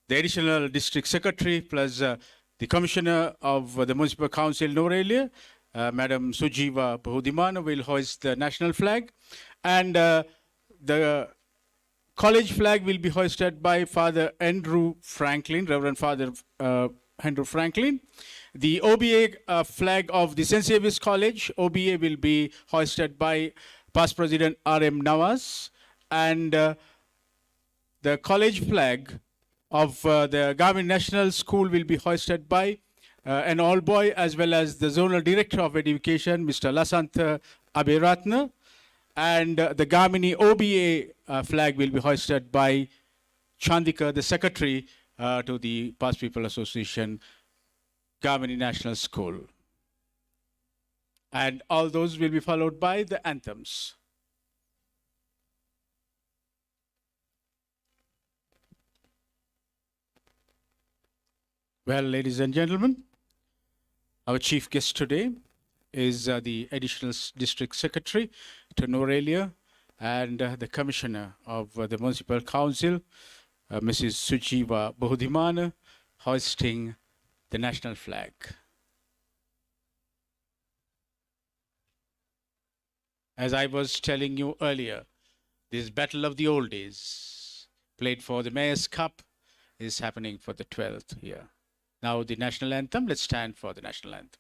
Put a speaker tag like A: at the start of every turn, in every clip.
A: the additional district secretary plus the commissioner of the Municipal Council NUWARA, Madam Sujiva Bahudimana, will hoist the national flag, and the college flag will be hoisted by Father Andrew Franklin, Reverend Father Andrew Franklin. The OBA flag of the St. Xavier's College, OBA, will be hoisted by Past President R.M. Nawaz, and the college flag of the GAMINIANS National School will be hoisted by an all-boy as well as the Zonal Director of Education, Mr. Lasantha Abiratna, and the Gamini OBA flag will be hoisted by Chandika, the Secretary to the Past People Association, Gamini National School. And all those will be followed by the anthems. Well, ladies and gentlemen, our chief guest today is the Additional District Secretary to NUWARA and the Commissioner of the Municipal Council, Mrs. Sujiva Bahudimana, hoisting the national flag. As I was telling you earlier, this Battle of the Oldies, played for the Mayor's Cup, is happening for the 12th year. Now the national anthem. Let's stand for the national anthem.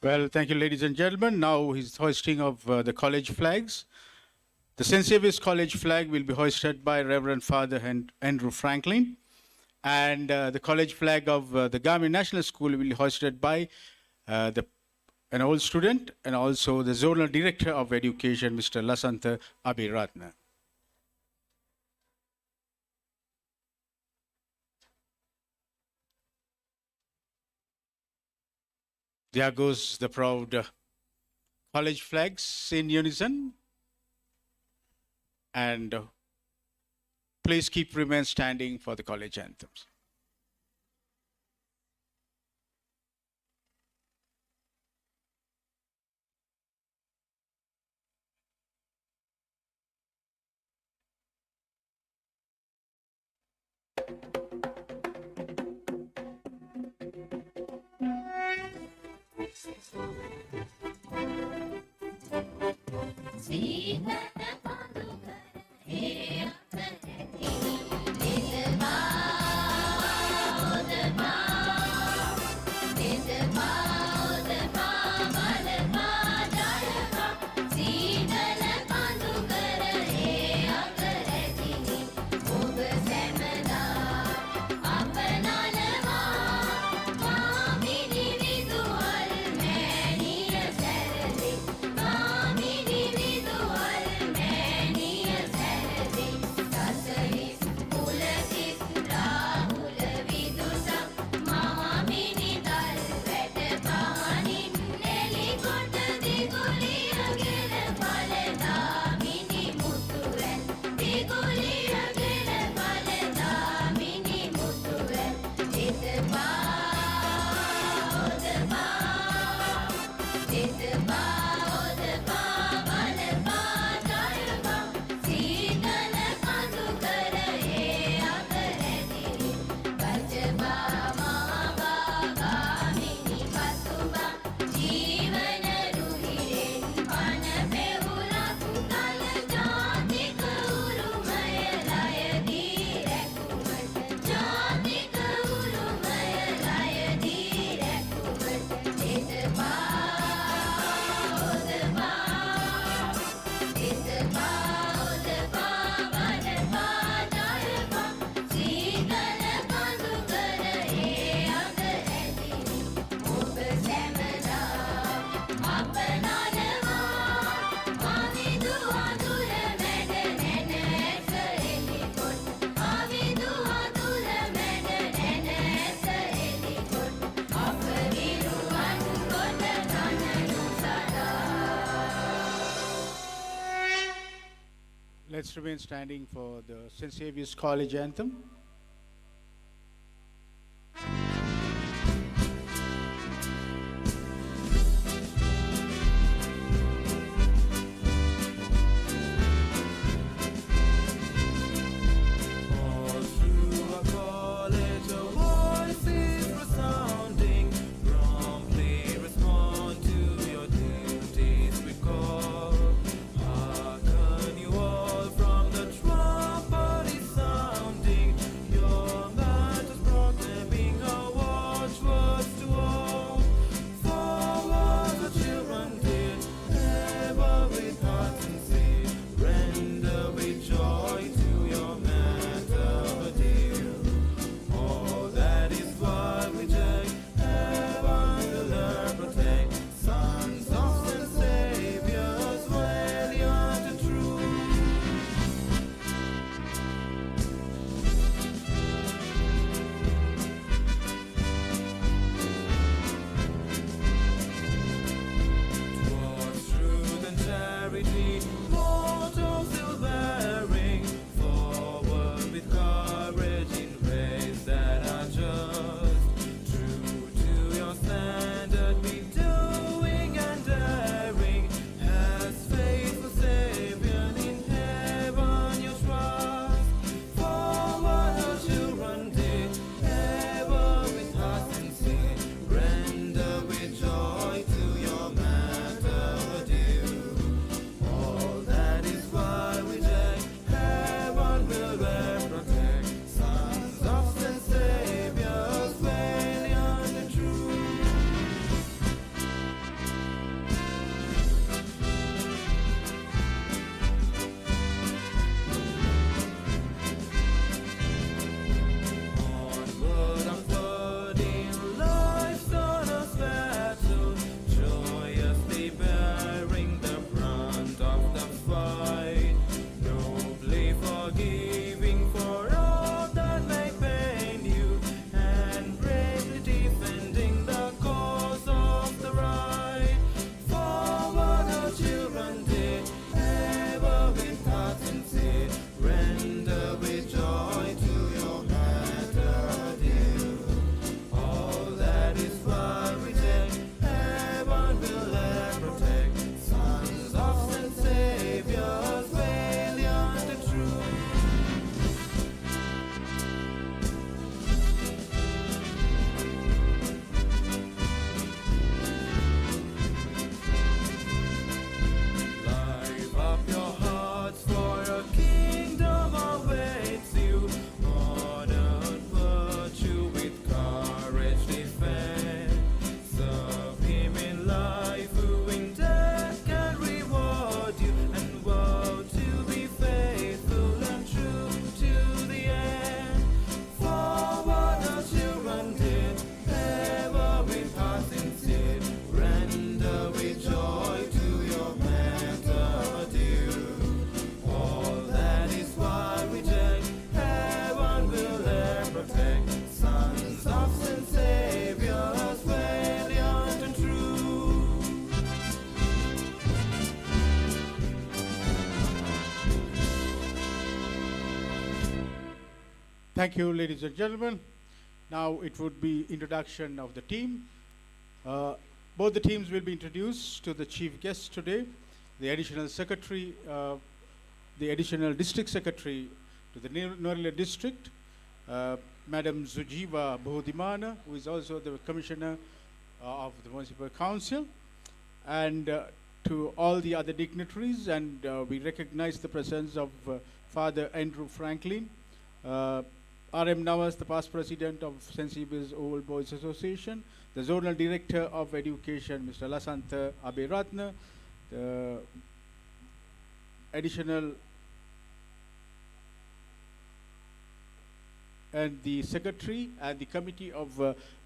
A: Well, thank you, ladies and gentlemen. Now he's hoisting of the college flags. The St. Xavier's College flag will be hoisted by Reverend Father Andrew Franklin. And the college flag of the Gamini National School will be hoisted by an old student and also the Zonal Director of Education, Mr. Lasantha Abiratna. There goes the proud college flags in unison. And please remain standing for the college anthems. Let's remain standing for the St. Saviour's College anthem.
B: Hearken you all from the trumpet is sounding.
A: Thank you, ladies and gentlemen. Now it would be introduction of the team. Both the teams will be introduced to the chief guest today, the additional secretary, the additional district secretary to the Norila district, Madam Sujiva Bahudimana, who is also the commissioner of the municipal council, and to all the other dignitaries, and we recognize the presence of Father Andrew Franklin, R.M. Nawaz, the past president of St. Xavier's Old Boys Association, the zonal director of education, Mr. Lasantha Aberatna, the additional and the secretary and the committee of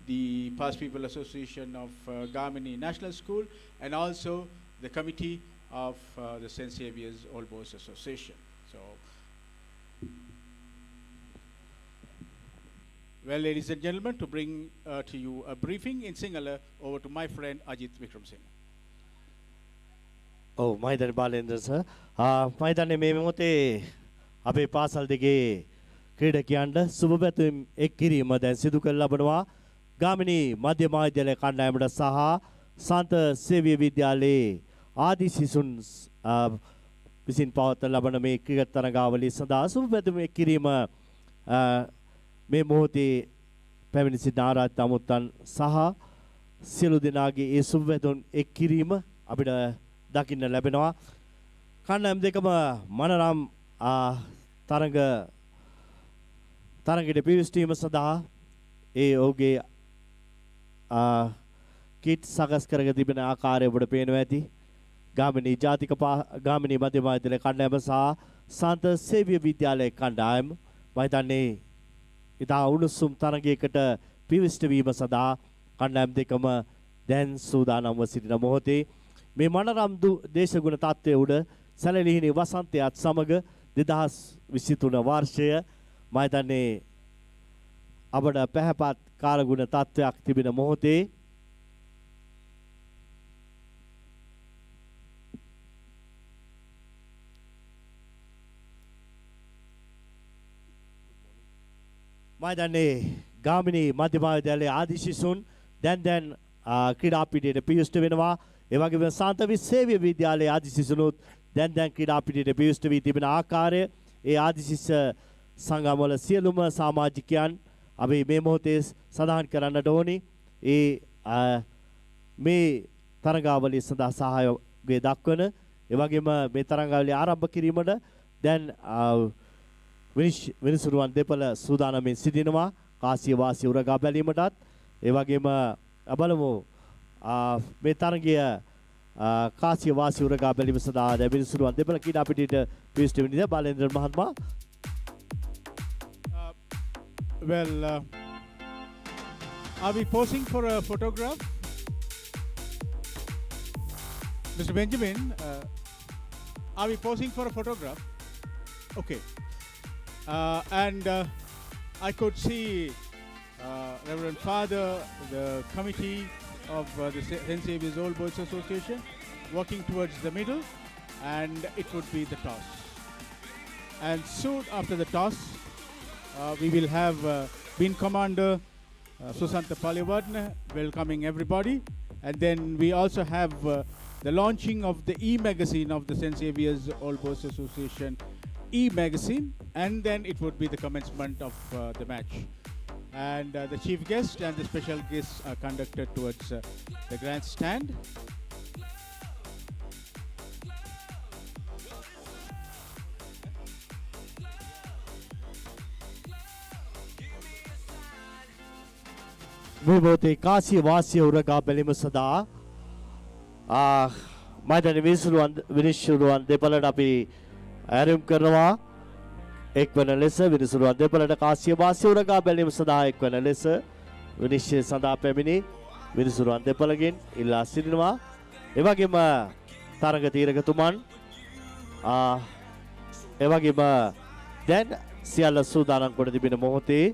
A: the Past People Association of Gamini National School, and also the committee of the St. Xavier's Old Boys Association. So, well, ladies and gentlemen, to bring to you a briefing in Sinhala, over to my friend Ajit Vikram Singh.
B: Oh, Maidan Balendra sir. Maidan me mote abe pasal dege ක්‍රීඩකයන්ට සුබ පැතුම් එක් කිරීම දැන් සිදු කර ලබනවා ගාමිණී මධ්‍ය විද්‍යාලය කණ්ඩායමට සහ සන්ත සේවිය විද්‍යාලයේ ආදි සිසුන් විසින් පවත්වන ලබන මේ ක්‍රිකට් තරගාවලිය සඳහා සුබ පැතුම් එක් කිරීම මේ මොහොතේ පැමිණ සිටින ආරාධිත අමුත්තන් සහ සියලු දෙනාගේ ඒ සුබ පැතුම් එක් කිරීම අපිට දකින්න ලැබෙනවා කණ්ඩායම් දෙකම මනරම් තරගයට පිවිස්ටීම සඳහා ඒ ඔහුගේ කිට් සකස් කරගෙන තිබෙන ආකාරය ඔබට පේනවා ඇති ගාමිණී ජාතික ගාමිණී මධ්‍ය විද්‍යාලය කණ්ඩායම සහ සන්ත සේවිය විද්‍යාලය කණ්ඩායම මම හිතන්නේ ඉතා උණුසුම් තරගයකට පිවිස්ට වීම සඳහා කණ්ඩායම් දෙකම දැන් සූදානම්ව සිටින මොහොතේ මේ මනරම් දේශගුණ තත්ත්වය උඩ සැලලිහිණි වසන්තයත් සමග 2023 වර්ෂය මම හිතන්නේ අපට පැහැපත් කාලගුණ තත්ත්වයක් තිබෙන මොහොතේ මම හිතන්නේ ගාමිණී මධ්‍ය විද්‍යාලයේ ආදි සිසුන් දැන් ක්‍රීඩා පිටියට පිවිස්ට වෙනවා ඒ වගේම සාන්ත සේවිය විද්‍යාලයේ ආදි සිසුනුත් දැන් ක්‍රීඩා පිටියට පිවිස්ට වී තිබෙන ආකාරය ඒ ආදි සිස සංගමවල සියලුම සමාජිකයන් අපි මේ මොහොතේ සඳහන් කරන්නට ඕනි ඒ මේ තරගාවලිය සඳහා සහයෝගය දක්වන ඒ වගේම මේ තරගාවලිය ආරම්භ කිරීමට දැන් විනිසුරුවන් දෙපළ සූදානම්ෙන් සිටිනවා කාසිය වාසිය උරගා බැලීමටත් ඒ වගේම බලමු මේ තරගය කාසිය වාසිය උරගා බැලීම සඳහා දැන් විනිසුරුවන් දෙපළ ක්‍රීඩා පිටියට පිවිස්ට වෙන්නේ බාලේන්ද්‍ර මහත්මයා.
A: Well, are we posing for a photograph? Mr. Benjamin, are we posing for a photograph? Okay. And I could see Reverend Father, the committee of the St. Xavier's Old Boys Association, walking towards the middle, and it would be the toss. And soon after the toss, we will have Bean Commander Susantha Paliwadna welcoming everybody, and then we also have the launching of the e-magazine of the St. Xavier's Old Boys Association e-magazine, and then it would be the commencement of the match. And the chief guest and the special guests are conducted towards the grandstand.
B: මේ මොහොතේ කාසිය වාසිය උරගා බැලීම සඳහා මම හිතන්නේ විනිසුරුවන් දෙපළට අපි ආරම්භ කරනවා එක්වන ලෙස විනිසුරුවන් දෙපළට කාසිය වාසිය උරගා බැලීම සඳහා එක්වන ලෙස විනිශ්චය සඳහා පැමිණි විනිසුරුවන් දෙපළගෙන් ඉල්ලා සිටිනවා ඒ වගේම තරග තීරකතුමන් ඒ වගේම දැන් සියල්ල සූදානම් කොට තිබෙන මොහොතේ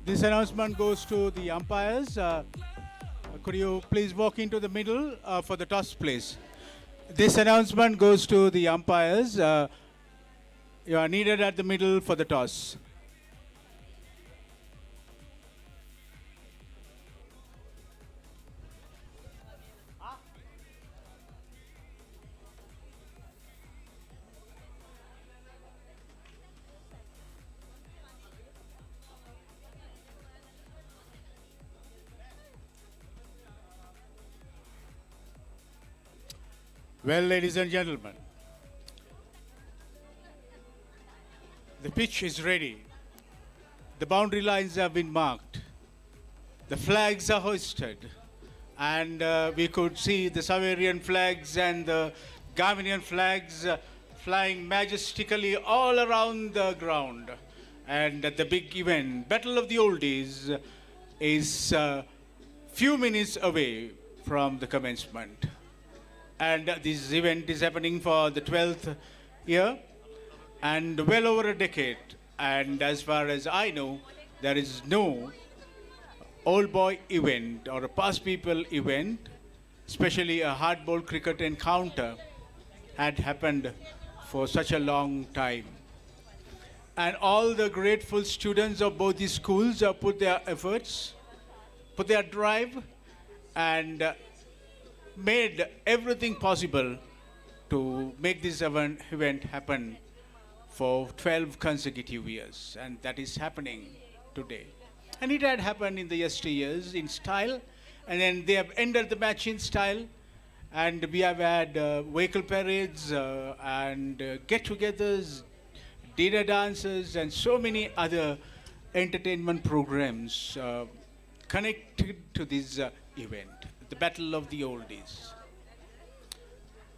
A: This announcement goes to the umpires. Could you please walk into the middle for the toss, please? This announcement goes to the umpires. You are needed at the middle for the toss. Well, ladies and gentlemen, the pitch is ready. The boundary lines have been marked. The flags are hoisted. And we could see the XAVERIAN flags and the GAMINIAN flags flying majestically all around the ground. And the big event, Battle of the Oldies, is few minutes away from the commencement. And this event is happening for the 12th year and well over a decade. And as far as I know, there is no old boy event or a past people event, especially a hardball cricket encounter, had happened for such a long time. And all the grateful students of both these schools have put their efforts, put their drive, and made everything possible to make this event happen for 12 consecutive years. And that is happening today. And it had happened in the yesteryears in style. And then they have ended the match in style. And we have had vehicle parades and get-togethers, dinner dances, and so many other entertainment programs connected to this event. The Battle of the Oldies.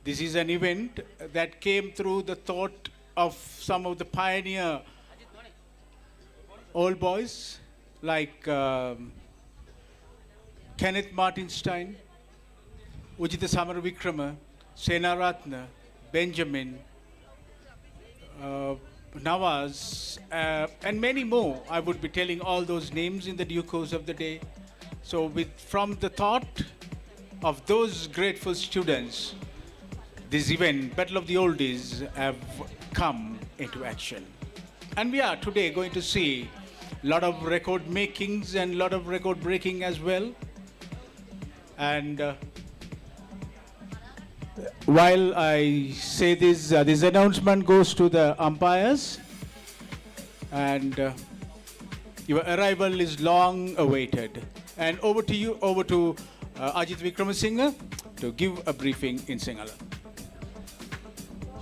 A: This is an event that came through the thought of some of the pioneer old boys like Kenneth Martinstein, Ujita Samaravikrama, Senaratna, Benjamin, Nawaz, and many more. I would be telling all those names in the due course of the day. So from the thought of those grateful students, this event, Battle of the Oldies, have come into action. And we are today going to see a lot of record makings and a lot of record breaking as well. And while I say this, this announcement goes to the umpires. And your arrival is long awaited. And over to you, over to Ajit Wickramasinghe to give a briefing in Sinhala.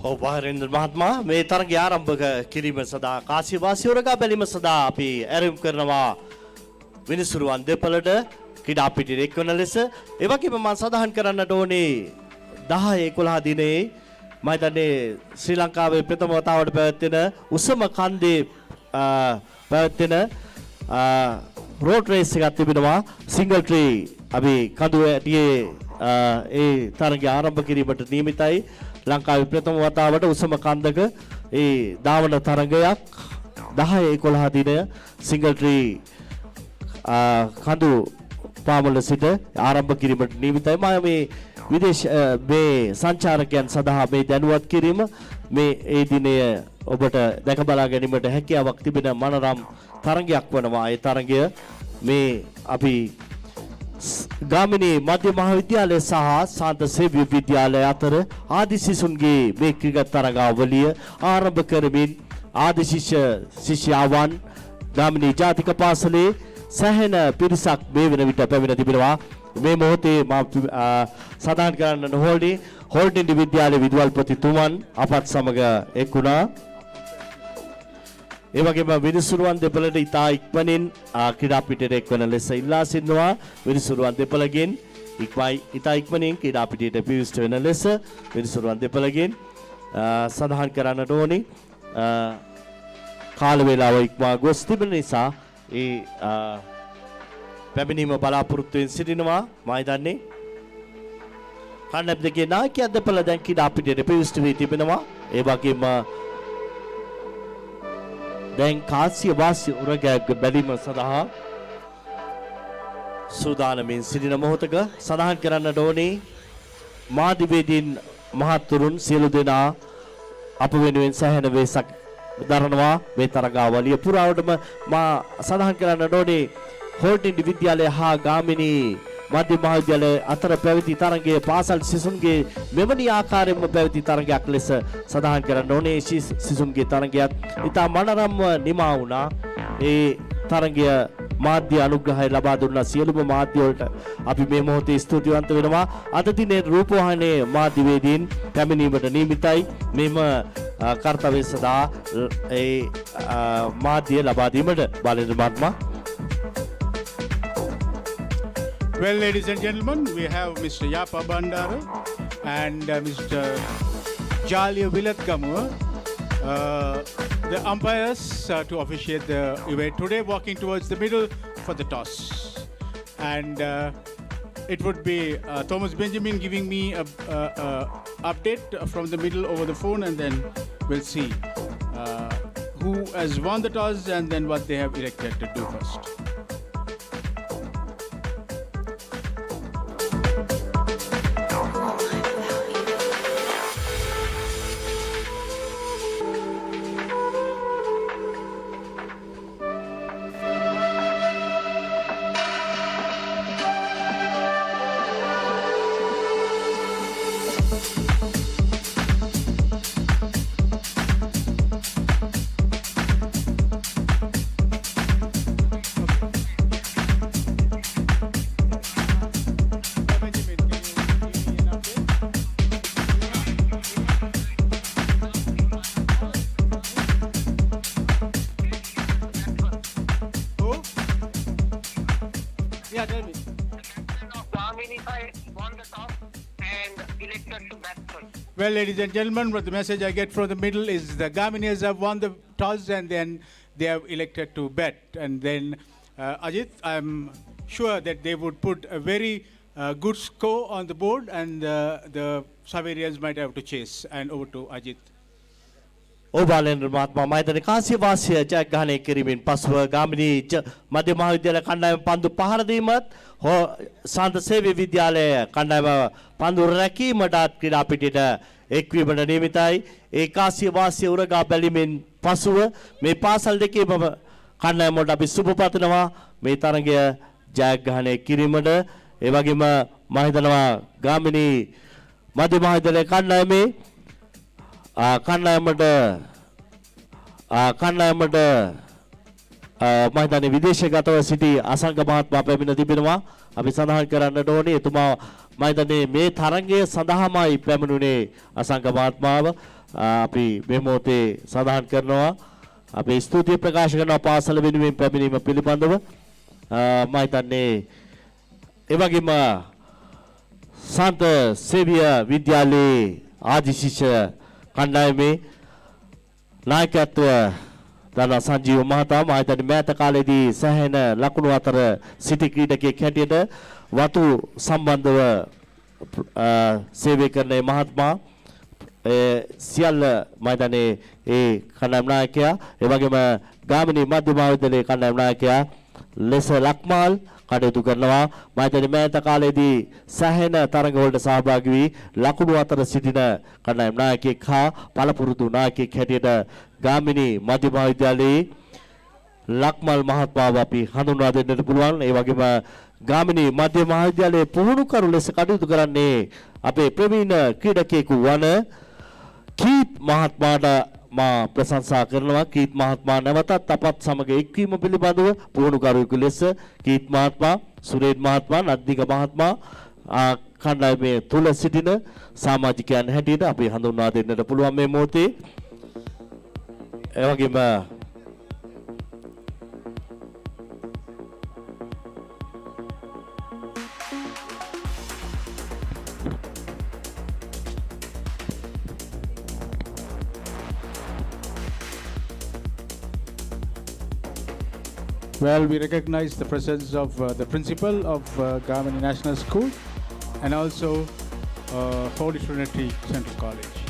B: වහරෙන්ද්‍ර මහත්මයා මේ තරගය ආරම්භ කිරීම සඳහා කාසිවාසිවරගා බැලීම සඳහා අපි ඇරයුම් කරනවා විනිසුරුවන් දෙපළට ක්‍රීඩා පිටියේ එක්වන ලෙස ඒ වගේම මම සඳහන් කරන්නට ඕනේ 10-11 දිනේ මම හිතන්නේ ශ්‍රී ලංකාවේ ප්‍රථම වතාවට පැවැත්වෙන උසම කන්දේ පැවැත්වෙන रोड रेस එකක් තිබෙනවා සිංගල් ට්‍රී අපි කඳුවැටියේ ඒ තරගය ආරම්භ කිරීමට නියමිතයි ලංකාවේ ප්‍රථම වතාවට උසම කන්දක ඒ ධාවන තරගයක් 10-11 දින සිංගල් ට්‍රී කඳු පාමුල සිට ආරම්භ කිරීමට නියමිතයි මම මේ විදේශ මේ සංචාරකයන් සඳහා මේ දැනුවත් කිරීම මේ ඒ දිනය ඔබට දැක බලා ගැනීමට හැකියාවක් තිබෙන මනරම් තරගයක් වනවා ඒ තරගය මේ අපි ගාමිණී මධ්‍ය මහාවිද්‍යාලය සහ සාන්ත සේව්‍ය විද්‍යාලය අතර ආදි සිසුන්ගේ මේ ක්‍රිකට් තරගාවලිය ආරම්භ කරමින් ආදි ශිෂ්‍යාවන් ගාමිණී ජාතික පාසලේ සැහෙන පිරිසක් මේ වෙන විට පැමිණ තිබෙනවා මේ මොහොතේ සඳහන් කරන්න ඕනේ හෝල්ඩින් විද්‍යාලයේ විදුහල්පතිතුමන් අපත් සමග එක් වුණා ඒ වගේම විනිසුරුවන් දෙපළට ඉතා ඉක්මනින් ක්‍රීඩා පිටියට එක්වන ලෙස ඉල්ලා සිටිනවා විනිසුරුවන් දෙපළගෙන් ඉතා ඉක්මනින් ක්‍රීඩා පිටියට පිවිষ্ট වෙන ලෙස විනිසුරුවන් දෙපළගෙන් සඳහන් කරන්නට ඕනේ කාල වේලාව ඉක්මවා ගොස් තිබෙන නිසා ඒ පැමිණීම බලාපොරොත්තු වෙමින් සිටිනවා මම හිතන්නේ කණ්ඩායම් දෙකේ නායකයන් දෙපළ දැන් ක්‍රීඩා පිටියට පිවිষ্ট වී තිබෙනවා ඒ වගේම දැන් කාසිය වාසිය උරගෑග්ග බැලීම සඳහා සූදානමින් සිටින මොහොතක සඳහන් කරන්නට ඕනේ මාධ්‍යවේදීන් මහත්තුරුන් සියලු දෙනා අප වෙනුවෙන් සැහැණ වෙසක් දරනවා මේ තරගාවලිය පුරාවටම මා සඳහන් කරන්නට ඕනේ හෝල්ඩින් විද්‍යාලය හා ගාමිණී මධ්‍ය මහාවිද්‍යාලය අතර පැවති තරගයේ පාසල් සිසුන්ගේ මෙවැනි ආකාරයෙන්ම පැවති තරගයක් ලෙස සඳහන් කරන්න ඕනේ සිසුන්ගේ තරගයත් ඉතා මනරම්ව නිමා වුණා ඒ තරගය මාධ්‍ය අනුග්‍රහය ලබා දුන්නා සියලුම මාධ්‍ය වලට අපි මේ මොහොතේ ස්තුතිවන්ත වෙනවා අද දිනේ රූපවාහිනියේ මාධ්‍යවේදීන් පැමිණීමට නියමිතයි මෙම කර්තව්‍ය සදා ඒ මාධ්‍ය ලබා දීමට බාලේන්ද්‍ර මහත්මයා.
A: Well, ladies and gentlemen, we have Mr. Yapa Bandara and Mr. Jalia Vilatgamua, the umpires to officiate the event today, walking towards the middle for the toss. And it would be Thomas Benjamin giving me a update from the middle over the phone, and then we'll see who has won the toss and then what they have elected to do first. Yeah, tell me.
C: Won the toss and elected to bat first.
A: Well, ladies and gentlemen, what the message I get from the middle is the GAMINIANS have won the toss and then they have elected to bat. And then, Ajit, I'm sure that they would put a very good score on the board and the XAVERIANS might have to chase. And over to Ajit.
B: බාලේන්ද්‍ර මහත්මයා මම හිතන්නේ කාසිය වාසිය ජයග්‍රහණය කිරීමෙන් පසුව ගාමිණී මධ්‍ය මහාවිද්‍යාල කණ්ඩායම පන්දු පහර දීමත් සාන්ත සේවී විද්‍යාලය කණ්ඩායම පන්දු රැකීමටත් ක්‍රීඩා පිටියට එක්වීමට නියමිතයි ඒ කාසිය වාසිය උරගා බැලීමෙන් පසුව මේ පාසල් දෙකේම කණ්ඩායම වලට අපි සුබ පතනවා මේ තරගය ජයග්‍රහණය කිරීමට ඒ වගේම මම හිතනවා ගාමිණී මධ්‍ය මහාවිද්‍යාලය කණ්ඩායමේ කණ්ඩායමට මම හිතන්නේ විදේශගතව සිටි අසංග මහත්මයා පැමිණ තිබෙනවා අපි සඳහන් කරන්නට ඕනේ එතුමා මම හිතන්නේ මේ තරගය සඳහාමයි පැමිණුනේ අසංග මහත්මයාව අපි මේ මොහොතේ සඳහන් කරනවා අපි ස්තුතිය ප්‍රකාශ කරනවා පාසල වෙනුවෙන් පැමිණීම පිළිබඳව මම හිතන්නේ ඒ වගේම සාන්ත සේවිය විද්‍යාලයේ ආදි ශිෂ්‍ය කණ්ඩායමේ නායකත්වය දරන සංජීව මහතා මම හිතන්නේ මෑත කාලේදී සෑහෙන ලකුණු අතර සිටි ක්‍රීඩකයෙක් හැටියට වතු සම්බන්ධව සේවය කරන මහත්මයා සියල්ල මම හිතන්නේ ඒ කණ්ඩායම් නායකයා ඒ වගේම ගාමිණී මධ්‍ය මහාවිද්‍යාලයේ කණ්ඩායම් නායකයා ලෙස ලක්මාල් කටයුතු කරනවා මම හිතන්නේ මෑත කාලේදී සෑහෙන තරඟ වලට සහභාගී වී ලකුණු අතර සිටින කණ්ඩායම් නායකයෙක් හා පළපුරුදු නායකයෙක් හැටියට ගාමිණී මධ්‍ය මහාවිද්‍යාලයේ ලක්මල් මහත්මයාව අපි හඳුන්වා දෙන්නට පුළුවන් ඒ වගේම ගාමිණී මධ්‍ය මහාවිද්‍යාලයේ පුහුණුකරු ලෙස කටයුතු කරන්නේ අපේ ප්‍රවීණ ක්‍රීඩකයෙකු වන කීත් මහත්මයාට මා ප්‍රශංසා කරනවා කීත් මහත්මයා නැවතත් අපත් සමග එක්වීම පිළිබඳව පුහුණුකරුවෙකු ලෙස කීත් මහත්මයා සුරේන් මහත්මයා නද්දික මහත්මයා කණ්ඩායමේ තුල සිටින සමාජිකයන් හැටියට අපි හඳුන්වා දෙන්නට පුළුවන් මේ මොහොතේ ඒ වගේම
A: Well, we recognize the presence of the principal of Gamini National School and also Holy Trinity Central College.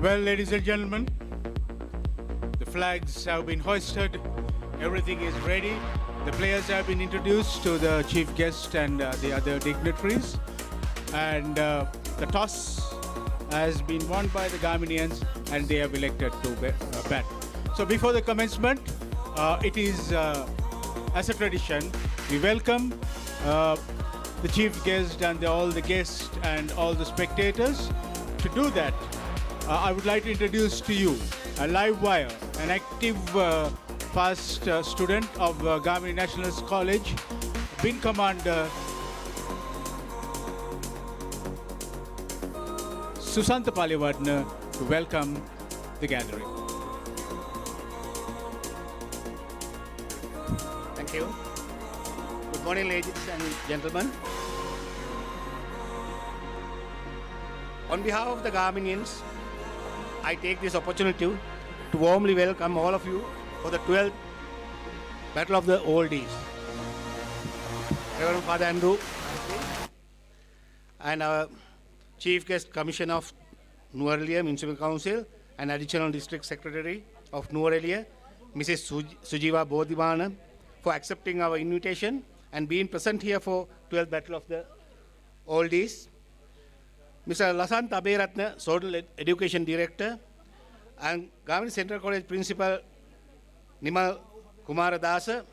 A: Well, ladies and gentlemen, the flags have been hoisted. Everything is ready. The players have been introduced to the chief guest and the other dignitaries. And the toss has been won by the Gaminians and they have elected to bat. So before the commencement, it is, as a tradition, we welcome the chief guest and all the guests and all the spectators. To do that, I would like to introduce to you a live wire, an active past student of Gamini Nationals College, Wing Commander Susanta Palivadna, to welcome the gathering.
D: Thank you. Good morning, ladies and gentlemen. On behalf of the Gaminians, I take this opportunity to warmly welcome all of you for the 12th Battle of the Oldies. Reverend Father Andrew and our Chief Guest Commissioner of NUWARA Municipal Council and Additional District Secretary of NUWARA, Mrs. Sujiva Bodhimana, for accepting our invitation and being present here for 12th Battle of the Oldies. Mr. Lasant Aberatna, Social Education Director, and Gamini Central College Principal Nimal Kumaradasa,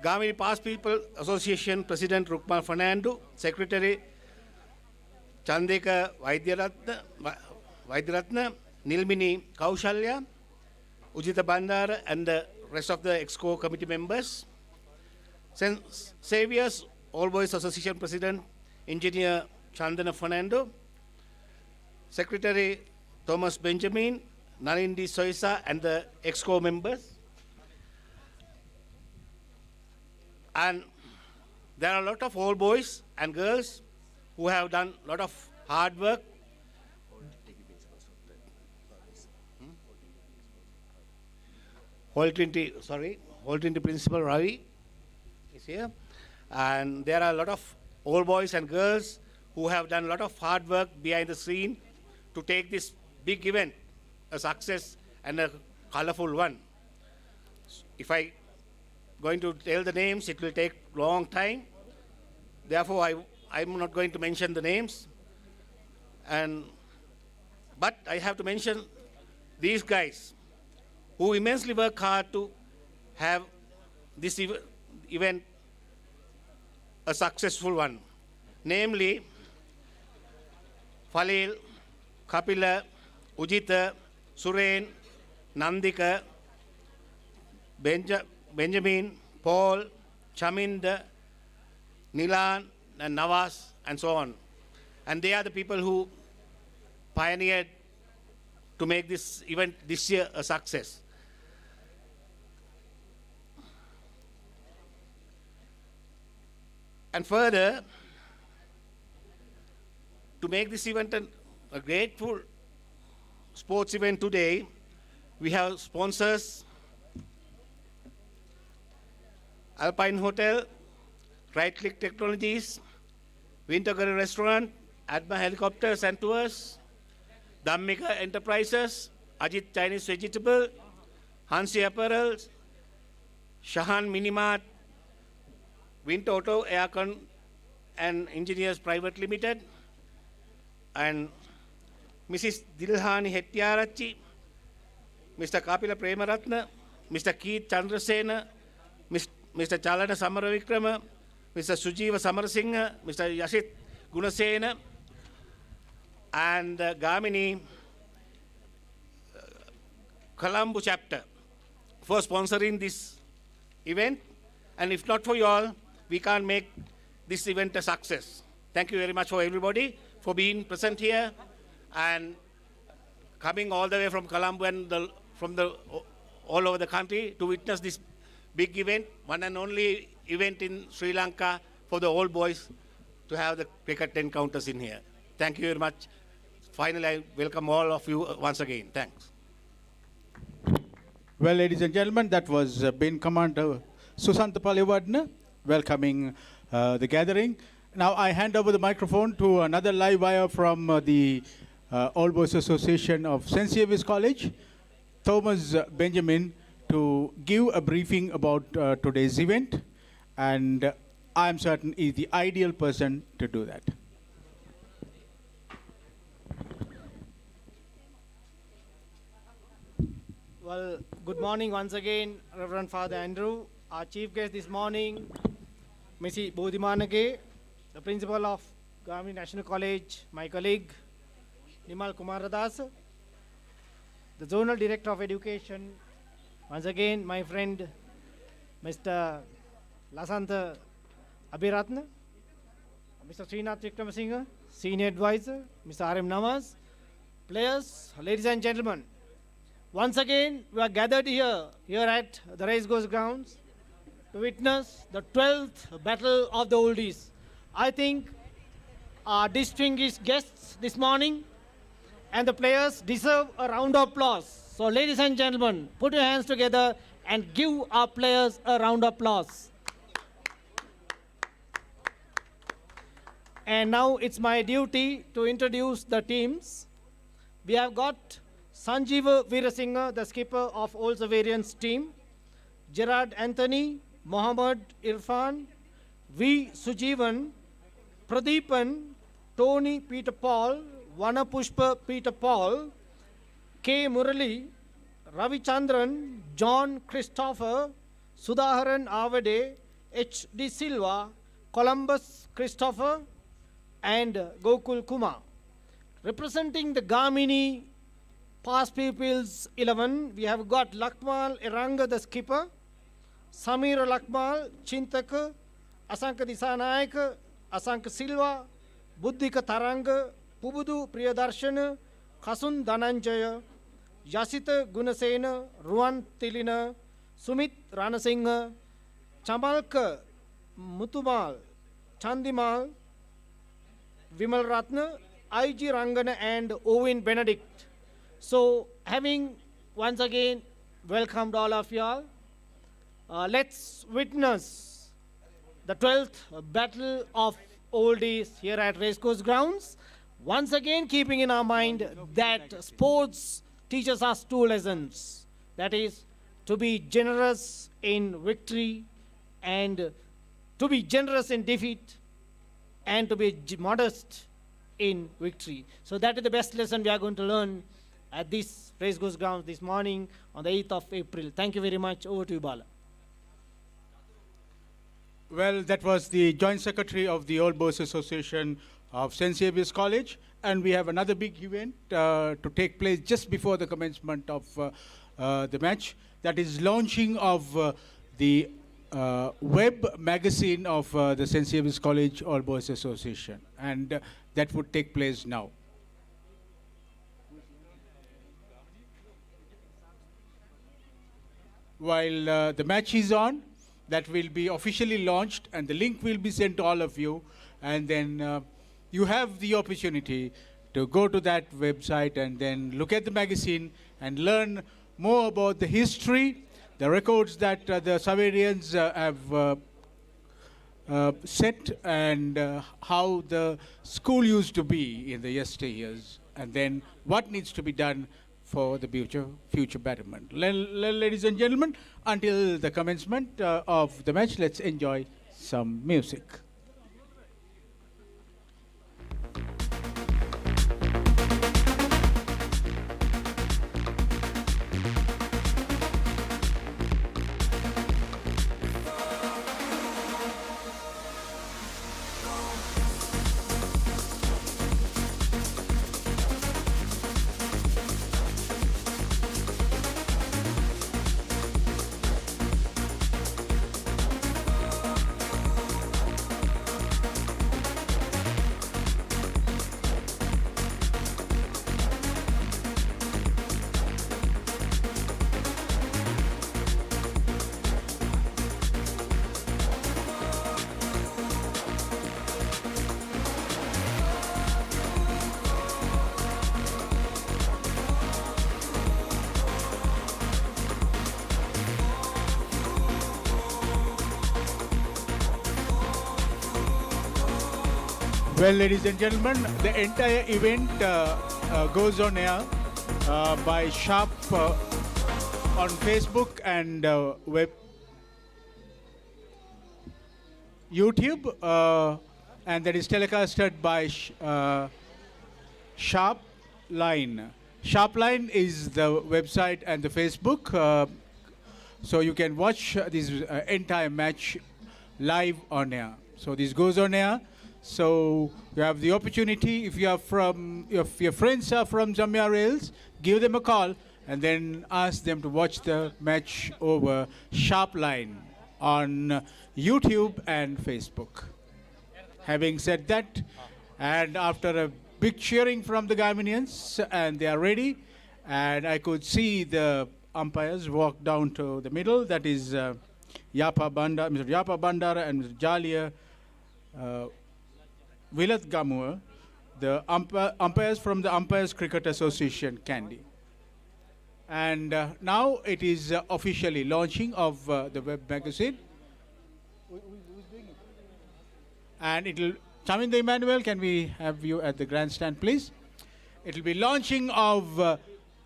D: Gamini Past People Association President Rukmal Fernando, Secretary Chandeka Vaidyaratna, Nilmini Kaushalya, Ujita Bandara, and the rest of the EXCO committee members. St. Saviour's All Boys Association President Engineer Chandana Fernando, Secretary Thomas Benjamin, Nalindi Soisa, and the EXCO members. And there are a lot of old boys and girls who have done a lot of hard work. Whole Trinity Principal Ravi is here. And there are a lot of old boys and girls who have done a lot of hard work behind the scene to take this big event a success and a colorful one. If I going to tell the names, it will take long time. Therefore, I'm not going to mention the names. But I have to mention these guys who immensely work hard to have this event a successful one. Namely, Falil, Kapila, Ujita, Suren, Nandika, Benjamin, Paul, Chaminda, Nilan, and Nawaz, and so on. And they are the people who pioneered to make this event this year a success. And further, to make this event a grateful sports event today, we have sponsors: Alpine Hotel, Right Click Technologies, Wintergurry Restaurant, Adma Helicopters and Tours, Dhammika Enterprises, Ajit Chinese Vegetable, Hansi Apparel, Shahan Minimart, Winter Auto Aircon and Engineers Private Limited, and Mrs. Dilhani Hettiarachchi, Mr. Kapila Premaratna, Mr. Keith Chandrasena, Mr. Chalana Samaravikrama, Mr. Sujiva Samarasinghe, Mr. Yashit Gunasena, and Gamini Colombo chapter for sponsoring this event. And if not for you all, we can't make this event a success. Thank you very much for everybody for being present here and coming all the way from Colombo and all over the country to witness this big event, one and only event in Sri Lanka for the old boys to have the cricket encounters in here. Thank you very much. Finally, I welcome all of you once again. Thanks.
A: Well, ladies and gentlemen, that was Wing Commander Susanta Palivadna welcoming the gathering. Now I hand over the microphone to another live wire from the Old Boys Association of St. Xavier's College, Thomas Benjamin, to give a briefing about today's event, and I am certain he is the ideal person to do that.
E: Well, good morning once again, Reverend Father Andrew, our chief guest this morning, Missy Bodhimanage, the principal of Gamini National College, my colleague, Nimal Kumaradas, the zonal director of education, once again, my friend, Mr. Lasantha Abhiratna, Mr. Srinath Vikramasinghe, senior advisor, Mr. R.M. Namas, players, ladies and gentlemen. Once again, we are gathered here at the Race Course grounds to witness the 12th Battle of the Oldies. I think our distinguished guests this morning and the players deserve a round of applause. So ladies and gentlemen, put your hands together and give our players a round of applause. And now it's my duty to introduce the teams. We have got Sanjeeva Veerasinghe, the skipper of All XAVERIANS team, Gerard Anthony, Mohammad Irfan, V. Sujeevan, Pradeepan, Tony Peter Paul, Vanapushpa Peter Paul, K. Murali, Ravi Chandran, John Christopher, Sudharan Avade, H. D. Silva, Columbus Christopher, and Gokul Kumar. Representing the Gamini Past Pupils 11, we have got Lakmal Eranga, the skipper, Samir Lakmal, Chintak, Asanka Disanayak, Asanka Silva, Buddhika Taranga, Pubudu Priyadarshan, Kasun Dananjaya, Yasita Gunasena, Ruan Tilina, Sumit Ranasinghe, Chamalka Mutumal, Chandimal, Vimal Ratna, I.G. Rangana, and Owen Benedict. So, having once again welcomed all of you all, let's witness the 12th Battle of Oldies here at Racecourse Grounds. Once again, keeping in our mind that sports teaches us two lessons. That is, to be generous in victory and to be generous in defeat and to be modest in victory. So that is the best lesson we are going to learn at this Racecourse Grounds this morning on the 8th of April. Thank you very much. Over to you, Bala.
A: Well, that was the Joint Secretary of the Old Boys Association of St. Xavier's College, and we have another big event to take place just before the commencement of the match. That is launching of the web magazine of the St. Xavier's College Old Boys Association, and that would take place now. While the match is on, that will be officially launched and the link will be sent to all of you, and then you have the opportunity to go to that website and then look at the magazine and learn more about the history, the records that the XAVERIANS have set, and how the school used to be in the yesteryears, and then what needs to be done for the future betterment. Ladies and gentlemen, until the commencement of the match, let's enjoy some music. Well, ladies and gentlemen, the entire event goes on air by Sharp on Facebook and web YouTube, and that is telecasted by Sharp Line. Sharp Line is the website and the Facebook, so you can watch this entire match live on air. So this goes on air. So you have the opportunity, if your friends are from Zambia Rails, give them a call and then ask them to watch the match over Sharp Line on YouTube and Facebook. Having said that, and after a big cheering from the Gaminians, and they are ready, and I could see the umpires walk down to the middle. That is Mr. Yapa Bandara and Mr. Jalia Vilat Gamua, the umpires from the Umpires Cricket Association, Kandy. And now it is officially launching of the web magazine. And it will, Chaminda Emmanuel, can we have you at the grandstand, please? It will be launching of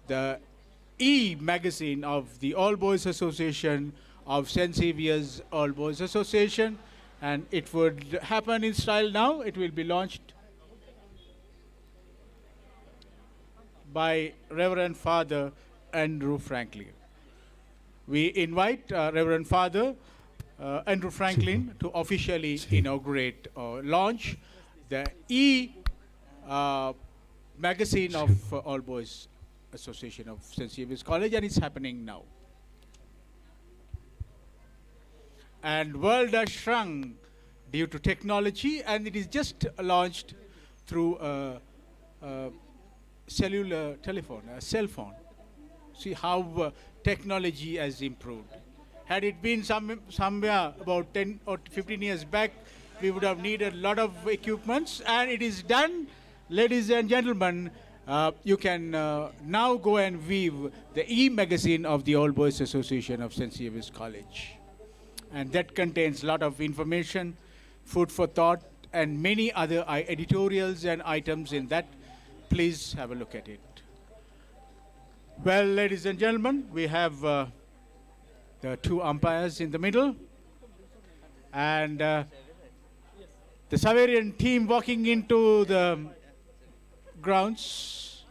A: the e-magazine of the All Boys Association of St. Xavier's All Boys Association. And it would happen in style now. It will be launched by Reverend Father Andrew Franklin. We invite Reverend Father Andrew Franklin to officially inaugurate or launch the magazine of All Boys Association of St. Xavier's College, and it's happening now. And world has shrunk due to technology, and it is just launched through a cellular telephone, a cell phone. See how technology has improved. Had it been somewhere about 10 or 15 years back, we would have needed a lot of equipments, and it is done. Ladies and gentlemen, you can now go and view the e-magazine of the All Boys Association of St. Xavier's College. And that contains a lot of information, food for thought, and many other editorials and items in that. Please have a look at it. Well, ladies and gentlemen, we have the two umpires in the middle, and the Xaverian team walking into the grounds,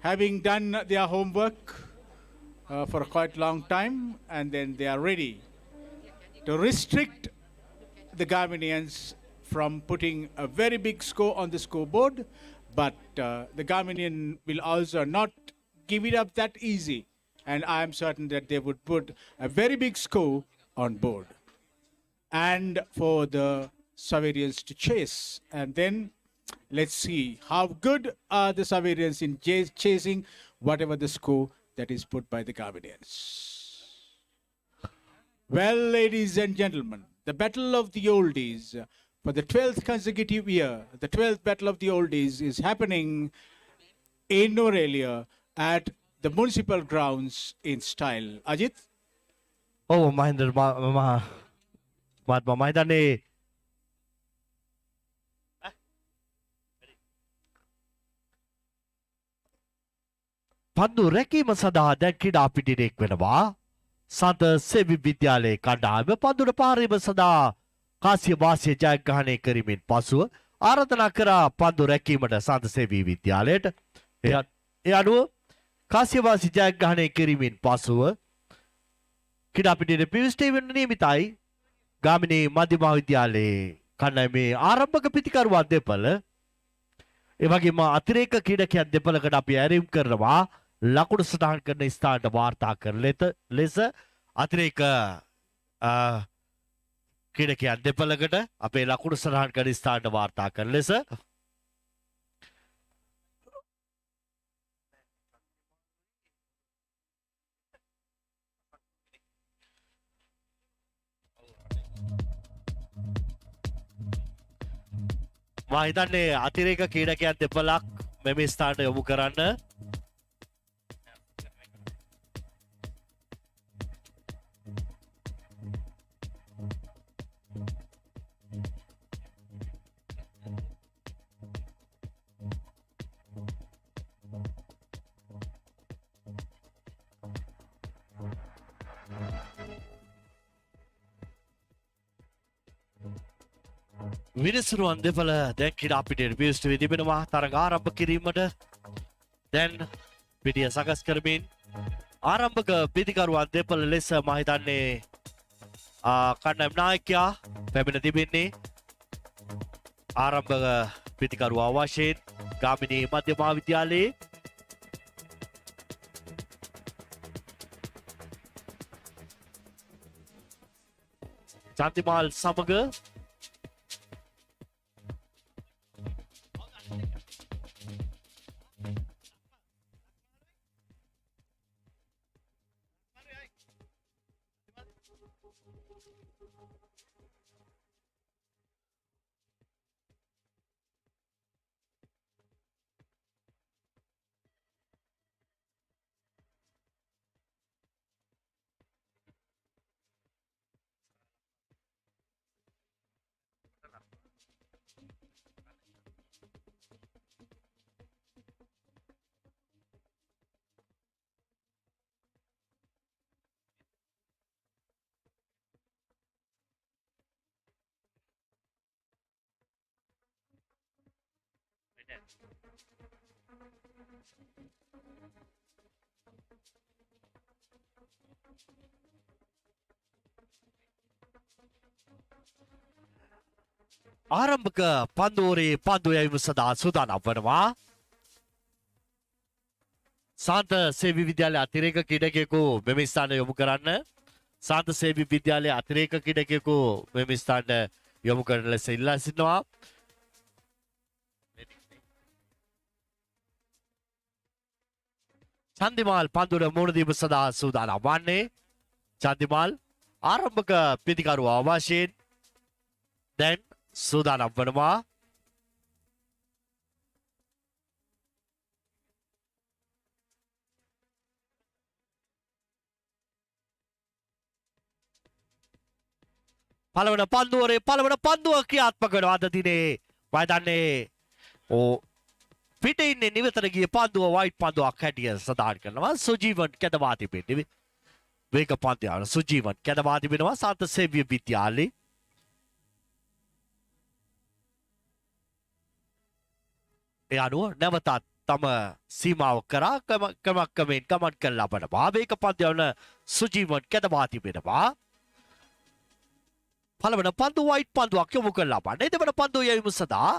A: having done their homework for a quite long time, and then they are ready to restrict the Gaminians from putting a very big score on the scoreboard, but the Gaminian will also not give it up that easy, and I am certain that they would put a very big score on board, and for the Xaverians to chase. And then let's see how good are the Xaverians in chasing whatever the score that is put by the Gaminians. Well, ladies and gentlemen, the Battle of the Oldies for the 12th consecutive year, the 12th Battle of the Oldies is happening in NUWARA at the municipal grounds in style. Ajit?
B: Oh, Mahinder, Maidane. පන්දු රැකීම සඳහා දැන් ක්‍රීඩා පිටිනෙක් වෙනවා. සන්ත සෙවි විද්‍යාලයේ කණ්ඩායම පන්දුට පාරීම සඳහා කාසිය වාසිය ජයග්‍රහණය කිරීමෙන් පසුව ආරාධනා කරා පන්දු රැකීමට සන්ත සෙවි විද්‍යාලයට. ඒ අනුව කාසිය වාසිය ජයග්‍රහණය කිරීමෙන් පසුව ක්‍රීඩා පිටිනේ පිවිස්ටීමෙන් නියමිතයි ගාමිණී මධ්‍ය මහාවිද්‍යාලයේ කණ්ඩායමේ ආරම්භක පිතිකරුවා දෙපළ. ඒ වගේම අතිරේක ක්‍රීඩකයන් දෙපළකට අපි ඇරීම් කරනවා. ලකුණු සටහන් කරන ස්ථානට වාර්තා කරන ලෙස අතිරේක ක්‍රීඩකයන් දෙපළකට අපේ ලකුණු සටහන් කරන ස්ථානට වාර්තා කරන ලෙස මා හිතන්නේ අතිරේක ක්‍රීඩකයන් දෙපළක් මෙම ස්ථානට යොමු කරන්න. විනිසුරුවන් දෙපළ දැන් ක්‍රීඩා පිටියේ විවෘත වී තිබෙනවා. තරග ආරම්භ කිරීමට දැන් පිටිය සකස් කරමින් ආරම්භක පිතිකරුවන් දෙපළ ලෙස මම හිතන්නේ කණ්ඩායම් නායකයා පැමිණ තිබෙන්නේ. ආරම්භක පිතිකරුවා වශයෙන් ගාමිණී මධ්‍ය මහාවිද්‍යාලයේ චන්දිමාල් සමග ආරම්භක පන්දුවරේ පන්දු යැවීම සඳහා සූදානම් වනවා. සාන්ත සේවි විද්‍යාලයේ අතිරේක ක්‍රීඩකයෙකු මෙම ස්ථානයට යොමු කරන්න. සාන්ත සේවි විද්‍යාලයේ අතිරේක ක්‍රීඩකයෙකු මෙම ස්ථානයට යොමු කරන ලෙස ඉල්ලා සිටිනවා. චන්දිමාල් පන්දුර මුහුණ දීම සඳහා සූදානම් වන්නේ. චන්දිමාල් ආරම්භක පිතිකරුවා වශයෙන් දැන් සූදානම් වනවා. පළවන පන්දුවරේ පළවන පන්දුව ක්‍රියාත්මක වෙනවා අද දිනේ. වයදන්නේ පිටේ ඉන්නේ නිවතට ගිය පන්දුව වයිට් පන්දුවක් හැටියට සඳහන් කරනවා. සුජීවන් කැදවා තිබෙන්නේ. වේග පන්දුව සුජීවන් කැදවා තිබෙනවා සාන්ත සේව්‍ය විද්‍යාලයේ. ඒ අනුව නැවතත් තම සීමාව කරා ක්‍රමක්‍රමයෙන් ගමන් කරලා ලබනවා. වේග පන්දුව වන සුජීවන් කැදවා තිබෙනවා. පළවන පන්දුව වයිට් පන්දුවක් යොමු කරලා ලබන්නේ. දෙවන පන්දුව යැවීම සඳහා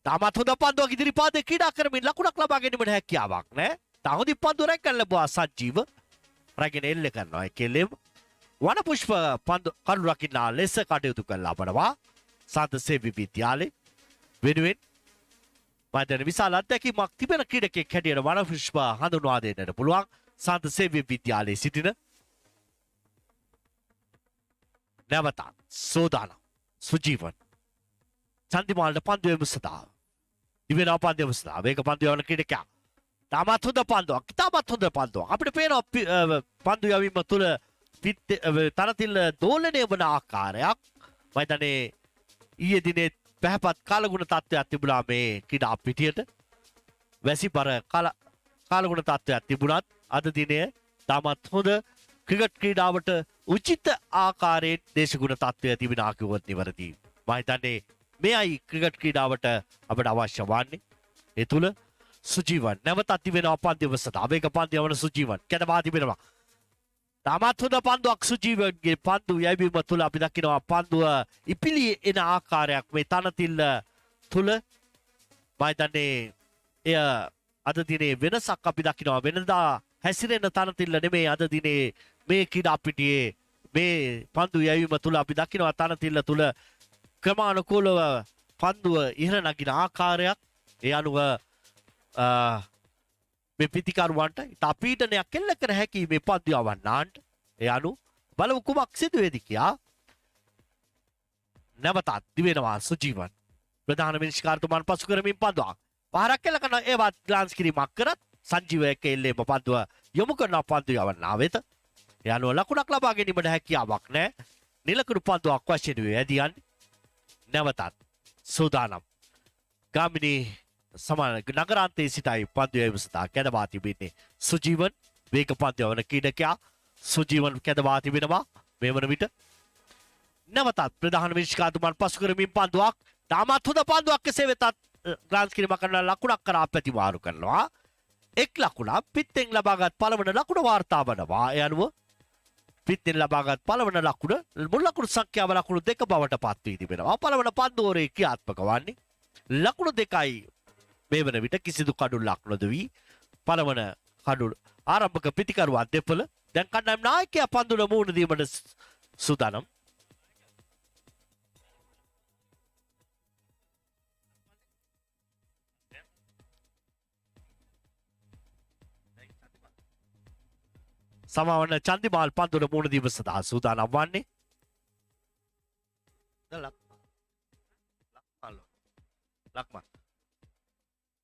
B: තාමත් හොඳ පන්දුවක් ඉදිරිපාතේ ක්‍රීඩා කරමින් ලකුණක් ලබා ගැනීමට හැකියාවක් නැහැ. තා හොඳින් පන්දුව රැකගෙන ලැබුවා සංජීව. රැගෙන එල්ල කරනවා එකෙලෙම. වනපුෂ්ප පන්දු කඩු රකින්නා ලෙස කටයුතු කරලා ලබනවා. සාන්ත සේවි විද්‍යාලයේ වෙනුවෙන් මම විශාල අත්දැකීමක් තිබෙන ක්‍රීඩකෙක් හැටියට වනපුෂ්ප හඳුන්වා දෙන්නට පුළුවන්. සාන්ත සේවි විද්‍යාලයේ සිටින නැවතත් සෝදානම් සුජීවන් චන්දිමාල්ට පන්දු යොමු සඳහා දිවෙන පන්දු යොමු සඳහා වේග පන්දු යවන ක්‍රීඩකයා. තාමත් හොඳ පන්දුවක්. තාමත් හොඳ පන්දුවක්. අපිට පේනවා පන්දු යවීම තුළ තරතිල් දෝලනය වන ආකාරයක්. මම හිතන්නේ ඊයේ දිනේ පැහැපත් කාලගුණ තත්ත්වයක් තිබුණා මේ ක්‍රීඩා පිටියට. වැසිපර කාලගුණ තත්ත්වයක් තිබුණත් අද දිනේ තාමත් හොඳ ක්‍රිකට් ක්‍රීඩාවට උචිත ආකාරයෙන් දේශගුණ තත්ත්වය තිබෙනවා කිව්වොත් නිවැරදි. මම හිතන්නේ මෙයයි ක්‍රිකට් ක්‍රීඩාවට අපට අවශ්‍ය වන්නේ. ඒ තුල සුජීවන් නැවතත් තිබෙනවා පන්දුව සඳහා වේග පන්දුව වන සුජීවන් කැදවා තිබෙනවා. තාමත් හොඳ පන්දුවක් සුජීවන්ගේ පන්දු යැවීම තුළ අපි දකිනවා පන්දුව ඉපිලි එන ආකාරයක් මේ තනතිල්ල තුළ. මම හිතන්නේ එය අද දිනේ වෙනසක් අපි දකිනවා. වෙනදා හැසිරෙන තනතිල්ල නෙමේ අද දිනේ මේ ක්‍රීඩා පිටියේ මේ පන්දු යැවීම තුළ අපි දකිනවා තනතිල්ල තුළ ක්‍රමානුකූලව පන්දුව ඉහළ නගින ආකාරයක්. ඒ අනුව මේ පිතිකරුවන්ට ඉතා පීඩනයක් එල්ල කර හැකි මේ පන්දු යවන්නාන්ට. ඒ අනුව බලමු කුමක් සිදු වේද කියා. නැවතත් දිවෙනවා සුජීවන් ප්‍රධාන විනිශ්චයකාරතුමාන් පසු කරමින් පන්දුවක් පහරක් එල්ල කරන ඒවත් ග්ලාන්ස් කිරීමක් කරත් සංජීව එක්ක එල්ලේම පන්දුව යොමු කරන පන්දු යවන්නා වෙත. ඒ අනුව ලකුණක් ලබා ගැනීමට හැකියාවක් නැහැ. නිලකුණු පන්දුවක් වශයෙන් වේ ඇදියන්නේ. නැවතත් සූදානම් ගාමිණී සමාන නගරාන්තයේ සිටයි පන්දු යැවීම සඳහා කැදවා තිබෙන්නේ සුජීවන් වේග පන්දු යවන ක්‍රීඩකයා. සුජීවන් කැදවා තිබෙනවා මේ වන විට. නැවතත් ප්‍රධාන විනිශ්චයකාරතුමාන් පසු කරමින් පන්දුවක් තාමත් හොඳ පන්දුවක් කෙසේ වෙතත් ග්‍රාන්ස් කිරීමක් කරන ලකුණක් කරා ප්‍රතිවාරු කරනවා. එක් ලකුණක් පිත්තෙන් ලබාගත් පළවන ලකුණ වාර්තා වනවා. ඒ අනුව පිත්තෙන් ලබාගත් පළවන ලකුණ මුල් ලකුණු සංඛ්‍යාව ලකුණු 2 බවට පත් වී තිබෙනවා. පළවන පන්දුවරේ ක්‍රියාත්මක වන්නේ ලකුණු 2යි මේ වන විට කිසිදු කඩුල්ලක් නොදවි පළවන කඩුල් ආරම්භක පිතිකරුවා දෙපළ දැන් කණ්ඩායම් නායකයා පන්දුන මුහුණ දීමට සූදානම්. සමවන චන්දිමාල් පන්දුන මුහුණ දීම සඳහා සූදානම් වන්නේ. ලක්මන්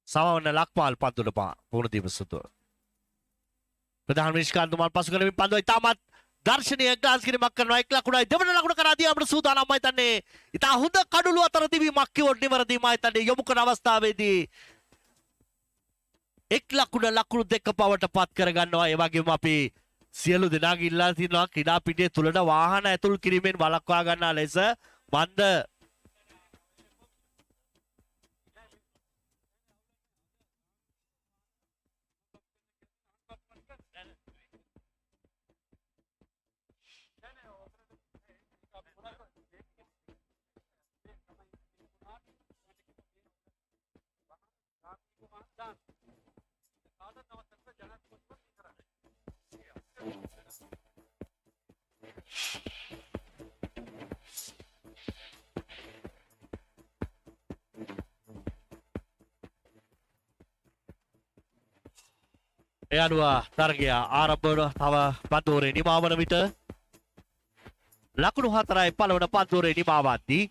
B: සමවන ලක්මාල් පන්දුන මුහුණ දීම සුදුව. ප්‍රධාන විනිශ්චයකාරතුමාන් පසු කරමින් පන්දුව ඉතාමත් දර්ශනීය ග්‍රාන්ස් කිරීමක් කරනවා. එක් ලකුණයි දෙවන ලකුණ කරා දීමට සූදානම්. මම හිතන්නේ ඉතා හොඳ කඩුළු අතර තිබීමක් කිව්වොත් නිවැරදි. මම හිතන්නේ යොමු කරන අවස්ථාවේදී එක් ලකුණු 2 බවට පත් කරගන්නවා. ඒ වගේම අපි සියලු දෙනාගේ ඉල්ලා තිනවා ක්‍රීඩා පිටියේ තුලට වාහන ඇතුල් කිරීමෙන් වළක්වා ගන්නා ලෙස මන්ද ඒ අනුව තරගය ආරම්භ වන තව පන්දුවරේ නිමාවන විට ලකුණු 4යි පළවන පන්දුවරේ නිමාවද්දී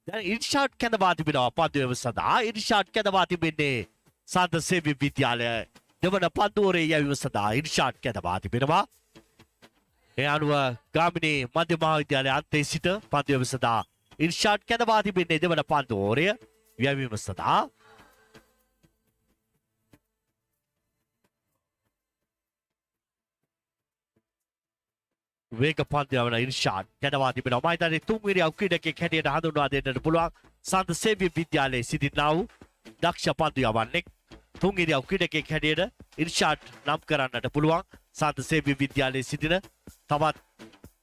B: දැන් ඉර්ෂාඩ් කැඳවා තිබෙනවා පන්දුව සඳහා. ඉර්ෂාඩ් කැඳවා තිබෙන්නේ සාන්ත සේවි විද්‍යාලය දෙවන පන්දුවරේ යැවීම සඳහා ඉර්ෂාඩ් කැඳවා තිබෙනවා. ඒ අනුව ගාමිණී මධ්‍ය මහාවිද්‍යාලයේ අන්තයේ සිට පන්දුව සඳහා ඉර්ෂාඩ් කැඳවා තිබෙන්නේ දෙවන පන්දුවරය යැවීම සඳහා. වේග පන්දුවන ඉර්ෂාඩ් කැඳවා තිබෙනවා. මම හිතන්නේ තුන්වෙනි ක්‍රීඩකයෙක් හැටියට හඳුන්වා දෙන්නට පුළුවන් සාන්ත සේව්‍ය විද්‍යාලයේ සිටිනා වූ දක්ෂ පන්දුවන්නෙක්. තුන්වෙනි ක්‍රීඩකයෙක් හැටියට ඉර්ෂාඩ් නම් කරන්නට පුළුවන් සාන්ත සේව්‍ය විද්‍යාලයේ සිටින තවත්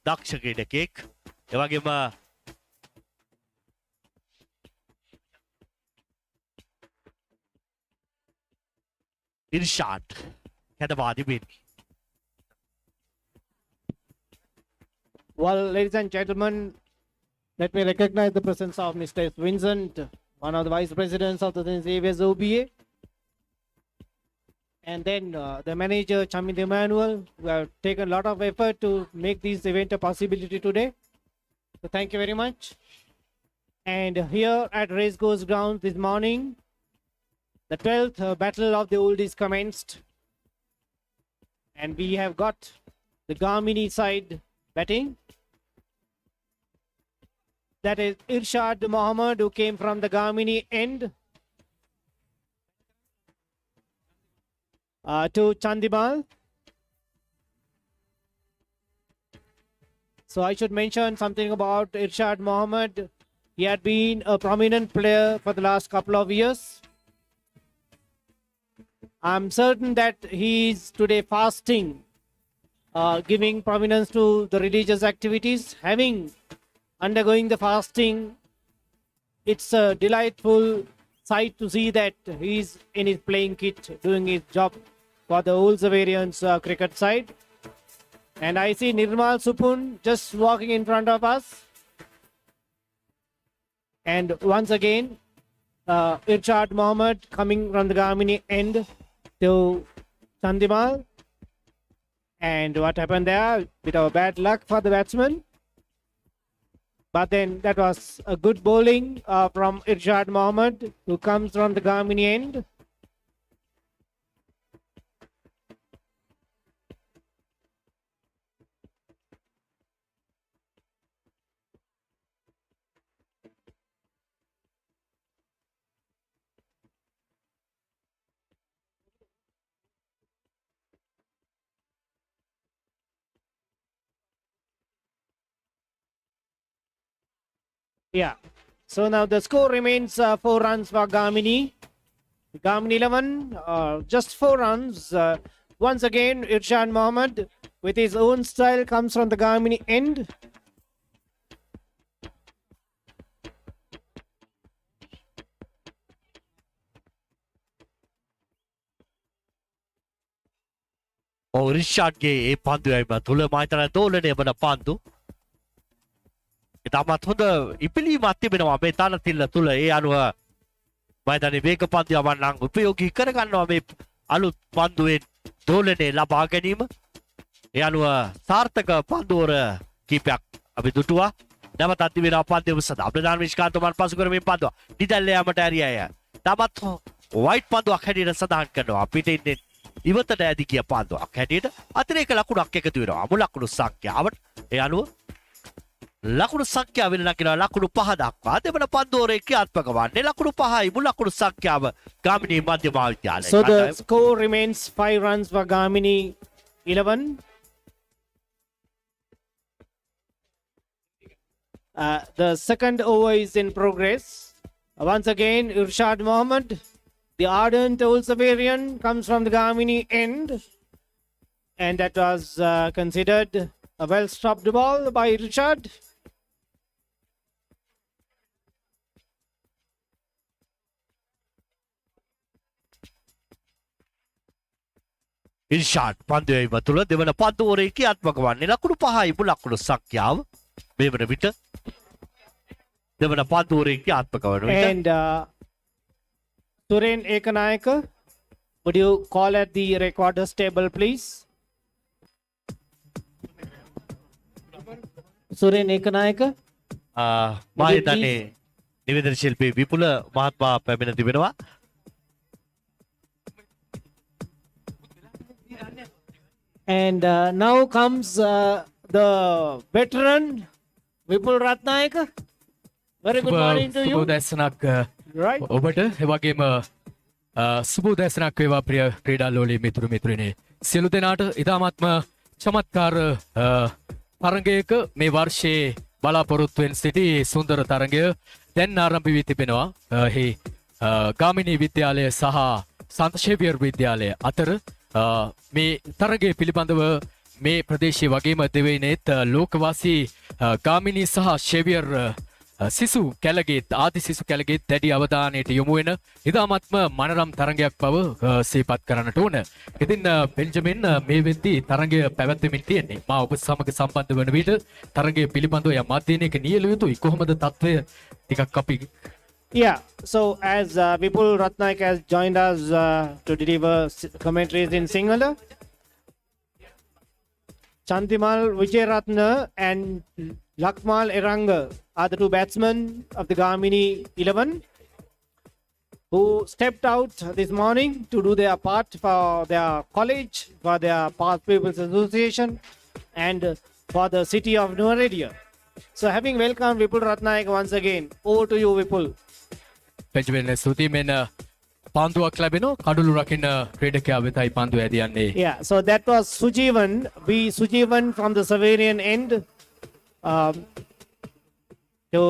B: දක්ෂ ක්‍රීඩකයෙක්. ඒ වගේම ඉර්ෂාඩ් කැඳවා තිබෙන්නේ.
E: Well, ladies and gentlemen, let me recognize the presence of Mr. S. Vincent, one of the vice presidents of the St. Xavier's OBA. And then the manager, Chamit Emmanuel, who have taken a lot of effort to make this event a possibility today. So thank you very much. And here at Racecourse Grounds this morning, the 12th Battle of the Oldies commenced. And we have got the Gamini side batting. That is Irshad Mohammed, who came from the Gamini end, to Chandimal. So I should mention something about Irshad Mohammed. He had been a prominent player for the last couple of years. I'm certain that he is today fasting, giving prominence to the religious activities. Having undergoing the fasting, it's a delightful sight to see that he's in his playing kit doing his job for the XAVERIANS cricket side. And I see Nirmal Supun just walking in front of us. And once again, Irshad Mohammed coming from the Gamini end to Chandimal. And what happened there? Bit of bad luck for the batsman. But then that was a good bowling from Irshad Mohammed, who comes from the Gamini end. Yeah. So now the score remains 4 runs for Gamini. Gamini 11, just 4 runs. Once again, Irshad Mohammed with his own style comes from the Gamini end.
B: රිෂාඩ්ගේ ඒ පන්දුවයිම තුළ මහිතන දෝලනය වන පන්දු ඉතාමත් හොඳ ඉපිලීමත් තිබෙනවා මේ තනතිල්ල තුළ ඒ අනුව මහිතන වේග පන්දුවවන් නම් උපයෝගී කරගන්නවා මේ අලුත් පන්දුවෙන් දෝලනය ලබා ගැනීම ඒ අනුව සාර්ථක පන්දුවර කීපයක් අපි දුටුවා නැවතත් තිබෙනවා පන්දුව සඳහා අප්‍රධාන විශ්කාන්තමන් පසු කරමින් පන්දුව නිදැල්ල යාමට ඇරියය තමත් වයිට් පන්දුවක් හැටියට සඳහන් කරනවා පිටින් ඉවතට ඇදි කිය පන්දුවක් හැටියට අතිරේක ලකුණක් එකතු වෙනවා අමු ලකුණු සංඛ්‍යාවට ඒ අනුව ලකුණු සංඛ්‍යාව වෙන නගිනවා ලකුණු 5 දක්වා දෙවන පන්දුවරේ ක්‍රියාත්මක වන්නේ ලකුණු 5යි මුල් ලකුණු සංඛ්‍යාව ගාමිණී මධ්‍ය මහාවිද්‍යාලය.
E: So the score remains 5 runs for Gamini 11. The second over is in progress. Once again, Irshad Mohammed, the ardent Ulsaverian, comes from the Gamini end. And that was considered a well-stopped ball by Irshad.
B: ඉර්ෂාඩ් පන්දුවීම තුළ දෙවන පන්දුවරේ ක්‍රියාත්මක වන්නේ ලකුණු 5යි මුල් ලකුණු සංඛ්‍යාව මේ වන විට දෙවන පන්දුවරේ ක්‍රියාත්මක වන විට
E: And Suren Ekanayaka, would you call at the recorders table, please? Suren Ekanayaka?
B: මා හිතන්නේ නිවේදන ශිල්පී විපුල මහත්මයා පැමිණ තිබෙනවා.
E: And now comes the veteran Vipul Ratnayaka. Very good morning to you.
F: සුබෝදැසනක්
E: Right.
F: ඔබට එවගේම සුබෝදැසනක් වේවා ප්‍රිය ක්‍රීඩා ලෝලී මිතුරු මිතුරිනේ සියලු දෙනාට ඉතාමත්ම චමත්කාර තරගයක මේ වර්ෂයේ බලාපොරොත්තුවෙන් සිටි සුන්දර තරගය දැන් ආරම්භ වී තිබෙනවා. ගාමිණී විද්‍යාලය සහ සන්ත ෂේවියර් විද්‍යාලය අතර මේ තරගය පිළිබඳව මේ ප්‍රදේශයේ වගේම දෙවයිනේත් ලෝකවාසී ගාමිණී සහ ෂේවියර් සිසු කැලගේත් ආදි සිසු කැලගේත් දැඩි අවධානයට යොමු වෙන ඉතාමත්ම මනරම් තරගයක් බව සිහිපත් කරන්නට ඕන. ඉතින් බෙන්ජමින් මේ වෙද්දී තරගය පැවැත්වෙමින් තියෙන්නේ. මා ඔබ සමග සම්බන්ධ වන විට තරගය පිළිබඳව යම් අධ්‍යයනයක නියැල යුතුයි. කොහොමද තත්ත්වය ටිකක් අපි
E: Yeah, so as Vipul Ratnaik has joined us to deliver commentaries in Sinhala, Chantimal Vijayaratna and Lakmal Eranga are the two batsmen of the Gamini 11 who stepped out this morning to do their part for their college, for their Past People's Association and for the city of NUWARA. So having welcomed Vipul Ratnaik once again, over to you Vipul.
F: Benjamin ස්තුතියි මෙන්න පන්දුවක් ලැබෙනවා කඩුළු රකින්න ක්‍රීඩකයා වෙතයි පන්දුව ඇදියන්නේ.
E: Yeah, so that was Sujivan, Sujivan from the Savarian end to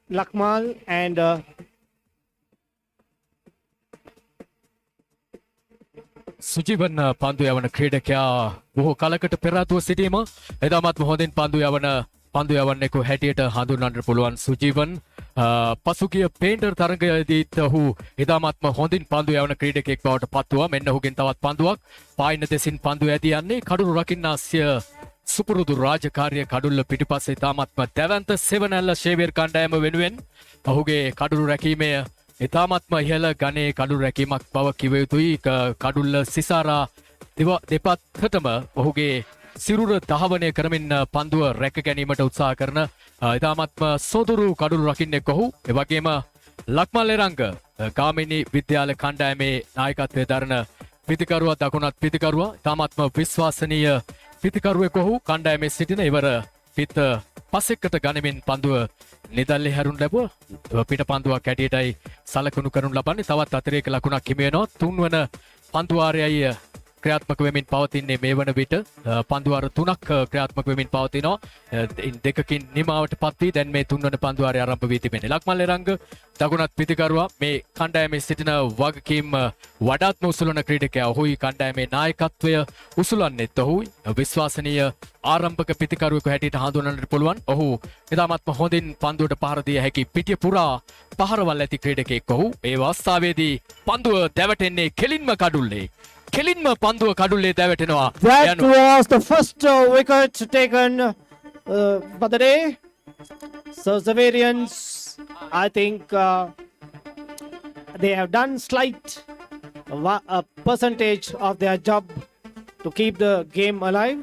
E: Lakmal and
F: සුජීවන් පන්දු යවන ක්‍රීඩකයා බොහෝ කලකට පෙර ආතුව සිටීම එදාමත් හොඳින් පන්දු යවන්නෙකු හැටියට හඳුන්වන්නට පුළුවන් සුජීවන් පසුගිය පේන්ටර් තරගයේදීත් ඔහු එදාමත්ම හොඳින් පන්දු යවන ක්‍රීඩකයෙක් බවට පත් වුණා. මෙන්න ඔහුගෙන් තවත් පන්දුවක් පායින දෙසින් පන්දු ඇදී යන්නේ කඩුළු රකින්නාස්ය සුපුරුදු රාජකාරිය කඩුල්ල පිටිපස්සේ තාමත්ම දැවන්ත සෙවනැල්ල ෂේවියර් කණ්ඩායම වෙනුවෙන් ඔහුගේ කඩුළු රැකීමේ ඉතාමත්ම ඉහළ ගණයේ කඩුළු රැකීමක් බව කිව යුතුයි. කඩුල්ල සිසාරා දෙපැත්තටම ඔහුගේ සිරුර දහවනය කරමින් පන්දුව රැක ගැනීමට උත්සාහ කරන ඉතාමත්ම සොදුරු කඩුළු රකින්නෙක් ඔහු. එවැගේම ලක්මල් එරංග ගාමිණී විද්‍යාල කණ්ඩායමේ නායකත්වය දරන පිතිකරුවා දකුණත් පිතිකරුවා ඉතාමත්ම විශ්වාසනීය පිතිකරුවෙකු ඔහු කණ්ඩායමේ සිටින ඉවර පිට පසෙකට ගනිමින් පන්දුව නිදල්ලේ හැරුණු ලැබුවා. පිට පන්දුවක් හැටියටයි සලකුණු කරනු ලබන්නේ. තවත් අතිරේක ලකුණක් හිමි වෙනවා. තුන්වන පන්දුවාරයයි ක්‍රියාත්මක වෙමින් පවතින්නේ මේ වන විට පන්දුවාර 3ක් ක්‍රියාත්මක වෙමින් පවතිනවා. දෙකකින් නිමාවට පත් වී දැන් මේ තුන්වන පන්දුවාරය ආරම්භ වී තිබෙන්නේ. ලක්මල් එරංග දකුණත් පිතිකරුවා මේ කණ්ඩායමේ සිටින වගකීම් වඩාත්ම උසුලන ක්‍රීඩකයා. ඔහුයි කණ්ඩායමේ නායකත්වය උසුලන්නේත් ඔහුයි. විශ්වාසනීය ආරම්භක පිතිකරුවෙකු හැටියට හඳුන්වන්නට පුළුවන්. ඔහු ඉතාමත්ම හොඳින් පන්දුවට පහර දිය හැකි පිටිය පුරා පහරවල් ඇති ක්‍රීඩකයෙක් ඔහු. ඒ අවස්ථාවේදී පන්දුව දැවටෙන්නේ කෙලින්ම කඩුල්ලේ. කෙලින්ම පන්දුව කඩුල්ලේ දැවටෙනවා.
E: That was the first wicket taken for the day. So Xaverians, I think they have done slight a percentage of their job to keep the game alive.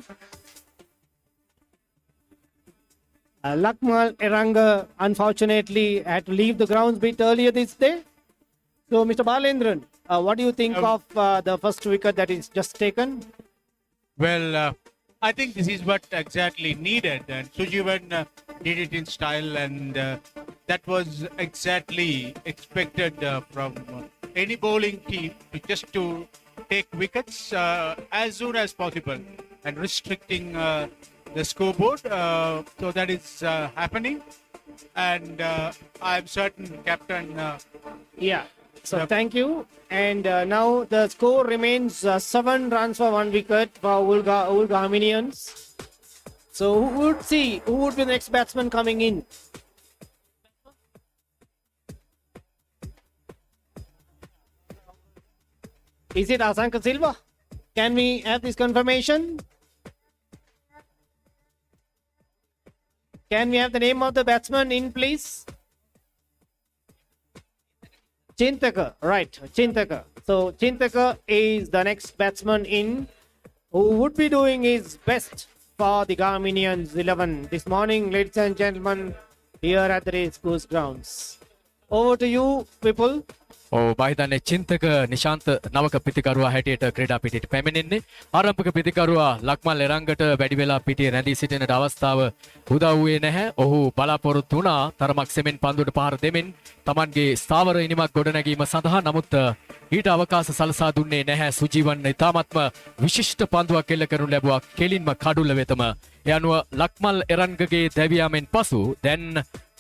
E: Lakmal Eranga unfortunately had to leave the grounds a bit earlier this day. So Mr. Balendran, what do you think of the first wicket that is just taken?
A: Well, I think this is what exactly needed, and Sujivan did it in style, and that was exactly expected from any bowling team to take wickets as soon as possible and restricting the scoreboard. So that is happening, and I'm certain Captain.
E: Yeah. So thank you. And now the score remains 7 runs for 1 wicket for GAMINIANS. So who would be the next batsman coming in? Is it Asanka Silva? Can we have this confirmation? Can we have the name of the batsman in, please? Chintaka, right, Chintaka. So Chintaka is the next batsman in, who would be doing his best for the GAMINIANS 11 this morning, ladies and gentlemen, here at the racecourse grounds. Over to you, people.
F: බහිතන්නේ චින්තක නිශාන්ත නවක පිතිකරුවා හැටියට ක්‍රීඩා පිටියට පැමිණෙන්නේ. ආරම්භක පිතිකරුවා ලක්මල් එරංගට වැඩි වෙලා පිටියේ රැඳී සිටිනට අවස්ථාව උදා වූයේ නැහැ. ඔහු බලාපොරොත්තු වුණා තරමක් සෙමෙන් පන්දුවට පහර දෙමින් තමන්ගේ ස්ථාවර ඉනිමක් ගොඩනැගීම සඳහා. නමුත් ඊට අවකාශ සලසා දුන්නේ නැහැ. සුජීවන් ඉතාමත්ම විශිෂ්ට පන්දුවක් එල්ල කරනු ලැබුවා කෙලින්ම කඩුල්ල වෙතම. ඒ අනුව ලක්මල් එරංගගේ දැවියාමෙන් පසු දැන්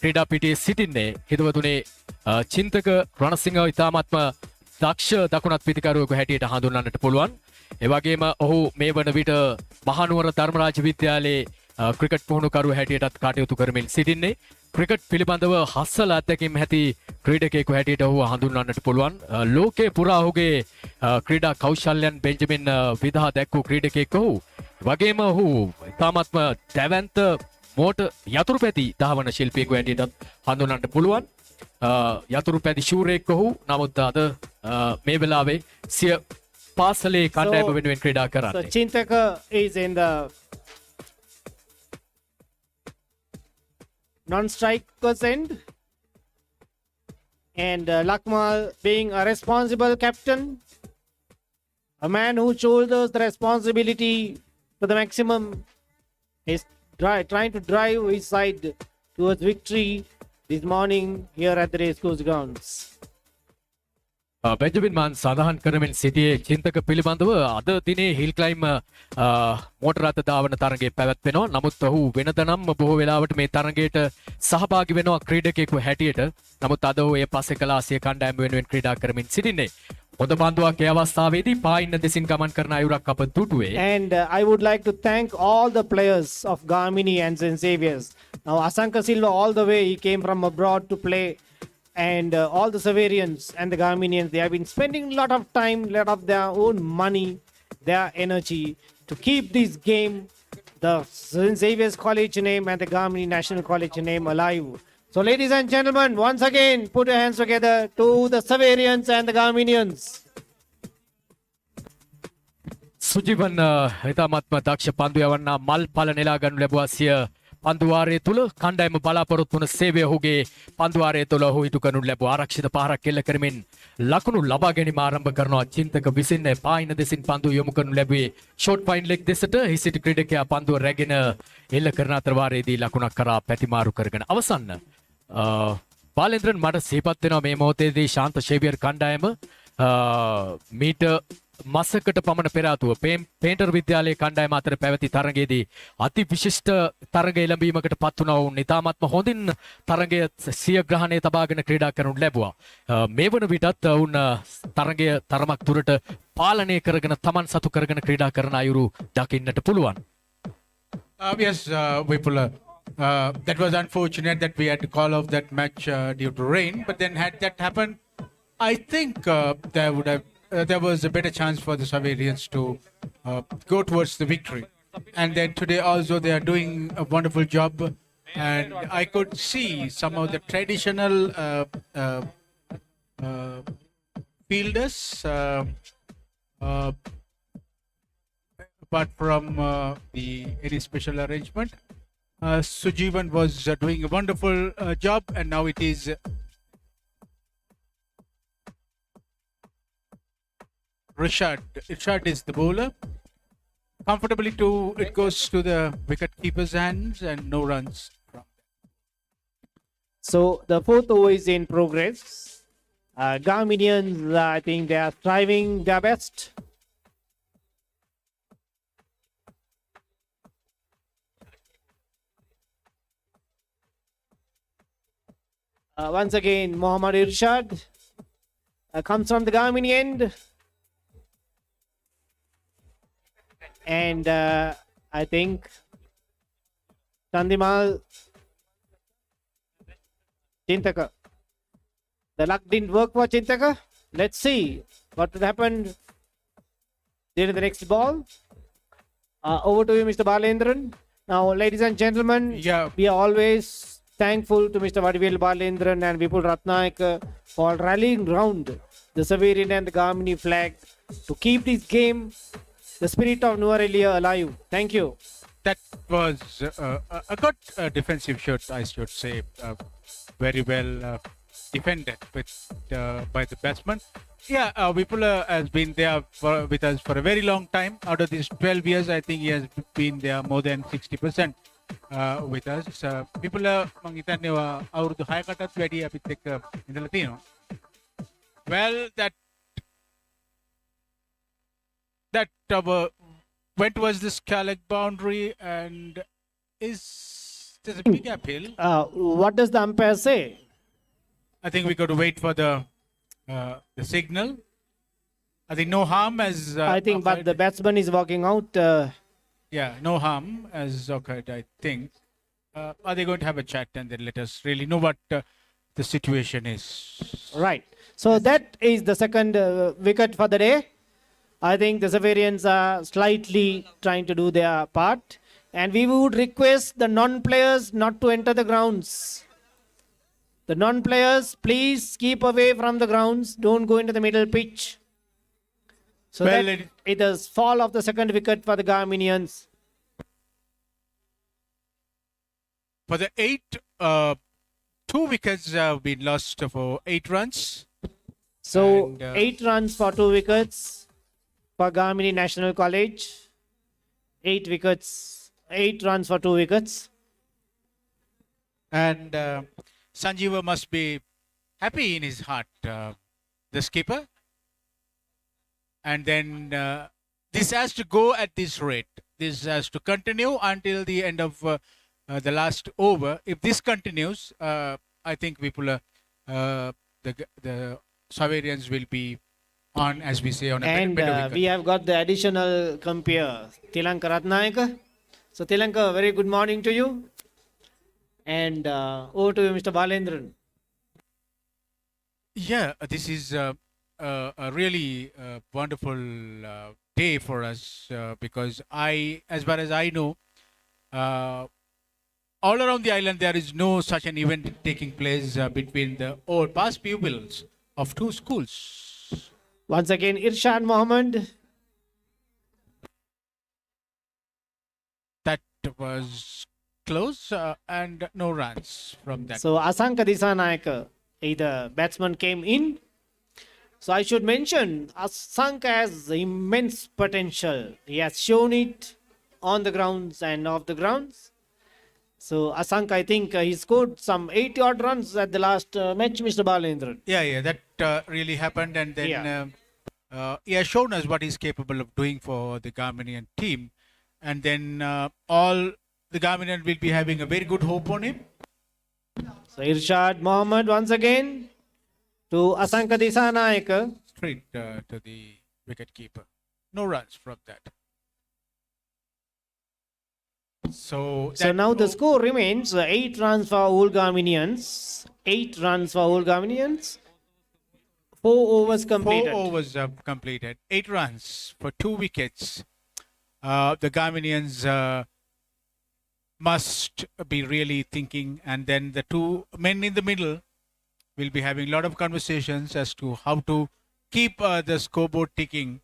F: ක්‍රීඩා පිටියේ සිටින්නේ හිතවතුනේ චින්තක රණසිංහ ඉතාමත්ම දක්ෂ දකුණත් පිතිකරුවෙකු හැටියට හඳුන්වන්නට පුළුවන්. ඒ වගේම ඔහු මේ වන විට මහනුවර ධර්මරාජ විද්‍යාලයේ ක්‍රිකට් පුහුණුකරුව හැටියටත් කටයුතු කරමින් සිටින්නේ. ක්‍රිකට් පිළිබඳව හස්සල අත්දැකීම් ඇති ක්‍රීඩකයෙකු හැටියට ඔහු හඳුන්වන්නට පුළුවන්. ලෝකේ පුරා ඔහුගේ ක්‍රීඩා කෞශල්‍යයන් බෙන්ජමින් විදහා දැක්වූ ක්‍රීඩකයෙක් ඔහු. වගේම ඔහු ඉතාමත්ම දැවැන්ත මෝට යතුරු පැති ධාවන ශිල්පියෙකු හැටියටත් හඳුන්වන්නට පුළුවන්. යතුරු පැති ශූරයෙක් ඔහු. නමුත් අද මේ වෙලාවේ සිය පාසලේ කණ්ඩායම වෙනුවෙන් ක්‍රීඩා
E: So
F: කරන්නේ.
E: Chintaka is in the non-strikers end, and Lakmal being a responsible captain, a man who shoulders the responsibility to the maximum, is trying to drive his side towards victory this morning here at the racecourse grounds.
F: Benjamin Mann සඳහන් කරමින් සිටියේ චින්තක පිළිබඳව අද දිනේ හිල් ක්ලයිම් මෝටර රථ ධාවන තරගයේ පැවැත්වෙනවා. නමුත් ඔහු වෙනද නම් බොහෝ වෙලාවට මේ තරගයට සහභාගී වෙනවා ක්‍රීඩකයෙකු හැටියට. නමුත් අද ඔහු ඒ පස්සේ කලා සිය කණ්ඩායම වෙනුවෙන් ක්‍රීඩා කරමින් සිටින්නේ. හොඳ බන්දුවක් ඒ අවස්ථාවේදී පායින්න දෙසින් ගමන් කරන අයුරක් අප දුටුවේ.
E: And I would like to thank all the players of GAMINIANS and XAVERIANS. Now Asanka Silva, all the way he came from abroad to play, and all the XAVERIANS and the GAMINIANS, they have been spending a lot of time, lot of their own money, their energy to keep this game, the Xavier's College name and the GAMINI National College name alive. So ladies and gentlemen, once again, put your hands together to the XAVERIANS and the GAMINIANS.
F: සුජීවන් ඉතාමත්ම දක්ෂ පන්දු යවන්නා මල් පල නෙලා ගනු ලැබුවා සිය පන්දුවාරය තුළ කණ්ඩායම බලාපොරොත්තු වන සේවය ඔහුගේ පන්දුවාරය තුළ ඔහු ඉටු කරනු ලැබුවා. ආරක්ෂිත පහරක් එල්ල කරමින් ලකුණු ලබා ගැනීම ආරම්භ කරනවා. චින්තක විසින් පායින දෙසින් පන්දු යොමු කරනු ලැබුවේ ෂෝට් පයින් ලෙග් දෙසට. හිසිටි ක්‍රීඩකයා පන්දුව රැගෙන එල්ල කරන අතර වාරයේදී ලකුණක් කරා පැතිමාරු කරගෙන අවසන්. බාලේන්ද්‍රන් මට සිහිපත් වෙනවා මේ මොහොතේදී ශාන්ත ෂේවියර් කණ්ඩායම මීට මසකට පමණ පෙර ආතුව පේන්ටර් විද්‍යාලයේ කණ්ඩායම අතර පැවති තරගයේදී අති විශිෂ්ට තරග එළඹීමකට පත් වුණා වුන් ඉතාමත්ම හොඳින් තරගය සිය ග්‍රහණය තබාගෙන ක්‍රීඩා කරනු ලැබුවා. මේ වන විටත් වුන් තරගය තරමක් දුරට පාලනය කරගෙන තමන් සතු කරගෙන ක්‍රීඩා කරන අයුරු දකින්නට පුළුවන්.
A: Yes, Vipula. That was unfortunate that we had to call off that match due to rain. But then, had that happened, I think there was a better chance for the Xaverians to go towards the victory. And then today also they are doing a wonderful job. And I could see some of the traditional fielders. Apart from any special arrangement, Sujivan was doing a wonderful job, and now it is Rishad. Rishad is the bowler. Comfortably it goes to the wicket keeper's hands, and no runs.
E: So the fourth over is in progress. Gaminians, I think they are striving their best. Once again, Mohammad Irshad comes from the Gamini end. And I think Chandimal Chintaka. The luck didn't work for Chintaka. Let's see what will happen during the next ball. Over to you, Mr. Balendran. Now, ladies and gentlemen,
A: Yeah.
E: we are always thankful to Mr. Vadivel Balendran and Vipul Ratnaik for rallying round the Xaverian and the Gamini flag to keep this game, the spirit of NUWARA alive. Thank you.
A: That was a good defensive shot, I should say. Very well defended by the batsman. Yeah, Vipula has been there with us for a very long time. Out of these 12 years, I think he has been there more than 60% with us. Vipula mangitanne අවුරුදු 6කටත් වැඩි අපිත් එක්ක ඉඳලා තියෙනවා. Well, that when was this Calic boundary, and is there's a big uphill?
E: What does the umpire say?
A: I think we got to wait for the signal. I think no harm as
E: I think, but the batsman is walking out.
A: yeah, no harm as occurred. I think. Are they going to have a chat and then let us really know what the situation is?
E: Right. So that is the second wicket for the day. I think the Xaverians are slightly trying to do their part. And we would request the non-players not to enter the grounds. The non-players, please keep away from the grounds. Don't go into the middle pitch. So
A: Well,
E: that it is fall of the second wicket for the Gaminians.
A: For the 2 wickets have been lost for 8 runs.
E: So
A: And,
E: 8 runs for 2 wickets for Gamini National College. 8 wickets, 8 runs for 2 wickets.
A: And Sanjeeva must be happy in his heart, the skipper. And then this has to go at this rate. This has to continue until the end of the last over. If this continues, I think people, the Xaverians will be on, as we say, on a
E: And
A: better wicket.
E: we have got the additional compere, Tilanka Ratnayaka. So Tilanka, very good morning to you. And over to you, Mr. Balendran.
A: Yeah, this is a really wonderful day for us because as far as I know, all around the island there is no such an event taking place between the past pupils of 2 schools.
E: Once again, Irshad Mohammed.
A: That was close and no runs from that.
E: So Asanka Disanayaka, the batsman came in. So I should mention, Asanka has immense potential. He has shown it on the grounds and off the grounds. So Asanka, I think he scored some 80-odd runs at the last match, Mr. Balendran.
A: Yeah, that really happened, and then
E: Yeah.
A: he has shown us what he's capable of doing for the Gaminian team. And then all the Gaminian will be having a very good hope on him.
E: So Irshad Mohammed once again to Asanka Disanayaka.
A: Straight to the wicket keeper. No runs from that. So
E: Now the score remains 8 runs for Old Gaminians. 8 runs for Old Gaminians. 4 overs completed.
A: 4 overs have completed. 8 runs for 2 wickets. The Gaminians must be really thinking, and then the 2 men in the middle will be having a lot of conversations as to how to keep the scoreboard ticking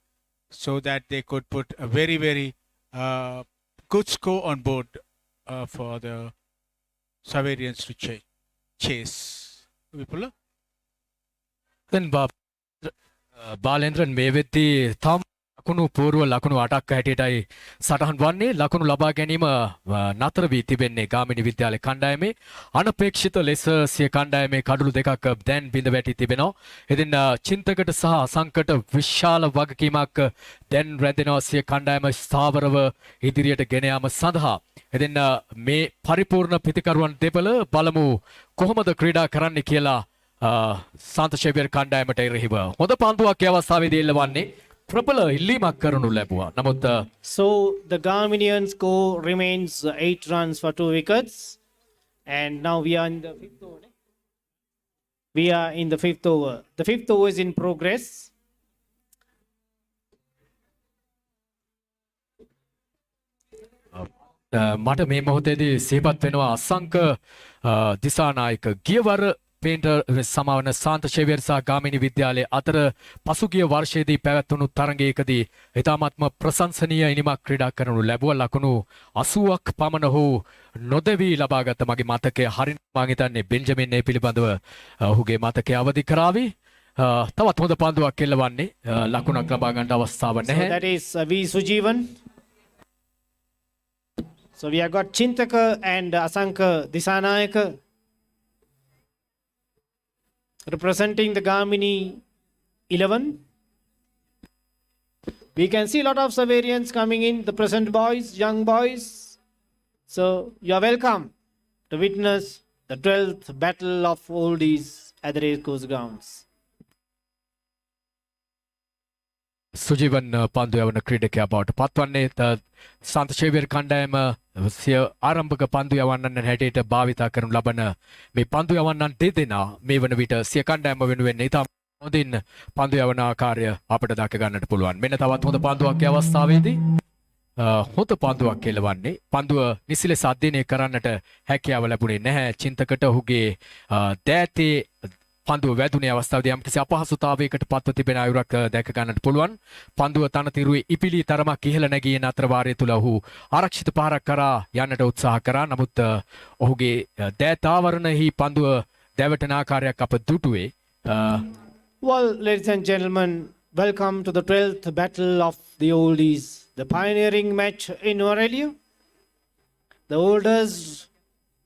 A: so that they could put a very, very good score on board for the XAVERIANS to chase. Vipula?
F: දැන් බාලෙන්ද්‍රන් මේ වෙද්දී තාම ලකුණු පූර්ව ලකුණු 8ක් හැටියටයි සටහන් වන්නේ. ලකුණු ලබා ගැනීම නතර වී තිබෙන්නේ ගාමිණී විද්‍යාලය කණ්ඩායමේ. අනපේක්ෂිත ලෙස සිය කණ්ඩායමේ කඩළු දෙකක් දැන් බිඳ වැටි තිබෙනවා. ඉතින් චින්තකට සහ අසංකට විශාල වගකීමක් දැන් රැඳෙනවා සිය කණ්ඩායම ස්ථාවරව ඉදිරියට ගෙන යාම සඳහා. ඉතින් මේ පරිපූර්ණ පිතිකරුවන් දෙපළ බලමු කොහොමද ක්‍රීඩා කරන්න කියලා සාන්ත ෂෙවියර් කණ්ඩායමට එරෙහිව හොඳ පන්දුවක් ඒ අවස්ථාවේදී එල්ලවන්නේ ප්‍රබල ඉල්ලීමක් කරනු ලැබුවා. නමුත්
E: So the Gaminian score remains 8 runs for 2 wickets. And now we are in the 5th over. We are in the 5th over. The 5th over is in progress.
F: මට මේ මොහොතේදී සිහිපත් වෙනවා අසංක දිසානායක ගියවර පේන්ටර් සමාවන සාන්ත ෂෙවියර් සහ ගාමිණී විද්‍යාලයේ අතර පසුගිය වර්ෂයේදී පැවැත්වුණු තරගයකදී ඉතාමත්ම ප්‍රශංසනීය ඉනිමක් ක්‍රීඩා කරනු ලැබුවා. ලකුණු 80ක් පමණ හෝ නොදෙවි ලබාගත් මගේ මතකය හරියට මම හිතන්නේ බෙන්ජමින් මේ පිළිබඳව ඔහුගේ මතකය අවදි කරાવી. තවත් හොඳ පන්දුවක් එල්ලවන්නේ ලකුණක් ලබා ගන්න අවස්ථාවක්
E: So
F: නැහැ.
E: that is V. Sujeevan. So we have got Chintaka and Asanka Disanayaka representing the Gamini 11. We can see a lot of XAVERIANS coming in, the present boys, young boys. So you are welcome to witness the 12th Battle of Oldies at the Racecourse Grounds.
F: සුජීවන් පන්දු යවන ක්‍රීඩකයා බවට පත්වන්නේ සාන්ත ෂෙවියර් කණ්ඩායම සිය ආරම්භක පන්දු යවන්නන් හැටියට භාවිතා කරනු ලබන මේ පන්දු යවන්නන් දෙදෙනා මේ වන විට සිය කණ්ඩායම වෙනුවෙන් ඉතාම හොඳින් පන්දු යවන ආකාරය අපිට දක ගන්නට පුළුවන්. මෙන්න තවත් හොඳ පන්දුවක් ඒ අවස්ථාවේදී හොඳ පන්දුවක් එළවන්නේ. පන්දුව නිසි ලෙස අධ්‍යයනය කරන්නට හැකියාව ලැබුණේ නැහැ. චින්තකට ඔහුගේ දෑතේ පන්දුව වැදුනේ අවස්ථාවේදී යම්කිසි අපහසුතාවයකට පත්ව තිබෙන අයුරක් දැක ගන්නට පුළුවන්. පන්දුව තනතිරුවේ ඉපිලි තරමක් ඉහළ නැගී යන අතර වාරය තුල ඔහු ආරක්ෂිත පාරක් කරා යන්නට උත්සාහ කරා. නමුත් ඔහුගේ දෑත ආවරණෙහි පන්දුව දැවටෙන ආකාරයක් අප දුටුවේ.
E: Well, ladies and gentlemen, welcome to the 12th Battle of the Oldies, the pioneering match in NUWARA. The oldest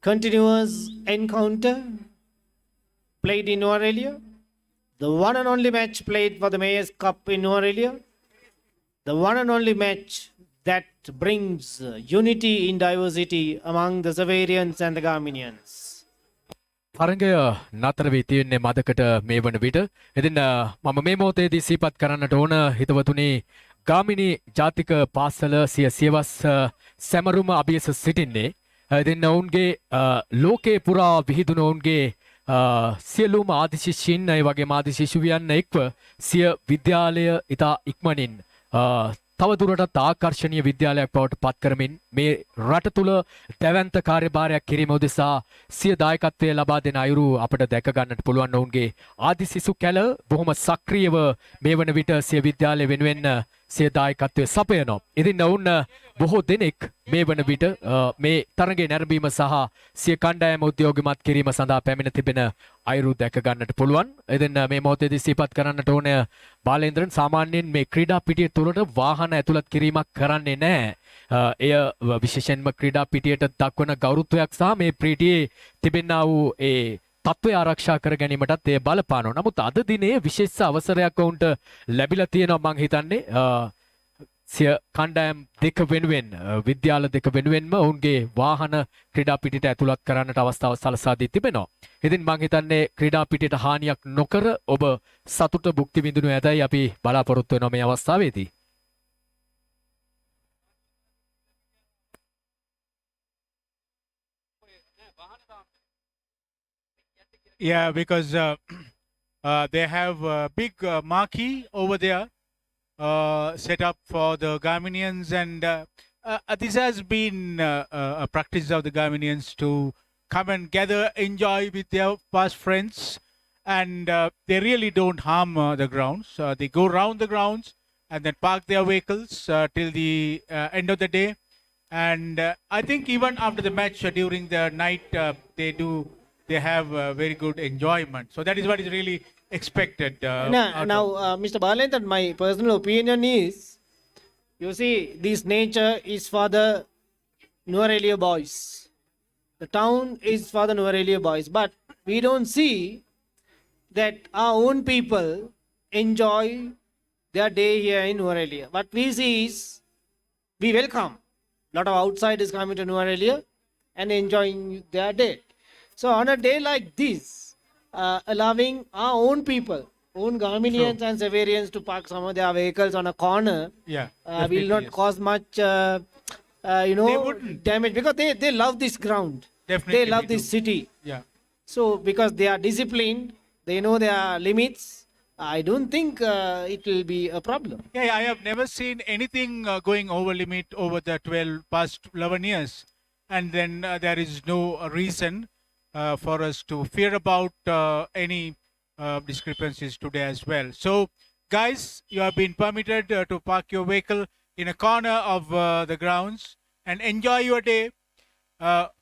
E: continuous encounter played in NUWARA. The one and only match played for the Mayor's Cup in NUWARA. The one and only match that brings unity in diversity among the XAVERIANS and the GAMINIANS.
F: තරගය නතර වී තියෙන්නේ මදකට මේ වන විට. ඉතින් මම මේ මොහොතේදී සිහිපත් කරන්නට ඕන හිතවතුනි ගාමිණී ජාතික පාසල සිය සියවස් සැමරුම අභියස සිටින්නේ. ඉතින් ඔවුන්ගේ ලෝකේ පුරා විහිදුණු ඔවුන්ගේ සියලුම ආදි ශිෂ්‍යයින් ඒ වගේම ආදි ශිෂ්‍යයන් එක්ව සිය විද්‍යාලය ඉතා ඉක්මනින් තවදුරටත් ආකර්ශනීය විද්‍යාලයක් බවට පත් කරමින් මේ රට තුළ දැවැන්ත කාර්යභාරයක් කිරීම උදෙසා සිය දායකත්වය ලබා දෙන අයුරු අපට දැක ගන්නට පුළුවන්. ඔවුන්ගේ ආදි සිසු කැල බොහොම සක්‍රියව මේ වන විට සිය විද්‍යාලය වෙනුවෙන් සිය දායකත්වය සපයනවා. ඉතින් ඔවුන් බොහෝ දෙනෙක් මේ වන විට මේ තරගයේ නැරඹීම සහ සිය කණ්ඩායම උද්‍යෝගිමත් කිරීම සඳහා පැමිණ තිබෙන අයුරු දැක ගන්නට පුළුවන්. ඉතින් මේ මොහොතේදී සිහිපත් කරන්නට ඕන බාලේන්ද්‍රන් සාමාන්‍යයෙන් මේ ක්‍රීඩා පිටිය තුළට වාහන ඇතුළත් කිරීමක් කරන්නේ නැහැ. එය විශේෂයෙන්ම ක්‍රීඩා පිටියට දක්වන ගෞරවත්වයක් සහ මේ පිටියේ තිබෙනා වූ ඒ තත්ත්වය ආරක්ෂා කර ගැනීමටත් එය බලපානවා. නමුත් අද දිනේ විශේෂ අවසරයක් ඔවුන්ට ලැබිලා තියෙනවා මං හිතන්නේ සිය කණ්ඩායම් දෙක වෙනුවෙන් විද්‍යාල දෙක වෙනුවෙන්ම ඔවුන්ගේ වාහන ක්‍රීඩා පිටියට ඇතුළත් කරන්නට අවස්ථාව සලසා දී තිබෙනවා. ඉතින් මං හිතන්නේ ක්‍රීඩා පිටියට හානියක් නොකර ඔබ සතුට භුක්ති විඳිනු ඇතයි අපි බලාපොරොත්තු වෙනවා මේ අවස්ථාවේදී.
A: Yeah, because they have a big marquee over there set up for the Gaminians, and this has been a practice of the Gaminians to come and gather, enjoy with their past friends, and they really don't harm the grounds. They go round the grounds and then park their vehicles till the end of the day. And I think even after the match, during the night, they have very good enjoyment. So that is what is really expected.
E: Mr. Balantan, my personal opinion is, you see, this nature is for the NUWARA boys. The town is for the NUWARA boys. But we don't see that our own people enjoy their day here in NUWARA. What we see is, we welcome a lot of outsiders coming to NUWARA and enjoying their day. So on a day like this, allowing our own people, own Gaminians and XAVERIANS to park some of their vehicles on a corner
A: Yeah,
E: will
A: definitely,
E: not
A: yes.
E: cause much,
A: wouldn't.
E: damage, because they love this ground.
A: Definitely
E: They love
A: we
E: this
A: do.
E: city.
A: Yeah.
E: So because they are disciplined, they know their limits, I don't think it will be a problem.
A: Yeah, I have never seen anything going over limit over the past 11 years. And then there is no reason for us to fear about any discrepancies today as well. So, guys, you have been permitted to park your vehicle in a corner of the grounds and enjoy your day.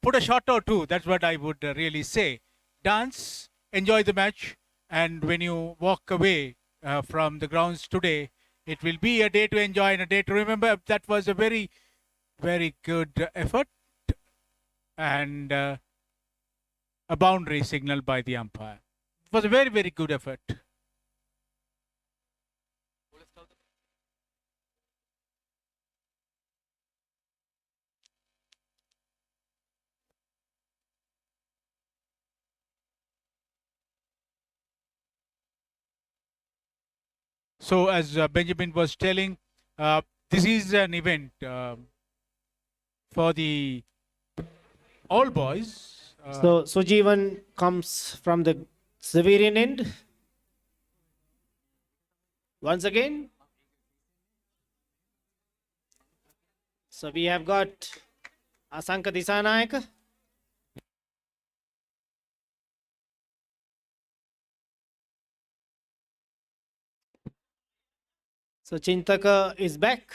A: Put a shot or two, that's what I would really say. Dance, enjoy the match, and when you walk away from the grounds today, it will be a day to enjoy and a day to remember. That was a very, very good effort and a boundary signal by the umpire. It was a very, very good effort. So, as Benjamin was telling, this is an event for the all boys.
E: So Sujeevan comes from the XAVERIAN end. Once again. So we have got Asanka Disanayaka. So Chintaka is back,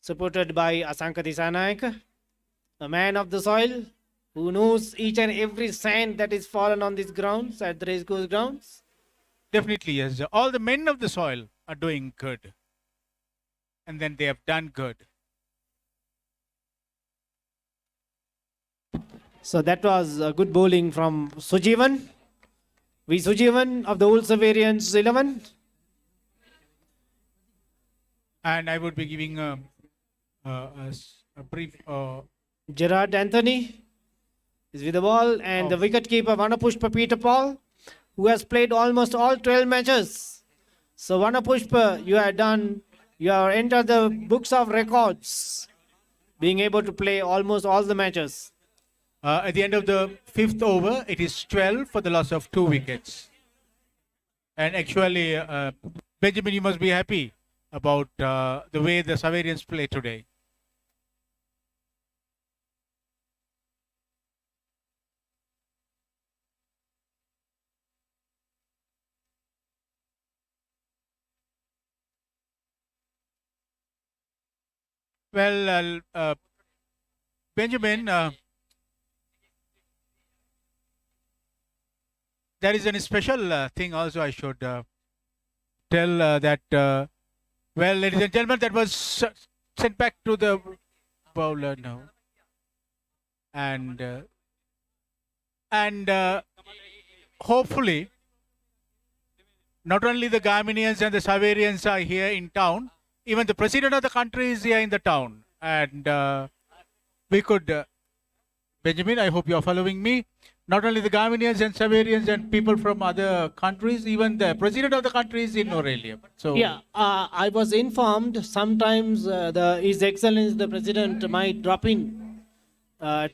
E: supported by Asanka Disanayaka, a man of the soil who knows each and every sand that is fallen on these grounds, at the racecourse grounds.
A: Definitely, yes. All the men of the soil are doing good. And then they have done good.
E: So that was a good bowling from Sujeevan. V. Sujeevan of the old XAVERIANS 11.
A: And I would be giving a brief.
E: Gerard Anthony is with the ball, and the wicket keeper Vanapushpa Peter Paul, who has played almost all 12 matches. So Vanapushpa, you have entered the books of records, being able to play almost all the matches.
A: At the end of the 5th over, it is 12 for the loss of 2 wickets. And actually, Benjamin, you must be happy about the way the XAVERIANS play today. Well, Benjamin, there is a special thing also I should tell that, well, ladies and gentlemen, that was sent back to the bowler now. And and hopefully not only the Gaminians and the XAVERIANS are here in town, even the president of the country is here in the town. And we could, Benjamin, I hope you are following me. Not only the Gaminians and XAVERIANS and people from other countries, even the president of the country is in Norelia. So
E: Yeah, I was informed sometimes His Excellency the President might drop in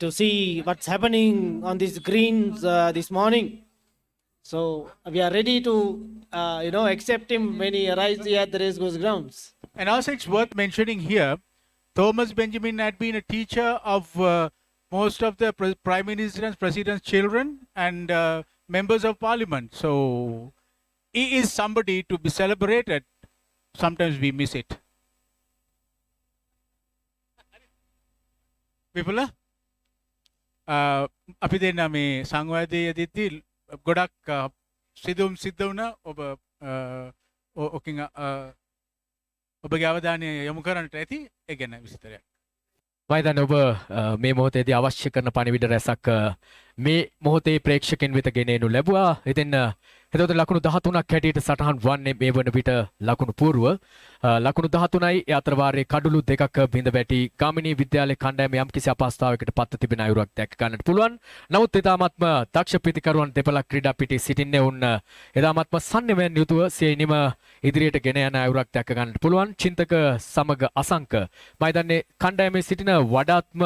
E: to see what's happening on these greens this morning. So we are ready to, accept him when he arrives here at the racecourse grounds.
A: And also, it's worth mentioning here, Thomas Benjamin had been a teacher of most of the prime minister and president's children and members of parliament. So he is somebody to be celebrated. Sometimes we miss it. Vipula, අපි දෙන්න මේ සංවාදයේදී ගොඩක් සිදුම් සිද්ධ වුණා ඔබ ඔකින් ඔබගේ අවධානය යොමු කරන්නට ඇති ඒ ගැන විස්තරයක්.
F: මයිදන්න ඔබ මේ මොහොතේදී අවශ්‍ය කරන පණිවිඩ රැසක් මේ මොහොතේ ප්‍රේක්ෂකයන් වෙත ගෙනෙනු ලැබුවා. ඉතින් එතකොට ලකුණු 13ක් හැටියට සටහන් වන්නේ මේ වන විට ලකුණු පූර්ව ලකුණු 13යි ඒ අතර වාරයේ කඩලු දෙකක් බිඳ වැටි ගාමිණී විද්‍යාලයේ කණ්ඩායම යම්කිසි අපහසුතාවයකට පත් තිබෙන අයුරක් දැක ගන්නට පුළුවන්. නමුත් ඊටාත්ම දක්ෂ පිතිකරුවන් දෙපළක් ක්‍රීඩා පිටේ සිටින්නේ උන් ඊටාත්ම සම්නිවෙන් යුතුව සියනිම ඉදිරියට ගෙන යන අයුරක් දැක ගන්නට පුළුවන්. චින්තක සමග අසංක මම දන්නේ කණ්ඩායමේ සිටින වඩාත්ම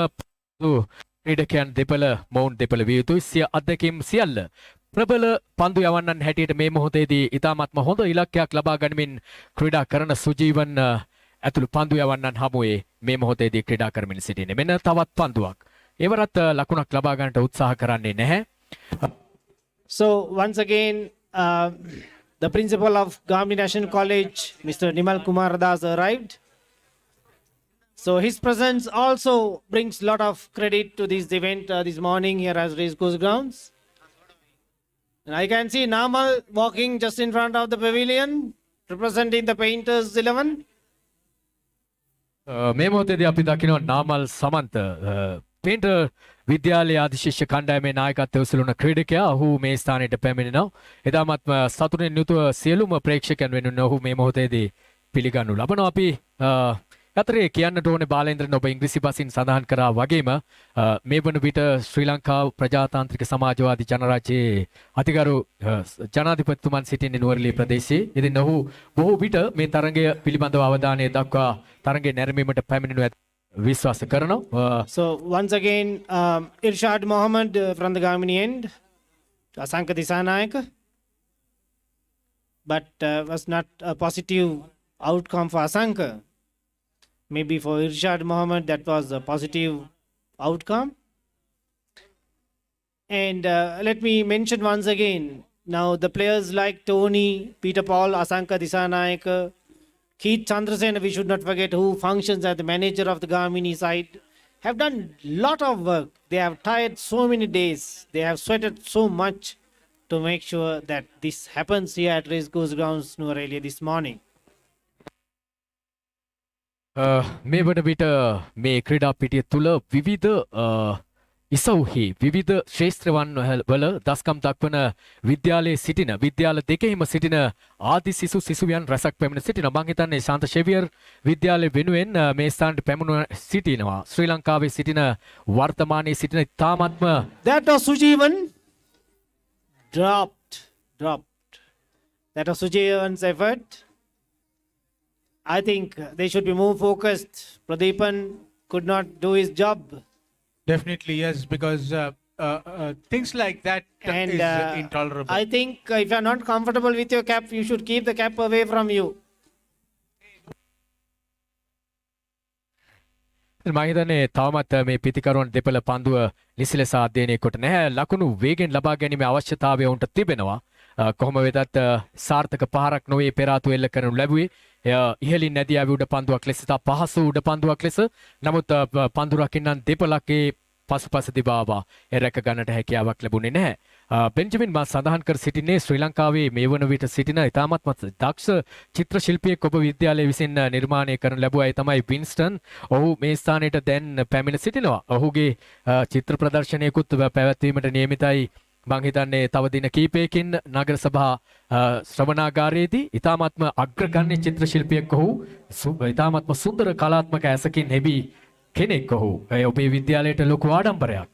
F: ක්‍රීඩකයන් දෙපළ මොවුන් දෙපළ විය යුතුයි. සිය අත්දැකීම් සියල්ල ප්‍රබල පන්දු යවන්නන් හැටියට මේ මොහොතේදී ඉතාමත්ම හොඳ ඉලක්කයක් ලබා ගනිමින් ක්‍රීඩා කරන සුජීවන් ඇතුළු පන්දු යවන්නන් හමුවේ මේ මොහොතේදී ක්‍රීඩා කරමින් සිටින්නේ. මෙන්න තවත් පන්දුවක්. ඒවරත් ලකුණක් ලබා ගන්නට උත්සාහ කරන්නේ නැහැ.
E: So once again, the principal of Gamini National College, Mr. Nimal Kumar Das, arrived. So his presence also brings a lot of credit to this event this morning here at Racecourse Grounds. And I can see Namal walking just in front of the pavilion, representing the Painters 11.
F: මේ මොහොතේදී අපි දකිනවා නාමල් සමන්ත පේන්ටර් විද්‍යාලයේ අධිශිෂ්‍ය කණ්ඩායමේ නායකත්වය උසුලන ක්‍රීඩකයා ඔහු මේ ස්ථානයට පැමිණෙනවා. එදාමත්ම සතුටින් යුතුව සියලුම ප්‍රේක්ෂකයන් වෙනුවෙන් ඔහු මේ මොහොතේදී පිළිගනු ලබනවා. අපි අතරේ කියන්නට ඕනේ බාලේන්ද්‍රන් ඔබ ඉංග්‍රීසි භාෂෙන් සඳහන් කරා වගේම මේ වන විට ශ්‍රී ලංකා ප්‍රජාතාන්ත්‍රික සමාජවාදී ජනරාජ්‍යයේ අතිගරු ජනාධිපතිතුමන් සිටින්නේ නුවරඑළිය ප්‍රදේශයේ. ඉතින් ඔහු බොහෝ විට මේ තරගය පිළිබඳව අවධානය දක්වා තරගය නැරඹීමට පැමිණෙනු ඇත විශ්වාස කරනවා.
E: So once again, Irshad Mohammed from the Gamini end, Asanka Disanayaka, but was not a positive outcome for Asanka. Maybe for Irshad Mohammed that was a positive outcome. And let me mention once again, now the players like Tony, Peter Paul, Asanka Disanayaka, Keith Chandrasen, we should not forget, who functions as the manager of the Gamini side, have done lot of work. They have tired so many days. They have sweated so much to make sure that this happens here at Racecourse Grounds, Nuwara this morning.
F: මේ වන විට මේ ක්‍රීඩා පිටිය තුළ විවිධ ඉසව්හි විවිධ ශ්‍රේෂ්ත්‍රවන් වල දස්කම් දක්වන විද්‍යාලයේ සිටින විද්‍යාල දෙකෙහිම සිටින ආදි සිසුවියන් රැසක් පැමිණ සිටිනවා. මම හිතන්නේ ශාන්ත ෂෙවියර් විද්‍යාලය වෙනුවෙන් මේ ස්ථානට පැමුණ සිටිනවා. ශ්‍රී ලංකාවේ සිටින වර්තමානයේ සිටින තාමත්ම
E: That was Sujeevan dropped. That was Sujeevan's effort. I think they should be more focused. Pradeepan could not do his job.
A: Definitely, yes, because things like that
E: And
A: is intolerable.
E: I think if you are not comfortable with your cap, you should keep the cap away from you.
F: මම හිතන්නේ තවමත් මේ පිතිකරුවන් දෙපළ පන්දුව නිසි ලෙස අධ්‍යයනය කොට නැහැ. ලකුණු වේගෙන් ලබා ගැනීමේ අවශ්‍යතාවය උන්ට තිබෙනවා. කොහොම වෙතත් සාර්ථක පහරක් නොවේ පෙර ආතු එල්ල කරනු ලැබුවේ. ඉහළින් නැදී ආවි උඩ පන්දුවක් ලෙස තා පහසු උඩ පන්දුවක් ලෙස. නමුත් පන්දු රකින්නන් දෙපළකේ පසුපස දිබාවා එරක ගන්නට හැකියාවක් ලැබුණේ නැහැ. බෙන්ජමින් මා සඳහන් කර සිටින්නේ ශ්‍රී ලංකාවේ මේ වන විට සිටින ඉතාමත්ම දක්ෂ චිත්‍ර ශිල්පියෙක් ඔබ විද්‍යාලය විසින් නිර්මාණය කරන ලැබුවා. ඒ තමයි වින්ස්ටන්. ඔහු මේ ස්ථානයට දැන් පැමිණ සිටිනවා. ඔහුගේ චිත්‍ර ප්‍රදර්ශනයකුත් පැවැත්වීමට නියමිතයි මං හිතන්නේ තව දින කීපයකින් නගර සභා ශ්‍රවණාගාරයේදී ඉතාමත්ම අග්‍රගණ්‍ය චිත්‍ර ශිල්පියෙක් ඔහු ඉතාමත්ම සුන්දර කලාත්මක ඇසකින් හෙබි කෙනෙක් ඔහු. ඔබේ විද්‍යාලයට ලොකු ආඩම්බරයක්.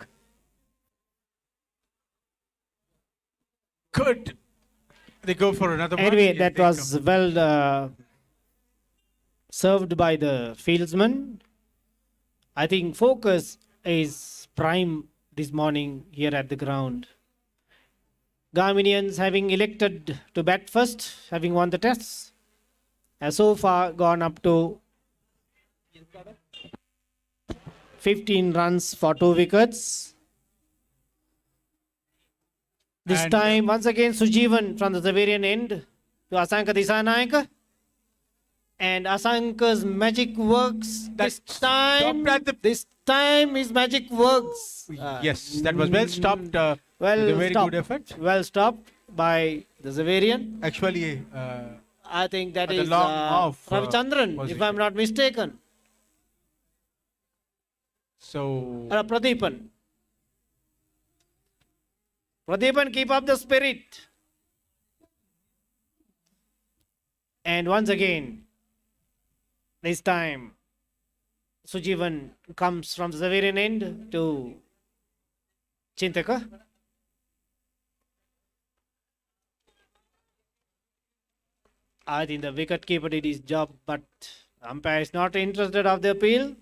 A: Good. They go for another one.
E: Anyway,
A: Yes,
E: that
A: they
E: was
A: come.
E: well served by the fieldsman. I think focus is prime this morning here at the ground. Gaminians having elected to bat first, having won the test, has so far gone up to 15 runs for 2 wickets. This
A: And-
E: time, once again, Sujeevan from the Xaverian end to Asanka Disanayaka. And Asanka's magic works this time.
A: stopped at the-
E: This time his magic works.
A: Yes, that was well stopped.
E: Well
A: with a very
E: stopped.
A: good effort.
E: Well stopped by the Xaverian.
A: Actually,
E: I think that
A: But the
E: is
A: long off,
E: Ravichandran,
A: was
E: if
A: it?
E: I'm not mistaken.
A: so
E: Pradeepan. Pradeepan, keep up the spirit. And once again, this time, Sujeevan comes from the Xaverian end to Chintaka. I think the wicket keeper did his job, but umpire is not interested of the appeal.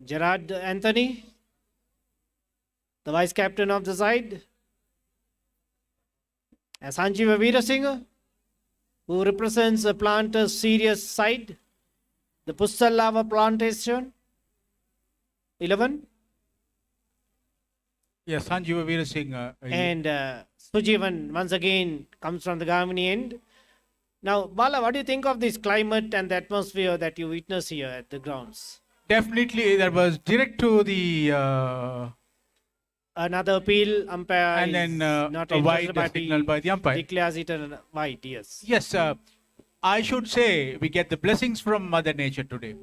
E: Gerard Anthony, the vice captain of the side. And Sanjeev Veerasinghe, who represents the planters' serious side, the Pussallava plantation. 11.
A: yes, Sanjeev Veerasinghe.
E: And Sujeevan once again comes from the Gamini end. Now, Bala, what do you think of this climate and the atmosphere that you witness here at the grounds?
A: Definitely, that was direct to the
E: Another appeal, umpire
A: and
E: is
A: then
E: not
A: a wide
E: interested, but
A: signal
E: he
A: by the umpire.
E: declares it a wide, yes.
A: Yes, I should say we get the blessings from Mother Nature today.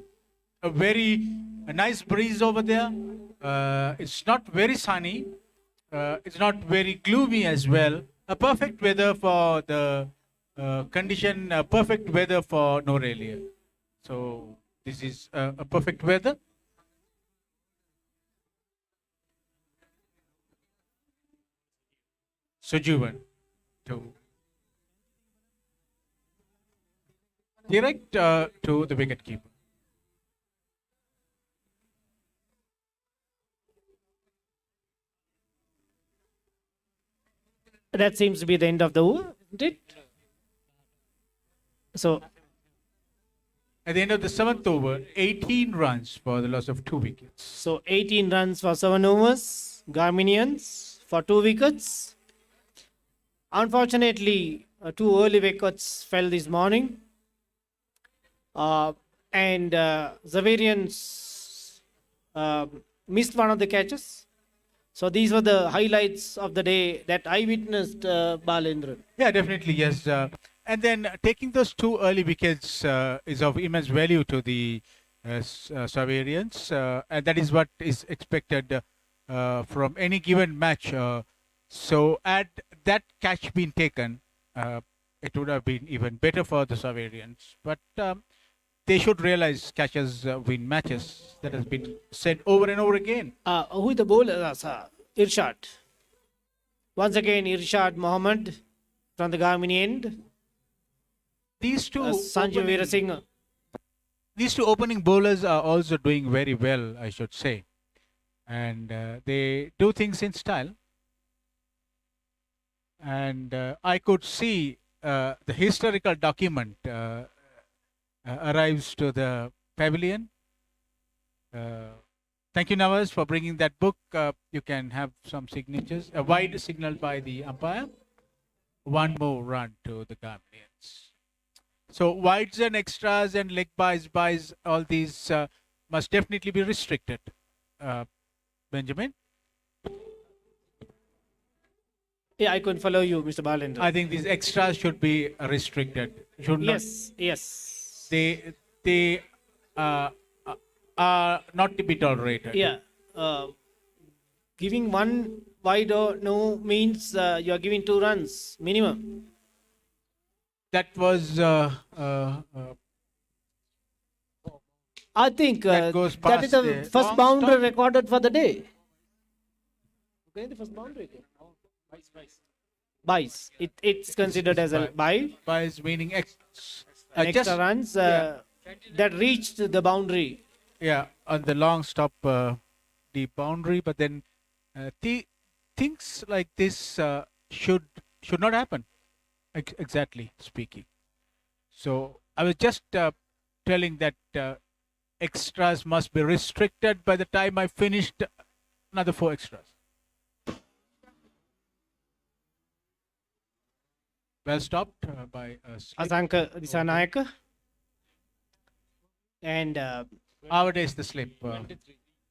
A: A nice breeze over there. It's not very sunny. It's not very gloomy as well. A perfect weather for the condition, perfect weather for Norelia. So this is a perfect weather. Sujeevan to direct to the wicket keeper.
E: That seems to be the end of the over, isn't it? So,
A: At the end of the 7th over, 18 runs for the loss of 2 wickets.
E: so 18 runs for 7 overs. Garminians for 2 wickets. Unfortunately, 2 early wickets fell this morning. And Xaverians missed one of the catches. So these were the highlights of the day that I witnessed, Balendran.
A: Yeah, definitely, yes. And then taking those 2 early wickets is of immense value to the Xaverians. And that is what is expected from any given match. So had that catch been taken, it would have been even better for the Xaverians. But they should realize catches win matches. That has been said over and over again.
E: Who is the bowler? Irshad. Once again, Irshad Mohammed from the Garmini end.
A: These two
E: Sanjeev
A: opening-
E: Veerasinghe.
A: These 2 opening bowlers are also doing very well, I should say. And they do things in style. And I could see the historical document arrives to the pavilion. Thank you, Nawaz, for bringing that book. You can have some signatures. A wide signal by the umpire. 1 more run to the Gaminians. So wides and extras and leg buys, all these must definitely be restricted. Benjamin,
E: Yeah, I couldn't follow you, Mr. Balendra.
A: I think these extras should be restricted. Should not,
E: Yes.
A: they are not to be tolerated.
E: Yeah. Giving one wide or no means you are giving 2 runs minimum.
A: That was
E: I think
A: That goes
E: that is
A: past
E: the
A: the
E: first
A: long
E: boundary
A: stop.
E: recorded for the day. Okay, the first boundary. Buys. It's considered as a buy.
A: by meaning
E: An extra runs that reached the boundary.
A: yeah, on the long stop deep boundary, but then things like this should not happen. Exactly speaking. So I was just telling that extras must be restricted by the time I finished another 4 extras. Well stopped by slip.
E: Asanka Disanayaka. And
A: Nowadays the slip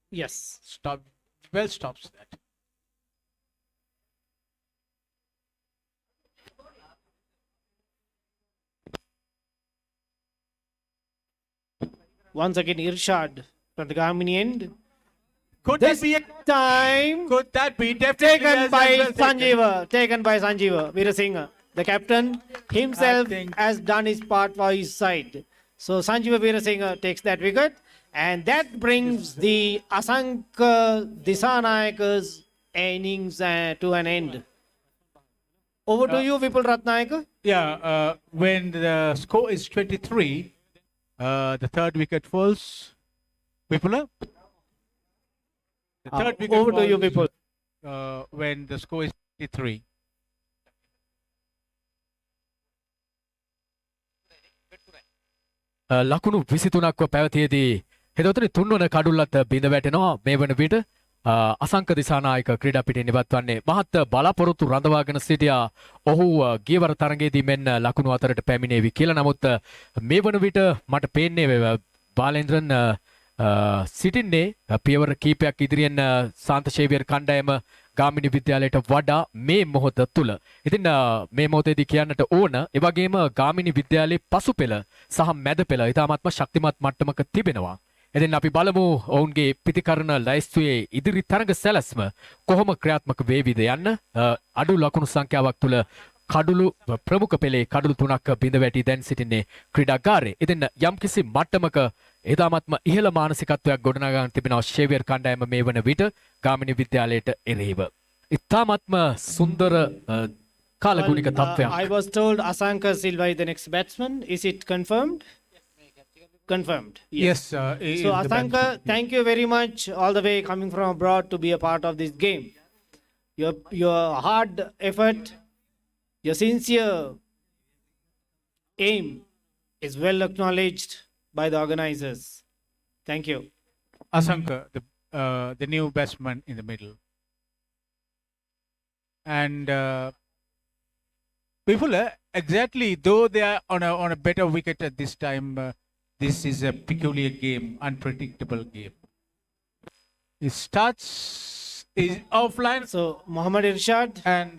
E: yes.
A: stop well stops that.
E: Once again, Irshad from the Gamini end.
A: Could
E: This
A: that be
E: time
A: could that be definitely
E: taken
A: as
E: by
A: well taken.
E: Sanjeeva. Taken by Sanjeeva Veerasinghe. The captain himself
A: think-
E: has done his part for his side. So Sanjeeva Veerasinghe takes that wicket. And that brings the Asanka Disanayaka's innings to an end. Over to you, Vipul Ratnayaka.
A: Yeah, when the score is 23, the third wicket falls. Vipula? The third wicket
E: Over to you,
A: falls,
E: Vipul.
A: when the score is 23.
F: ලකුණු 23ක්ව පැවතියේදී හෙදවතුනි තුන්වන කඩුල්ලත් බිඳ වැටෙනවා මේ වන විට අසංක දිසානායක ක්‍රීඩා පිටින් ඉවත් වන්නේ මහත් බලාපොරොත්තු රඳවාගෙන සිටියා ඔහු ගියවර තරගයේදී මෙන්න ලකුණු අතරට පැමිණේවි කියලා. නමුත් මේ වන විට මට පේන්නේ බාලේන්ද්‍රන් සිටින්නේ පියවර කීපයක් ඉදිරියෙන් සාන්ත ෂේවියර් කණ්ඩායම ගාමිණී විද්‍යාලයට වඩා මේ මොහොත තුල. ඉතින් මේ මොහොතේදී කියන්නට ඕන ඒ වගේම ගාමිණී විද්‍යාලයේ පසුපෙළ සහ මැද පෙළ ඉතාමත්ම ශක්තිමත් මට්ටමක තිබෙනවා. ඉතින් අපි බලමු ඔවුන්ගේ පිටිකරන ලයිස්තුවේ ඉදිරි තරග සැලැස්ම කොහොම ක්‍රියාත්මක වේවිද යන්න. අඩු ලකුණු සංඛ්‍යාවක් තුල කඩුළු ප්‍රමුඛ පෙළේ කඩුළු 3ක් බිඳ වැටි දැන් සිටින්නේ ක්‍රීඩාගාරයේ. ඉතින් යම්කිසි මට්ටමක එදාමත්ම ඉහළ මානසිකත්වයක් ගොඩනගාගෙන තිබෙනවා ෂේවියර් කණ්ඩායම මේ වන විට ගාමිණී විද්‍යාලයට එරෙහිව. ඉතාමත්ම සුන්දර කාලගුණික තත්ත්වයක්.
E: I was told Asanka Silva is the next batsman. Is it confirmed? Confirmed.
A: Yes,
E: So Asanka, thank you very much all the way coming from abroad to be a part of this game. Your hard effort, your sincere aim is well acknowledged by the organizers. Thank you.
A: Asanka, the new batsman in the middle. And people, exactly, though they are on a better wicket at this time, this is a peculiar game, unpredictable game. It starts is offline,
E: So Muhammad Irshad,
A: and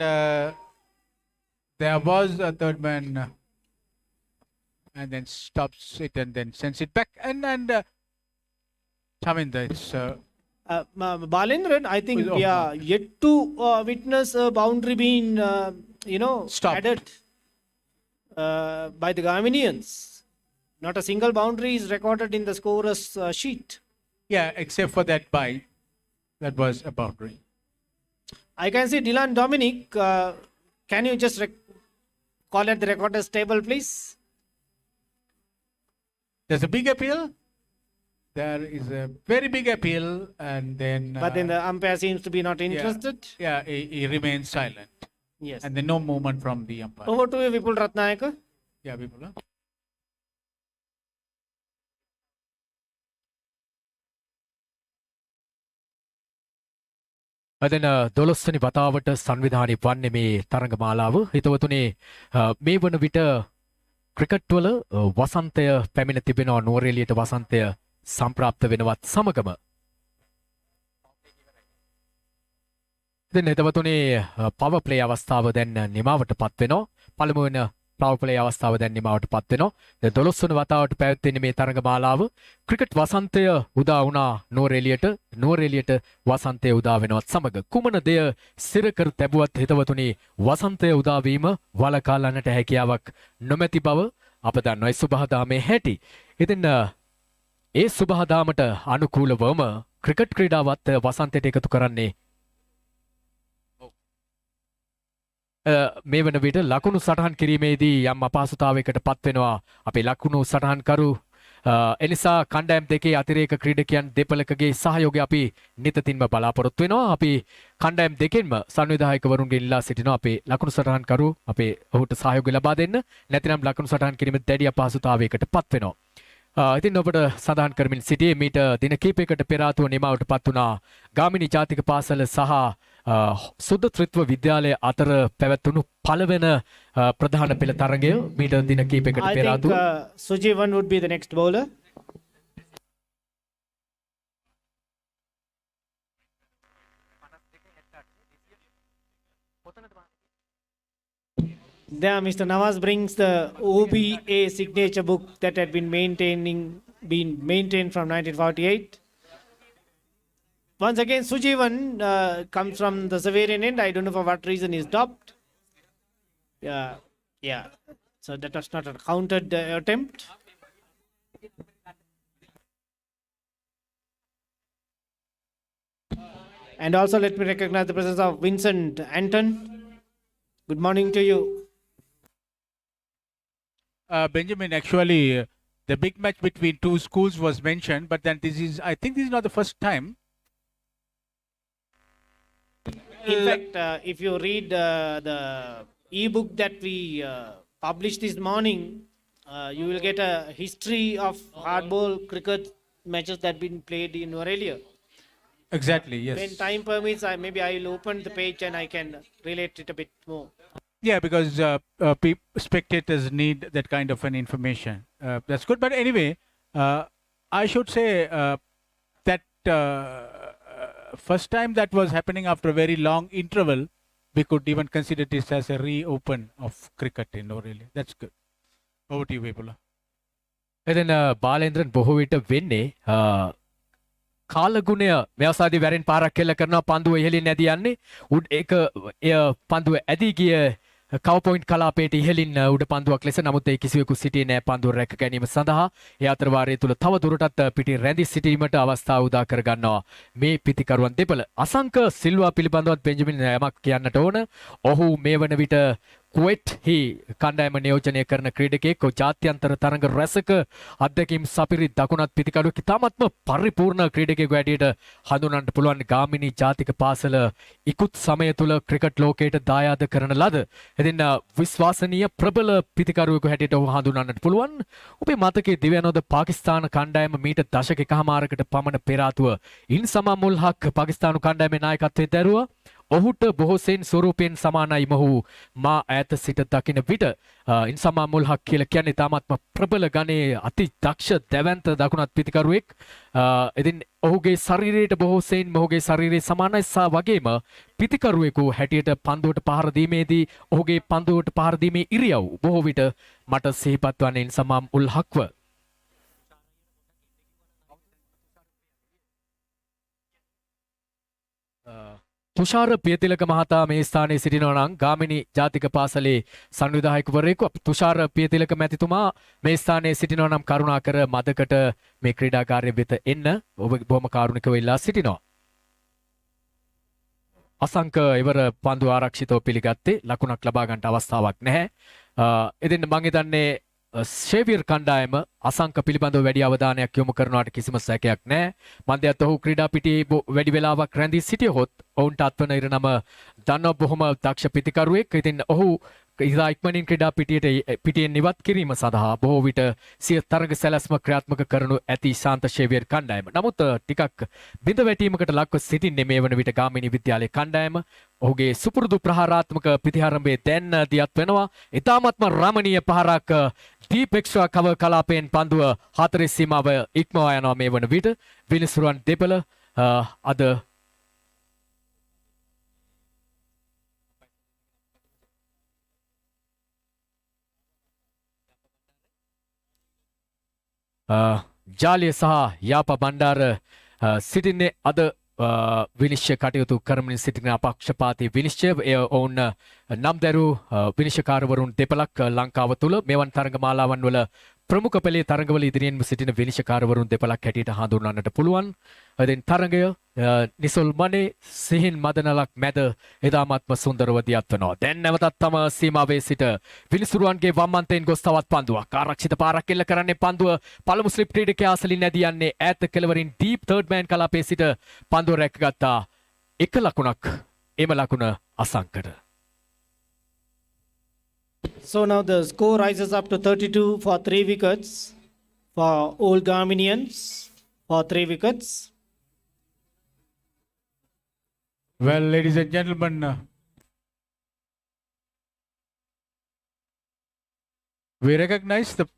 A: there was a third man, and then stops it and then sends it back, and Chaminda, it's
E: Balendran, I think
A: Is
E: we are yet to witness a boundary being,
A: Stopped.
E: added by the Gaminians. Not a single boundary is recorded in the scorer's sheet.
A: yeah, except for that bye, that was a boundary.
E: I can see Dylan Dominic. Can you just call at the recorder's table, please?
A: There's a big appeal. There is a very big appeal, and then
E: But then the umpire seems to be not interested.
A: yeah, he remains silent,
E: Yes.
A: and then no movement from the umpire.
E: Over to you, Vipul Ratnayaka.
A: Yeah, people.
F: අදන 12 වෙනි වතාවට සංවිධානය වන්නේ මේ තරඟ මාලාව. හිතවතුනි මේ වන විට ක්‍රිකට් වල වසන්තය පැමිණ තිබෙනවා. නුවරඑළියට වසන්තය සම්ප්‍රාප්ත වෙනවත් සමගම. දැන් හිතවතුනි පවර් ප්ලේ අවස්ථාව දැන් නිමාවටපත් වෙනවා. පළමු වෙන පවර් ප්ලේ අවස්ථාව දැන් නිමවට පත් වෙනවා. දැන් 12 වන වතාවට පැවැත්වෙන මේ තරඟමාලාව ක්‍රිකට් වසන්තය උදා වුණා නුවරඑළියට. නුවරඑළියට වසන්තය උදා වෙනවත් සමග කුමන දෙය සිර කර තැබුවත් හිතවතුනි වසන්තය උදා වීම වළකාලන්නට හැකියාවක් නොමැති බව අප දන්නවා. ඒ සුබහදාමේ හැටි. ඉතින් ඒ සුබහදාමට අනුකූලවම ක්‍රිකට් ක්‍රීඩාවත් වසන්තයට එකතු කරන්නේ මේ වන විට ලකුණු සටහන් කිරීමේදී යම් අපහසුතාවයකට පත් වෙනවා අපේ ලකුණු සටහන්කරු. එනිසා කණ්ඩායම් දෙකේ අතිරේක ක්‍රීඩකයන් දෙපළකගේ සහයෝගය අපි නිතින්ම බලාපොරොත්තු වෙනවා. අපි කණ්ඩායම් දෙකෙන්ම සංවිධායකවරුන්ගෙන් ඉල්ලා සිටිනවා අපේ ලකුණු සටහන්කරු අපේ ඔහුට සහයෝගය ලබා දෙන්න. නැතිනම් ලකුණු සටහන් කිරීමේ දැඩි අපහසුතාවයකට පත් වෙනවා. ඉතින් ඔබට සඳහන් කරමින් සිටියේ මීට දින කිහිපයකට පෙර ආතුව නිමවට පත් වුණා ගාමිණී ජාතික පාසල සහ සුද්ධ ත්‍රිත්ව විද්‍යාලය අතර පැවැත්වුණු පළවෙන ප්‍රධාන පෙළ තරගය මීට දින කිහිපයකට
E: I
F: පෙර
E: think
F: ආතුව
E: Sujivan would be the next bowler. There, Mr. Nawaz brings the OBA signature book that had been maintained from 1948. Once again, Sujivan comes from the Xaverian end. I don't know for what reason he's dropped. Yeah. So that was not a counted attempt. And also let me recognize the presence of Vincent Anton. Good morning to you.
A: Benjamin, actually, the big match between two schools was mentioned, but then I think this is not the first time.
E: In fact, if you read the e-book that we published this morning, you will get a history of hardball cricket matches that have been played in Aurelia.
A: Exactly, yes.
E: When time permits, maybe I will open the page and I can relate it a bit more.
A: Yeah, because spectators need that kind of an information. That's good. But anyway, I should say that first time that was happening after a very long interval, we could even consider this as a reopen of cricket in Aurelia. That's good. Over to you, Vipula.
F: එතන බාලේන්ද්‍රන් බොහෝ විට වෙන්නේ කාලගුණය ව්‍යවසාදී වැරෙන් පාරක් කෙල්ල කරනවා පන්දුව ඉහළින් ඇදී යන්නේ ඒක පන්දුව ඇදී ගිය කව පොයින්ට් කලාපයට ඉහළින් උඩ පන්දුවක් ලෙස නමුත් ඒ කිසිවෙකු සිටියේ නැහැ පන්දුව රැක ගැනීම සඳහා ඒ අතර වාරයේ තුල තව දුරටත් පිටින් රැඳී සිටීමට අවස්ථාව උදා කර ගන්නවා මේ පිතිකරුවන් දෙපළ අසංක සිල්වා පිළිබඳවත් බෙන්ජමින් යමක් කියන්නට ඕන ඔහු මේ වන විට කුවේට් හි කණ්ඩායම නියෝජනය කරන ක්‍රීඩකයෙක් ජාත්‍යන්තර තරඟ රැසක අත්දැකීම් සපිරි දකුණත් පිතිකඩුවෙක් ඉතාමත්ම පරිපූර්ණ ක්‍රීඩකයෙකු හැටියට හඳුනන්නට පුළුවන් ගාමිණී ජාතික පාසල ඉක්ුත් සමය තුල ක්‍රිකට් ලෝකයට දායාද කරන ලද එදින විශ්වාසනීය ප්‍රබල පිතිකරුවෙකු හැටියට ඔහු හඳුනන්නට පුළුවන් ඔබේ මතකයේ දිව්‍යනෝද පාකිස්තාන කණ්ඩායම මීට දශක එකහමාරකට පමණ පෙර ආතුව ඉන්සමා මුල් හක් පාකිස්තානු කණ්ඩායමේ නායකත්වයේ දරුවා ඔහුට බොහෝසෙන් ස්වරූපයෙන් සමානයි මොහු මා ඈත සිට දකින විට ඉන්සමා මුල් හක් කියලා කියන්නේ තාමත්ම ප්‍රබල ගණයේ අති දක්ෂ දැවැන්ත දකුණත් පිතිකරුවෙක් ඉතින් ඔහුගේ ශරීරයට බොහෝසෙන් මොහුගේ ශරීරයේ සමානයි සා වගේම පිතිකරුවෙකු හැටියට පන්දුවට පහර දීමේදී ඔහුගේ පන්දුවට පහර දීමේ ඉරියව් බොහෝ විට මට සිහිපත් වන්නේ ඉන්සමා මුල් හක්ව තුෂාර පියතිලක මහතා මේ ස්ථානයේ සිටිනවා නම් ගාමිණී ජාතික පාසලේ සංවිධායකවරයෙකු තුෂාර පියතිලක මැතිතුමා මේ ස්ථානයේ සිටිනවා නම් කරුණාකර මදකට මේ ක්‍රීඩාකාරය වෙත එන්න ඔබ බොහොම කාරුණිකව ඉල්ලා සිටිනවා අසංක ඉවර පන්දු ආරක්ෂිතව පිළිගත්තේ ලකුණක් ලබා ගන්නට අවස්ථාවක් නැහැ එදින මම හිතන්නේ ෂේවියර් කණ්ඩායම අසංක පිළිබඳව වැඩි අවධානයක් යොමු කරනවාට කිසිම සැකයක් නැහැ. මන්දයත් ඔහු ක්‍රීඩා පිටියේ වැඩි වෙලාවක් රැඳී සිටියොත් ඔවුන්ට අත්වන ඉරනම දන්නව බොහොම දක්ෂ පිතිකරුවෙක්. ඉතින් ඔහු ඉතා ඉක්මනින් ක්‍රීඩා පිටියෙන් නිවත් කිරීම සඳහා බොහෝ විට සිය තරග සැලැස්ම ක්‍රියාත්මක කරනු ඇති ශාන්ත ෂේවියර් කණ්ඩායම. නමුත් ටිකක් බිඳ වැටීමකට ලක්ව සිටින්නේ මේ වන විට ගාමිණී විද්‍යාලයේ කණ්ඩායම. ඔහුගේ සුපුරුදු ප්‍රහාරාත්මක පිතිහාරම්භයේ දැන් දියත් වෙනවා. ඉතාමත්ම රමණීය පහරක් දීපෙක්ෂා කව කලාපයෙන් පන්දුව හතරේ සීමාව ඉක්මවා යනවා මේ වන විට විනිසුරුවන් දෙපළ අද ජාලිය සහ යාප බණ්ඩාර සිටින්නේ අද විනිශ්චය කටයුතු කරමින් සිටින අපක්ෂපාතී විනිශ්චය එය ඔවුන් නම් දැරු විනිශ්චයකාරවරුන් දෙපළක් ලංකාව තුළ මෙවන් තරඟමාලාවන් වල ප්‍රමුඛ පෙළේ තරඟවල ඉදිරියෙන්ම සිටින විනිශ්චයකාරවරුන් දෙපළක් හැටියට හඳුන්වන්නට පුළුවන්. එදින් තරඟය නිසොල් මනේ සිහින් මදනලක් මැද එදාමත්ම සුන්දරව දියත්වනවා. දැන් නැවතත් තම සීමාවේ සිට විනිසුරුවන්ගේ වම් අන්තයෙන් ගොස් තවත් පන්දුවක් ආරක්ෂිත පාරක් එල්ල කරන්නේ පන්දුව පළමු ස්ලිප් ක්‍රීඩකයා අසලින් නැදී යන්නේ ඈත කෙළවරින් ඩීප් තර්ඩ් මෑන් කලාපයේ සිට පන්දුව රැකගත්තා. එක ලකුණක් එම ලකුණ අසංකඩ.
E: So now the score rises up to 32 for 3 wickets for Old Gaminians for 3 wickets.
A: Well, ladies and gentlemen, we recognize the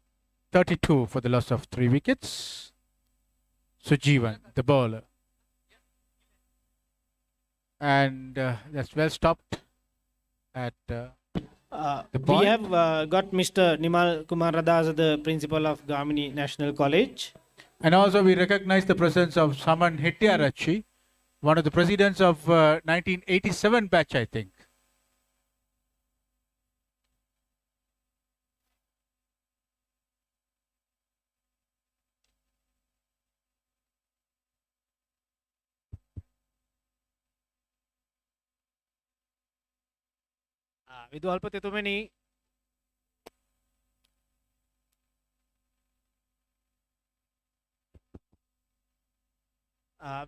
A: 32 for the loss of 3 wickets. Sujivan, the bowler. And that's well stopped at the
E: We
A: point.
E: have got Mr. Nimal Kumar Radas, the principal of Gamini National College.
A: And also we recognize the presence of Saman Hettiarachi, one of the presidents of 1987 batch, I think.
E: විදුහල්පතිතුමනි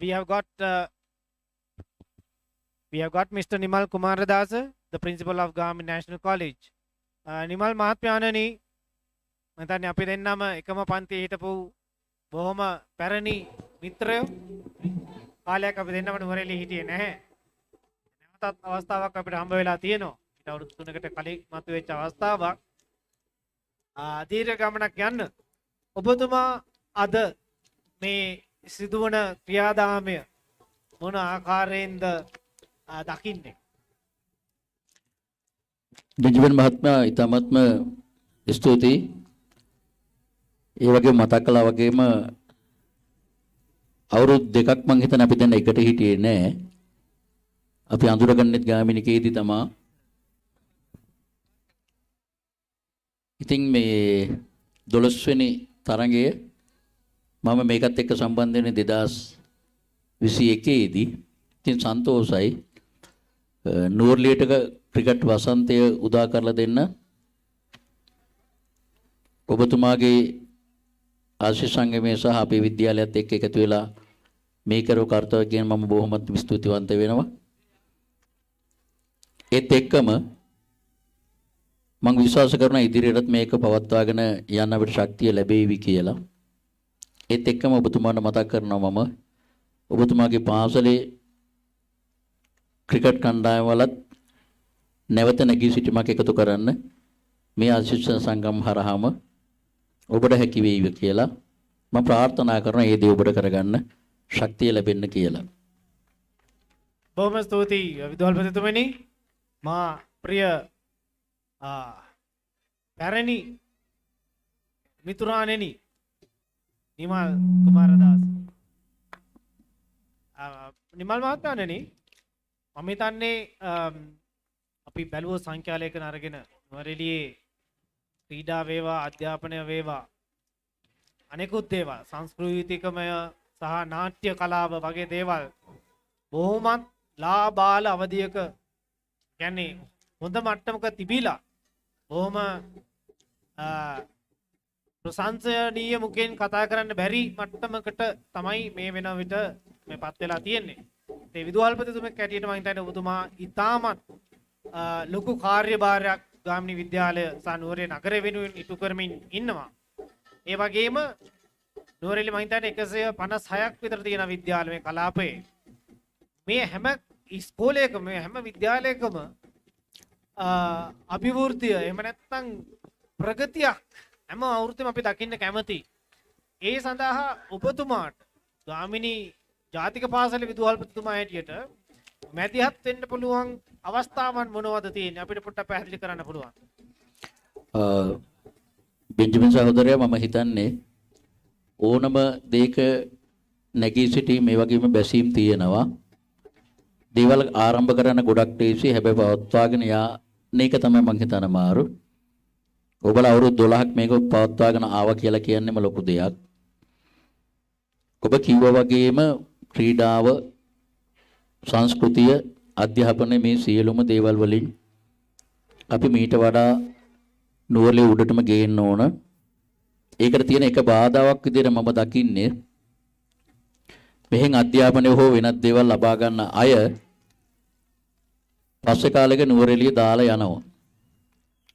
E: we have got Mr. Nimal Kumar Radas, the principal of Gamini National College. Nimal මහත්මයාණනි මම හිතන්නේ අපි දෙන්නම එකම පන්තියේ හිටපු බොහොම පැරණි මිත්‍රයෝ. කාලයක් අපි දෙන්නම නුවරඑළියේ හිටියේ නැහැ. නැවතත් අවස්ථාවක් අපිට හම්බ වෙලා තියෙනවා. ඊට අවුරුදු 3කට කලින් මතුවෙච්ච අවස්ථාවක්. දීර්ඝ ගමනක් යන්න ඔබතුමා අද මේ සිදුවන ක්‍රියාදාමය මොන ආකාරයෙන්ද දකින්නේ?
G: බෙන්ජමින් මහත්මයා ඉතාමත්ම ස්තුතියි. ඒ වගේම මතක් කළා වගේම අවුරුදු දෙකක් මං හිතන අපි දැන් එකට හිටියේ නෑ. අපි අඳුරගන්නෙත් ගාමිනිකේදී තමයි. ඉතින් මේ 12 වෙනි තරඟය මම මේකත් එක්ක සම්බන්ධ වෙන්නේ 2021 දී. ඉතින් සන්තෝෂයි නුවරඑළියට ක්‍රිකට් වසන්තය උදා කරලා දෙන්න ඔබතුමාගේ ආශිෂ් සංගමය සහ අපේ විද්‍යාලයත් එක්ක එකතු වෙලා මේ කරව කාර්යය ගැන මම බොහොමත් ස්තුතිවන්ත වෙනවා. ඒත් එක්කම මම විශ්වාස කරනවා ඉදිරියටත් මේක පවත්වාගෙන යන්න අපිට ශක්තිය ලැබෙවි කියලා. ඒත් එක්කම ඔබතුමාට මතක් කරනවා මම ඔබතුමාගේ පාසලේ ක්‍රිකට් කණ්ඩායම වලත් නැවත නැගී සිටීමක් එකතු කරන්න මේ ආශිෂ් සංගම් හරහාම ඔබට හැකි වේවි කියලා මම ප්‍රාර්ථනා කරනවා ඒ දේ ඔබට කරගන්න ශක්තිය ලැබෙන්න කියලා.
E: බොහොම ස්තුතියි විදුහල්පතිතුමනි. මා ප්‍රිය පැරණි මිතුරාණෙනි නිමල් කුමාරදාස. නිමල් මහත්මයාණෙනි මම හිතන්නේ අපි බැලුව සංඛ්‍යාලයකන අරගෙන නුවරඑළියේ ක්‍රීඩා වේවා අධ්‍යාපනය වේවා අනෙකුත් දේවල් සංස්කෘතිකමය සහ නාට්‍ය කලාව වගේ දේවල් බොහොමත් ලාබාල අවධියක කියන්නේ හොඳ මට්ටමක තිබිලා බොහොම ප්‍රශංසනීය මුඛයෙන් කතා කරන්න බැරි මට්ටමකට තමයි මේ වෙන විට මේපත් වෙලා තියෙන්නේ. ඒ විදුහල්පතිතුමෙක් හැටියට මම හිතන්නේ ඔබතුමා ඉතාමත් ලොකු කාර්යභාරයක් ගාමිණී විද්‍යාලය සහ නුවරඑළිය නගරය වෙනුවෙන් ඉටු කරමින් ඉන්නවා. ඒ වගේම නුවරඑළිය මම හිතන්නේ 156ක් විතර තියෙන විද්‍යාල මේ කලාපයේ මේ හැම ඉස්කෝලේකම මේ හැම විද්‍යාලයකම අභිවෘද්ධිය එහෙම නැත්නම් ප්‍රගතියක් හැම අවුරුද්දෙම අපි දකින්න කැමති. ඒ සඳහා ඔබතුමාට ගාමිණී ජාතික පාසලේ විදුහල්පතිතුමා හැටියට මැදිහත් වෙන්න පුළුවන් අවස්ථාවන් මොනවද තියෙන්නේ අපිට පොඩ්ඩක් පැහැදිලි කරන්න පුළුවන්.
G: බෙන්ජමින් සහෝදරයා මම හිතන්නේ ඕනම දෙයක නැගී සිටීම මේ වගේම බැසීම් තියෙනවා. දේවල් ආරම්භ කරන්න ගොඩක් ලේසි. හැබැයි පවත්වාගෙන යන්නේක තමයි මං හිතන මාරු. ඔබලා අවුරුදු 12ක් මේක පවත්වාගෙන ආවා කියලා කියන්නේම ලොකු දෙයක්. ඔබ කිව්වා වගේම ක්‍රීඩාව, සංස්කෘතිය, අධ්‍යාපනය මේ සියලුම දේවල් වලින් අපි මීට වඩා නුවරඑළිය උඩටම ගේන්න ඕන. ඒකට තියෙන එක බාධාවක් විදිහට මම දකින්නේ මෙහෙන් අධ්‍යාපනය හෝ වෙනත් දේවල් ලබා ගන්න අය පස්සේ කාලෙක නුවරඑළිය දාලා යනවා.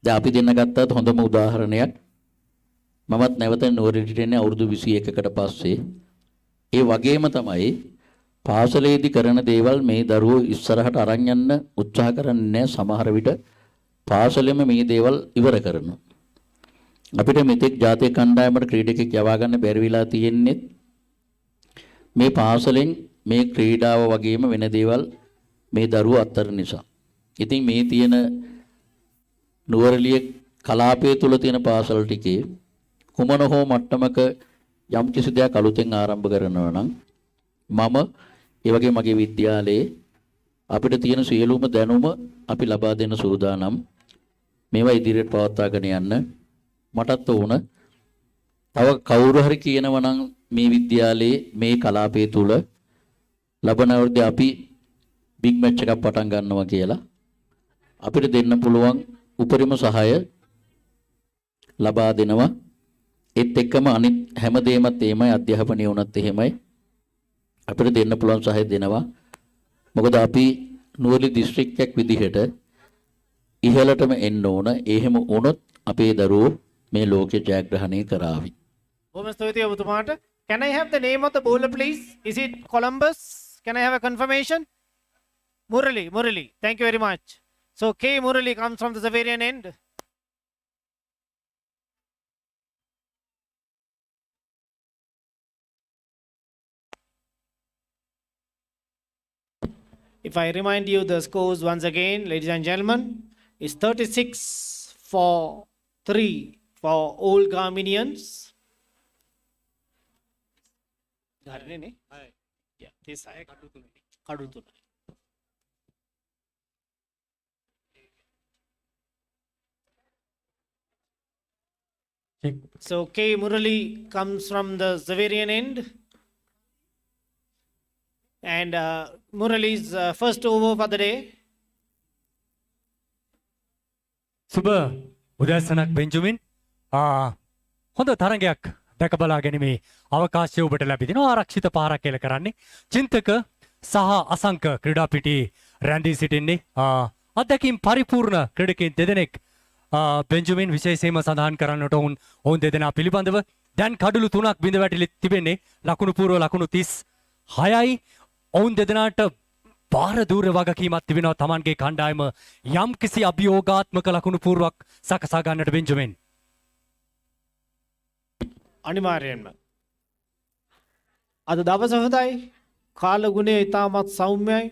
G: දැන් අපි දෙන්න ගත්තත් හොඳම උදාහරණයක් මමත් නැවත නුවරඑළියට එන්නේ අවුරුදු 21කට පස්සේ. ඒ වගේම තමයි පාසලේදී කරන දේවල් මේ දරුවෝ ඉස්සරහට අරන් යන්න උත්සාහ කරන්නේ නැහැ. සමහර විට පාසලෙම මේ දේවල් ඉවර කරනවා. අපිට මෙතෙක් ජාතික කණ්ඩායමට ක්‍රීඩකෙක් යවා ගන්න බැරි වෙලා තියෙන්නේ මේ පාසලෙන් මේ ක්‍රීඩාව වගේම වෙන දේවල් මේ දරුවෝ අත්තර නිසා. ඉතින් මේ තියෙන නුවරඑළිය කලාපය තුල තියෙන පාසල් ටිකේ කුමන හෝ මට්ටමක යම් කිසි දෙයක් අලුතෙන් ආරම්භ කරනවා නම් මම ඒ වගේ මගේ විද්‍යාලයේ අපිට තියෙන සියලුම දැනුම අපි ලබා දෙන්න සූදානම්. මේවා ඉදිරියට පවත්වාගෙන යන්න මටත් ඕන. තව කවුරු හරි කියනවා නම් මේ විද්‍යාලයේ මේ කලාපය තුල ලබන අවුරුද්දේ අපි බිග් මැච් එකක් පටන් ගන්නවා කියලා අපිට දෙන්න පුළුවන් උපරිම සහාය ලබා දෙනවා. ඒත් එක්කම අනිත් හැමදේමත් එහෙමයි, අධ්‍යාපනය වුණත් එහෙමයි අපිට දෙන්න පුළුවන් සහාය දෙනවා. මොකද අපි නුවරඑළිය දිස්ත්‍රික්කයක් විදිහට ඉහළටම එන්න ඕන. එහෙම වුණොත් අපේ දරුවෝ මේ ලෝකේ ජයග්‍රහණය කරાવી.
E: බොහොම ස්තුතියි ඔබතුමාට. Can I have the name of the bowler please? Is it Columbus? Can I have a confirmation? Murali. Thank you very much. So K Murali comes from the Xaverian end. If I remind you the scores once again, ladies and gentlemen, it's 36-3 for all Gaminians. Yeah, this I kadu. So K Murali comes from the Xaverian end. And Murali's first over for the day.
H: සුබ උදෑසනක් Benjamin. හොඳ තරගයක් දැක බලා ගැනීමේ අවකාශය ඔබට ලැබෙනවා. ආරක්ෂිත පාරක් කියලා කරන්නේ චින්තක සහ අසංක ක්‍රීඩා පිටියේ රැඳී සිටින්නේ අත්දැකීම් පරිපූර්ණ ක්‍රීඩකයන් දෙදෙනෙක්. බෙන්ජමින් විශේෂයෙන්ම සඳහන් කරන්නට ඔවුන් දෙදෙනා පිළිබඳව දැන් කඩලු 3ක් බිඳ වැටිලි තිබෙන්නේ. ලකුණු පූර්ව ලකුණු 36යි. ඔවුන් දෙදෙනාට පාර දූර වගකීමක් තිබෙනවා. Tamanගේ කණ්ඩායම යම් කිසි අභියෝගාත්මක ලකුණු පූර්වක් සකසා ගන්නට බෙන්ජමින්.
E: අනිවාර්යෙන්ම. අද දවස හොඳයි. කාල ගුණය ඉතාමත් සෞම්‍යයි.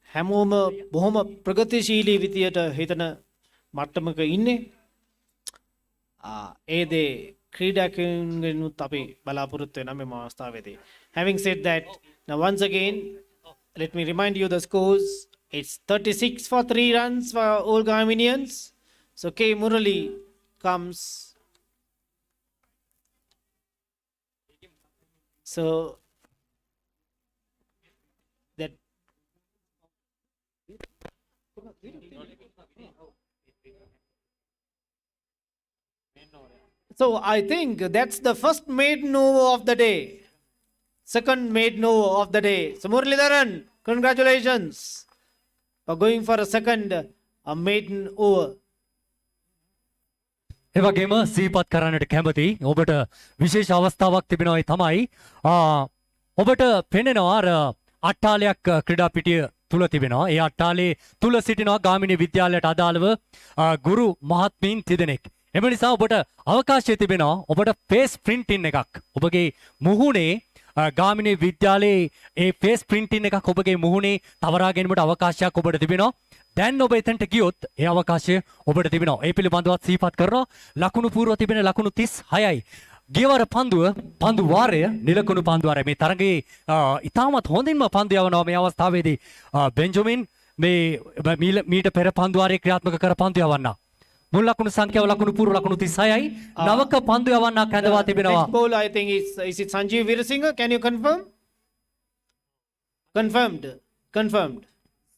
E: හැමෝම බොහොම ප්‍රගතිශීලී විදියට හිතන මට්ටමක ඉන්නේ. ඒ දේ ක්‍රීඩකයන්ගෙනුත් අපි බලාපොරොත්තු වෙන මේ අවස්ථාවේදී. Having said that, now once again, let me remind you the scores. It's 36 for 3 runs for all Gaminians. So K Murali comes. So that so I think that's the first maiden over of the day. Second maiden over of the day. So Muralidharan, congratulations for going for a second maiden over.
H: ඒ වගේම සිහිපත් කරන්නට කැමති ඔබට විශේෂ අවස්ථාවක් තිබෙනවා. ඒ තමයි ඔබට පෙනෙනවා අර අට්ටාලයක් ක්‍රීඩා පිටිය තුල තිබෙනවා. ඒ අට්ටාලේ තුල සිටිනවා ගාමිණී විද්‍යාලයට අදාළව ගුරු මහත්මීන් තිදෙනෙක්. එම නිසා ඔබට අවකාශය තිබෙනවා ඔබට ෆේස් ප්‍රින්ටින් එකක් ඔබගේ මුහුණේ ගාමිණී විද්‍යාලයේ ඒ ෆේස් ප්‍රින්ටින් එකක් ඔබගේ මුහුණේ තවරා ගැනීමට අවකාශයක් ඔබට තිබෙනවා. දැන් ඔබ එතනට ගියොත් ඒ අවකාශය ඔබට තිබෙනවා. ඒ පිළිබඳව සිහිපත් කරනවා. ලකුණු පූර්ව තිබෙන ලකුණු 36යි. ගියවර පන්දු වාරය නිලකුණු පන්දු වාරය මේ තරගයේ ඉතාමත් හොඳින්ම පන්දු යවනවා මේ අවස්ථාවේදී බෙන්ජමින් මේ මීට පෙර පන්දු වාරයේ ක්‍රියාත්මක කර පන්දු යවන්න. මුල් ලකුණු සංඛ්‍යාව ලකුණු පූර්ව ලකුණු 36යි. නවක පන්දු යවන්නක් හැඳවා තිබෙනවා.
E: Next ball, I think, is it Sanjeev Veerasinghe? Can you confirm? Confirmed.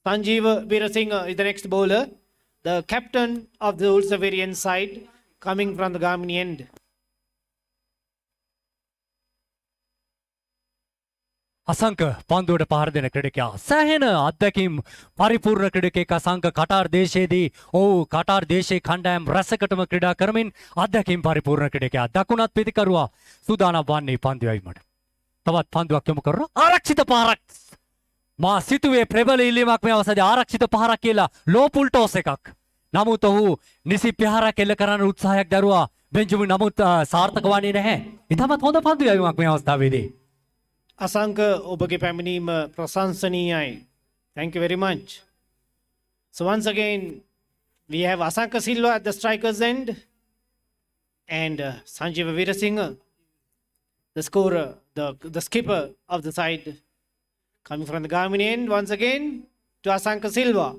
E: Sanjeev Veerasinghe is the next bowler, the captain of the OLDIES side, coming from the Gamini end.
H: Asanka පන්දුවට පහර දෙන ක්‍රීඩකයා සෑහෙන අත්දැකීම් පරිපූර්ණ ක්‍රීඩකයෙක් අසංක කටාර් දේශයේදී කටාර් දේශයේ කණ්ඩායම් රැසකටම ක්‍රීඩා කරමින් අත්දැකීම් පරිපූර්ණ ක්‍රීඩකයා දකුණත් පිටිකරුවා සූදානම් වන්නේ පන්දු යැවීමට. තවත් පන්දුවක් යොමු කරන ආරක්ෂිත පහරක්. මා සිතුවේ ප්‍රබල ඉල්ලීමක් මේ අවස්ථාවේ ආරක්ෂිත පහරක් කියලා ලෝ පුල් टॉस එකක්. නමුත් ඔහු නිසි පහරක් එල්ල කරන්න උත්සාහයක් දරුවා බෙන්ජමින් නමුත් සාර්ථක වන්නේ නැහැ. ඉතාමත් හොඳ පන්දු යැවීමක් මේ අවස්ථාවේදී.
E: Asanka obage paminima prasansaniyai. Thank you very much. So once again, we have Asanka Silva at the striker's end and Sanjeev Veerasinghe, the scorer, the skipper of the side, coming from the Gamini end once again to Asanka Silva.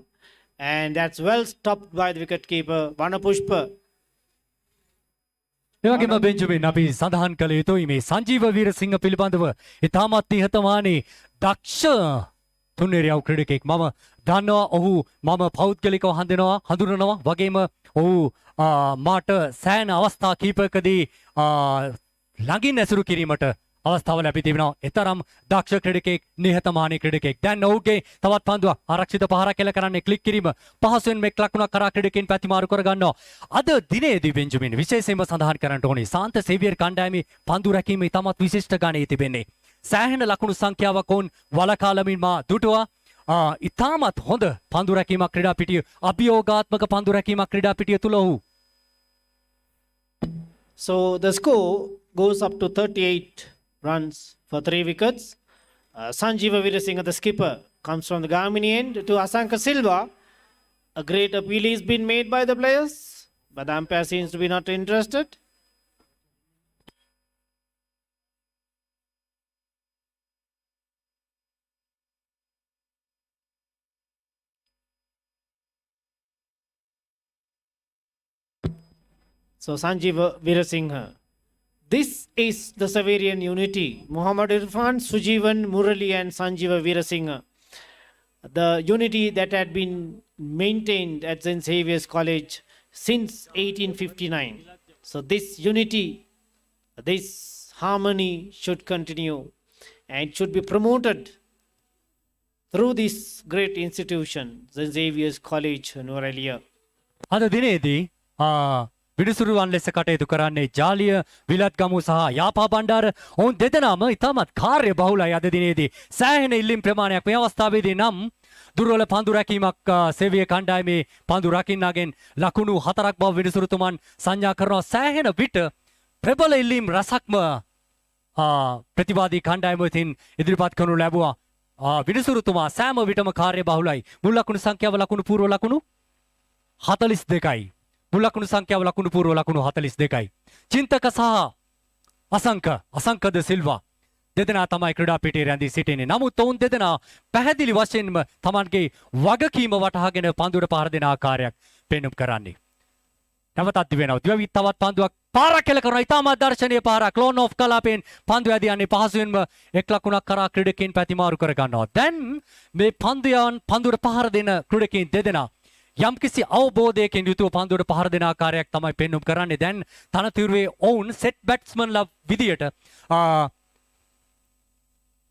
E: And that's well stopped by the wicketkeeper, Vanapushpa.
H: එවගේම Benjamin අපි සඳහන් කළ යුතුයි මේ සංජීව වීරසිංහ පිළිබඳව ඉතාමත් නිහතමානී දක්ෂ තුන්වෙරියව් ක්‍රීඩකයෙක් මම දන්නවා ඔහු මම පෞද්ගලිකව හඳුනනවා වගේම ඔහු මාට සෑහෙන අවස්ථා කීපයකදී ළඟින් ඇසුරු කිරීමට අවස්ථාව ලැබී තිබෙනවා. එතරම් දක්ෂ ක්‍රීඩකයෙක් නිහතමානී ක්‍රීඩකයෙක්. දැන් ඔහුගේ තවත් පන්දුවක් ආරක්ෂිත පහරක් එල්ල කරන්නේ ක්ලික් කිරීම පහසුවෙන් මේ ලකුණක් කරා ක්‍රීඩකයන් පැතිමාරු කර ගන්නවා. අද දිනේදී බෙන්ජමින් විශේෂයෙන්ම සඳහන් කරන්න ඕනේ සාන්ත සේවියර් කණ්ඩායමේ පන්දු රැකීම ඉතාමත් විශිෂ්ට ගණයේ තිබෙන්නේ. සෑහෙන ලකුණු සංඛ්‍යාවක් වුන් වලකාලමින් මා දුටුවා. ඉතාමත් හොඳ පන්දු රැකීමක් ක්‍රීඩා පිටිය අභියෝගාත්මක පන්දු රැකීමක් ක්‍රීඩා පිටිය තුල ඔහු.
E: So the score goes up to 38 runs for 3 wickets. Sanjeev Veerasinghe, the skipper, comes from the Gamini end to Asanka Silva. A great appeal is been made by the players, but the umpire seems to be not interested. So Sanjeev Veerasinghe. This is the Xaverian unity. Muhammad Irfan, Sujivan, Murali and Sanjeev Veerasinghe. The unity that had been maintained at St. Xavier's College since 1859. So this unity, this harmony should continue and should be promoted through this great institution, St. Xavier's College, NUWARA.
H: අද දිනේදී විනිසුරුවන් ලෙස කටයුතු කරන්නේ ජාලිය විලත්ගමු සහ යාපා බණ්ඩාර ඔවුන් දෙදෙනාම ඉතාමත් කාර්ය බහුලයි අද දිනේදී සෑහෙන ඉල්ලීම් ප්‍රමාණයක් මේ අවස්ථාවේදී නම් දුර්වල පන්දු රැකීමක් සේවීය කණ්ඩායමේ පන්දු රකින්නාගෙන් ලකුණු 4ක් බව විනිසුරුතුමන් සංඥා කරනවා සෑහෙන විට ප්‍රබල ඉල්ලීම් රසක්ම ප්‍රතිවාදී කණ්ඩායම වෙතින් ඉදිරිපත් කරනු ලැබුවා විනිසුරුතුමා සෑම විටම කාර්ය බහුලයි මුල් ලකුණු සංඛ්‍යාව ලකුණු පූර්ව ලකුණු 42යි මුල් ලකුණු සංඛ්‍යාව ලකුණු පූර්ව ලකුණු 42යි. චින්තක සහ අසංකද සිල්වා දෙදෙනා තමයි ක්‍රීඩා පිටියේ රැඳී සිටින්නේ. නමුත් ඔවුන් දෙදෙනා පැහැදිලි වශයෙන්ම තමන්ගේ වගකීම වටහාගෙන පන්දුවට පහර දෙන ආකාරයක් පෙන්눔 කරන්නේ. නැවතත් දිවෙනවා. දිවවි තවත් පන්දුවක් පාරක් කෙල කරනවා. ඉතාමත් දර්ශනීය පාරක්. ක්ලෝන් ඔෆ් කලාපෙන් පන්දු ඇදියන්නේ පහසුවෙන්ම එක් ලකුණක් කරා ක්‍රීඩකයන් පැතිමාරු කර ගන්නවා. දැන් මේ පන්දුවට පහර දෙන ක්‍රීඩකයන් දෙදෙනා යම්කිසි අවබෝධයකින් යුතුව පන්දුවට පහර දෙන ආකාරයක් තමයි පෙන්눔 කරන්නේ. දැන් තනතිරුවේ ඔවුන් සෙට් බැට්ස්මන්ලා විදියට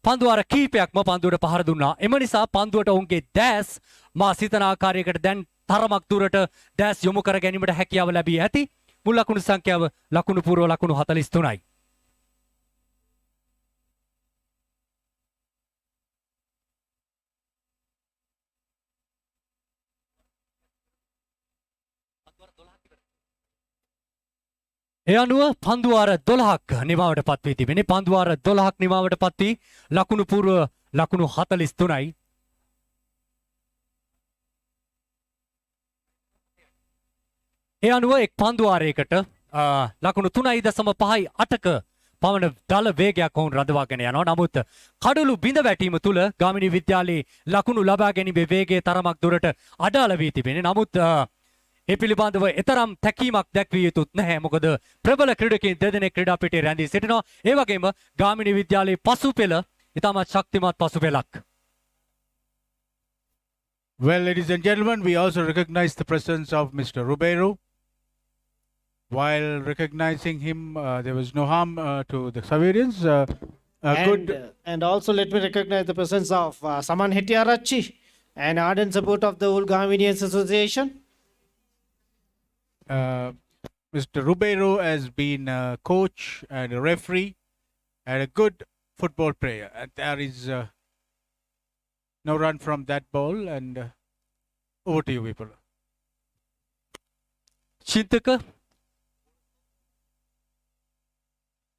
H: පන්දුවර කීපයක්ම පන්දුවට පහර දුන්නා. එම නිසා පන්දුවට ඔවුන්ගේ දැස් මා සිතන ආකාරයකට දැන් තරමක් දුරට දැස් යොමු කර ගැනීමට හැකියාව ලැබී ඇති. මුල් ලකුණු සංඛ්‍යාව ලකුණු පූර්ව ලකුණු 43යි. ඒ අනුව පන්දුවාර 12ක් නිමාවට පත් වී තිබෙනේ. පන්දුවාර 12ක් නිමාවට පත් වී ලකුණු පූර්ව ලකුණු 43යි. ඒ අනුව එක් පන්දුවාරයකට ලකුණු 3.5ක පවන දල වේගයක් ඔවුන් රඳවාගෙන යනවා. නමුත් කඩළු බිඳ වැටීම තුළ ගාමිණී විද්‍යාලයේ ලකුණු ලබා ගැනීමේ වේගය තරමක් දුරට අඩාල වී තිබෙනවා. නමුත් ඒ පිළිබඳව එතරම් තැකීමක් දැක්විය යුතුත් නැහැ. මොකද ප්‍රබල ක්‍රීඩකයන් දෙදෙනෙක් ක්‍රීඩා පිටියේ රැඳී සිටිනවා. ඒ වගේම ගාමිණී විද්‍යාලයේ පසුපෙළ ඉතාමත් ශක්තිමත් පසුපෙළක්.
A: Well, ladies and gentlemen, we also recognize the presence of Mr. Ribeiro. While recognizing him, there was no harm to the XAVERIANS.
E: And also let me recognize the presence of Saman Hettiarachchi, an ardent support of the Old Gaminians Association.
A: Mr. Ribeiro has been a coach and a referee and a good football player. And there is no run from that ball. And over to you, people.
H: චින්තක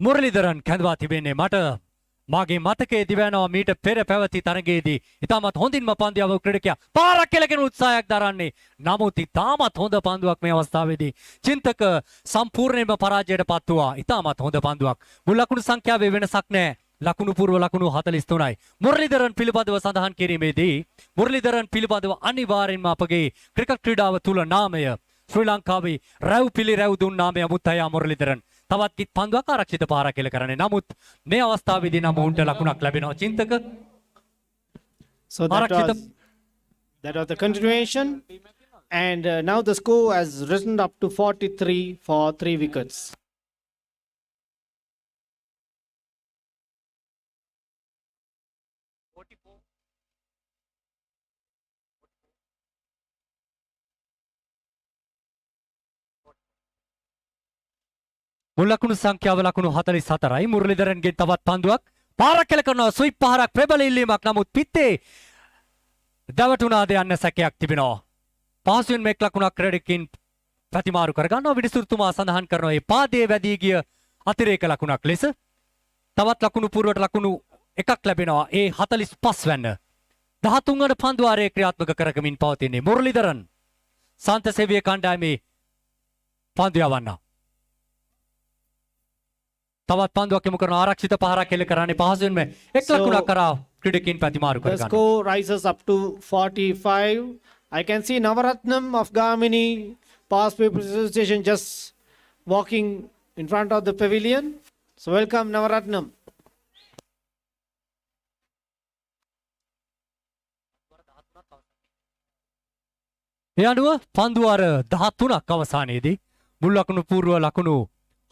H: මුරලිදරන් කැඳවා තිබෙන්නේ මට මාගේ මතකයේ දිවනවා මීට පෙර පැවති තරගයේදී ඉතාමත් හොඳින්ම පන්දියව ක්‍රීඩකයා පාරක් කෙලගෙන උත්සාහයක් දරන්නේ. නමුත් ඉතාමත් හොඳ පන්දුවක් මේ අවස්ථාවේදී චින්තක සම්පූර්ණයෙන්ම පරාජයට පත් වුණා. ඉතාමත් හොඳ පන්දුවක්. මුල් ලකුණු සංඛ්‍යාවේ වෙනසක් නැහැ. ලකුණු පූර්ව ලකුණු 43යි. මුරලිදරන් පිළිබඳව සඳහන් කිරීමේදී මුරලිදරන් පිළිබඳව අනිවාර්යෙන්ම අපගේ ක්‍රිකට් ක්‍රීඩාව තුල නාමය ශ්‍රී ලංකාවේ රැව් පිළිරැව් දුන් නාමය මුත්තයා මුරලිදරන් තවත් කිත් පන්දුවක් ආරක්ෂිත පාරක් කියලා කරන්නේ. නමුත් මේ අවස්ථාවේදී නම් ඔවුන්ට ලකුණක් ලැබෙනවා. චින්තක
E: So that was the continuation. And now the score has risen up to 43 for 3 wickets.
H: මුල් ලකුණු සංඛ්‍යාව ලකුණු 44යි. මුරලිදරන්ගෙන් තවත් පන්දුවක් පාරක් කෙල කරනවා. ස්විප් පහරක් ප්‍රබල ඉල්ලීමක්. නමුත් පිත්තේ දවටුනාද යන්න සැකයක් තිබෙනවා. පහසුවෙන් මේක ලකුණක් ක්‍රීඩකකින් ප්‍රතිමාරු කරගන්නවා. විනිසුරුතුමා සඳහන් කරනවා මේ පාදයේ වැදී ගිය අතිරේක ලකුණක් ලෙස. තවත් ලකුණු පූර්වට ලකුණු එකක් ලැබෙනවා. ඒ 45 වැන්න 13 වන පන්දුවාරයේ ක්‍රියාත්මක කරගමින් පවතින්නේ මුරලිදරන් සාන්තසේවිය කණ්ඩායමේ පන්දු යවන්නා. තවත් පන්දුවක් යොමු කරන ආරක්ෂිත පහරක් එල්ල කරන්නේ පහසුවෙන්ම එක් ලකුණක් කරා ක්‍රීඩකයන් ප්‍රතිමාරු
E: The
H: කරගන්නවා.
E: score rises up to 45. I can see Navaratnam of Gamini Past People's Association just walking in front of the pavilion. So welcome Navaratnam.
H: ඒ අනුව පන්දුවාර 13ක් අවසානයේදී මුල් ලකුණු පූර්ව ලකුණු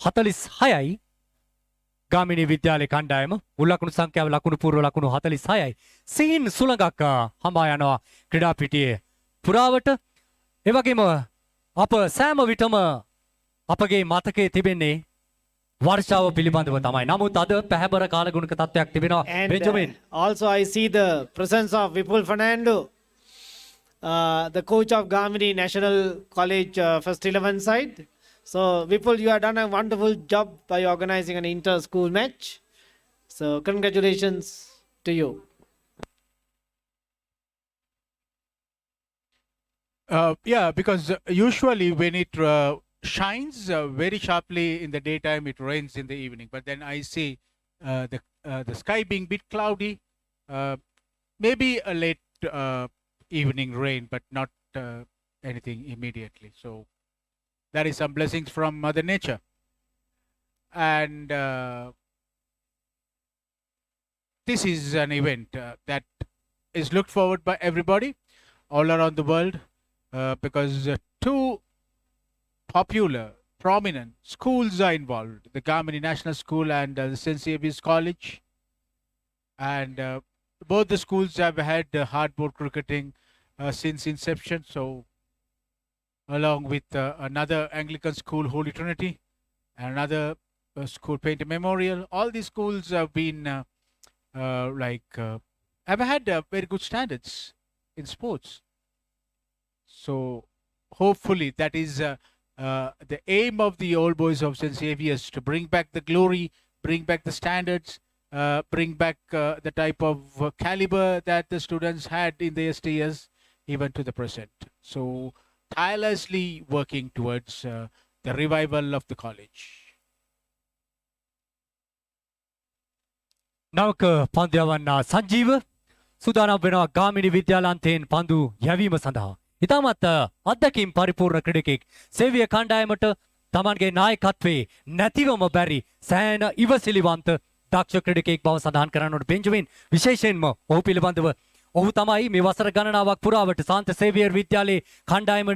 H: 46යි ගාමිණී විද්‍යාලය කණ්ඩායම මුල් ලකුණු සංඛ්‍යාව ලකුණු පූර්ව ලකුණු 46යි. සීන් සුළඟක් හඹා යනවා ක්‍රීඩා පිටියේ පුරාවට. ඒ වගේම අප සෑම විටම අපගේ මතකයේ තිබෙන්නේ වර්ෂාව පිළිබඳව තමයි. නමුත් අද පැහැබර කාලගුණක තත්ත්වයක් තිබෙනවා.
E: And
H: Benjamin
E: also I see the presence of Vipul Fernando, the coach of Gamini National College First 11 side. So Vipul, you have done a wonderful job by organizing an inter-school match. So congratulations to you.
A: Yeah, because usually when it shines very sharply in the daytime, it rains in the evening. But then I see the sky being bit cloudy, maybe a late evening rain, but not anything immediately. So that is some blessings from Mother Nature. And this is an event that is looked forward by everybody all around the world because two popular, prominent schools are involved, the Gamini National School and the St. Xavier's College. And both the schools have had hardboard cricketing since inception. So along with another Anglican school, Holy Trinity, and another school, Painter Memorial. All these schools have been have had very good standards in sports. So hopefully that is the aim of the old boys of St. Xavier's, to bring back the glory, bring back the standards, bring back the type of caliber that the students had in the yesteryears, even to the present. So tirelessly working towards the revival of the college.
H: නවක පන්දයවන්න සංජීව සූදානම් වෙනවා ගාමිණි විද්‍යාලන්තයෙන් පන්දු යැවීම සඳහා. ඉතාමත් අත්දැකීම් පරිපූර්ණ ක්‍රීඩකෙක් සේවිය කණ්ඩායමට තමන්ගේ නායකත්වයේ නැතිවම බැරි සෑහෙන ඉවසිලිවන්ත දක්ෂ ක්‍රීඩකෙක් බව සඳහන් කරන්නට බෙන්ජමින් විශේෂයෙන්ම ඔහු පිළිබඳව ඔහු තමයි මේ වසර ගණනාවක් පුරාවට සාන්ත සේවියර් විද්‍යාලයේ කණ්ඩායම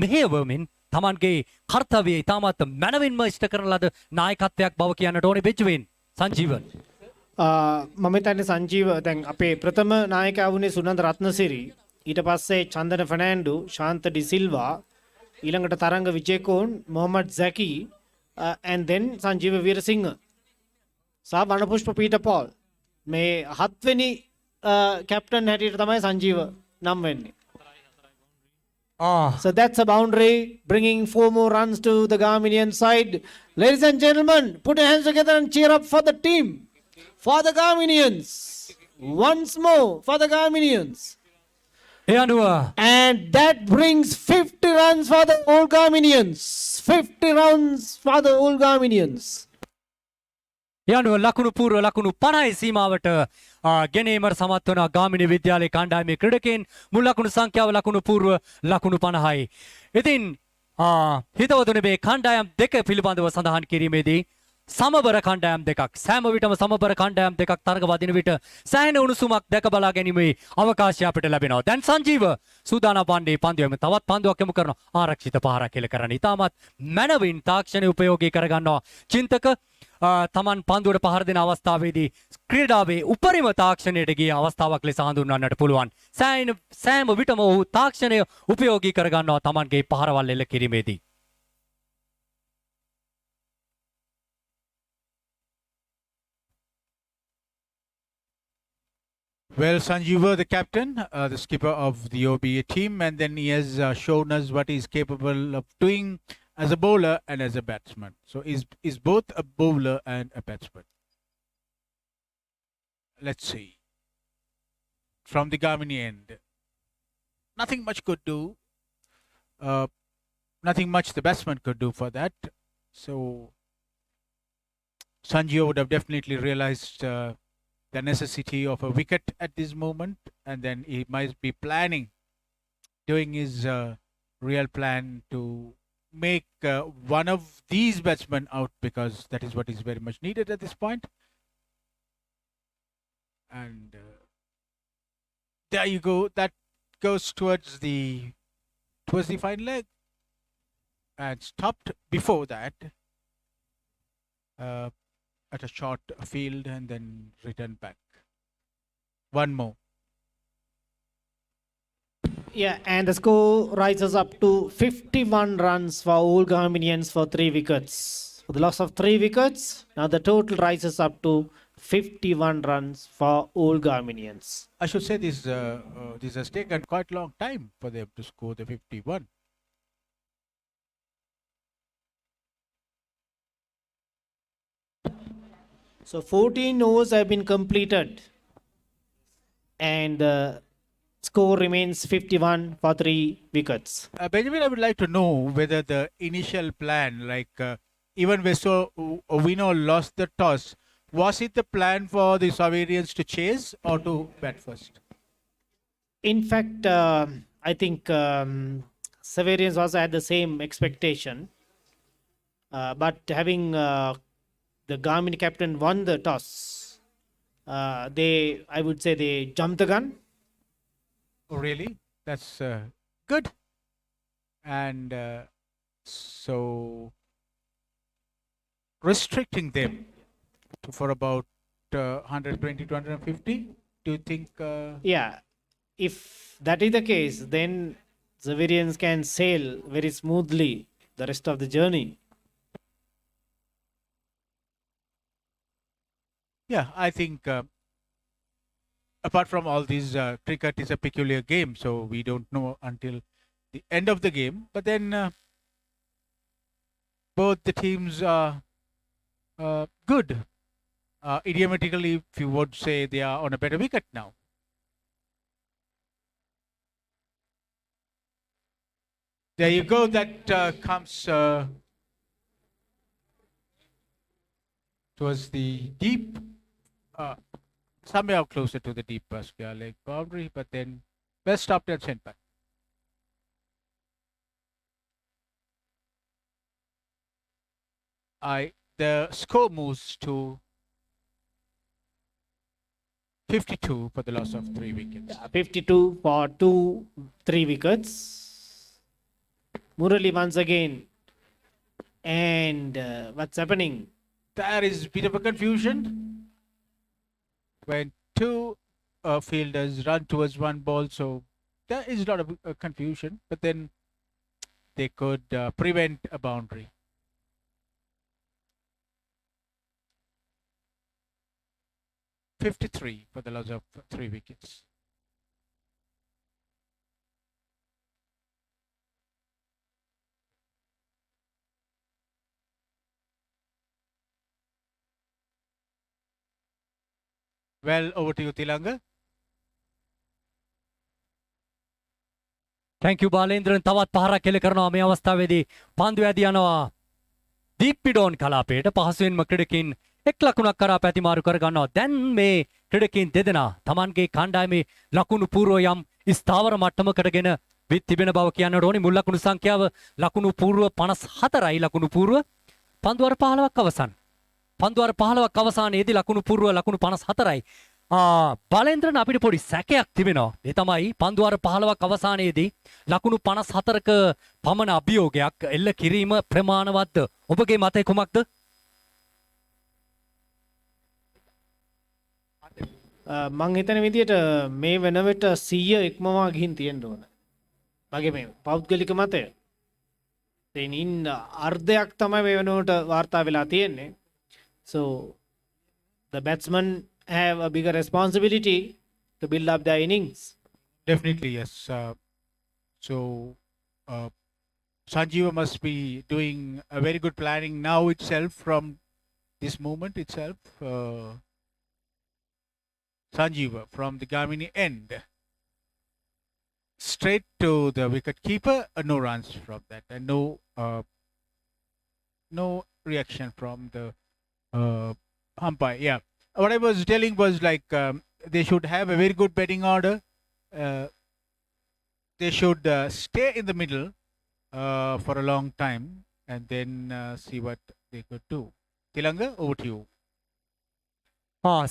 H: මෙහෙයවමින් තමන්ගේ කර්තව්‍යය ඉතාමත් මැනවින්ම ඉෂ්ට කරන ලද නායකත්වයක් බව කියන්නට ඕනේ බෙන්ජමින්. සංජීවන්
E: මම හිතන්නේ සංජීව දැන් අපේ ප්‍රථම නායකයා වුණේ සුනන්ද රත්නසිරි, ඊට පස්සේ චන්දන ෆර්නෑන්ඩෝ, ශාන්ත ඩිසිල්වා, ඊළඟට තරංග විජේකෝන්, මොහමඩ් සැකි and then සංජීව වීරසිංහ සහ වනපුෂ්ප පීටර් පෝල්. මේ හත්වෙනි කැප්ටන් හැටියට තමයි සංජීව නම් වෙන්නේ. So that's a boundary, bringing 4 more runs to the Gaminian side. Ladies and gentlemen, put your hands together and cheer up for the team. For the Gaminians. Once more for the Gaminians.
H: ඒ අනුව
E: And that brings 50 runs for the old Gaminians. 50 runs for the old Gaminians.
H: ඒ අනුව ලකුණු පූර්ව ලකුණු 50 සීමාවට ගෙනීමට සමත් වන ගාමිණී විද්‍යාලයේ කණ්ඩායමේ ක්‍රීඩකයන් මුල් ලකුණු සංඛ්‍යාව ලකුණු පූර්ව ලකුණු 50යි. ඉතින් හිතවතුනි මේ කණ්ඩායම් දෙක පිළිබඳව සඳහන් කිරීමේදී සමබර කණ්ඩායම් දෙකක් සෑම විටම සමබර කණ්ඩායම් දෙකක් තරග වදින විට සෑහෙන උණුසුමක් දැක බලා ගැනීමේ අවකාශය අපිට ලැබෙනවා. දැන් සංජීව සූදානම් වන්නේ පන්දුවෙම තවත් පන්දුවක් යොමු කරන ආරක්ෂිත පහරක් එල්ල කරන්න. ඉතාමත් මැනවින් තාක්ෂණය උපයෝගී කරගන්නවා චින්තක තමන් පන්දුවට පහර දෙන අවස්ථාවේදී ක්‍රීඩාවේ උපරිම තාක්ෂණයට ගිය අවස්ථාවක් ලෙස හඳුන්වන්නට පුළුවන්. සෑම විටම ඔහු තාක්ෂණය උපයෝගී කරගන්නවා තමන්ගේ පහරවල් එල්ල කිරීමේදී.
A: Well, Sanjeeva, the captain, the skipper of the OBA team, and then he has shown us what he's capable of doing as a bowler and as a batsman. So he's both a bowler and a batsman. Let's see. From the Gamini end, nothing much could do. Nothing much the batsman could do for that. So Sanjeeva would have definitely realized the necessity of a wicket at this moment, and then he might be planning, doing his real plan to make one of these batsmen out, because that is what is very much needed at this point. And there you go. That goes towards the final leg and stopped before that. At a short field and then return back. One more.
E: Yeah, and the score rises up to 51 runs for all Gaminians for 3 wickets. For the loss of 3 wickets, now the total rises up to 51 runs for all Gaminians.
A: I should say this has taken quite a long time for them to score the 51.
E: So 14 overs have been completed and the score remains 51 for 3 wickets.
A: Benjamin, I would like to know whether the initial plan, like even Ovino lost the toss, was it the plan for the XAVERIANS to chase or to bat first?
E: In fact, I think XAVERIANS also had the same expectation, but having the Gamini captain won the toss, I would say they jumped the gun.
A: Oh, really? That's good. And so restricting them for about 120 to 150, do you think?
E: Yeah, if that is the case, then XAVERIANS can sail very smoothly the rest of the journey.
A: Yeah, I think apart from all these, cricket is a peculiar game, so we don't know until the end of the game. But then both the teams are good. Idiomatically, if you would say, they are on a better wicket now. There you go. That comes towards the deep, somewhere closer to the deep square leg boundary, but then well stopped and sent back. The score moves to 52 for the loss of 3 wickets.
E: 52 for 3 wickets. Murali once again. And what's happening?
A: There is a bit of a confusion when two fielders run towards one ball, so there is a lot of confusion, but then they could prevent a boundary. .53 for the loss of 3 wickets. Well, over to you, Tilanga.
H: Thank you බාලේන්ද්‍රන් තවත් පහරක් කෙල කරනවා මේ අවස්ථාවේදී පන්දු ඇදී යනවා දීප්පිඩෝන් කලාපයට පහසුවෙන්ම ක්‍රීඩකින් එක් ලකුණක් කරා පැතිමාරු කර ගන්නවා දැන් මේ ක්‍රීඩකින් දෙදෙනා Tamanගේ කණ්ඩායමේ ලකුණු පූර්ව යම් ස්ථාවර මට්ටමකටගෙන විත් තිබෙන බව කියන්නට ඕනි මුල් ලකුණු සංඛ්‍යාව ලකුණු පූර්ව 54යි ලකුණු පූර්ව පන්දුවර 15ක් අවසන් පන්දුවර 15ක් අවසානයේදී ලකුණු පූර්ව ලකුණු 54යි බාලේන්ද්‍රන් අපිට පොඩි සැකයක් තිබෙනවා. ඒ තමයි පන්දුවර 15ක් අවසානයේදී ලකුණු 54ක පමණ අභියෝගයක් එල්ල කිරීම ප්‍රමාණවත්ද? ඔබගේ මතය කුමක්ද?
E: මං හිතන විදියට මේ වෙන විට 100 ඉක්මවා ගිහින් තියෙන්න ඕන. මගේ මේ පෞද්ගලික මතය. දෙනින් අර්ධයක් තමයි මේ වෙනකොට වාර්තා වෙලා තියෙන්නේ. So the batsmen have a bigger responsibility to build up their innings.
A: Definitely, yes. So Sanjeeva must be doing a very good planning now itself from this moment itself. Sanjeeva from the Gamini end. Straight to the wicket keeper, no runs from that, and no reaction from the umpire. Yeah, what I was telling was like they should have a very good batting order. They should stay in the middle for a long time and then see what they could do. Tilanga, over to you.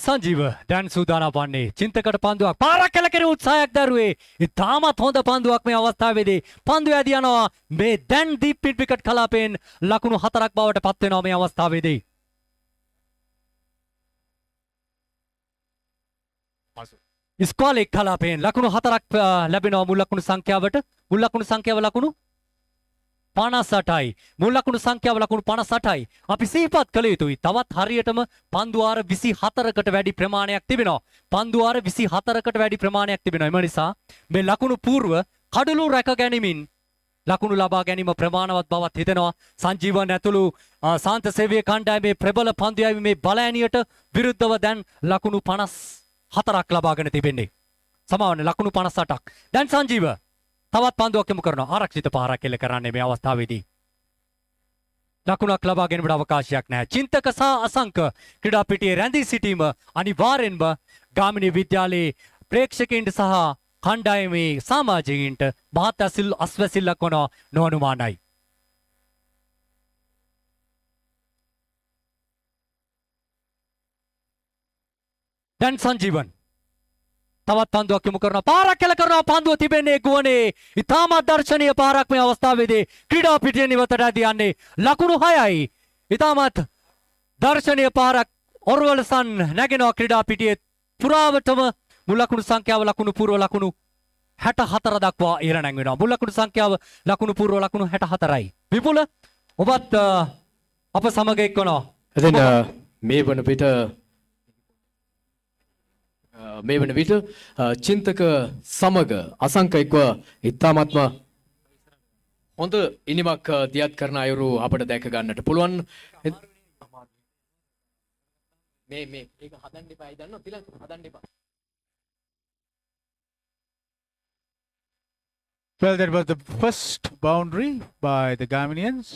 H: Sanjeewa දැන් සූදානම් වන්නේ චින්තකට පන්දුවක් පාරක් කැලකරේ උත්සාහයක් දරුවේ ඉතාමත් හොඳ පන්දුවක් මේ අවස්ථාවේදී පන්දුව ඇදී යනවා මේ දැන් දීප් පිට් විකට් කලාපයෙන් ලකුණු 4ක් බවට පත් වෙනවා මේ අවස්ථාවේදී ඉස්කෝලේ කලාපයෙන් ලකුණු 4ක් ලැබෙනවා මුල් ලකුණු සංඛ්‍යාවට මුල් ලකුණු සංඛ්‍යාව ලකුණු 58යි මුල් ලකුණු සංඛ්‍යාව ලකුණු 58යි අපි සිහිපත් කළ යුතුයි තවත් හරියටම පන්දුවාර 24කට වැඩි ප්‍රමාණයක් තිබෙනවා පන්දුවාර 24කට වැඩි ප්‍රමාණයක් තිබෙනවා එම නිසා මේ ලකුණු పూర్ව කඩලු රැක ගැනීමෙන් ලකුණු ලබා ගැනීම ප්‍රමාණවත් බවත් හිතෙනවා සංජීවන් ඇතුළු සාන්ත සේවීය කණ්ඩායමේ ප්‍රබල පන්දු යැවීමේ බලෑනියට විරුද්ධව දැන් ලකුණු 54ක් ලබාගෙන තිබෙන්නේ සමාවන්නේ ලකුණු 58ක් දැන් සංජීව තවත් පන්දුවක් යොමු කරනවා ආරක්ෂිත පහරක් එල්ල කරන්නේ මේ අවස්ථාවේදී ලකුණක් ලබා ගැනීමට අවකාශයක් නැහැ චින්තක සහ අසංක ක්‍රීඩා පිටියේ රැඳී සිටීම අනිවාර්යෙන්ම ගාමිණී විද්‍යාලයේ ප්‍රේක්ෂකයින්ට සහ කණ්ඩායමේ සමාජිකයින්ට මහත් අස්වැසිල්ලක් වන නොඅනුමානයි දැන් සංජීවන් තවත් පන්දුවක් යොමු කරනවා පාරක් කැල කරනවා පන්දුව තිබෙන්නේ ගුවනේ ඉතාමත් දර්ශනීය පාරක් මේ අවස්ථාවේදී ක්‍රීඩා පිටියේ නිවතට ඇදී යන්නේ ලකුණු 6යි ඉතාමත් දර්ශනීය පාරක් ඔර්වලසන් නැගෙනවා ක්‍රීඩා පිටියේ පුරාවටම මුල් ලකුණු සංඛ්‍යාව ලකුණු පූර්ව ලකුණු 64 දක්වා ඉහළ නැංවෙනවා මුල් ලකුණු සංඛ්‍යාව ලකුණු පූර්ව ලකුණු 64යි විපුල ඔබත් අප සමග එක්වනවා
F: එතෙන් මේ වන විට චින්තක සමග අසංක එක්ව ඉතාමත්ම හොඳ ඉනිමක් දියත් කරන අයුරු අපට දැක ගන්නට පුළුවන් මේ ඒක හදන්න එපා දන්නවා තිලංග හදන්න එපා
A: Well, that was the first boundary by the Gaminians.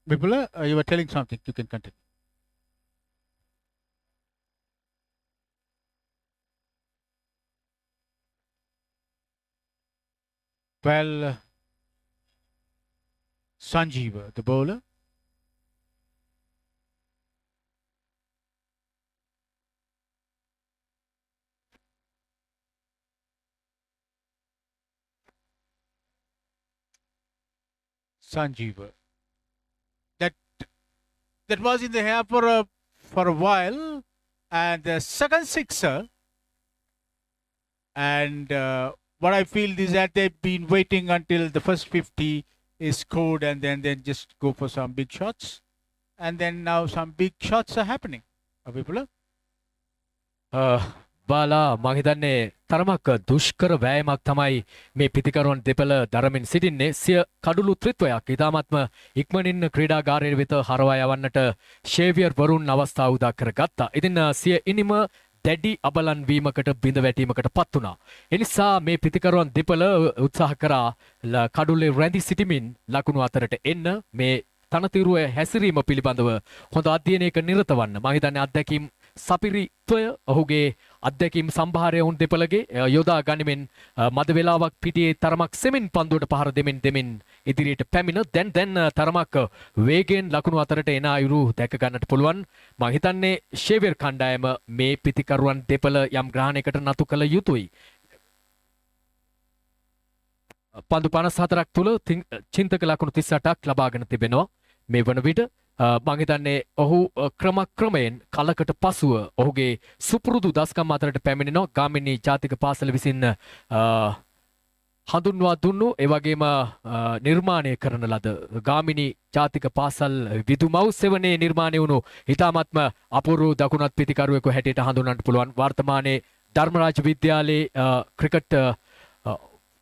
A: Vipula, you were telling something. You can continue. Well, Sanjeeva, the bowler. Sanjeeva. That that was in the air for a while, and the second sixer. And what I feel is that they've been waiting until the first 50 is scored, and then just go for some big shots. And then now some big shots are happening. Vipula?
F: බාලා මං හිතන්නේ තරමක් දුෂ්කර වෑයමක් තමයි මේ පිතිකරුවන් දෙපළ දරමින් සිටින්නේ. සිය කඩුළු ත්‍රිත්වයක් ඉතාමත්ම ඉක්මනින් ක්‍රීඩාගාරය වෙත හරවා යවන්නට ෂේවියර් වරුන් අවස්ථාව උදා කරගත්තා. ඉතින් සිය ඉනිම දැඩි අබලන් වීමකට බිඳ වැටීමකට පත් වුණා. එනිසා මේ පිතිකරුවන් දෙපළ උත්සාහ කරා කඩුල්ලේ රැඳී සිටිමින් ලකුණු අතරට එන්න මේ තනතිරුව හැසිරීම පිළිබඳව හොඳ අධ්‍යයනයක නිරත වන්න. මම හිතන්නේ අත්දැකීම් සපිරිත්වය ඔහුගේ අත්දැකීම් සම්භාරය උන් දෙපළගේ යොදා ගනිමින් මද වේලාවක් පිටියේ තරමක් සෙමින් පන්දුවට පහර දෙමින් ඉදිරියට පැමිණ දැන් තරමක් වේගයෙන් ලකුණු අතරට එන අයුරු දැක ගන්නට පුළුවන්. මම හිතන්නේ ෂේවියර් කණ්ඩායම මේ පිතිකරුවන් දෙපළ යම් ග්‍රහණයකට නතු කළ යුතුයි. පන්දු 54ක් තුල චින්තක ලකුණු 38ක් ලබාගෙන තිබෙනවා. මේ වන විට මම හිතන්නේ ඔහු ක්‍රමක්‍රමයෙන් කලකට පසුව ඔහුගේ සුපුරුදු දස්කම් අතරට පැමිණෙනවා. ගාමිණී ජාතික පාසල විසින් හඳුන්වා දුන්නු ඒ වගේම නිර්මාණය කරන ලද ගාමිණී ජාතික පාසල් විදුමව් සෙවණේ නිර්මාණය වුණු ඉතාමත්ම අපූර්ව දකුණත් පිතිකරුවෙකු හැටියට හඳුන්වන්නට පුළුවන්. වර්තමානයේ ධර්මරාජ විද්‍යාලයේ ක්‍රිකට්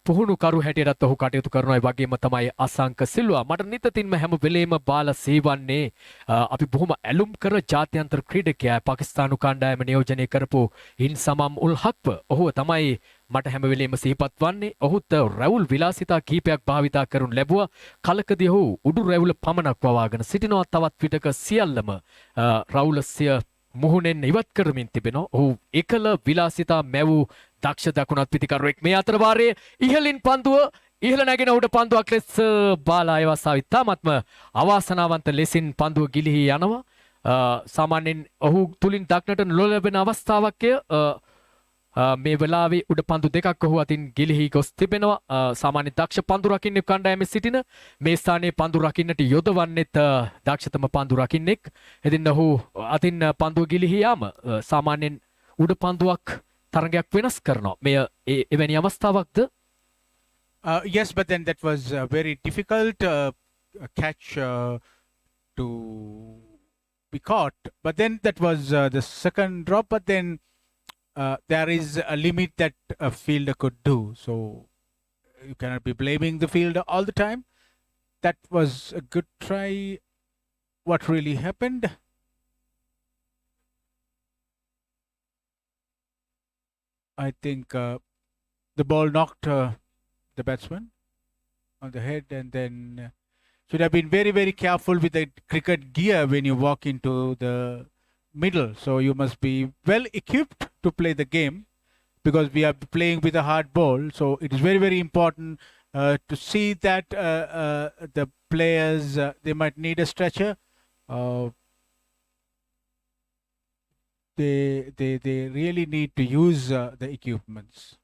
F: පුහුණුකරු හැටියටත් ඔහු කටයුතු කරනවා. ඒ වගේම තමයි අසංක සිල්වා. මට නිතින්ම හැම වෙලේම බාලා සේවන්නේ අපි බොහොම ඇලුම් කර ජාත්‍යන්තර ක්‍රීඩකයා පාකිස්තානු කණ්ඩායම නියෝජනය කරපු ඉන්සමම් උල් හක්ව. ඔහු තමයි මට හැම වෙලේම සිහිපත් වන්නේ. ඔහුත් රැවුල් විලාසිතා කීපයක් භාවිතා කරනු ලැබුවා. කලකදී ඔහු උඩු රැවුල පමණක් වවාගෙන සිටිනවා. තවත් විටක සියල්ලම රැවුල සිය මුහුණෙන් ඉවත් කරමින් තිබෙනවා. ඔහු එකල විලාසිතා මැවූ දක්ෂ දකුණත් පිතිකරුවෙක්. මේ අතර වාරයේ ඉහළින් පන්දුව ඉහළ නැගෙන උඩ පන්දුවක් ලෙස බාලා අවස්ථාව ඉතාමත්ම අවාසනාවන්ත ලෙසින් පන්දුව ගිලිහි යනවා. සාමාන්‍යයෙන් ඔහු තුලින් දක්නට නොලැබෙන අවස්ථාවක් මේ වෙලාවේ උඩ පන්දු දෙකක් ඔහු අතින් ගිලිහි ගොස් තිබෙනවා. සාමාන්‍ය දක්ෂ පන්දු රකින්න කණ්ඩායමේ සිටින මේ ස්ථානයේ පන්දු රකින්නට යොදවන්නේත් දක්ෂතම පන්දු රකින්නෙක්. ඉතින් ඔහු අතින් පන්දුව ගිලිහි යාම සාමාන්‍යයෙන් උඩ පන්දුවක් තරගයක් වෙනස් කරනවා. මෙය එවැනි අවස්ථාවක්ද?
A: Yes, but then that was a very difficult catch to be caught. But then that was the second drop. But then there is a limit that a fielder could do. So you cannot be blaming the fielder all the time. That was a good try. What really happened? I think the ball knocked the batsman on the head, and then should have been very, very careful with the cricket gear when you walk into the middle. So you must be well equipped to play the game, because we are playing with a hard ball. So it is very, very important to see that the players they might need a stretcher. They really need to use the equipments.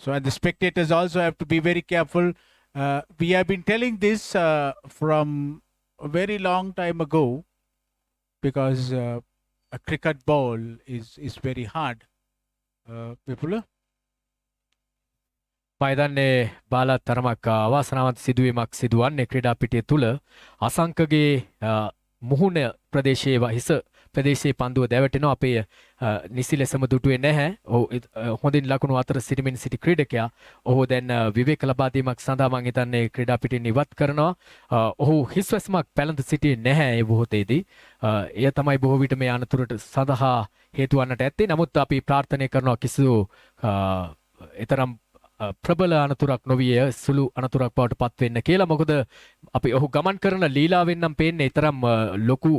A: So and the spectators also have to be very careful. We have been telling this from a very long time ago, because a cricket ball is very hard. Vipula?
F: මයිදන්නේ බාලා තරමක් අවාසනාවන්ත සිදුවීමක් සිදුවන්නේ ක්‍රීඩා පිටිය තුල අසංකගේ මුහුණ ප්‍රදේශයේ හිස ප්‍රදේශයේ පන්දුව දැවටෙනවා. අපේ නිසි ලෙසම දුටුවේ නැහැ. හොඳින් ලකුණු අතර සිටමින් සිටි ක්‍රීඩකයා ඔහු දැන් විවේක ලබා දීමක් සඳහා මම හිතන්නේ ක්‍රීඩා පිටින් ඉවත් කරනවා. ඔහු හිස්වැස්මක් පැලඳ සිටියේ නැහැ ඒ මොහොතේදී. එය තමයි බොහෝ විට මේ අනතුරට සඳහා හේතු වන්නට ඇත්තේ. නමුත් අපි ප්‍රාර්ථනා කරනවා කිසිදු එතරම් ප්‍රබල අනතුරක් නොවිය සුළු අනතුරක් බවට පත් වෙන්න කියලා. මොකද අපි ඔහු ගමන් කරන ලීලාවෙන් නම් පේන්නේ තරම් ලොකු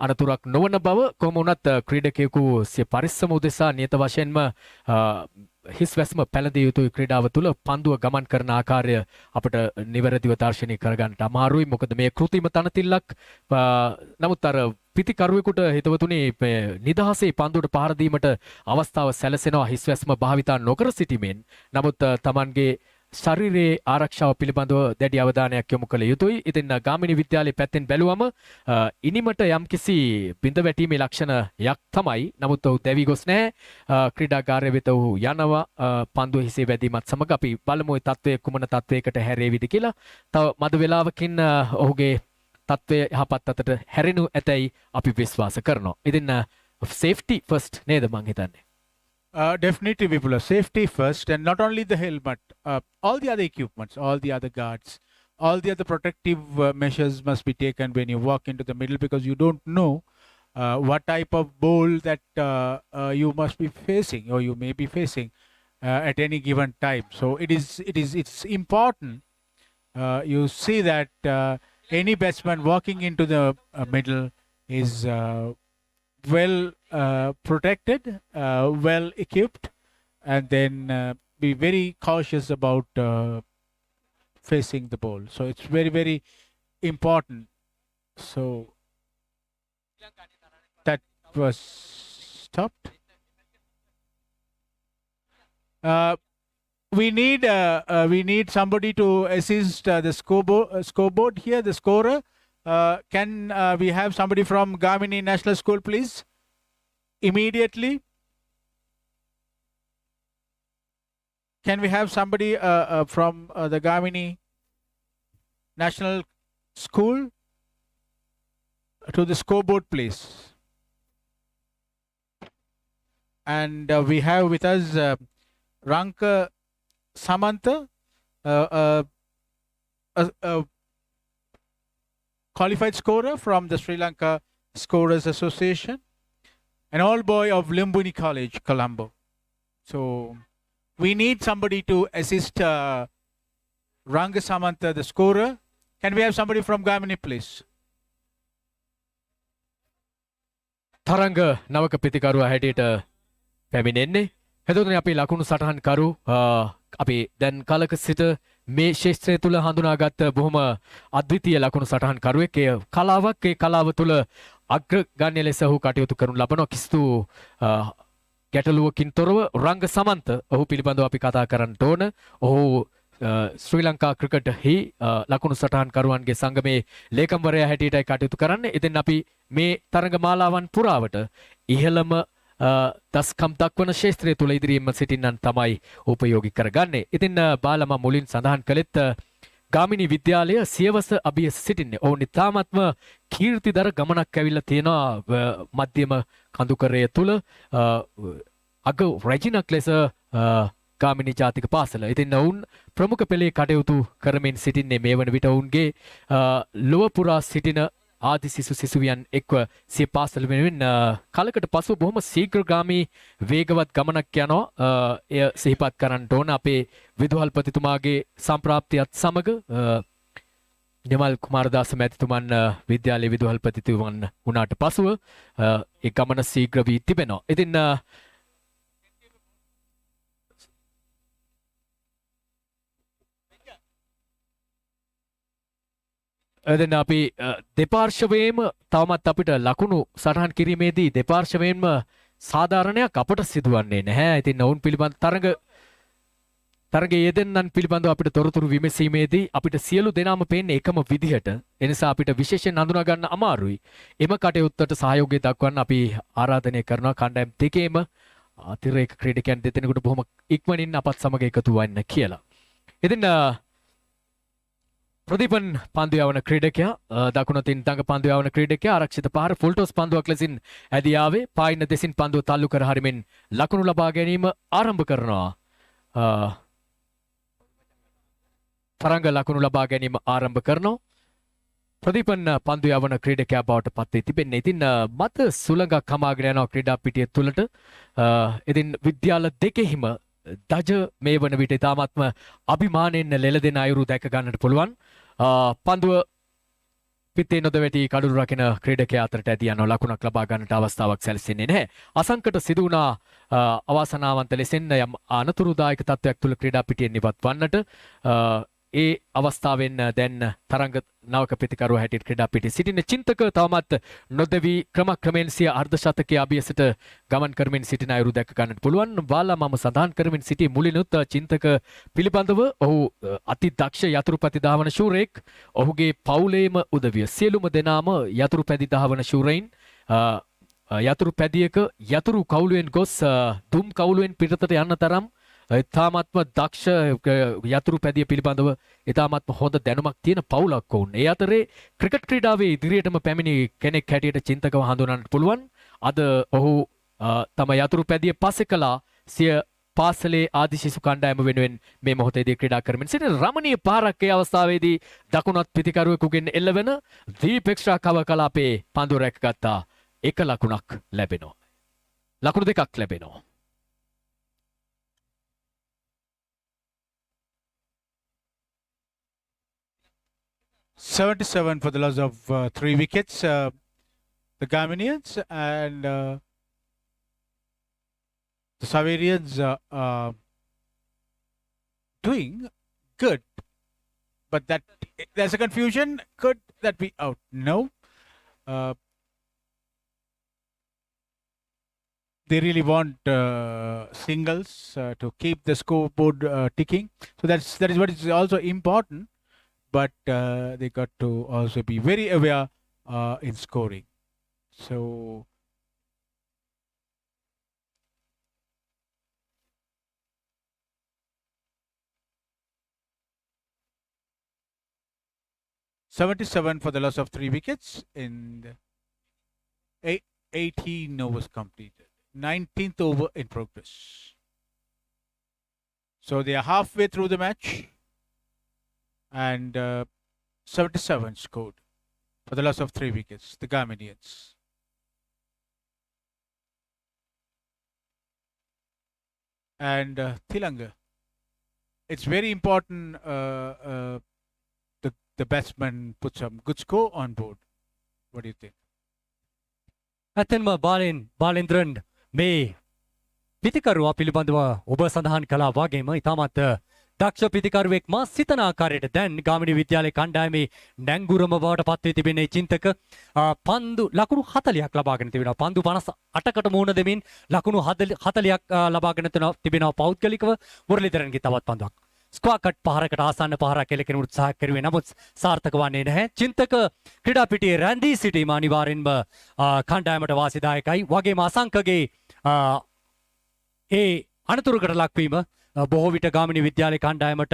F: අනතුරක් නොවන බව. කොහොම වුණත් ක්‍රීඩකයෙකු සිය පරිස්සම උදෙසා නියත වශයෙන්ම හිස් වැස්ම පැළඳිය යුතුයි ක්‍රීඩාව තුළ පන්දුව ගමන් කරන ආකාරය අපට නිවැරදිව දර්ශනය කරගන්නට අමාරුයි. මොකද මේ කෘතිම තනතිල්ලක් නමුත් අර පිතිකරුවෙකුට හිතවතුනේ නිදහසේ පන්දුවට පහර දීමට අවස්ථාව සැලසෙනවා හිස් වැස්ම භාවිතා නොකර සිටීමෙන්. නමුත් Tamanගේ ශරීරයේ ආරක්ෂාව පිළිබඳව දැඩි අවධානයක් යොමු කළ යුතුයි. ඉතින් ගාමිණී විද්‍යාලයේ පැත්තෙන් බැලුවම ඉනිමට යම්කිසි බිඳ වැටීමේ ලක්ෂණයක් තමයි. නමුත් ඔහු දැවි ගොස් නැහැ. ක්‍රීඩාගාරය වෙත ඔහු යනවා. පන්දුව හිසේ වැදීමත් සමග අපි බලමු ඒ තත්වය කුමන තත්වයකට හැරෙවිද කියලා. තව මද වේලාවකින් ඔහුගේ තත්වය යහපත් අතට හැරෙනු ඇතැයි අපි විශ්වාස කරනවා. ඉතින් safety first නේද මං හිතන්නේ.
A: Definitely, Vipula. Safety first, and not only the helmet, all the other equipments, all the other guards, all the other protective measures must be taken when you walk into the middle, because you don't know what type of bowl that you must be facing or you may be facing at any given time. So it's important. You see that any batsman walking into the middle is well protected, well equipped, and then be very cautious about facing the ball. So it's very, very important. So that was stopped. We need somebody to assist the scoreboard here, the scorer. Can we have somebody from Gamini National School, please? Immediately. Can we have somebody from the Gamini National School to the scoreboard, please? And we have with us Ranka Samantha, qualified scorer from the Sri Lanka Scorers Association, an old boy of Limbuni College, Colombo. So we need somebody to assist Ranga Samantha, the scorer. Can we have somebody from Gamini, please?
F: තරංග නවක පිතිකරුවා හැටියට පැමිණෙන්නේ. එතකොට අපි ලකුණු සටහන් කරු අපි දැන් කලක සිට මේ ශේෂ්ත්‍රය තුළ හඳුනාගත් බොහොම අද්විතීය ලකුණු සටහන් කරුවෙක්. ඒ කලාවක්, ඒ කලාව තුළ අග්‍රගණ්‍ය ලෙස ඔහු කටයුතු කරනු ලබනවා. කිසිදු ගැටලුවකින් තොරව රංග සමන්ත ඔහු පිළිබඳව අපි කතා කරන්න ඕන. ඔහු ශ්‍රී ලංකා ක්‍රිකට්හි ලකුණු සටහන් කරුවන්ගේ සංගමේ ලේකම්වරයා හැටියටයි කටයුතු කරන්නේ. ඉතින් අපි මේ තරඟ මාලාවන් පුරාවට ඉහළම දස්කම් දක්වන ශේත්‍රය තුළ ඉදිරියෙන්ම සිටින්නන් තමයි උපයෝගී කරගන්නේ. ඉතින් බාලම මුලින් සඳහන් කළෙත් ගාමිණී විද්‍යාලය සියවස අභියස සිටින්නේ. ඔවුන් ඉතාමත්ම කීර්තිදර ගමනක් ඇවිල්ලා තියෙනවා මධ්‍යම කඳුකරය තුළ අග රැජිනක් ලෙස ගාමිණී ජාතික පාසල. ඉතින් ඔවුන් ප්‍රමුඛ පෙළේ කටයුතු කරමින් සිටින්නේ මේ වන විට ඔවුන්ගේ ලොව පුරා සිටින ආදි සිසුවියන් එක්ව සිය පාසල වෙනුවෙන් කලකට පසුව බොහොම ශීඝ්‍රගාමී වේගවත් ගමනක් යනවා. එය සිහිපත් කරන්න ඕන අපේ විදුහල්පතිතුමාගේ සම්ප්‍රාප්තියත් සමග නිමල් කුමාරදාස මැතිතුමන් විද්‍යාලයේ විදුහල්පතිතුමන් වුණාට පසුව ඒ ගමන ශීඝ්‍ර වී තිබෙනවා. ඉතින් එදෙන අපි දෙපාර්ශවයේම තවමත් අපිට ලකුණු සටහන් කිරීමේදී දෙපාර්ශවයෙන්ම සාධාරණයක් අපට සිදුවන්නේ නැහැ. ඉතින් ඔවුන් පිළිබඳ තරගයේ යෙදෙන්නන් පිළිබඳව අපිට තොරතුරු විමසීමේදී අපිට සියලු දෙනාම පේන්නේ එකම විදිහට. ඒ නිසා අපිට විශේෂයෙන් හඳුනා ගන්න අමාරුයි. එම කටයුත්තට සහයෝගය දක්වන්න අපි ආරාධනය කරනවා කණ්ඩායම් දෙකේම අතිරේක ක්‍රීඩකයන් දෙදෙනෙකුට බොහොම ඉක්මනින් අපත් සමග එකතු වෙන්න කියලා. ඉතින් ප්‍රදීපන් පන්දු යවන ක්‍රීඩකයා දකුණතින් දඟ පන්දු යවන ක්‍රීඩකයා ආරක්ෂිත පහර ෆුල් ටොස් පන්දුවක් ලෙසින් ඇදී ආවේ. පායින දෙසින් පන්දුව තල්ලු කර හරිමින් ලකුණු ලබා ගැනීම ආරම්භ කරනවා. තරංග ලකුණු ලබා ගැනීම ආරම්භ කරනවා. ප්‍රදීපන් පන්දු යවන ක්‍රීඩකයා බවට පත් වී තිබෙන්නේ. ඉතින් මත සුළඟක් හමාගෙන යනවා ක්‍රීඩා පිටිය තුළට. ඉතින් විද්‍යාල දෙකෙහිම දජ මේ වන විට ඉතාමත්ම අභිමානයෙන් ලෙලදෙන අයුරු දැක ගන්නට පුළුවන්. පන්දුව පිත්තේ නොදවැටි කඩුළු රකින ක්‍රීඩකයා අතරට ඇදී යන ලකුණක් ලබා ගන්නට අවස්ථාවක් සැලසෙන්නේ නැහැ. අසංකට සිදු වුණා අවාසනාවන්ත ලෙසින් යම් අනතුරුදායක තත්ත්වයක් තුළ ක්‍රීඩා පිටියෙන් ඉවත් වන්නට ඒ අවස්ථාවෙන් දැන් තරංග නවක ප්‍රතිකරුවා හැටියට ක්‍රීඩා පිටියේ සිටින චින්තක තවමත් නොදවි ක්‍රමක්‍රමයෙන් සිය අර්ධ ශතකයේ අභියසට ගමන් කරමින් සිටින අයුරු දැක ගන්නට පුළුවන්. වාලා මම සඳහන් කරමින් සිටි මුලිනුත් චින්තක පිළිබඳව ඔහු අති දක්ෂ යතුරුපැදි ධාවන ශූරයෙක්. ඔහුගේ පවුලේම උදවිය සියලුම දෙනාම යතුරුපැදි ධාවන ශූරයින්. යතුරු පැදියක යතුරු කවුලුවෙන් ගොස් දුම් කවුලුවෙන් පිටතට යන්න තරම් ඉතාමත්ම දක්ෂ යතුරු පැදිය පිළිබඳව ඉතාමත්ම හොඳ දැනුමක් තියෙන පවුලක් වුන්. ඒ අතරේ ක්‍රිකට් ක්‍රීඩාවේ ඉදිරියටම පැමිණි කෙනෙක් හැටියට චින්තකව හඳුනන්නට පුළුවන්. අද ඔහු තම යතුරු පැදිය පස්සේ කළා සිය පාසලේ ආදි ශිශු කණ්ඩායම වෙනුවෙන් මේ මොහොතේදී ක්‍රීඩා කරමින් සිටින රමණීය පාරක් ඒ අවස්ථාවේදී දකුණත් පිතිකරුවෙකුගෙන් එල්ලවෙන දීප් එක්ස්ට්‍රා කව කලාපේ පන්දු රැකගත්තා. එක ලකුණක් ලැබෙනවා. ලකුණු දෙකක් ලැබෙනවා.
A: $77 for the loss of 3 wickets. The Gaminians and the XAVERIANS doing good, but that there's a confusion. Could that be out? No. They really want singles to keep the scoreboard ticking. So that is what is also important. But they got to also be very aware in scoring. So $77 for the loss of 3 wickets in the 18 overs completed. 19th over in progress. So they are halfway through the match. And 77 scored for the loss of 3 wickets, the Gaminians. And Tilanga, it's very important the batsman put some good score on board. What do you think?
H: ඇත්තෙන්ම බාලෙන්ද්‍රන් මේ පිතිකරුවා පිළිබඳව ඔබ සඳහන් කළා වගේම ඉතාමත් දක්ෂ පිතිකරුවෙක් මා සිතන ආකාරයට දැන් ගාමිණී විද්‍යාලයේ කණ්ඩායමේ නැංගුරම බවට පත්වී තිබෙන චින්තක පන්දු ලකුණු 40ක් ලබාගෙන තිබෙනවා. පන්දු 58කට මුහුණ දෙමින් ලකුණු 40ක් ලබාගෙන තිබෙනවා පෞද්ගලිකව. මුරලීධරන්ගේ තවත් පන්දුවක් ස්ක්වා කට් පහරකට ආසන්න පහරක් එලකින උත්සාහ කරුවේ නමුත් සාර්ථක වන්නේ නැහැ. චින්තක ක්‍රීඩා පිටියේ රැඳී සිටීම අනිවාර්යෙන්ම කණ්ඩායමට වාසිදායකයි. වගේම අසංකගේ ඒ අනතුරකට ලක්වීම බොහෝ විට ගාමිණී විද්‍යාලයේ කණ්ඩායමට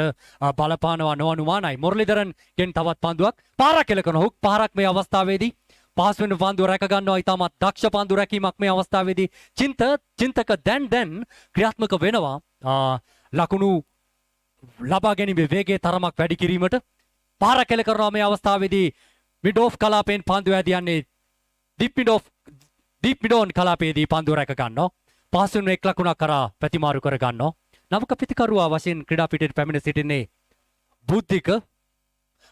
H: බලපානවා නොඅනුමානයි. මුරලීධරන් ගෙන් තවත් පන්දුවක් පාරක් එලකන හුක් පහරක් මේ අවස්ථාවේදී පහසුවෙන් පන්දුව රැක ගන්නවා. ඉතාමත් දක්ෂ පන්දු රැකීමක් මේ අවස්ථාවේදී චින්තක දැන් ක්‍රියාත්මක වෙනවා. ලකුණු ලබා ගැනීමේ වේගය තරමක් වැඩි කිරීමට පාරක් එල කරනවා මේ අවස්ථාවේදී මිඩ් ඔෆ් කලාපයෙන් පන්දුව ඇදියන්නේ දීප් මිඩෝන් කලාපයේදී පන්දුව රැක ගන්නවා. පහසුවෙන් එක් ලකුණක් කරා ප්‍රතිමාරු කර ගන්නවා. නවක පිතිකරුවා වශයෙන් ක්‍රීඩා පිටියට පැමිණ සිටින්නේ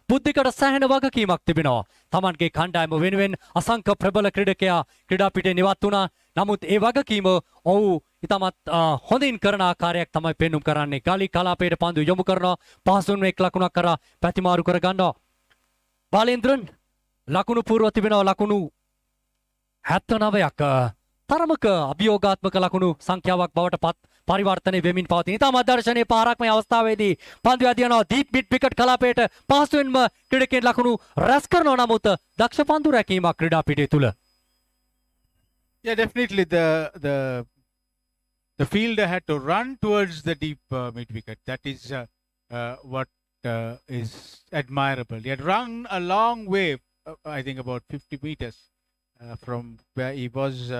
H: බුද්ධිකට සෑහෙන වගකීමක් තිබෙනවා. Tamanගේ කණ්ඩායම වෙනුවෙන් අසංක ප්‍රබල ක්‍රීඩකයා ක්‍රීඩා පිටියෙන් ඉවත් වුණා. නමුත් ඒ වගකීම ඔහු ඉතාමත් හොඳින් කරන ආකාරයක් තමයි පෙන්눔 කරන්නේ. ගලි කලාපයට පන්දු යොමු කරනවා. පහසුවෙන් එක් ලකුණක් කරා ප්‍රතිමාරු කර ගන්නවා. බාලේන්ද්‍රන් ලකුණු පූර්ව තිබෙනවා ලකුණු 79ක්. තරමක අභියෝගාත්මක ලකුණු සංඛ්‍යාවක් බවට පරිවර්තනය වෙමින් පවතින. ඉතාමත් දර්ශනීය පාරක් මේ අවස්ථාවේදී පන්දු යදිනවා දීප් මිඩ් විකට් කලාපයට පහසුවෙන්ම ක්‍රීඩකයන් ලකුණු රැස් කරනවා. නමුත් දක්ෂ පන්දු රැකීමක් ක්‍රීඩා පිටිය තුල.
A: Yeah, definitely the fielder had to run towards the deep mid wicket. That is what is admirable. He had run a long way, I think about 50 meters from where he was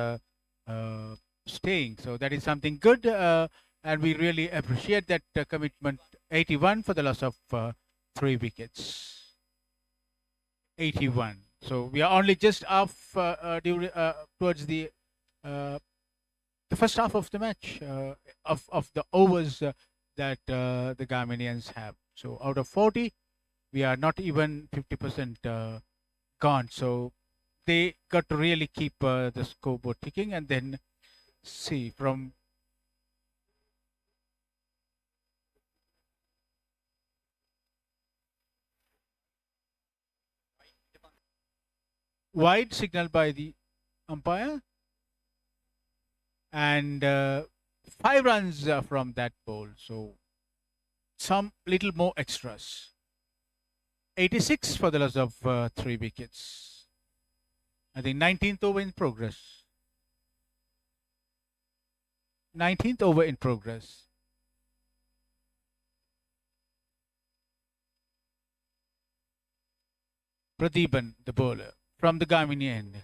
A: staying. So that is something good, and we really appreciate that commitment. 81 for the loss of 3 wickets. 81. So we are only just off towards the first half of the match of the overs that the Gaminians have. So out of 40, we are not even 50% gone. So they got to really keep the scoreboard ticking and then see from wide signal by the umpire and 5 runs from that ball. So some little more extras. 86 for the loss of 3 wickets. I think 19th over in progress. 19th over in progress. Pradeepan, the bowler, from the Gamini end.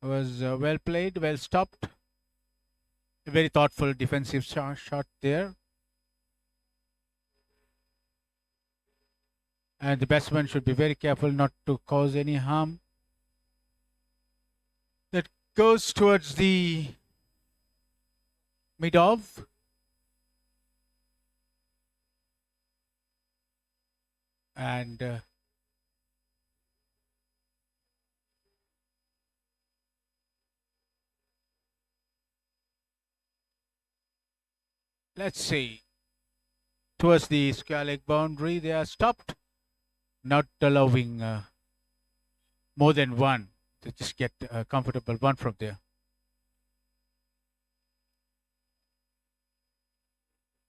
A: Was well played, well stopped. A very thoughtful defensive shot there. And the batsman should be very careful not to cause any harm. That goes towards the mid-off. And let's see, towards the square leg boundary, they are stopped, not allowing more than one to just get a comfortable one from there.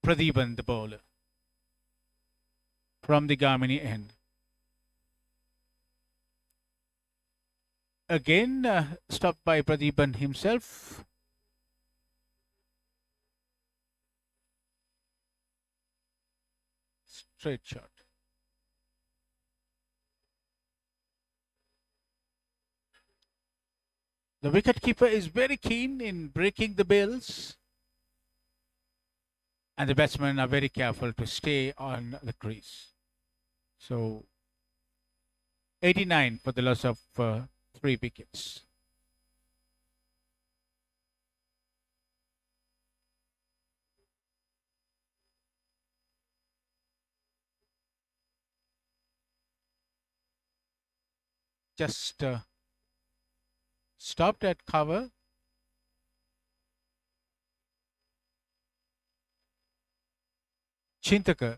A: Pradeepan, the bowler, from the Gamini end. Again, stopped by Pradeepan himself. Straight shot. The wicketkeeper is very keen in breaking the bails, and the batsmen are very careful to stay on the crease. So 89 for the loss of 3 wickets. Just stopped at cover. Chintaka,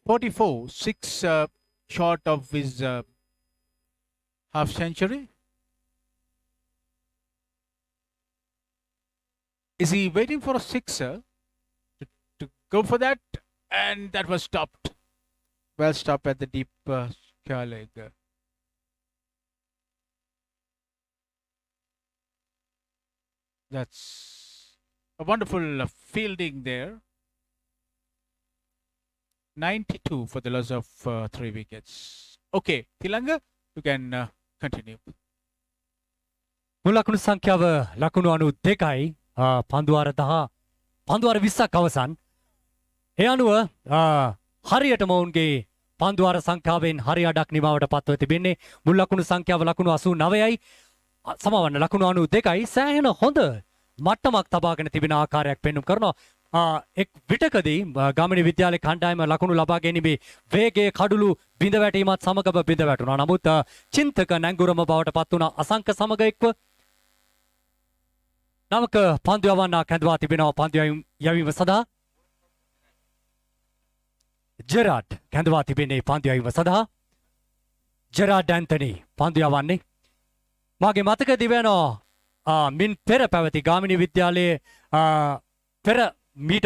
A: 44, 6 short of his half century. Is he waiting for a sixer to go for that? And that was stopped. Well stopped at the deep square leg. That's a wonderful fielding there. 92 for the loss of 3 wickets. Okay, Tilanga, you can continue.
H: මුලකුණු සංඛ්‍යාව ලකුණු 92යි පන්දුවාර 10 පන්දුවාර 20ක් අවසන්. ඒ අනුව හරියටම ඔවුන්ගේ පන්දුවාර සංඛ්‍යාවෙන් හරි අඩක් නිමාවට පත්ව තිබෙන්නේ. මුල් ලකුණු සංඛ්‍යාව ලකුණු 89යි සමවන්න ලකුණු 92යි සෑහෙන හොඳ මට්ටමක් තබාගෙන තිබෙන ආකාරයක් පෙන්වුම් කරනවා. එක් විටකදී ගාමිණී විද්‍යාලයේ කණ්ඩායම ලකුණු ලබා ගැනීමේ වේගයේ කඩළු බිඳ වැටීමත් සමගම බිඳ වැටුණා. නමුත් චින්තක නැංගුරම බවට පත් වුණ අසංක සමග එක්ව නමක පන්දු යවන්නක් හැඳවා තිබෙනවා. පන්දු යැවීම සඳහා ජෙරාඩ් කැඳවා තිබෙන්නේ පන්දු යැවීම සඳහා ජෙරාඩ් ඇන්තනි පන්දු යවන්නේ. මාගේ මතක දිවෙනවා මින් පෙර පැවති ගාමිණී විද්‍යාලයේ පෙර මීට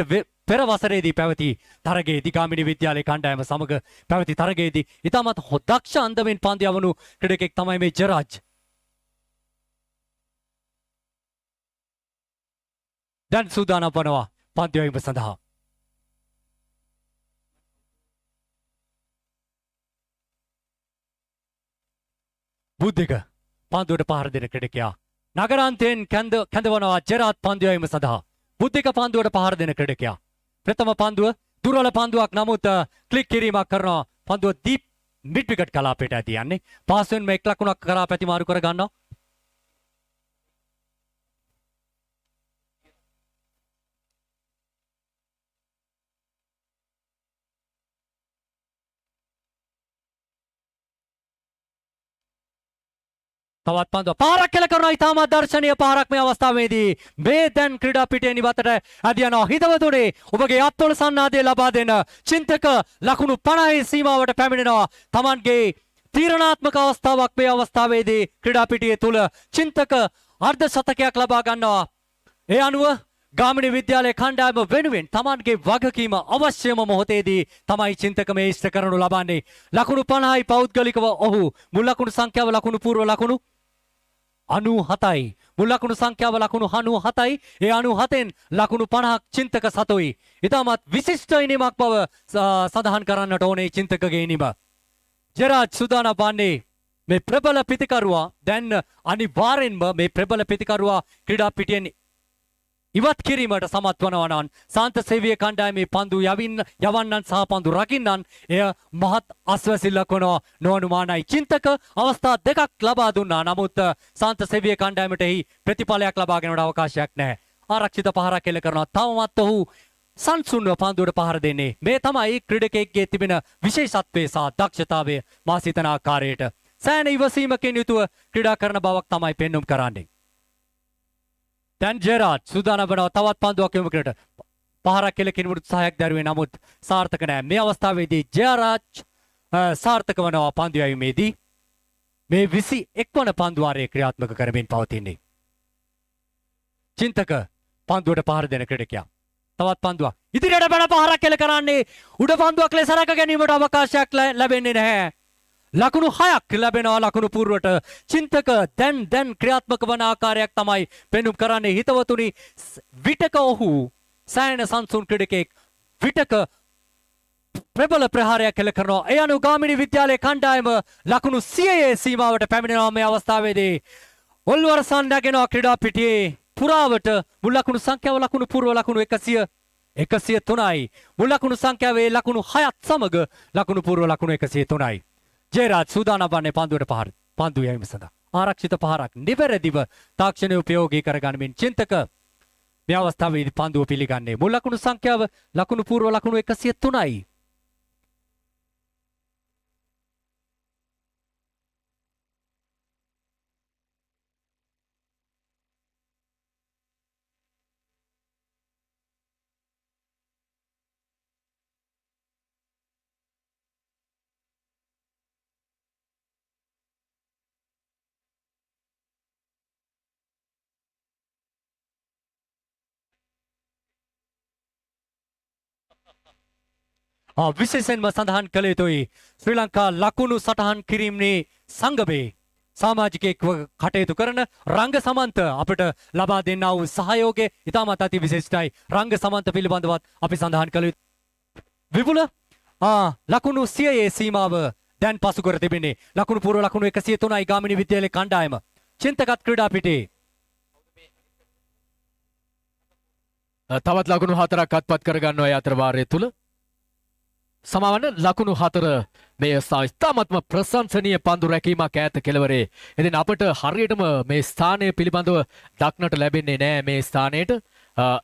H: පෙර වසරේදී පැවති තරගයේදී ගාමිණී විද්‍යාලයේ කණ්ඩායම සමග පැවති තරගයේදී ඉතාමත් දක්ෂ අන්දමින් පන්දු යවනු ක්‍රීඩකෙක් තමයි මේ ජෙරාජ්. දැන් සූදානම් වනවා පන්දු යැවීම සඳහා. බුද්ධික පන්දුවට පහර දෙන ක්‍රීඩකයා නගරාන්තයෙන් කැඳවනවා ජෙරාඩ් පන්දු යැවීම සඳහා. බුද්ධික පන්දුවට පහර දෙන ක්‍රීඩකයා. ප්‍රථම පන්දුව දුර්වල පන්දුවක් නමුත් ක්ලික් කිරීමක් කරනවා. පන්දුව දීප් මිඩ් විකට් කලාපයට ඇති යන්නේ. පාසෙන්ම එක් ලකුණක් කරා පැතිමාරු කර ගන්නවා. තවත් පන්දුව පාරක් කෙල කරනවා ඉතාමත් දර්ශනීය පාරක් මේ අවස්ථාවේදී මේ දැන් ක්‍රීඩා පිටියේ නිවතට ඇදී යනවා හිතවතුනි ඔබගේ අත්වල සන්නාදය ලබා දෙන චින්තක ලකුණු 50 සීමාවට පැමිණෙනවා Tamanගේ තීරණාත්මක අවස්ථාවක් මේ අවස්ථාවේදී ක්‍රීඩා පිටියේ තුල චින්තක අර්ධ ශතකයක් ලබා ගන්නවා ඒ අනුව ගාමිණී විද්‍යාලයේ කණ්ඩායම වෙනුවෙන් Tamanගේ වගකීම අවශ්‍යම මොහොතේදී තමයි චින්තක මේ ඉෂ්ට කරනු ලබන්නේ ලකුණු 50යි පෞද්ගලිකව ඔහු මුල් ලකුණු සංඛ්‍යාව ලකුණු පූර්ව ලකුණු 97යි මුල් ලකුණු සංඛ්‍යාව ලකුණු 97යි ඒ 97න් ලකුණු 50ක් චින්තක සතුයි ඊටමත් විශිෂ්ට ඉනිමක් බව සඳහන් කරන්නට ඕනේ චින්තකගේ ඉනිම ජෙරාජ් සුදානා වන්නේ මේ ප්‍රබල පිතිකරුවා දැන් අනිවාර්යෙන්ම මේ ප්‍රබල පිතිකරුවා ක්‍රීඩා පිටියෙන් ඉවත් කිරීමට සමත් වනවා නම් සාන්ත සේවීය කණ්ඩායමේ පන්දු යවන්නන් සහ පන්දු රකින්නන් එය මහත් අස්වැසිල්ලක් වනවා නොඅනුමානයි චින්තක අවස්ථා දෙකක් ලබා දුන්නා නමුත් සාන්ත සේවීය කණ්ඩායමට එහි ප්‍රතිඵලයක් ලබා ගැනීමට අවකාශයක් නැහැ ආරක්ෂිත පහරක් එල්ල කරනවා තවමත් ඔහු සංසුන්ව පන්දුවට පහර දෙන්නේ මේ තමයි ක්‍රීඩකයෙක්ගේ තිබෙන විශේෂත්වය සහ දක්ෂතාවය මා සිතන ආකාරයට සෑහෙන ඉවසීමකින් යුතුව ක්‍රීඩා කරන බවක් තමයි පෙන්눔 කරන්නේ දැන් ජෙරාඩ් සූදානම් වෙනවා තවත් පන්දුවක් යොමු කරන්නට පහරක් කෙලකින් උත්සාහයක් දරුවේ නමුත් සාර්ථක නැහැ මේ අවස්ථාවේදී ජෙරාඩ් සාර්ථක වෙනවා පන්දු යැවීමේදී මේ 21 වන පන්දු වාරයේ ක්‍රියාත්මක කරමින් පවතින්නේ චින්තක පන්දුවට පහර දෙන ක්‍රීඩකයා තවත් පන්දුවක් ඉදිරියට බැන පහරක් කෙල කරන්නේ උඩ පන්දුවක් ලෙස රැක ගැනීමට අවකාශයක් ලැබෙන්නේ නැහැ ලකුණු 6ක් ලැබෙනවා ලකුණු පූර්වට චින්තක දැන් ක්‍රියාත්මක වන ආකාරයක් තමයි පෙන්눔 කරන්නේ හිතවතුනි විටක ඔහු සෑහෙන සංසුන් ක්‍රීඩකෙක් විටක ප්‍රබල ප්‍රහාරයක් කළ කරනවා ඒ අනුව ගාමිණී විද්‍යාලයේ කණ්ඩායම ලකුණු 100 සීමාවට පැමිණෙනවා මේ අවස්ථාවේදී ඔල්වරසන් නැගෙනවා ක්‍රීඩා පිටියේ පුරාවට මුල් ලකුණු සංඛ්‍යාව ලකුණු පූර්ව ලකුණු 103යි මුල් ලකුණු සංඛ්‍යාවේ ලකුණු 6ත් සමග ලකුණු පූර්ව ලකුණු 103යි ජයරාජ් සූදානම් වන්නේ පන්දුවට පන්දු යැවීම සඳහා ආරක්ෂිත පහරක් නිවැරදිව තාක්ෂණය උපයෝගී කරගනිමින් චින්තක මේ අවස්ථාවේදී පන්දුව පිළිගන්නේ මුල් ලකුණු සංඛ්‍යාව ලකුණු පූර්ව ලකුණු 103යි විශේෂයෙන්ම සඳහන් කළ යුතුයි ශ්‍රී ලංකා ලකුණු සටහන් කිරීමේ සංගමේ සමාජිකයෙක්ව කටයුතු කරන රංග සමන්ත අපිට ලබා දෙන්නා වූ සහයෝගය ඉතාමත් අති විශිෂ්ටයි රංග සමන්ත පිළිබඳවත් අපි සඳහන් කළ විපුල ලකුණු 100 සීමාව දැන් පසු කර තිබෙන්නේ ලකුණු පූර්ව ලකුණු 103යි ගාමිණී විද්‍යාලයේ කණ්ඩායම චින්තකත් ක්‍රීඩා පිටේ
F: තවත් ලකුණු 4ක් අත්පත් කරගන්නවා ඒ අතර වාරය තුල සමාවන්න ලකුණු 4 මේ ඉතාමත්ම ප්‍රශංසනීය පන්දු රැකීමක් ඈත කෙළවරේ. ඉතින් අපට හරියටම මේ ස්ථානය පිළිබඳව දක්නට ලැබෙන්නේ නැහැ මේ ස්ථානයට.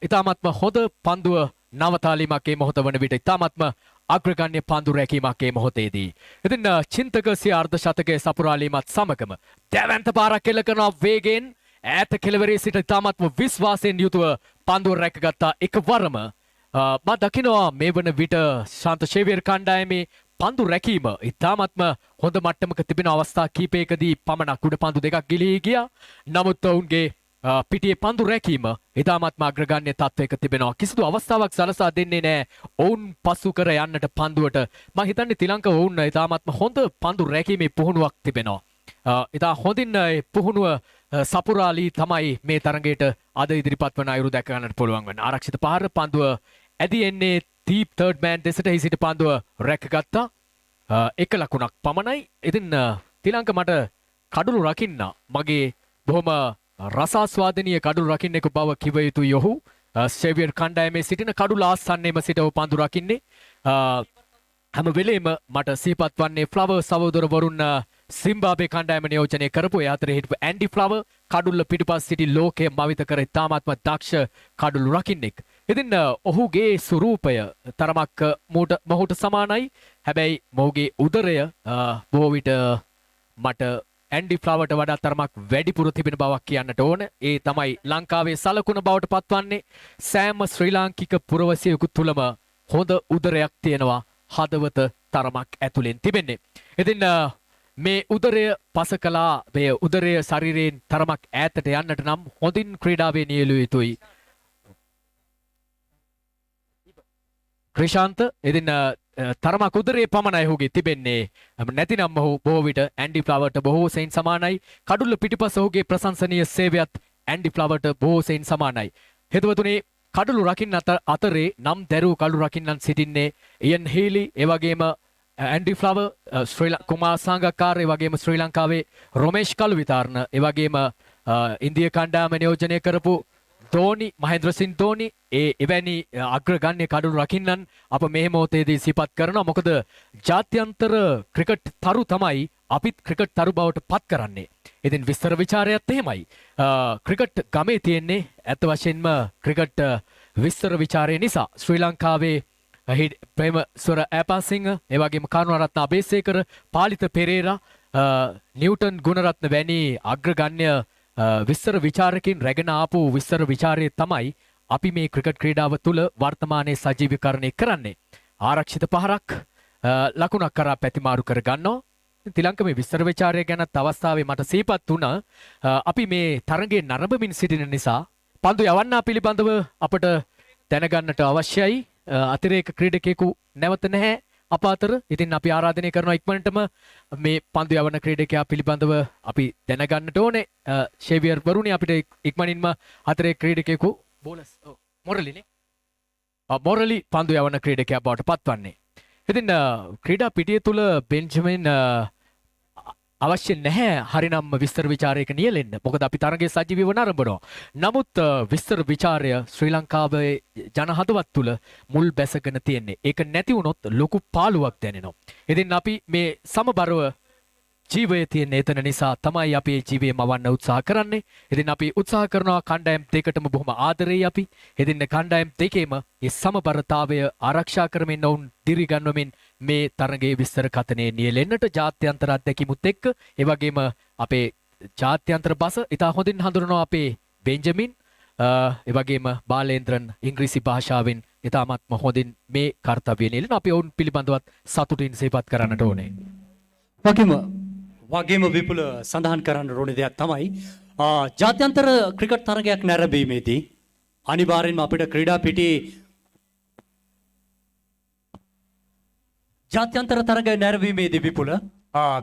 F: ඉතාමත්ම හොඳ පන්දුව නවතාලීමක් මේ මොහොත වන විට ඉතාමත්ම අග්‍රගණ්‍ය පන්දු රැකීමක් මේ මොහොතේදී. ඉතින් චින්තක සිය අර්ධ ශතකයේ සපුරාලීමත් සමගම දැවැන්ත පාරක් එල්ල කරන වේගයෙන් ඈත කෙළවරේ සිට ඉතාමත්ම විශ්වාසයෙන් යුතුව පන්දුව රැකගත්තා එකවරම මා දකිනවා මේ වන විට ශාන්ත ශේවියර් කණ්ඩායමේ පන්දු රැකීම ඉතාමත්ම හොඳ මට්ටමක තිබෙන අවස්ථා කීපයකදී පමණක් උඩ පන්දු දෙකක් ගිලී ගියා. නමුත් ඔවුන්ගේ පිටියේ පන්දු රැකීම ඉතාමත්ම අග්‍රගණ්‍ය තත්වයක තිබෙනවා. කිසිදු අවස්ථාවක් සලසා දෙන්නේ නැහැ ඔවුන් පසු කර යන්නට පන්දුවට. මම හිතන්නේ තිලංක ඔවුන් ඉතාමත්ම හොඳ පන්දු රැකීමේ පුහුණුවක් තිබෙනවා. ඉතා හොඳින් පුහුණුව සපුරාලී තමයි මේ තරගයට අද ඉදිරිපත් වන අයුරු දැක ගන්නට පුළුවන් වෙන. ආරක්ෂිත පහර පන්දුව ඇදී එන්නේ ටීප් තර්ඩ් මෑන් දෙසට එහි සිට පන්දුව රැකගත්තා. එක ලකුණක් පමණයි. ඉතින් තිලංක මට කඩුළු රකින්න මගේ බොහොම රසාස්වාදනීය කඩුළු රකින්නෙකු බව කිව යුතුයි ඔහු. සේවියර් කණ්ඩායමේ සිටින කඩුළු ආසන්නයේම සිට ඔහු පන්දු රකින්නේ. හැම වෙලේම මට සිහිපත් වන්නේ ෆ්ලවර් සහෝදරවරුන් සිම්බාබ්වේ කණ්ඩායම නියෝජනය කරපු ඒ අතරේ හිටපු ඇන්ඩි ෆ්ලවර් කඩුල්ල පිටුපස් සිටි ලෝකයේ මවිත කර ඉතාමත්ම දක්ෂ කඩුළු රකින්නෙක්. ඉතින් ඔහුගේ ස්වරූපය තරමක් මොහුට සමානයි. හැබැයි මොහුගේ උදරය බොහෝ විට මට ඇන්ඩි ෆ්ලවර්ට වඩා තරමක් වැඩිපුර තිබෙන බවක් කියන්නට ඕන. ඒ තමයි ලංකාවේ සලකුණ බවට පත්වන්නේ. සෑම ශ්‍රී ලාංකික පුරවැසියෙකු තුළම හොඳ උදරයක් තියෙනවා හදවත තරමක් ඇතුලෙන් තිබෙන්නේ. ඉතින් මේ උදරය පස කලා මේ උදරය ශරීරයෙන් තරමක් ඈතට යන්නට නම් හොඳින් ක්‍රීඩාවේ නියැලිය යුතුයි. ක්‍රිෂාන්ත ඉතින් තරමක් උදරයේ පමණයි ඔහුගේ තිබෙන්නේ. නැතිනම් ඔහු බොහෝ විට ඇන්ඩි ෆ්ලවර්ට බොහෝ සෙයින් සමානයි. කඩුල්ල පිටිපස ඔහුගේ ප්‍රශංසනීය සේවයත් ඇන්ඩි ෆ්ලවර්ට බොහෝ සෙයින් සමානයි. හිතවතුනි කඩුළු රකින්න අතරේ නම් දැරූ කඩුළු රකින්නන් සිටින්නේ ඉයන් හීලි, ඒ වගේම ඇන්ඩි ෆ්ලවර්, කුමාර් සංගක්කාර, ඒ වගේම ශ්‍රී ලංකාවේ රොමේෂ් කළුවිතාරණ, ඒ වගේම ඉන්දිය කණ්ඩායම නියෝජනය කරපු ධෝනි, මහේන්ද්‍රසිං ධෝනි, එවැනි අග්‍රගණ්‍ය කඩුළු රකින්නන් අප මේ මොහොතේදී සිපත් කරනවා. මොකද ජාත්‍යන්තර ක්‍රිකට් තරු තමයි අපිත් ක්‍රිකට් තරු බවට පත් කරන්නේ. ඉතින් විස්තර ਵਿਚාරයත් එහෙමයි. ක්‍රිකට් ගමේ තියෙන්නේ ඇත්ත වශයෙන්ම ක්‍රිකට් විස්තර ਵਿਚාරය නිසා. ශ්‍රී ලංකාවේ ප්‍රේමස්වර ඇපාසිංහ, ඒ වගේම කරුණාරත්න අබේසේකර, පාලිත පෙරේරා, නිව්ටන් ගුණරත්න වැනි අග්‍රගණ්‍ය විස්තර ਵਿਚාරකින් රැගෙන ආපු විස්තර ਵਿਚාරය තමයි අපි මේ ක්‍රිකට් ක්‍රීඩාව තුළ වර්තමානයේ සජීවීකරණය කරන්නේ. ආරක්ෂිත පහරක් ලකුණක් කරා පැතිමාරු කර ගන්නවා. තිලංක මේ විස්තර ਵਿਚාරය ගැනත් අවස්ථාවේ මට සිහිපත් වුණා. අපි මේ තරඟයේ නරඹමින් සිටින නිසා පන්දු යවන්නා පිළිබඳව අපට දැනගන්නට අවශ්‍යයි. අතිරේක ක්‍රීඩකයෙකු නැවත නැහැ අප අතර. ඉතින් අපි ආරාධනය කරනවා ඉක්මනටම මේ පන්දු යවන ක්‍රීඩකයා පිළිබඳව අපි දැනගන්නට ඕනේ. ෂේවියර් වරුණි අපිට ඉක්මනින්ම අතිරේක ක්‍රීඩකයෙකු බෝලස් මොරලිනේ. මොරලි පන්දු යවන ක්‍රීඩකයා බවට පත්වන්නේ. ඉතින් ක්‍රීඩා පිටිය තුල බෙන්ජමින් අවශ්‍ය නැහැ හරිනම් විස්තර ਵਿਚාරයක නියැලෙන්න. මොකද අපි තරගයේ සජීවීව නරඹනවා. නමුත් විස්තර ਵਿਚාරය ශ්‍රී ලංකාවේ ජන හදවත් තුල මුල් බැසගෙන තියෙන්නේ. ඒක නැති වුණොත් ලොකු පාළුවක් දැනෙනවා. ඉතින් අපි මේ සමබරව ජීවය තියෙන එතන නිසා තමයි අපි මේ ජීවය මවන්න උත්සාහ කරන්නේ. ඉතින් අපි උත්සාහ කරනවා කණ්ඩායම් දෙකටම බොහොම ආදරෙයි අපි. ඉතින් කණ්ඩායම් දෙකේම මේ සමබරතාවය ආරක්ෂා කරමින් ඔවුන් දිරිගන්වමින් මේ තරගයේ විස්තර කතනේ නියැලෙන්නට ජාත්‍යන්තර අත්දැකීමුත් එක්ක, ඒ වගේම අපේ ජාත්‍යන්තර බස ඉතා හොඳින් හඳුනනවා අපේ බෙන්ජමින්, ඒ වගේම බාලේන්ද්‍රන් ඉංග්‍රීසි භාෂාවෙන් ඉතාමත්ම හොඳින් මේ කාර්යය නියැලෙන අපි ඔවුන් පිළිබඳවත් සතුටින් සිහිපත් කරන්නට ඕනේ.
H: වගේම විපුල සඳහන් කරන්න ඕනේ දෙයක් තමයි ජාත්‍යන්තර ක්‍රිකට් තරගයක් නැරඹීමේදී අනිවාර්යෙන්ම අපිට ක්‍රීඩා පිටියේ ජාත්‍යන්තර තරගය නැරඹීමේදී විපුල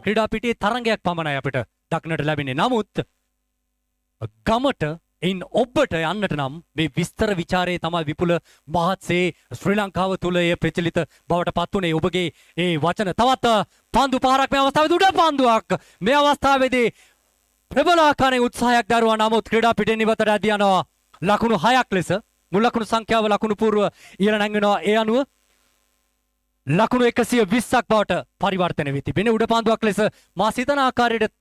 H: ක්‍රීඩා පිටියේ තරගයක් පමණයි අපිට දක්නට ලැබෙන්නේ. නමුත් ගමට ඔබට යන්නට නම් මේ විස්තර ਵਿਚාරයේ තමයි විපුල මහත්සේ ශ්‍රී ලංකාව තුල ඒ ප්‍රචලිත බවට පත් වුණේ. ඔබගේ ඒ වචන තවත් පන්දු පහරක් මේ අවස්ථාවේදී උඩ පන්දුවක් මේ අවස්ථාවේදී ප්‍රබල ආකාරයෙන් උත්සාහයක් දරුවා. නමුත් ක්‍රීඩා පිටේ නිවතට ඇදී යනවා ලකුණු 6ක් ලෙස. මුල් ලකුණු සංඛ්‍යාව ලකුණු පූර්ව ඉහළ නැංගෙනවා. ඒ අනුව ලකුණු 120ක් බවට පරිවර්තන වී තිබෙනවා. උඩ පන්දුවක් ලෙස මා සිතන ආකාරයට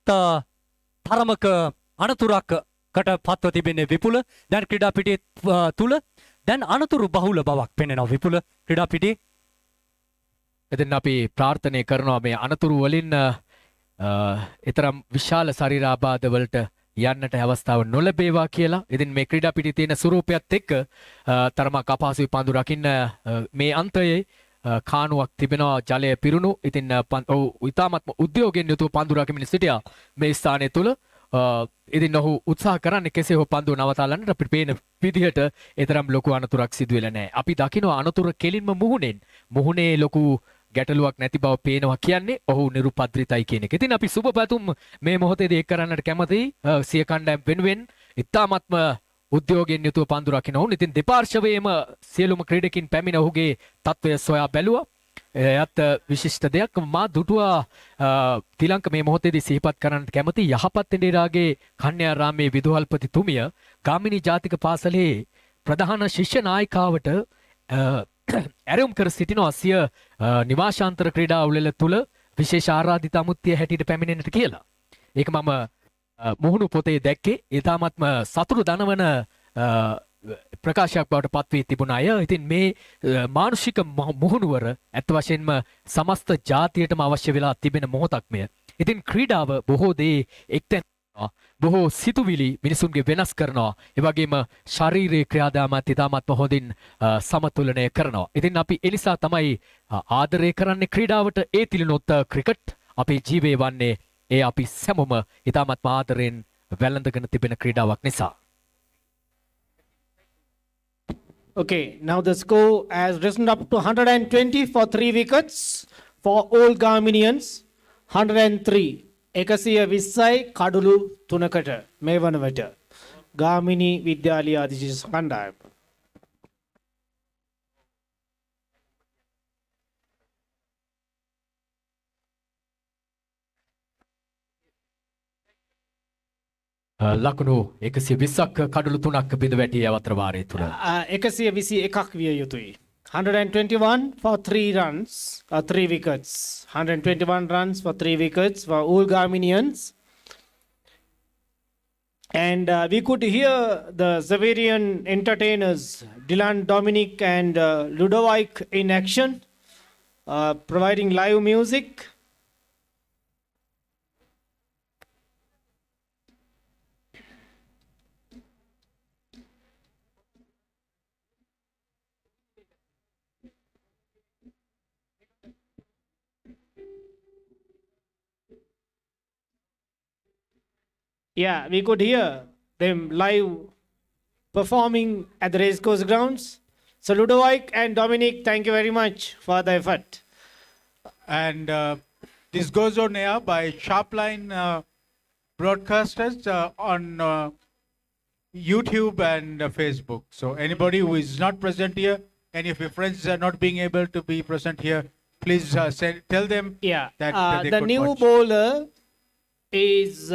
H: තරමක අනතුරක් කට පත්ව තිබෙන්නේ විපුල. දැන් ක්‍රීඩා පිටියේ තුල දැන් අනතුරු බහුල බවක් පෙනෙනවා විපුල ක්‍රීඩා පිටියේ.
F: එතෙන් අපි ප්‍රාර්ථනා කරනවා මේ අනතුරු වලින් ඊතරම් විශාල ශරීරාබාධ වලට යන්නට අවස්ථාව නොලැබේවා කියලා. ඉතින් මේ ක්‍රීඩා පිටියේ තියෙන ස්වරූපයත් එක්ක තරමක් අපහසුයි පන්දු රකින්න. මේ අන්තයේ කානුවක් තිබෙනවා ජලය පිරුණු. ඉතින් ඔහු ඉතාමත්ම උද්‍යෝගයෙන් යුතුව පන්දු රකිමින් සිටියා මේ ස්ථානය තුල. ඉතින් ඔහු උත්සාහ කරන්නේ කෙසේ හෝ පන්දුව නවතාලන්නට. අපිට පේන විදිහට ඒතරම් ලොකු අනතුරක් සිදු වෙලා නැහැ. අපි දකිනවා අනතුර කෙලින්ම මුහුණේ ලොකු ගැටලුවක් නැති බව පේනවා කියන්නේ ඔහු නිරුපද්‍රිතයි කියන එක. ඉතින් අපි සුබ පැතුම් මේ මොහොතේදී එක් කරන්නට කැමතියි. සිය කණ්ඩායම් වෙනුවෙන් ඉතාමත්ම උද්‍යෝගයෙන් යුතුව පන්දු රකින්න ඕන. ඉතින් දෙපාර්ශවයේම සියලුම ක්‍රීඩකින් පැමිණ ඔහුගේ තත්වය සොයා බැලුවා. එයත් විශිෂ්ට දෙයක්. මා දුටුවා තිලංක මේ මොහොතේදී සිහිපත් කරන්නට කැමති යහපත් එඬේරාගේ කන්‍යාරාමේ විදුහල්පති තුමිය ගාමිණී ජාතික පාසලේ ප්‍රධාන ශිෂ්‍ය නායිකාවට ඇරයුම් කර සිටිනවා සිය නිවාශාන්තර ක්‍රීඩා උළෙල තුල විශේෂ ආරාධිත අමුත්‍ය හැටියට පැමිණෙන්නට කියලා. ඒක මම මුහුණු පොතේ දැක්කේ. ඊටාත්ම සතුරු දනවන ප්‍රකාශයක් බවට පත්වී තිබුණ අය. ඉතින් මේ මානුෂික මුහුණුවර ඇත්ත වශයෙන්ම සමස්ත ජාතියටම අවශ්‍ය වෙලා තිබෙන මොහොතක් මෙය. ඉතින් ක්‍රීඩාව බොහෝ දේ එක්තැන් බොහෝ සිතුවිලි මිනිසුන්ගේ වෙනස් කරනවා. ඒ වගේම ශාරීරික ක්‍රියාදාමත් ඉතාමත්ම හොඳින් සමතුලනය කරනවා. ඉතින් අපි ඒ නිසා තමයි ආදරය කරන්නේ ක්‍රීඩාවට. ඒ තිලිනොත් ක්‍රිකට් අපේ ජීවේ වන්නේ ඒ අපි සැමම ඉතාමත්ම ආදරෙන් වැළඳගෙන තිබෙන ක්‍රීඩාවක් නිසා.
E: Okay, now the score has risen up to 120 for 3 wickets for all Gaminians. 103. එකසිය 20යි කඩුළු 3කට මේ වන විට ගාමිණී විද්‍යාලය අධිශීෂ කණ්ඩායම.
F: ලකුණු 120ක් කඩුළු 3ක් බිඳ වැටි අවතර වාරය තුල
E: 121ක් විය යුතුයි. 121 for 3 runs, 3 wickets. 121 runs for 3 wickets for all Gaminians. And we could hear the Xaverian entertainers, Dylan, Dominic and Ludovic in action, providing live music. Yeah, we could hear them live performing at the racecourse grounds. So Ludovic and Dominic, thank you very much for the effort.
A: And this goes on air by Sharpline broadcasters on YouTube and Facebook. So anybody who is not present here, any of your friends are not being able to be present here, please tell them
E: Yeah,
A: that they
E: the
A: could
E: new
A: watch.
E: bowler is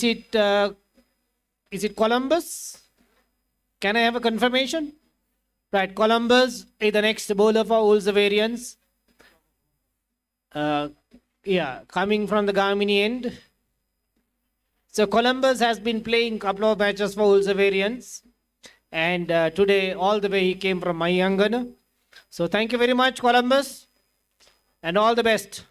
E: it Columbus? Can I have a confirmation? Right, Columbus is the next bowler for all Xaverians. Yeah, coming from the Gamini end. So Columbus has been playing a couple of matches for all Xaverians. And today, all the way he came from Mayangana. So thank you very much, Columbus. And all the best.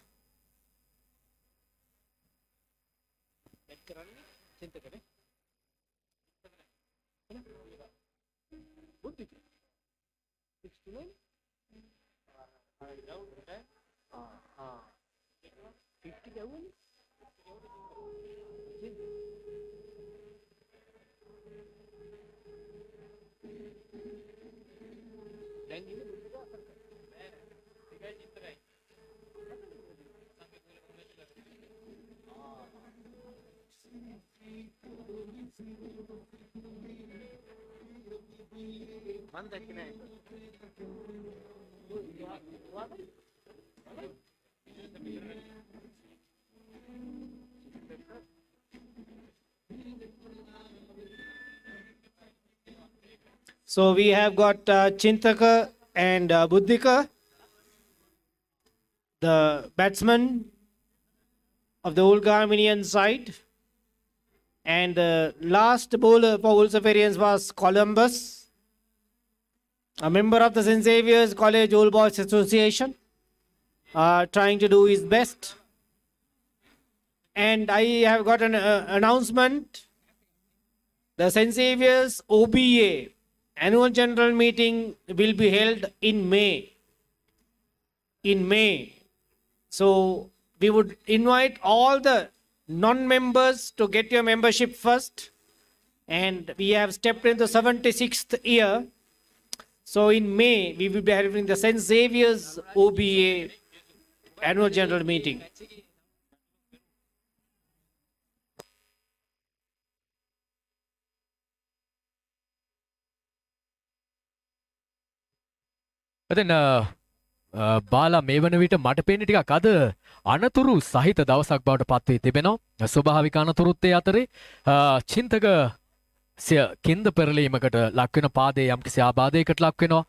E: So we have got Chintaka and Buddhika, the batsman of the old Gaminian side. And the last bowler for All Xaverians was Columbus, a member of the St. Xavier's College Old Boys Association, trying to do his best. And I have got an announcement. The St. Xavier's OBA annual general meeting will be held in May. In May. So we would invite all the non-members to get your membership first. And we have stepped in the 76th year. So in May, we will be having the St. Xavier's OBA annual general meeting.
F: එතන බාලා මේ වන විට මට පේන්නේ ටිකක් අද අනතුරු සහිත දවසක් බවට පත් වී තිබෙනවා. ස්වභාවික අනතුරුත් ඒ අතරේ චින්තක කින්ද පෙරලීමකට ලක් වෙන පාදයේ යම්කිසි ආබාධයකට ලක් වෙනවා.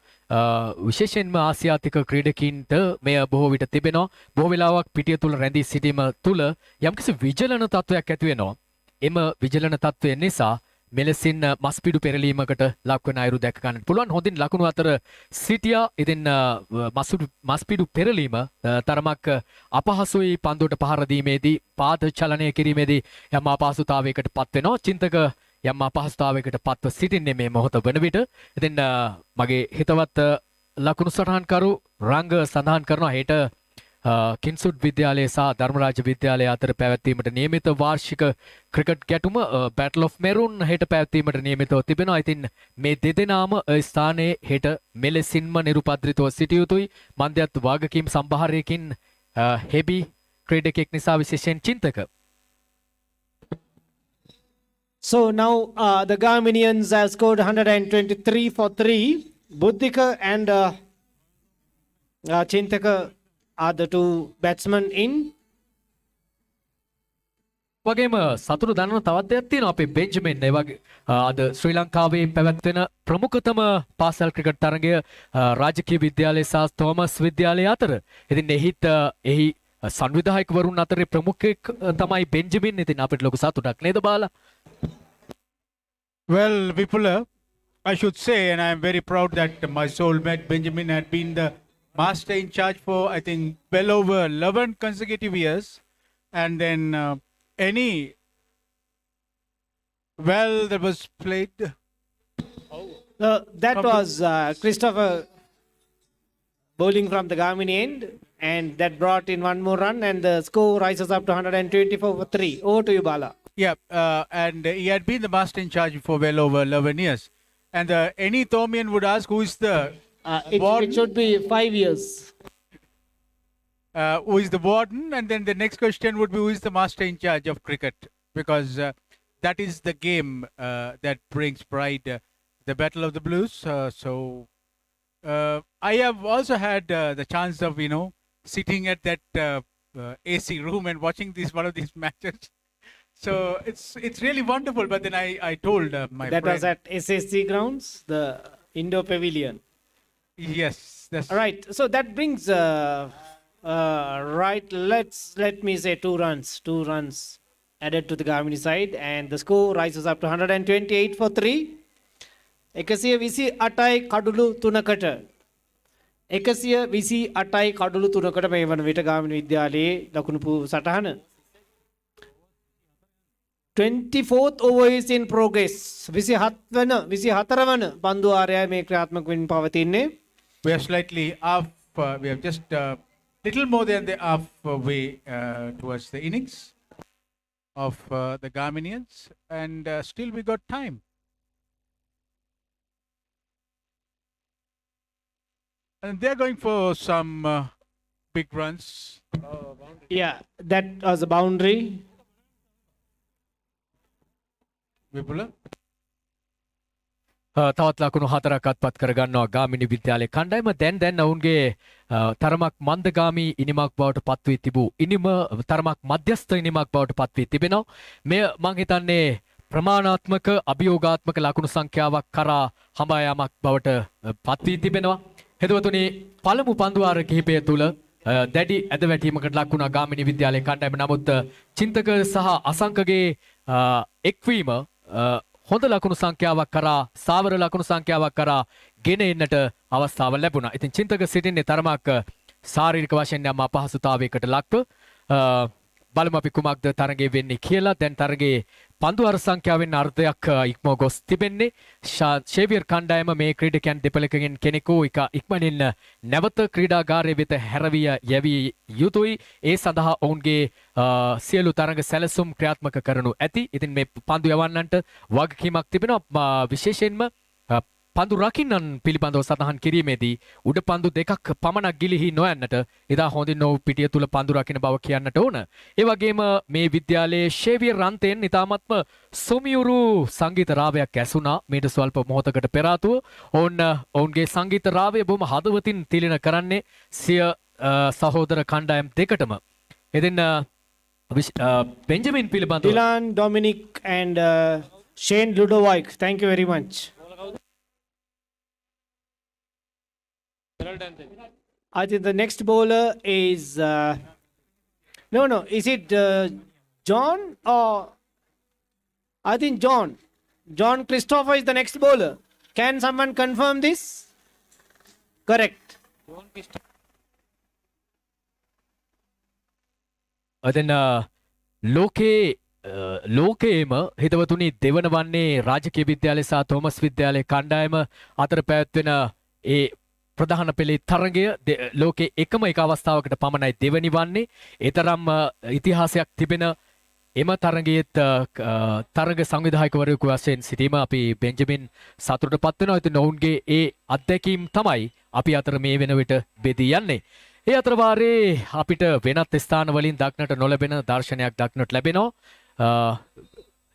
F: විශේෂයෙන්ම ආසියාතික ක්‍රීඩකීන්ට මෙය බොහෝ විට තිබෙනවා. බොහෝ වෙලාවක් පිටිය තුල රැඳී සිටීම තුල යම්කිසි විජලන තත්වයක් ඇති වෙනවා. එම විජලන තත්වය නිසා මෙලෙසින් මස්පිඩු පෙරලීමකට ලක්වන අයුරු දැක ගන්නට පුළුවන්. හොඳින් ලකුණු අතර සිටියා. ඉතින් මස්පිඩු පෙරලීම තරමක් අපහසුයි පන්දුවට පහර දීමේදී පාද චලනය කිරීමේදී යම් අපහසුතාවයකට පත් වෙනවා. චින්තක යම් අපහසුතාවයකට පත්ව සිටින්නේ මේ මොහොත වන විට. ඉතින් මගේ හිතවත් ලකුණු සටහන්කරු රංග සඳහන් කරනවා හෙට කින්සුඩ් විද්‍යාලය සහ ධර්මරාජ විද්‍යාලය අතර පැවැත්වීමට නියමිත වාර්ෂික ක්‍රිකට් ගැටුම බැටල් ඔෆ් මෙරුන් හෙට පැවැත්වීමට නියමිතව තිබෙනවා. ඉතින් මේ දෙදෙනාම ස්ථානයේ හෙට මෙලෙසින්ම නිරුපද්‍රිතව සිටිය යුතුයි. මන්දයත් වාගකීම් සම්භාරයකින් හෙබි ක්‍රීඩකෙක් නිසා විශේෂයෙන් චින්තක.
E: So now the Gaminians have scored 123 for 3. Buddhika and Chintaka are the two batsmen in.
F: වගේම සතුරු දන්නන තවත් දෙයක් තියෙනවා අපේ බෙන්ජමින් ඒ වගේ අද ශ්‍රී ලංකාවේ පැවැත්වෙන ප්‍රමුඛතම පාසල් ක්‍රිකට් තරගය රාජකීය විද්‍යාලය සහ තෝමස් විද්‍යාලය අතර. ඉතින් එහි සංවිධායකවරුන් අතරේ ප්‍රමුඛෙක් තමයි බෙන්ජමින්. ඉතින් අපිට ලොකු සතුටක් නේද බාලා?
A: Well, Vipula, I should say, and I am very proud that my soulmate Benjamin had been the master in charge for, I think, well over 11 consecutive years. And then that was played.
E: That was Christopher bowling from the Gamini end, and that brought in one more run, and the score rises up to 124 for 3. Over to you, Bala.
A: Yeah, and he had been the master in charge for well over 11 years. And any Thomian would ask who is the
E: It should be 5 years.
A: Who is the warden, and then the next question would be who is the master in charge of cricket, because that is the game that brings pride, the Battle of the Blues. I have also had the chance of sitting at that AC room and watching one of these matches. So it's really wonderful. But then I told my
E: That
A: friend,
E: was at SSC grounds, the indoor pavilion.
A: yes, that's
E: Right. So that brings right. Let me say 2 runs. 2 runs added to the Gamini side, and the score rises up to 128 for 3. 128යි කඩුළු 3කට 128යි කඩුළු 3කට මේ වන විට ගාමිණී විද්‍යාලයේ ලකුණු සටහන 24th over is in progress. 24 වන පන්දු ආරයයි මේ ක්‍රියාත්මක වෙමින් පවතින්නේ.
A: we are slightly off. We have just little more than the halfway towards the innings of the Gaminians, and still we got time. And they're going for some big runs.
E: Yeah, that was a boundary.
A: Vipula?
F: තවත් ලකුණු 4ක් අත්පත් කරගන්නවා ගාමිණී විද්‍යාලයේ කණ්ඩායම. දැන් ඔවුන්ගේ තරමක් මන්දගාමී ඉනිමක් බවට පත් වී තිබූ ඉනිම තරමක් මධ්‍යස්ථ ඉනිමක් බවට පත් වී තිබෙනවා. මෙය මං හිතන්නේ ප්‍රමාණාත්මක අභියෝගාත්මක ලකුණු සංඛ්‍යාවක් කරා හඹා යාමක් බවට පත් වී තිබෙනවා. හෙදවතුනි පළමු පන්දුවාර කිහිපය තුල දැඩි ඇදවැටීමකට ලක් වුණා ගාමිණී විද්‍යාලයේ කණ්ඩායම. නමුත් චින්තක සහ අසංකගේ එක්වීම හොඳ ලකුණු සංඛ්‍යාවක් කරා සාවර ලකුණු සංඛ්‍යාවක් කරා ගෙන එන්නට අවස්ථාව ලැබුණා. ඉතින් චින්තක සිටින්නේ තරමක් ශාරීරික වශයෙන් යම් අපහසුතාවයකට ලක්ව. බලමු අපි කුමක්ද තරගයේ වෙන්නේ කියලා. දැන් තරගයේ පන්දුවාර සංඛ්‍යාවෙන් අර්ධයක් ඉක්මව ගොස් තිබෙන්නේ. ෂේවියර් කණ්ඩායම මේ ක්‍රීඩකයන් දෙපළකගෙන් කෙනෙකු ඉක්මනින් නැවත ක්‍රීඩාගාරය වෙත හැරවිය යැවිය යුතුයි. ඒ සඳහා ඔවුන්ගේ සියලු තරග සැලසුම් ක්‍රියාත්මක කරනු ඇති. ඉතින් මේ පන්දු යවන්නන්ට වගකීමක් තිබෙනවා. විශේෂයෙන්ම පන්දු රකින්නන් පිළිබඳව සඳහන් කිරීමේදී උඩ පන්දු 2ක් පමණක් ගිලිහි නොයන්නට ඉදා හොඳින් ඔව් පිටිය තුල පන්දු රකින්න බව කියන්නට ඕන. ඒ වගේම මේ විද්‍යාලයේ ෂේවියර් රන්තෙන් ඉතාමත්ම සොමියුරු සංගීත රාවයක් ඇසුණා මීට ස්වල්ප මොහොතකට පෙර ආතුව. ඔවුන්ගේ සංගීත රාවය බොහොම හදවතින් තිලින කරන්නේ සිය සහෝදර කණ්ඩායම් දෙකටම. ඉතින් බෙන්ජමින් පිළිබඳව
E: Dylan, Dominic and Shane Ludovic, thank you very much. I think the next bowler is is it John or I think John. John Christopher is the next bowler. Can someone confirm this? Correct.
F: අදන ලෝකයේම හිතවතුනි දෙවන වන්නේ රාජකීය විද්‍යාලය සහ Thomas විද්‍යාලය කණ්ඩායම අතර පැවැත්වෙන ඒ ප්‍රධාන පෙළේ තරගය ලෝකේ එකම එක අවස්ථාවකට පමණයි දෙවනි වන්නේ. ඒ තරම් ඉතිහාසයක් තිබෙන එම තරගයේත් තරග සංවිධායකවරයෙකු වශයෙන් සිටීම අපි බෙන්ජමින් සතුටටපත් වෙනවා. ඉතින් ඔවුන්ගේ ඒ අත්දැකීම් තමයි අපි අතර මේ වෙන විට බෙදී යන්නේ. ඒ අතර වාරේ අපිට වෙනත් ස්ථාන වලින් දක්නට නොලැබෙන දර්ශනයක් දක්නට ලැබෙනවා.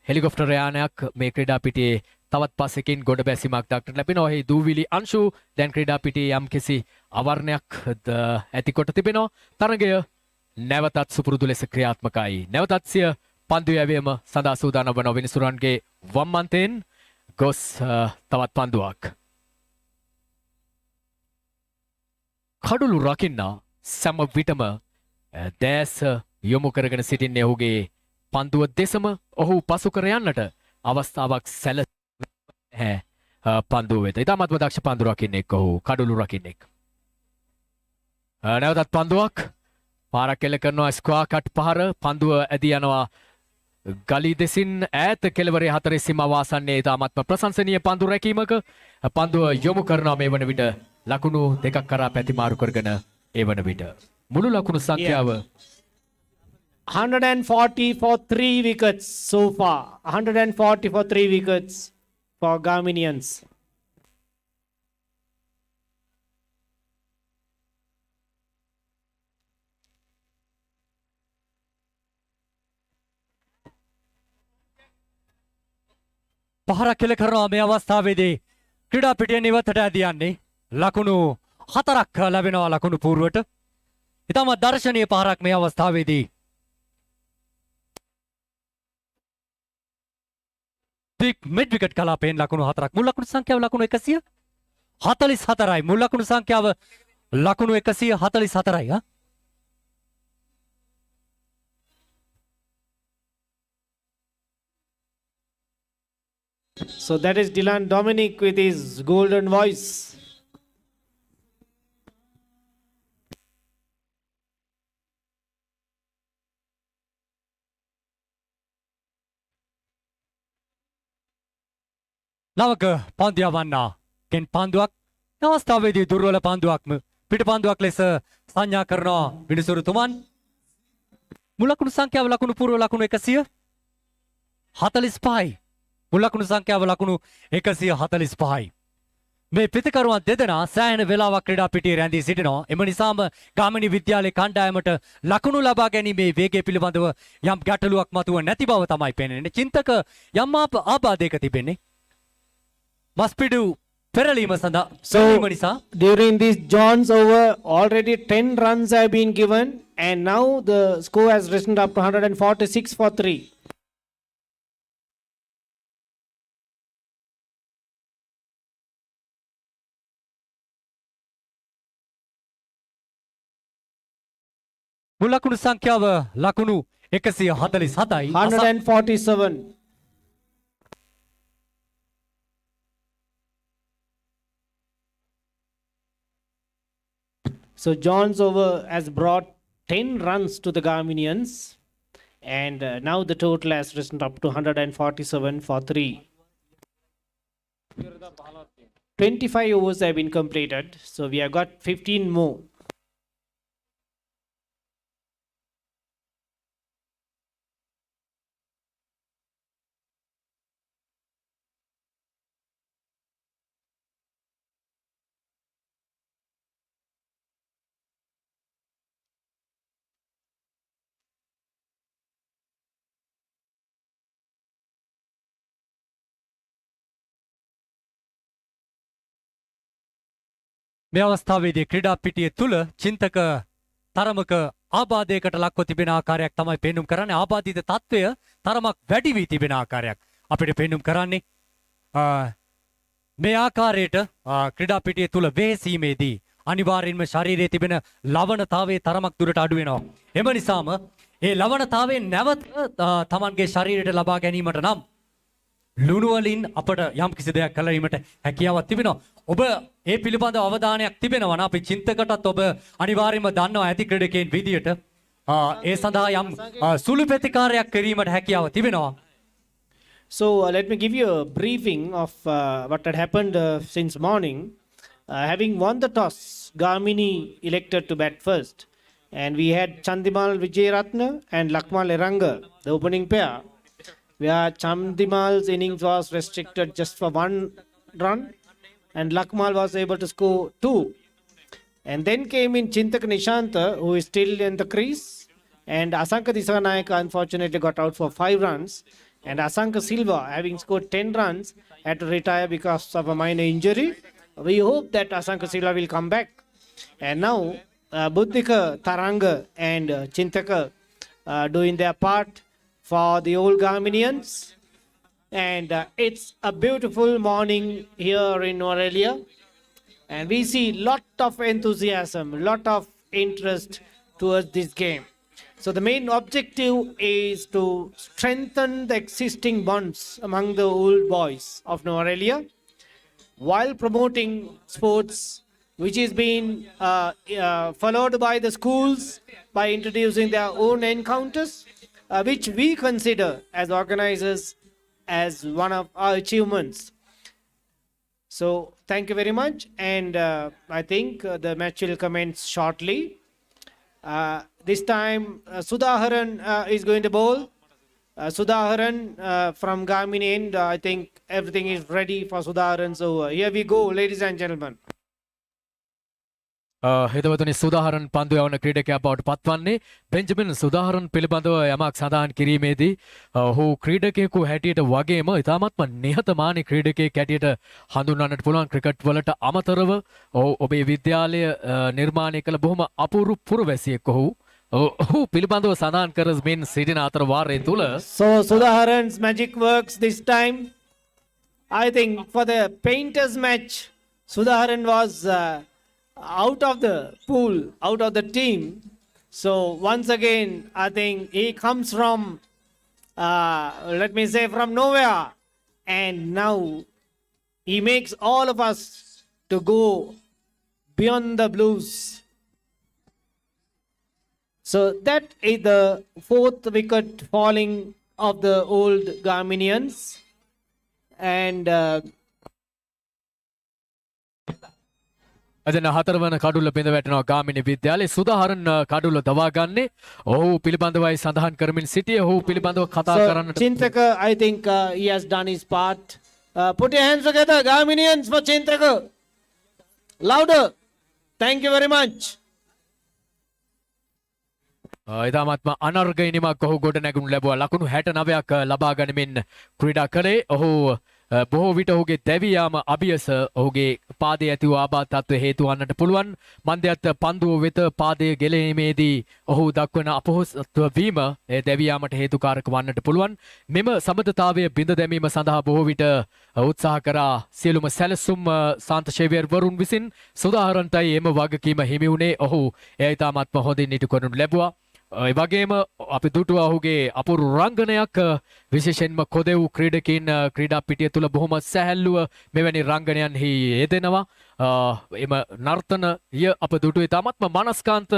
F: හෙලිකොප්ටර් යානයක් මේ ක්‍රීඩා පිටියේ තවත් පස්සකින් ගොඩ බැසීමක් දක්නට ලැබෙනවා. එහි දූවිලි අංශු දැන් ක්‍රීඩා පිටියේ යම්කිසි අවර්ණයක් ඇතිකොට තිබෙනවා. තරගය නැවතත් සුපුරුදු ලෙස ක්‍රියාත්මකයි. නැවතත් සිය පන්දු යැවීම සඳහා සූදානම් වන විනිසුරන්ගේ වම් අන්තයෙන් ගොස් තවත් පන්දුවක්. කඩුළු රකින්නා සැම විටම දැස යොමු කරගෙන සිටින්නේ ඔහුගේ පන්දුව දෙසම ඔහු පසු කර යන්නට අවස්ථාවක් සැලසෙන්නේ පන්දුව වෙත. ඉතාමත්ම දක්ෂ පන්දු රකින්නෙක් ඔහු කඩුළු රකින්නෙක්. නැවතත් පන්දුවක් පාරක් එල්ල කරනවා ස්ක්වා කට් පහර පන්දුව ඇදී යනවා ගලී දෙසින් ඈත කෙළවරේ හතරේ සීමාව ආසන්නයේ ඉතාමත්ම ප්‍රශංසනීය පන්දු රැකීමක පන්දුව යොමු කරනවා මේ වන විට ලකුණු දෙකක් කරා පැතිමාරු කරගෙන ඒ වන විට මුළු ලකුණු සංඛ්‍යාව
E: 140 for 3 wickets so far. 140 for 3 wickets for Gaminians.
H: පහරක් කෙල කරනවා මේ අවස්ථාවේදී ක්‍රීඩා පිටිය නිවතට ඇදී යන්නේ ලකුණු 4ක් ලැබෙනවා ලකුණු පූර්වට. ඉතාම දර්ශනීය පහරක් මේ අවස්ථාවේදී. දික් මිඩ් විකට් කලාපයෙන් ලකුණු 4ක්. මුල් ලකුණු සංඛ්‍යාව ලකුණු 144යි. මුල් ලකුණු සංඛ්‍යාව ලකුණු 144යි.
E: So that is Dylan Dominic with his golden voice.
H: නවක පන්දියවන්නා කෙන් පන්දුවක් අවස්ථාවේදී දුර්වල පන්දුවක්ම පිට පන්දුවක් ලෙස සංඥා කරනවා විනිසුරුතුමන්. මුල් ලකුණු සංඛ්‍යාව ලකුණු පූර්ව ලකුණු 145යි. මුල් ලකුණු සංඛ්‍යාව ලකුණු 145යි. මේ පිතිකරුවන් දෙදෙනා සෑහෙන වේලාවක් ක්‍රීඩා පිටියේ රැඳී සිටිනවා. එම නිසාම ගාමිණී විද්‍යාලයේ කණ්ඩායමට ලකුණු ලබා ගැනීමේ වේගය පිළිබඳව යම් ගැටලුවක් මතුව නැති බව තමයි පෙනෙන්නේ. චින්තක යම් ආබාධයක තිබෙන්නේ. මස්පිඩු පෙරලීම සඳහා පෙරලීම නිසා
E: During this John's over, already 10 runs have been given, and now the score has risen up to 146 for 3.
H: මුල් ලකුණු සංඛ්‍යාව ලකුණු 147යි.
E: 147. So John's over has brought 10 runs to the Gaminians, and now the total has risen up to 147 for 3. 25 overs have been completed, so we have got 15 more.
H: මේ අවස්ථාවේදී ක්‍රීඩා පිටිය තුල චින්තක තරමක ආබාධයකට ලක්ව තිබෙන ආකාරයක් තමයි පෙන්눔 කරන්නේ. ආබාධිත తත්වය තරමක් වැඩි වී තිබෙන ආකාරයක් අපිට පෙන්눔 කරන්නේ. මේ ආකාරයට ක්‍රීඩා පිටිය තුල වෙහෙසීමේදී අනිවාර්යෙන්ම ශරීරයේ තිබෙන ලවණතාවයේ තරමක් දුරට අඩු වෙනවා. එම නිසාම ඒ ලවණතාවයෙන් නැවත තමන්ගේ ශරීරයට ලබා ගැනීමට නම් ලුණු වලින් අපට යම් කිසි දෙයක් කළීමට හැකියාවක් තිබෙනවා. ඔබ ඒ පිළිබඳ අවධානයක් තිබෙනවා නම් අපේ චින්තකටත් ඔබ අනිවාර්යයෙන්ම දන්නවා ඇති ක්‍රීඩකයන් විදියට ඒ සඳහා යම් සුළු ප්‍රතිකාරයක් කිරීමට හැකියාව තිබෙනවා.
E: So let me give you a briefing of what had happened since morning. Having won the toss, Gamini elected to bat first. And we had Chandimal Vijayaratna and Lakmal Eranga, the opening pair, where Chandimal's innings was restricted just for 1 run and Lakmal was able to score 2. And then came in Chintak Nishanta, who is still in the crease, and Asanka Disanayaka unfortunately got out for 5 runs. And Asanka Silva, having scored 10 runs, had to retire because of a minor injury. We hope that Asanka Silva will come back. And now, Buddhika, Taranga and Chintaka doing their part for the old Gaminians. And it's a beautiful morning here in NUWARA. And we see lot of enthusiasm, lot of interest towards this game. So the main objective is to strengthen the existing bonds among the old boys of NUWARA while promoting sports which is being followed by the schools by introducing their own encounters, which we consider as organizers as one of our achievements. So thank you very much, and I think the match will commence shortly. This time Sudaharan is going to bowl. Sudaharan from Gamini end, I think everything is ready for Sudaharan. So here we go, ladies and gentlemen.
F: හිතවතුනි සුදාහරන් පන්දු යවන ක්‍රීඩකයා බවට පත්වන්නේ Benjamin සුදාහරන් පිළිබඳව යමක් සඳහන් කිරීමේදී ඔහු ක්‍රීඩකයෙකු හැටියට වගේම ඉතාමත්ම නිහතමානී ක්‍රීඩකයෙක් හැටියට හඳුන්වන්නට පුළුවන් ක්‍රිකට් වලට අමතරව ඔබේ විද්‍යාලය නිර්මාණය කළ බොහොම අපූර්ව පුරවැසියෙක් ඔහු පිළිබඳව සඳහන් කරමින් සිටින අතර වාරය තුල
E: So Sudaharan's magic works this time. I think for the painters match, Sudaharan was out of the pool, out of the team. So once again, I think he comes from, let me say, from nowhere. And now he makes all of us to go beyond the blues. So that is the 4th wicket falling of the old Gaminians. And
F: අදන 4 වන කඩුල්ල බිඳ වැටෙනවා ගාමිණී විද්‍යාලයේ සුදාහරන් කඩුල්ල දවා ගන්නේ ඔහු පිළිබඳවයි සඳහන් කරමින් සිටියේ ඔහු පිළිබඳව කතා කරන්නට
E: Chintaka, I think he has done his part. Put your hands together, Gaminians, for Chintaka. Louder. Thank you very much.
F: ඉතාමත්ම අනර්ගයිනිමක් ඔහු ගොඩ නැගුණු ලැබුවා ලකුණු 69ක් ලබා ගනිමින් ක්‍රීඩා කළේ ඔහු බොහෝ විට ඔහුගේ දැවියාම අභියස ඔහුගේ පාදයේ ඇති වූ ආබාධ තත්ත්වය හේතු වන්නට පුළුවන් මන්දයත් පන්දුව වෙත පාදයේ ගෙලීමේදී ඔහු දක්වන අපොහොසත්ව වීම ඒ දැවියාමට හේතුකාරක වන්නට පුළුවන් මෙම සමබරතාවය බිඳ දැමීම සඳහා බොහෝ විට උත්සාහ කරා සියලුම සැලසුම් සාන්ත ෂේවියර් වරුන් විසින් සුදාහරන්ටයි එම වගකීම හිමි වුණේ ඔහු එය ඉතාමත්ම හොඳින් ඉටු කරනු ලැබුවා ඒ වගේම අපි දුටුවා ඔහුගේ අපූර්ව රංගනයක් විශේෂයෙන්ම කොදෙව් ක්‍රීඩකයින් ක්‍රීඩා පිටිය තුල බොහොම සැහැල්ලුව මෙවැනි රංගනයන්හි යෙදෙනවා එම නර්තනය අප දුටුවේ තාමත්ම මනස්කාන්ත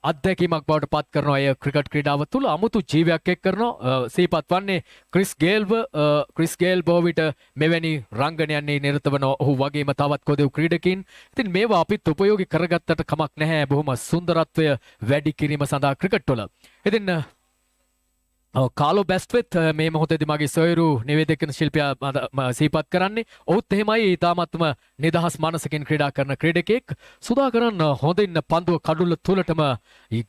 F: අත්දැකීමක් බවට පත් කරනවා අය ක්‍රිකට් ක්‍රීඩාව තුල අමුතු ජීවයක් එක් කරනවා සිහිපත් වන්නේ ක්‍රිස් ගේල් බොහෝ විට මෙවැනි රංගනයන්හි නිරත වන ඔහු වගේම තවත් කොදෙව් ක්‍රීඩකයින් ඉතින් මේවා අපිත් උපයෝගී කරගත්තට කමක් නැහැ බොහොම සුන්දරත්වය වැඩි කිරීම සඳහා ක්‍රිකට් වල ඉතින් කාලෝ බැස්ට්වෙත් මේ මොහොතේදී මගේ සොයුරු නිවේදකන ශිල්පියා සිහිපත් කරන්නේ ඔහුත් එහෙමයි ඊටාත්ම නිදහස් මනසකින් ක්‍රීඩා කරන ක්‍රීඩකෙක් සුදාකරන් හොඳින් පන්දුව කඩුල්ල තුලටම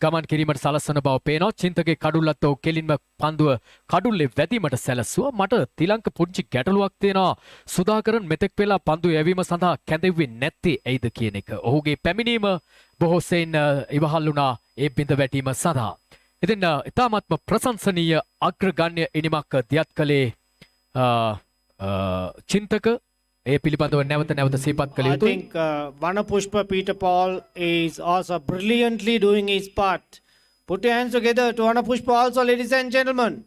F: ගමන් කිරීමට සලස්වන බව පේනවා චින්තකේ කඩුල්ලත් ඔහු කෙලින්ම පන්දුව කඩුල්ලේ වැදීමට සැලසුවා මට තිලංක පුංචි ගැටලුවක් තියෙනවා සුදාකරන් මෙතෙක් වෙලා පන්දුව යැවීම සඳහා කැඳෙව්වේ නැත්තේ ඇයිද කියන එක ඔහුගේ පැමිණීම බොහෝ සෙයින් ඉවහල් වුණා ඒ බිඳ වැටීම සඳහා ඉතින් ඉතාමත්ම ප්‍රශංසනීය අග්‍රගණ්‍ය ඉනිමක් දියත් කළේ චින්තක ඒ පිළිබඳව නැවත සිහිපත් කළ
E: I
F: යුතුයි.
E: think Vanapushpa Peter Paul is also brilliantly doing his part. Put your hands together to Vanapushpa also, ladies and gentlemen.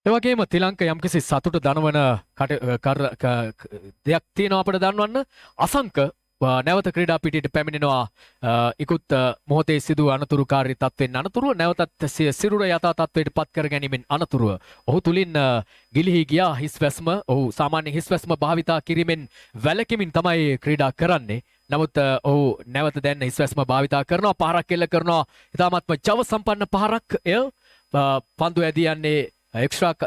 F: එවගේම තිලංක යම්කිසි සතුට දනවන දෙයක් තියෙනවා අපිට දන්වන්න අසංක නැවත ක්‍රීඩා පිටියට පැමිණෙනවා ඉක්ුත් මොහොතේ සිදු අනතුරුකාරී තත්ත්වෙන් අනතුරුව නැවතත් සිරුර යථා තත්ත්වයට පත් කර ගැනීමෙන් අනතුරුව ඔහු තුලින් ගිලිහි ගියා හිස්වැස්ම ඔහු සාමාන්‍ය හිස්වැස්ම භාවිතා කිරීමෙන් වැළකීමින් තමයි ක්‍රීඩා කරන්නේ නමුත් ඔහු නැවත දැන් හිස්වැස්ම භාවිතා කරනවා පහරක් එල්ල කරනවා ඉතාමත්ම ජව සම්පන්න පහරක් එය පන්දු ඇදී යන්නේ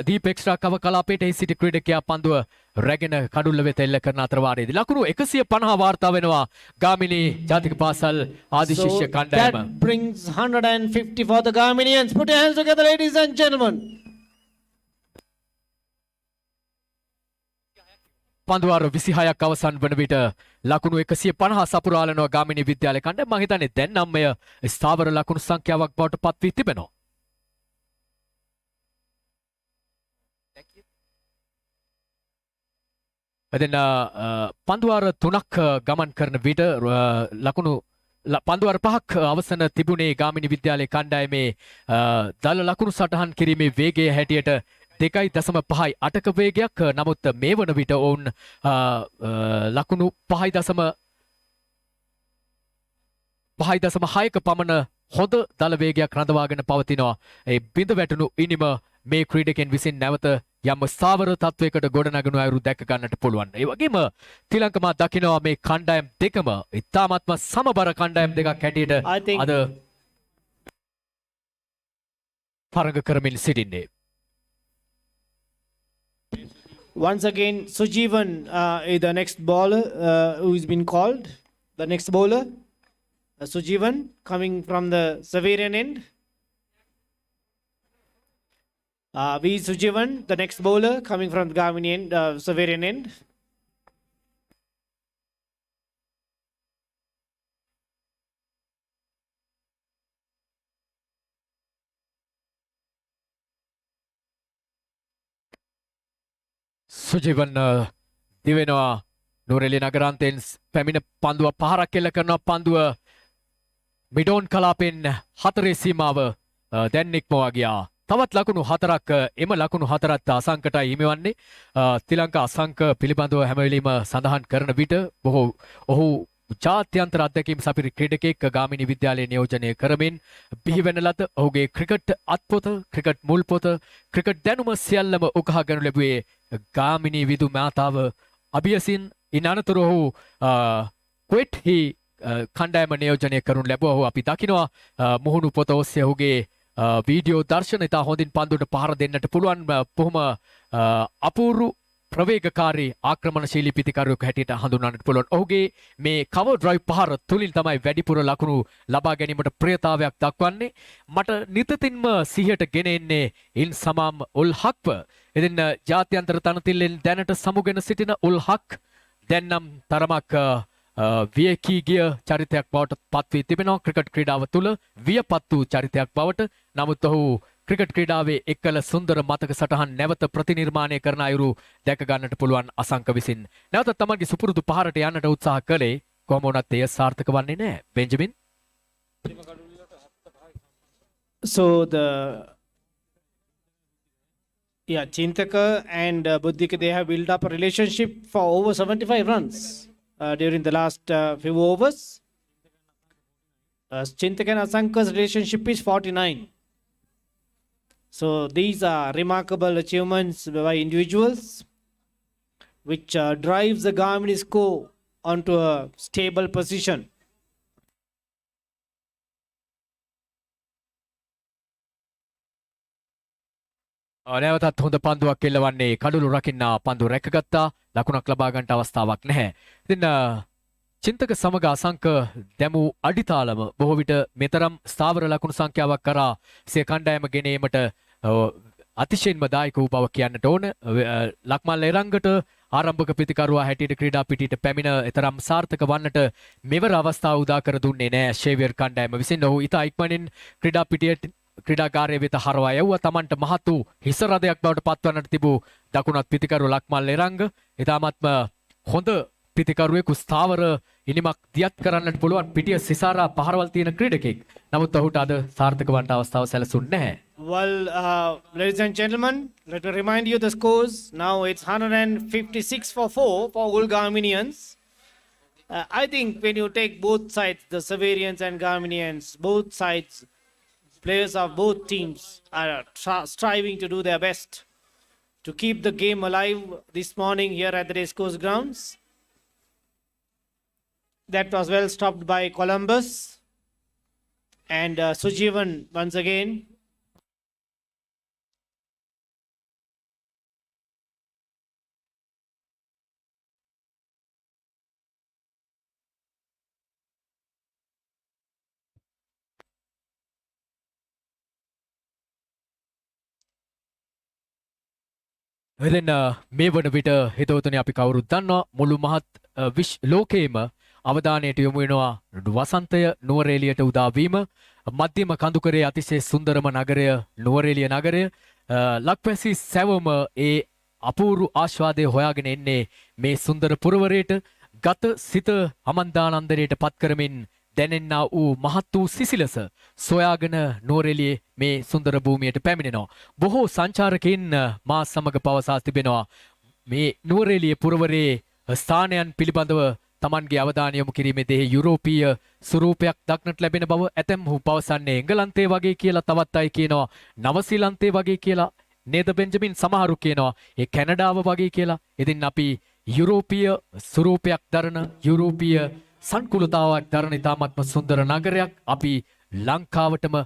F: දීප එක්ස්ට්‍රා කව කලාපයට සිටි ක්‍රීඩකයා පන්දුව රැගෙන කඩුල්ල වෙත එල්ල කරන අතර වාරයේදී ලකුණු 150 වාර්තා වෙනවා ගාමිණී ජාතික පාසල් ආදි ශිෂ්‍ය කණ්ඩායම.
E: That brings 150 for the Gaminians. Put your hands together, ladies and gentlemen.
F: පන්දු වාර 26ක් අවසන් වන විට ලකුණු 150 සපුරාලනවා ගාමිණී විද්‍යාලය කණ්ඩායම. මම හිතන්නේ දැන් නම් මෙය ස්ථාවර ලකුණු සංඛ්‍යාවක් බවට පත් වී තිබෙනවා. එදෙන පන්දුවාර 3ක් ගමන් කරන විට ලකුණු පන්දුවාර 5ක් අවසන තිබුණේ ගාමිණී විද්‍යාලයේ කණ්ඩායමේ දල ලකුණු සටහන් කිරීමේ වේගය හැටියට 2.58ක වේගයක්. නමුත් මේ වන විට ඔවුන් ලකුණු 5.6ක පමණ හොඳ දල වේගයක් රඳවාගෙන පවතිනවා. ඒ බිඳ වැටුණු ඉනිම මේ ක්‍රීඩකයන් විසින් නැවත යම් ස්ථාවර තත්වයකට ගොඩනගනු අයුරු දැක ගන්නට පුළුවන්. ඒ වගේම ශ්‍රී මා දකිනවා මේ කණ්ඩායම් දෙකම ඉතාමත්ම සමබර කණ්ඩායම් දෙකක් හැටියට අද තරඟ කරමින් සිටින්නේ.
E: Once again, Sujeevan is the next bowler who's been called. The next bowler, Sujeevan, coming from the Xaverian end. V. Sujeevan, the next bowler, coming from the Gaminian Xaverian end.
F: සුජීවන් දිවෙනවා Nuwara Eliya නගරාන්තයෙන් පැමිණ පන්දුව පහරක් එල්ල කරනවා. පන්දුව මිඩෝන් කලාපෙන් 4 සීමාව දැන් නික්මවා ගියා. තවත් ලකුණු 4ක් එම ලකුණු 4ත් අසංකටයි හිමිවන්නේ. ශ්‍රී අසංක පිළිබඳව හැම වෙලෙම සඳහන් කරන විට ඔහු ජාත්‍යන්තර අධ්‍යක්ෂ සපිරි ක්‍රීඩකෙක් ගාමිණී විද්‍යාලයේ නියෝජනය කරමින් බිහිවෙන ලද ඔහුගේ ක්‍රිකට් අත්පොත, ක්‍රිකට් මුල් පොත, ක්‍රිකට් දැනුම සියල්ලම උකහා ගනු ලැබුවේ ගාමිණී විදු මාතාව අභියසින්. ඉන් අනතුරු ඔහු ක්වෙට්හි කණ්ඩායම නියෝජනය කරනු ලැබුවා. ඔහු අපි දකිනවා මුහුණු පොත ඔස්සේ ඔහුගේ වීඩියෝ දර්ශන ඉතා හොඳින් පන්දුවට පහර දෙන්නට පුළුවන් බොහොම අපූර්ව ප්‍රවේගකාරී ආක්‍රමණශීලී පිතිකරුවෙකු හැටියට හඳුන්වන්නට පුළුවන්. ඔහුගේ මේ කවර් ඩ්‍රයිව් පහර තුලින් තමයි වැඩිපුර ලකුණු ලබා ගැනීමට ප්‍රියතාවයක් දක්වන්නේ. මට නිතින්ම සිහියට ගෙන එන්නේ ඉන් සමාම් උල් හක්ව. ඉතින් ජාත්‍යන්තර තනතිල්ලෙන් දැනට සමුගෙන සිටින උල් හක් දැන් නම් තරමක් වියකී ගිය චරිතයක් බවට පත් වී තිබෙනවා ක්‍රිකට් ක්‍රීඩාව තුළ වියපත් වූ චරිතයක් බවට. නමුත් ඔහු ක්‍රිකට් ක්‍රීඩාවේ එක්කල සුන්දර මතක සටහන් නැවත ප්‍රතිනිර්මාණය කරන අයුරු දැක ගන්නට පුළුවන් අසංක විසින්. නැවත තමන්ගේ සුපුරුදු පහරට යන්නට උත්සාහ කළේ කොහොම වුණත් එය සාර්ථක වන්නේ නැහැ. Benjamin.
E: So Chintaka and Buddhika, they have built up a relationship for over 75 runs during the last few overs. Chintaka and Asanka's relationship is 49. So these are remarkable achievements by individuals which drives the Gamini score onto a stable position.
F: නැවතත් හොඳ පන්දුවක් එල්ලවන්නේ කඩුළු රකින්න පන්දු රැකගත්තා. ලකුණක් ලබා ගන්නට අවස්ථාවක් නැහැ. ඉතින් චින්තක සමග අසංක දැමූ අඩිතාලම බොහෝ විට මෙතරම් ස්ථාවර ලකුණු සංඛ්‍යාවක් කරා සිය කණ්ඩායම ගෙනීමට අතිශයින්ම දායක වූ බව කියන්නට ඕන. ලක්මල් එරංගට ආරම්භක ප්‍රතිකරුවා හැටියට ක්‍රීඩා පිටියට පැමිණ එතරම් සාර්ථක වන්නට මෙවර අවස්ථාව උදා කර දුන්නේ නැහැ ෂේවියර් කණ්ඩායම විසින්. ඔහු ඉතා ඉක්මනින් ක්‍රීඩා පිටියට ක්‍රීඩාකාරය වෙත හරවා යවුවා. තමන්ට මහත් වූ හිස රදයක් බවට පත්වන්නට තිබූ දකුණත් පිතිකරු ලක්මල් එරංග ඉතාමත්ම හොඳ පිතිකරුවෙකු ස්ථාවර ඉනිමක් දියත් කරන්නට පුළුවන් පිටිය සිසාරා පහරවල් තියෙන ක්‍රීඩකෙක්. නමුත් ඔහුට අද සාර්ථක වන්නට අවස්ථාව සැලසුන්නේ නැහැ.
E: Well, ladies and gentlemen, let me remind you the scores. Now it's 156 for 4 for all Gaminians. I think when you take both sides, the Xaverians and Gaminians, both sides, players of both teams are striving to do their best to keep the game alive this morning here at the racecourse grounds. That was well stopped by Columbus and Sujivan once again.
F: එදෙන්න මේ වන විට හිතවතුනි අපි කවුරුත් දන්නවා මුළු මහත් ලෝකයේම අවධානයට යොමු වෙනවා වසන්තය නුවරඑළියට උදා වීම මධ්‍යම කඳුකරේ අතිශය සුන්දරම නගරය නුවරඑළිය නගරය ලක්වැසි සැවම ඒ අපූර්ව ආස්වාදය හොයාගෙන එන්නේ මේ සුන්දර පුරවරයට ගත සිත අමන්දානන්දරයට පත් කරමින් දැනෙන්නා වූ මහත් වූ සිසිලස සොයාගෙන නුවරඑළියේ මේ සුන්දර භූමියට පැමිණෙනවා. බොහෝ සංචාරකයින් මා සමග පවසා තිබෙනවා මේ නුවරඑළිය පුරවරයේ ස්ථානයන් පිළිබඳව තමන්ගේ අවධානය යොමු කිරීමේදී යුරෝපීය ස්වරූපයක් දක්නට ලැබෙන බව ඇතැම්හු පවසන්නේ එංගලන්තයේ වගේ කියලා, තවත් අය කියනවා නවසීලන්තයේ වගේ කියලා, නේද බෙන්ජමින් සමහරු කියනවා ඒ කැනඩාව වගේ කියලා. ඉතින් අපි යුරෝපීය ස්වරූපයක් දරන යුරෝපීය සංකුලතාවක් දරන ඉතාමත්ම සුන්දර නගරයක්, අපි ලංකාවටම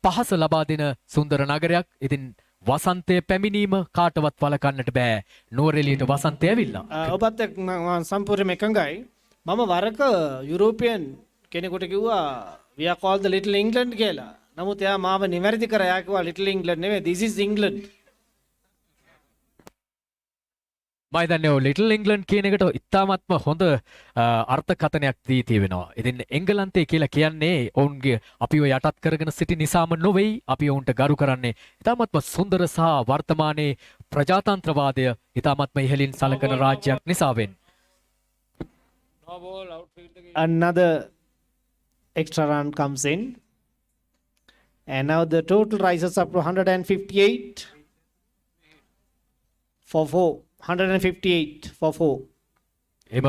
F: පහස ලබා දෙන සුන්දර නගරයක්. ඉතින් වසන්තය පැමිණීම කාටවත් වළකන්නට බෑ. නුවරඑළියට වසන්තය ඇවිල්ලා.
E: ඔබත් සම්පූර්ණයෙන්ම එකඟයි. මම වරක යුරෝපියන් කෙනෙකුට කිව්වා we are called the little England කියලා. නමුත් එයා මාව නිවැරදි කරා. එයා කිව්වා little England නෙවෙයි, this is England.
F: මම දන්නේ ලිටල් ඉංග්ලන්ඩ් කියන එකට ඉතාමත්ම හොඳ අර්ථකථනයක් දී තියෙනවා. ඉතින් එංගලන්තය කියලා කියන්නේ ඔවුන්ගේ අපිව යටත් කරගෙන සිටි නිසාම නොවේයි. අපි ඔවුන්ට ගරු කරන්නේ ඉතාමත්ම සුන්දර සහ වර්තමානයේ ප්‍රජාතන්ත්‍රවාදය ඉතාමත්ම ඉහළින් සලකන රාජ්‍යයක් නිසාවෙන්.
E: Another extra run comes in. And now the total rises up to 158 for 4. 158 for 4.
F: එම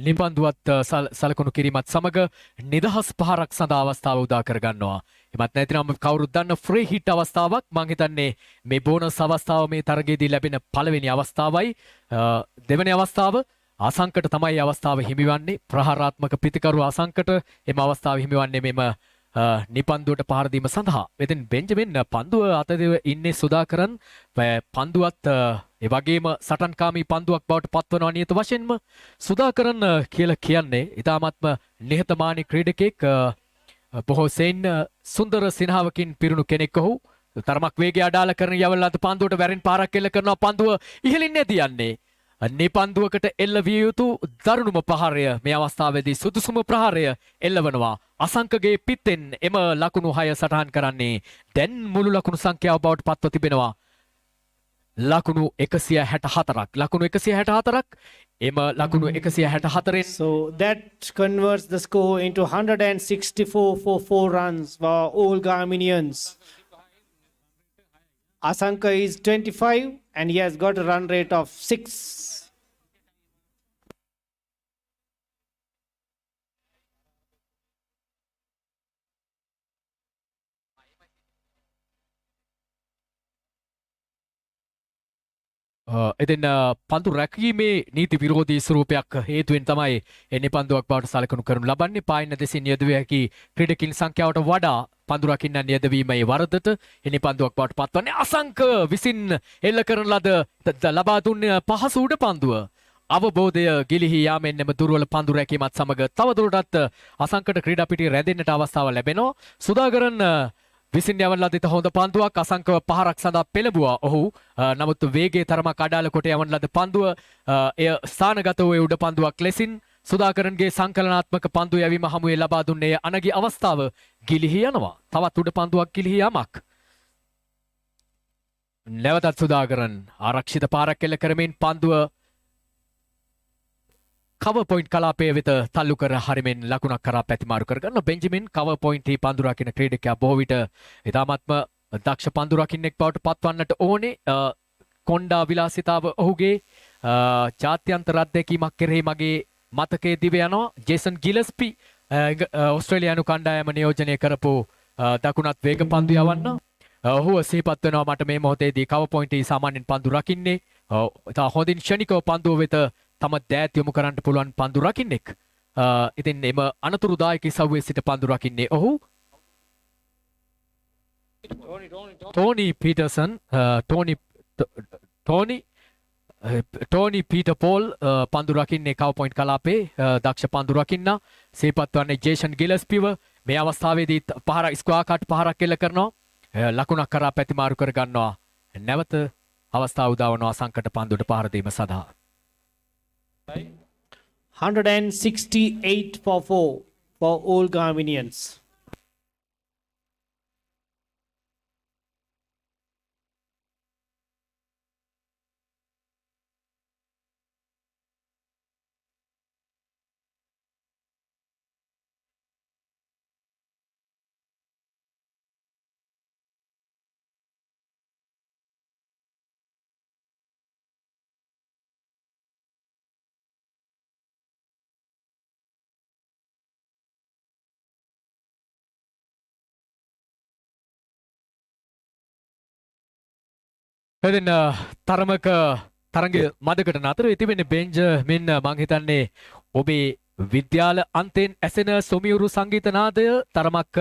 F: ලිපන්දුවත් සලකුණු කිරීමත් සමග නිදහස් පහරක් සඳහා අවස්ථාව උදා කරගන්නවා. එමත් නැතිනම් කවුරුත් දන්න ෆ්‍රී හිට් අවස්ථාවක්. මං හිතන්නේ මේ බෝනස් අවස්ථාව මේ තරගයේදී ලැබෙන පළවෙනි අවස්ථාවයි. දෙවෙනි අවස්ථාව අසංකට තමයි අවස්ථාව හිමිවන්නේ. ප්‍රහාරාත්මක පිතිකරු අසංකට එම අවස්ථාව හිමිවන්නේ මෙම නිපන්දුවට පහර දීම සඳහා. ඉතින් බෙන්ජමින් පන්දුව අතදෙව ඉන්නේ සුදාකරන් පන්දුවත් ඒ වගේම සටන්කාමී පන්දුවක් බවට පත්වනවා නියත වශයෙන්ම. සුදාකරන් කියලා කියන්නේ ඊටාත්ම නිහතමානී ක්‍රීඩකෙක්, බොහෝ සෙයින් සුන්දර සිනහවකින් පිරුණු කෙනෙක් ඔහු. තරමක් වේගය අඩාල කරන යවලත් පන්දුවට වැරෙන් පාරක් එල්ල කරනවා. පන්දුව ඉහළින් නැති යන්නේ. නිපන්දුවකට එල්ල විය යුතු දරුණුම ප්‍රහාරය මේ අවස්ථාවේදී සුදුසුම ප්‍රහාරය එල්ලවනවා. අසංකගේ පිත්තෙන් එම ලකුණු 6 සටහන් කරන්නේ දැන් මුළු ලකුණු සංඛ්‍යාව බවට පත්ව තිබෙනවා. ලකුණු 164ක්. ලකුණු 164ක්. එම ලකුණු 164න්
E: So that converts the score into 164 for 4 runs for all Gaminians. Asanka is 25 and he has got a run rate of 6.
F: එතින් පන්දු රැකීමේ නීති විරෝධී ස්වරූපයක් හේතුවෙන් තමයි එන්නේ පන්දුවක් බවට සලකනු කරනු ලබන්නේ. පායන දෙසින් යෙදුවිය හැකි ක්‍රීඩකින් සංඛ්‍යාවට වඩා පන්දු රකින්න යෙදවීමේ වරදට එන්නේ පන්දුවක් බවට පත්වන්නේ. අසංක විසින් එල්ල කරන ලද ලබා දුන්නේ පහසු උඩ පන්දුව. අවබෝධය ගිලිහි යාමෙන් එම දුර්වල පන්දු රැකීමත් සමග තවදුරටත් අසංකට ක්‍රීඩා පිටියේ රැඳෙන්නට අවස්ථාව ලැබෙනවා. සුදාකරන් විසින් යවන ලද හොඳ පන්දුවක් අසංකව පහරක් සඳහා පෙළඹුවා. ඔහු නමුත් වේගයේ තරමක් අඩාල කොට යවන ලද පන්දුව එය ස්ථානගත වූ උඩ පන්දුවක් ලෙසින් සුදාකරන්ගේ සංකලනාත්මක පන්දු යැවීම හමුවේ ලබා දුන්නේ අනගි අවස්ථාව ගිලිහි යනවා. තවත් උඩ පන්දුවක් ගිලිහි යමක්. නැවතත් සුදාකරන් ආරක්ෂිත පාරක් එල්ල කරමින් පන්දුව කව පොයින්ට් කලාපය වෙත තල්ලු කර හරිමෙන් ලකුණක් කරා පැතිමාරු කරගන්න බෙන්ජමින් කව පොයින්ට් හි පන්දු රකින්න ක්‍රීඩකයා බොහෝ විට ඉතාමත්ම දක්ෂ පන්දු රකින්නෙක් බවට පත්වන්නට ඕනේ. කොණ්ඩා විලාසිතාව ඔහුගේ ජාත්‍යන්තර අත්දැකීමක් කෙරෙහි මගේ මතකයේ දිව යනවා. ජේසන් ගිලස්පි ඕස්ට්‍රේලියානු කණ්ඩායම නියෝජනය කරපු දකුණත් වේග පන්දු යවන්න. ඔහුව සිහිපත් වෙනවා මට මේ මොහොතේදී කව පොයින්ට් හි සාමාන්‍යයෙන් පන්දු රකින්නේ. ඉතා හොඳින් ක්ෂණිකව පන්දුව වෙත තම දෑත් යොමු කරන්න පුළුවන් පන්දු රකින්නෙක්. ඉතින් එම අනතුරුදායක ඉසව්වේ සිට පන්දු රකින්නේ ඔහු. Tony Pietersen Tony Peter Paul පන්දු රකින්නේ කව පොයින්ට් කලාපේ දක්ෂ පන්දු රකින්න. සිහිපත් වන්නේ ජේෂන් ගිලස්පිව මේ අවස්ථාවේදී පහර ස්ක්වා කට් පහරක් එල්ල කරනවා. ලකුණක් කරා පැතිමාරු කර ගන්නවා. නැවත අවස්ථාව උදා වනවා සංකට පන්දුවට පහර දීම සඳහා.
E: 168 for 4 for all Gaminians.
F: එදින තරමක තරග මදකට නතර ඉතිවෙන්නේ බෙන්ජමින් මං හිතන්නේ ඔබේ විද්‍යාල අන්තයෙන් ඇසෙන සොමියුරු සංගීත නාදය තරමක්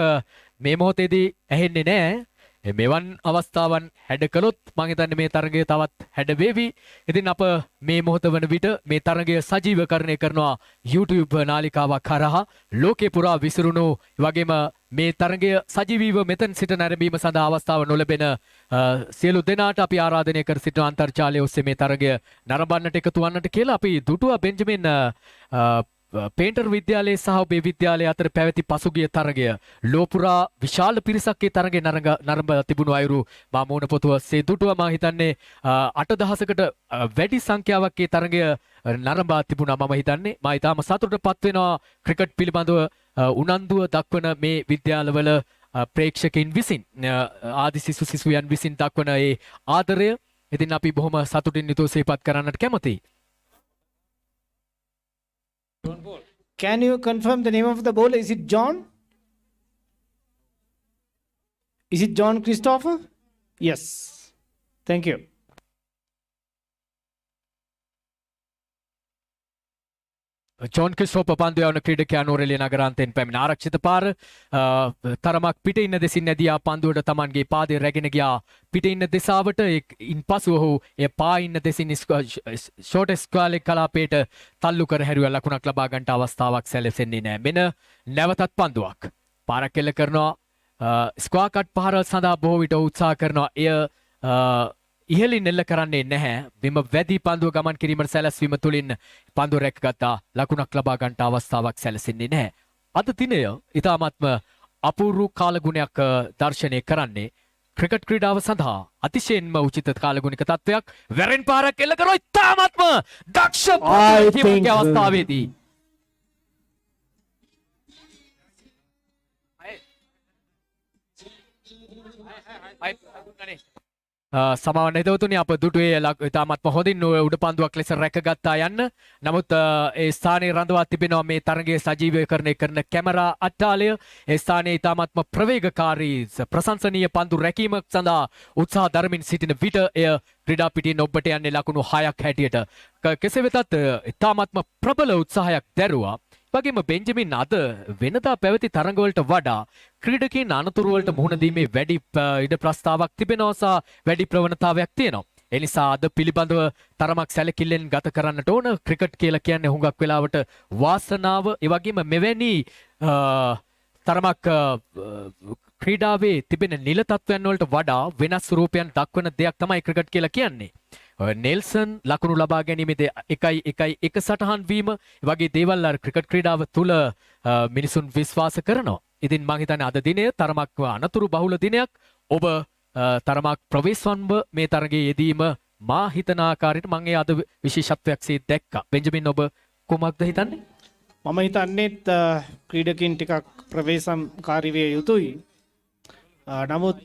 F: මේ මොහොතේදී ඇහෙන්නේ නැහැ. මෙවන් අවස්ථාවන් හැඩ කළොත් මං හිතන්නේ මේ තරගය තවත් හැඩ වේවි. ඉතින් අප මේ මොහොත වන විට මේ තරගය සජීවකරණය කරනවා YouTube නාලිකාවක් හරහා ලෝකේ පුරා විසිරුණු වගේම මේ තරගය සජීවීව මෙතන සිට නැරඹීම සඳහා අවස්ථාව නොලැබෙන සියලු දෙනාට අපි ආරාධනය කර සිටින අන්තර්ජාලය ඔස්සේ මේ තරගය නරඹන්නට එකතු වන්නට කියලා අපි දුටුවා බෙන්ජමින් පේන්ටර් විද්‍යාලයේ සහ ඔබේ විද්‍යාලය අතර පැවති පසුගිය තරගය ලෝපුරා විශාල පිරිසක් ඒ තරගය නරඹ තිබුණු අයුරු මා මූණ පොතුව සේ දුටුවා. මා හිතන්නේ 8000කට වැඩි සංඛ්‍යාවක් ඒ තරගය නරඹා තිබුණා. මම හිතන්නේ මා ඊටම සතුටටපත් වෙනවා ක්‍රිකට් පිළිබඳව උනන්දුව දක්වන මේ විද්‍යාලවල ප්‍රේක්ෂකයින් විසින් ආදි සිසුයන් විසින් දක්වන ඒ ආදරය. ඉතින් අපි බොහොම සතුටින් යුතුව සිහිපත් කරන්නට කැමතියි.
E: Can you confirm the name of the bowler? Is it John? Is it John Christopher? Yes. Thank you.
F: John Christopher පන්දු යවන ක්‍රීඩකයා නෝරෙලිය නගරාන්තයෙන් පැමිණ ආරක්ෂිත පාර තරමක් පිට ඉන්න දෙසින් නැදියා පන්දුවට තමන්ගේ පාදය රැගෙන ගියා පිට ඉන්න දෙසාවට ඉන්පසු ඔහු ඒ පා ඉන්න දෙසින් ෂෝට් ස්ක්වාලේ කලාපයට තල්ලු කර හැරුවා. ලකුණක් ලබා ගන්නට අවස්ථාවක් සැලසෙන්නේ නැහැ. මෙන්න නැවතත් පන්දුවක් පාරක් එල්ල කරනවා. ස්ක්වා කට් පහර සඳහා බොහෝ විට උත්සාහ කරනවා. එය ඉහළින් එල්ල කරන්නේ නැහැ. බිම වැදී පන්දුව ගමන් කිරීමට සැලැස්වීම තුළින් පන්දුව රැකගත්තා. ලකුණක් ලබා ගන්නට අවස්ථාවක් සැලසෙන්නේ නැහැ. අද දිනය ඉතාමත්ම අපූර්ව කාලගුණයක් දර්ශනය කරන්නේ ක්‍රිකට් ක්‍රීඩාව සඳහා අතිශයින්ම උචිත කාලගුණික තත්වයක්. වැරෙන් පාරක් එල්ල කරනවා. ඉතාමත්ම දක්ෂ පන්දුවක අවස්ථාවේදී සමාවන්න හිතවතුනි අප දුටුවේ ඉතාමත්ම හොඳින් උඩ පන්දුවක් ලෙස රැකගත්තා යන්න. නමුත් ඒ ස්ථානයේ රඳවා තිබෙනවා මේ තරගයේ සජීවීකරණය කරන කැමරා අට්ටාලය. ඒ ස්ථානයේ ඉතාමත්ම ප්‍රවේගකාරී ප්‍රශංසනීය පන්දු රැකීම සඳහා උත්සාහ දරමින් සිටින විට එය ක්‍රීඩා පිටින් ඔබට යන්නේ ලකුණු 6ක් හැටියට. කෙසේ වෙතත් ඉතාමත්ම ප්‍රබල උත්සාහයක් දැරුවා. වගේම බෙන්ජමින් අද වෙනදා පැවති තරඟවලට වඩා ක්‍රීඩකයන් අනතුරුවලට මුහුණ දීමේ වැඩි ඉඩ ප්‍රස්තාවක් තිබෙනවා සහ වැඩි ප්‍රවණතාවයක් තියෙනවා. ඒ නිසා අද පිළිබඳව තරමක් සැලකිල්ලෙන් ගත කරන්නට ඕන. ක්‍රිකට් කියලා කියන්නේ හුඟක් වෙලාවට වාසනාව, ඒ වගේම මෙවැනි තරමක් ක්‍රීඩාවේ තිබෙන නිල තත්ත්වයන් වලට වඩා වෙනස් රූපයන් දක්වන දෙයක් තමයි ක්‍රිකට් කියලා කියන්නේ. නෙල්සන් ලකුණු ලබා ගැනීමේදී 1-1 සටහන් වීම වගේ දේවල් අර ක්‍රිකට් ක්‍රීඩාව තුල මිනිසුන් විශ්වාස කරනවා. ඉතින් මම හිතන්නේ අද දිනය තරමක් අනතුරු බහුල දිනයක්. ඔබ තරමක් ප්‍රවේශවන්ව මේ තරගයේ යෙදීම මා හිතන ආකාරයට මම ඒ අද විශේෂත්වයක් සේ දැක්කා. බෙන්ජමින් ඔබ කුමක්ද හිතන්නේ?
E: මම හිතන්නේත් ක්‍රීඩකින් ටිකක් ප්‍රවේශම්කාරී විය යුතුයි. නමුත්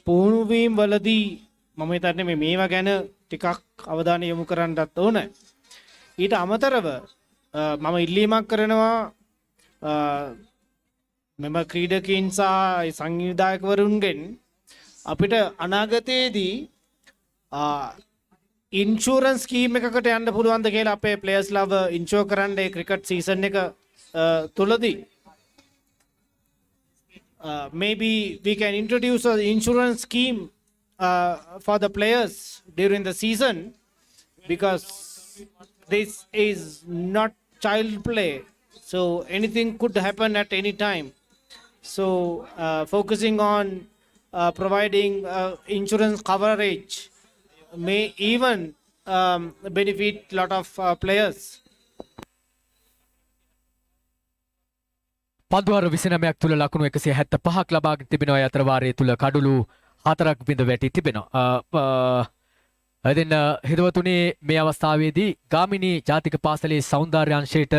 E: පුහුණුවීම් වලදී මම හිතන්නේ මේවා ගැන ටිකක් අවධානය යොමු කරන්නත් ඕන. ඊට අමතරව මම ඉල්ලීමක් කරනවා මෙම ක්‍රීඩකීන් සහ සංවිධායකවරුන්ගෙන් අපිට අනාගතයේදී ඉන්ෂුරන්ස් ස්කීම් එකකට යන්න පුළුවන්ද කියලා අපේ ප්ලේයර්ස්ලාව ඉන්ෂුර් කරන්න ඒ ක්‍රිකට් සීසන් එක තුලදී maybe we can introduce an insurance scheme for the players during the season because this is not child play, so anything could happen at any time. So focusing on providing insurance coverage may even benefit a lot of players.
F: පන්දුවර 29ක් තුල ලකුණු 175ක් ලබාගෙන තිබෙනවා. ඒ අතර වාරයේ තුල කඩුළු 4ක් බිඳ වැටි තිබෙනවා. ඉතින් හිතවතුනි මේ අවස්ථාවේදී ගාමිණී ජාතික පාසලේ සෞන්දර්යාංශයට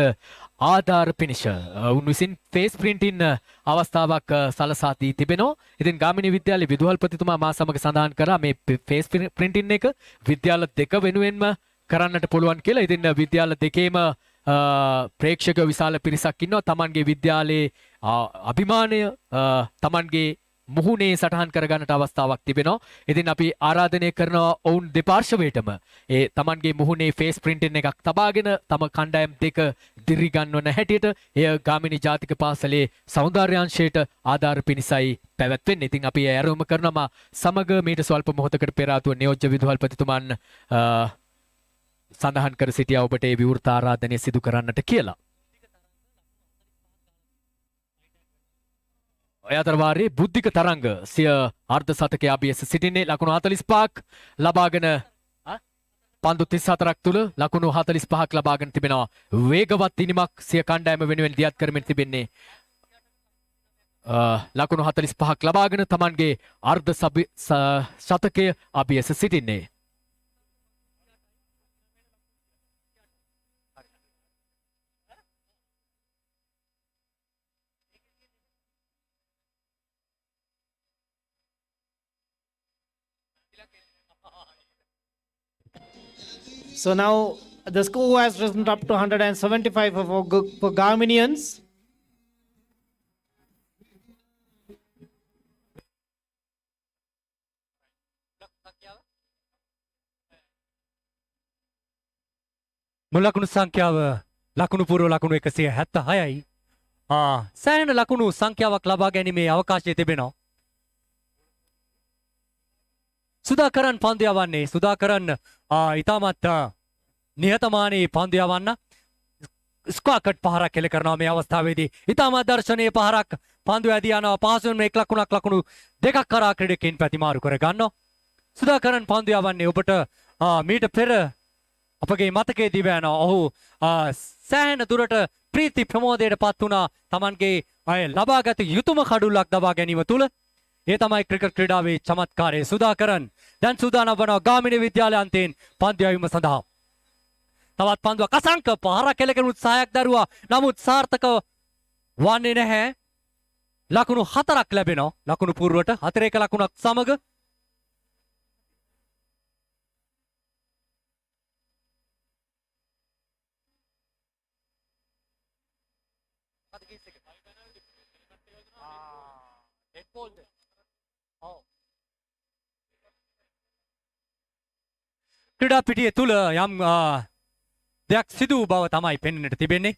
F: ආධාර පිණිස උන් විසින් ෆේස් ප්‍රින්ටින් අවස්ථාවක් සලසා දී තිබෙනවා. ඉතින් ගාමිණී විද්‍යාලයේ විදුහල්පතිතුමා මා සමග සඳහන් කරා මේ ෆේස් ප්‍රින්ටින් එක විද්‍යාල දෙක වෙනුවෙන්ම කරන්නට පුළුවන් කියලා. ඉතින් විද්‍යාල දෙකේම ප්‍රේක්ෂක විශාල පිරිසක් ඉන්නවා. තමන්ගේ විද්‍යාලයේ අභිමානය තමන්ගේ මුහුණේ සටහන් කරගන්නට අවස්ථාවක් තිබෙනවා. ඉතින් අපි ආරාධනය කරනවා ඔවුන් දෙපාර්ශවයටම ඒ තමන්ගේ මුහුණේ ෆේස් ප්‍රින්ටින් එකක් තබාගෙන තම කණ්ඩායම් දෙක දිරි ගන්නවන හැටියට එය ගාමිණී ජාතික පාසලේ සෞන්දර්යාංශයට ආධාර පිණිසයි පැවැත්වෙන්නේ. ඉතින් අපි ආරම්භ කරනවා සමග මීට ස්වල්ප මොහොතකට පෙර ආතුව නියෝජ්‍ය විදුහල්පතිතුමන් සඳහන් කර සිටියා ඔබට ඒ විවෘත ආරාධනය සිදු කරන්නට කියලා. ඔය අතර වාරයේ බුද්ධික තරංග සිය අර්ධ ශතකයේ අභියස සිටින්නේ ලකුණු 45ක් ලබාගෙන පන්දු 34ක් තුල ලකුණු 45ක් ලබාගෙන තිබෙනවා. වේගවත් ඉනිමක් සිය කණ්ඩායම වෙනුවෙන් දියත් කරමින් තිබෙන්නේ ලකුණු 45ක් ලබාගෙන තමන්ගේ අර්ධ ශතකයේ අභියස සිටින්නේ.
E: So now the score has risen up to 175 for Gaminians.
H: මුල් ලකුණු සංඛ්‍යාව ලකුණු පූර්ව ලකුණු 176යි. සෑහෙන ලකුණු සංඛ්‍යාවක් ලබා ගැනීමේ අවකාශය තිබෙනවා. සුදාකරන් පන්දු යවන්නේ සුදාකරන් ඉතාමත් නිහතමානී පන්දු යවන්න ස්ක්වාකට් පහරක් එල කරනවා මේ අවස්ථාවේදී. ඉතාමත් දර්ශනීය පහරක් පන්දු ඇදී යනවා. පහසුවෙන්ම එක් ලකුණක් ලකුණු දෙකක් කරා ක්‍රීඩකයන් ප්‍රතිමාරු කර ගන්නවා. සුදාකරන් පන්දු යවන්නේ ඔබට මීට පෙර අපගේ මතකයේ දිවයනවා. ඔහු සෑහෙන දුරට ප්‍රීති ප්‍රමෝදයට පත් වුණා තමන්ගේ ලබාගත යුතුම කඩුල්ලක් දබා ගැනීම තුළ. ඒ තමයි ක්‍රිකට් ක්‍රීඩාවේ චමත්කාරය. සුදාකරන් දැන් සූදානම් වනවා ගාමිණී විද්‍යාලය අන්තයෙන් පන්දු යැවීම සඳහා. තවත් පන්දුවක් අසංක පහරක් කෙලගෙන උත්සාහයක් දරුවා. නමුත් සාර්ථක වන්නේ නැහැ. ලකුණු 4ක් ලැබෙනවා. ලකුණු පූර්වට අතිරේක ලකුණක් සමග ක්‍රීඩා පිටිය තුල යම් දෙයක් සිදු වූ බව තමයි පෙන්වන්නට තිබෙන්නේ.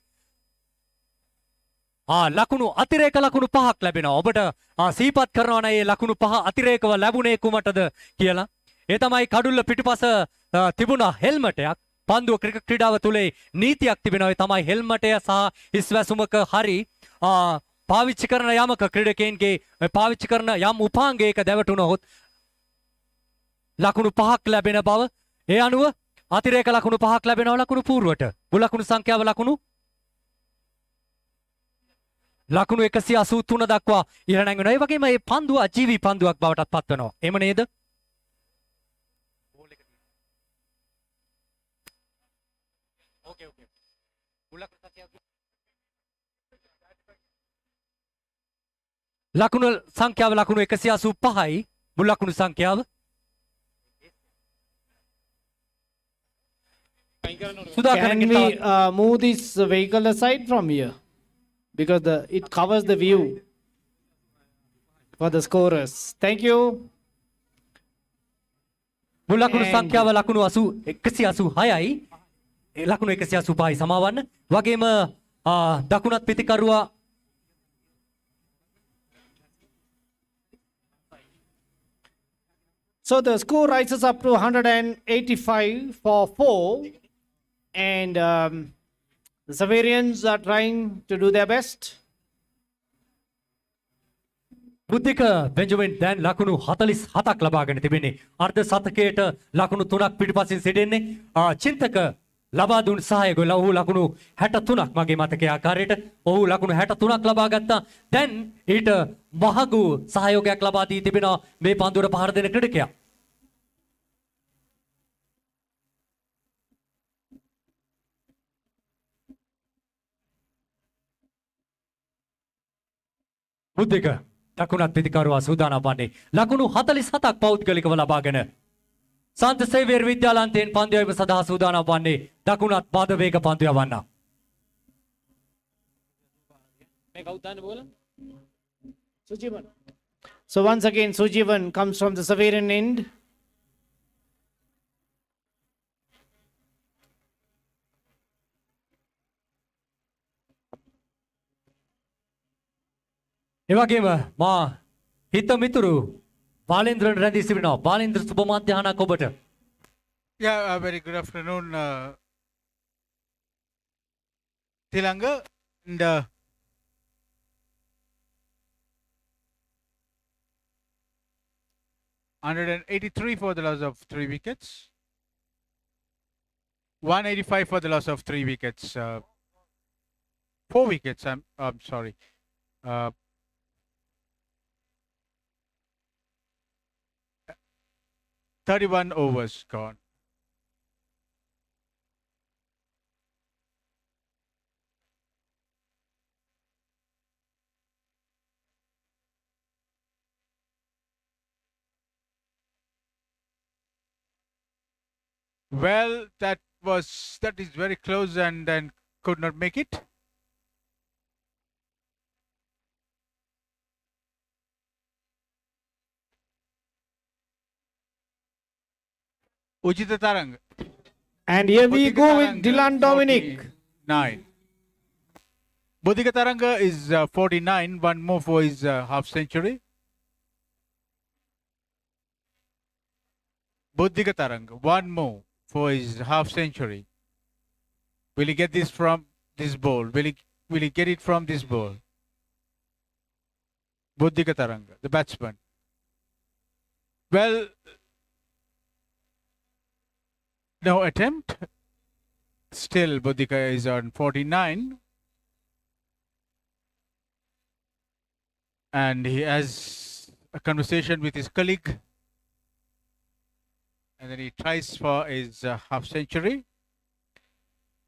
H: ලකුණු අතිරේක ලකුණු 5ක් ලැබෙනවා. ඔබට සීපත් කරනවා නම් මේ ලකුණු 5 අතිරේකව ලැබුණේ කුමටද කියලා. ඒ තමයි කඩුල්ල පිටුපස තිබුණ හෙල්මටයක්. පන්දුව ක්‍රිකට් ක්‍රීඩාව තුලේ නීතියක් තිබෙනවා. ඒ තමයි හෙල්මටය සහ හිස්වැසුමක හරි පාවිච්චි කරන යමක ක්‍රීඩකයන්ගේ පාවිච්චි කරන යම් උපාංගයක දැවටුනොත් ලකුණු 5ක් ලැබෙන බව. ඒ අනුව අතිරේක ලකුණු 5ක් ලැබෙනවා ලකුණු පූර්වට. මුල් ලකුණු සංඛ්‍යාව ලකුණු 183 දක්වා ඉහළ නැංවෙනවා. ඒ වගේම මේ පන්දුව අජීවී පන්දුවක් බවටත් පත් වෙනවා. එහෙම නේද? ලකුණු සංඛ්‍යාව ලකුණු 185යි මුල් ලකුණු සංඛ්‍යාව.
E: Can we move this vehicle aside from here? Because it covers the view for the scorers. Thank you.
H: මුල් ලකුණු
E: And-
H: සංඛ්‍යාව ලකුණු 186යි. ලකුණු 185යි සමාවන්න. වගේම දකුණත් පිතිකරුවා
E: So the score rises up to 185 for 4. And the Xaverians are trying to do their best.
H: Buddhika Benjamin දැන් ලකුණු 47ක් ලබාගෙන තිබෙන්නේ. අර්ධ සතකයට ලකුණු 3ක් පිටිපසින් සිටින්නේ. චින්තක ලබා දුන් සහායකව ඔහු ලකුණු 63ක් මගේ මතකයේ ආකාරයට ඔහු ලකුණු 63ක් ලබා ගත්තා. දැන් ඊට මහගු සහයෝගයක් ලබා දී තිබෙනවා මේ පන්දුවට පහර දෙන ක්‍රීඩකයා. බුද්ධික දකුණත් පිතිකරුවා සූදානම් වන්නේ ලකුණු 47ක් පෞද්ගලිකව ලබාගෙන සාන්ත සේවියර් විද්‍යාලන්තයෙන් පන්දු යවීම සඳහා සූදානම් වන්නේ දකුණත් පාද වේග පන්දු යවන්න.
E: So once again, Sujivan comes from the Xaverian end.
H: ඒ වගේම මා හිත මිතුරු බාලේන්ද්‍රන් රැඳී සිටිනවා. බාලේන්ද්‍ර සුබ මධ්‍යහනක් ඔබට.
A: Yeah, very good afternoon, Tilanga. And 183 for the loss of 3 wickets. 185 for the loss of 3 wickets. 4 wickets. I'm sorry. 31 overs gone. Well, that is very close and then could not make it. Ujita Tarang.
E: And here we go with Dylan Dominic.
A: 9. Buddhika Taranga is 49, one more for his half century. Buddhika Taranga, one more for his half century. Will he get this from this ball? Will he get it from this ball? Buddhika Taranga, the batsman. Well, no attempt. Still, Buddhika is on 49. And he has a conversation with his colleague. And then he tries for his half century.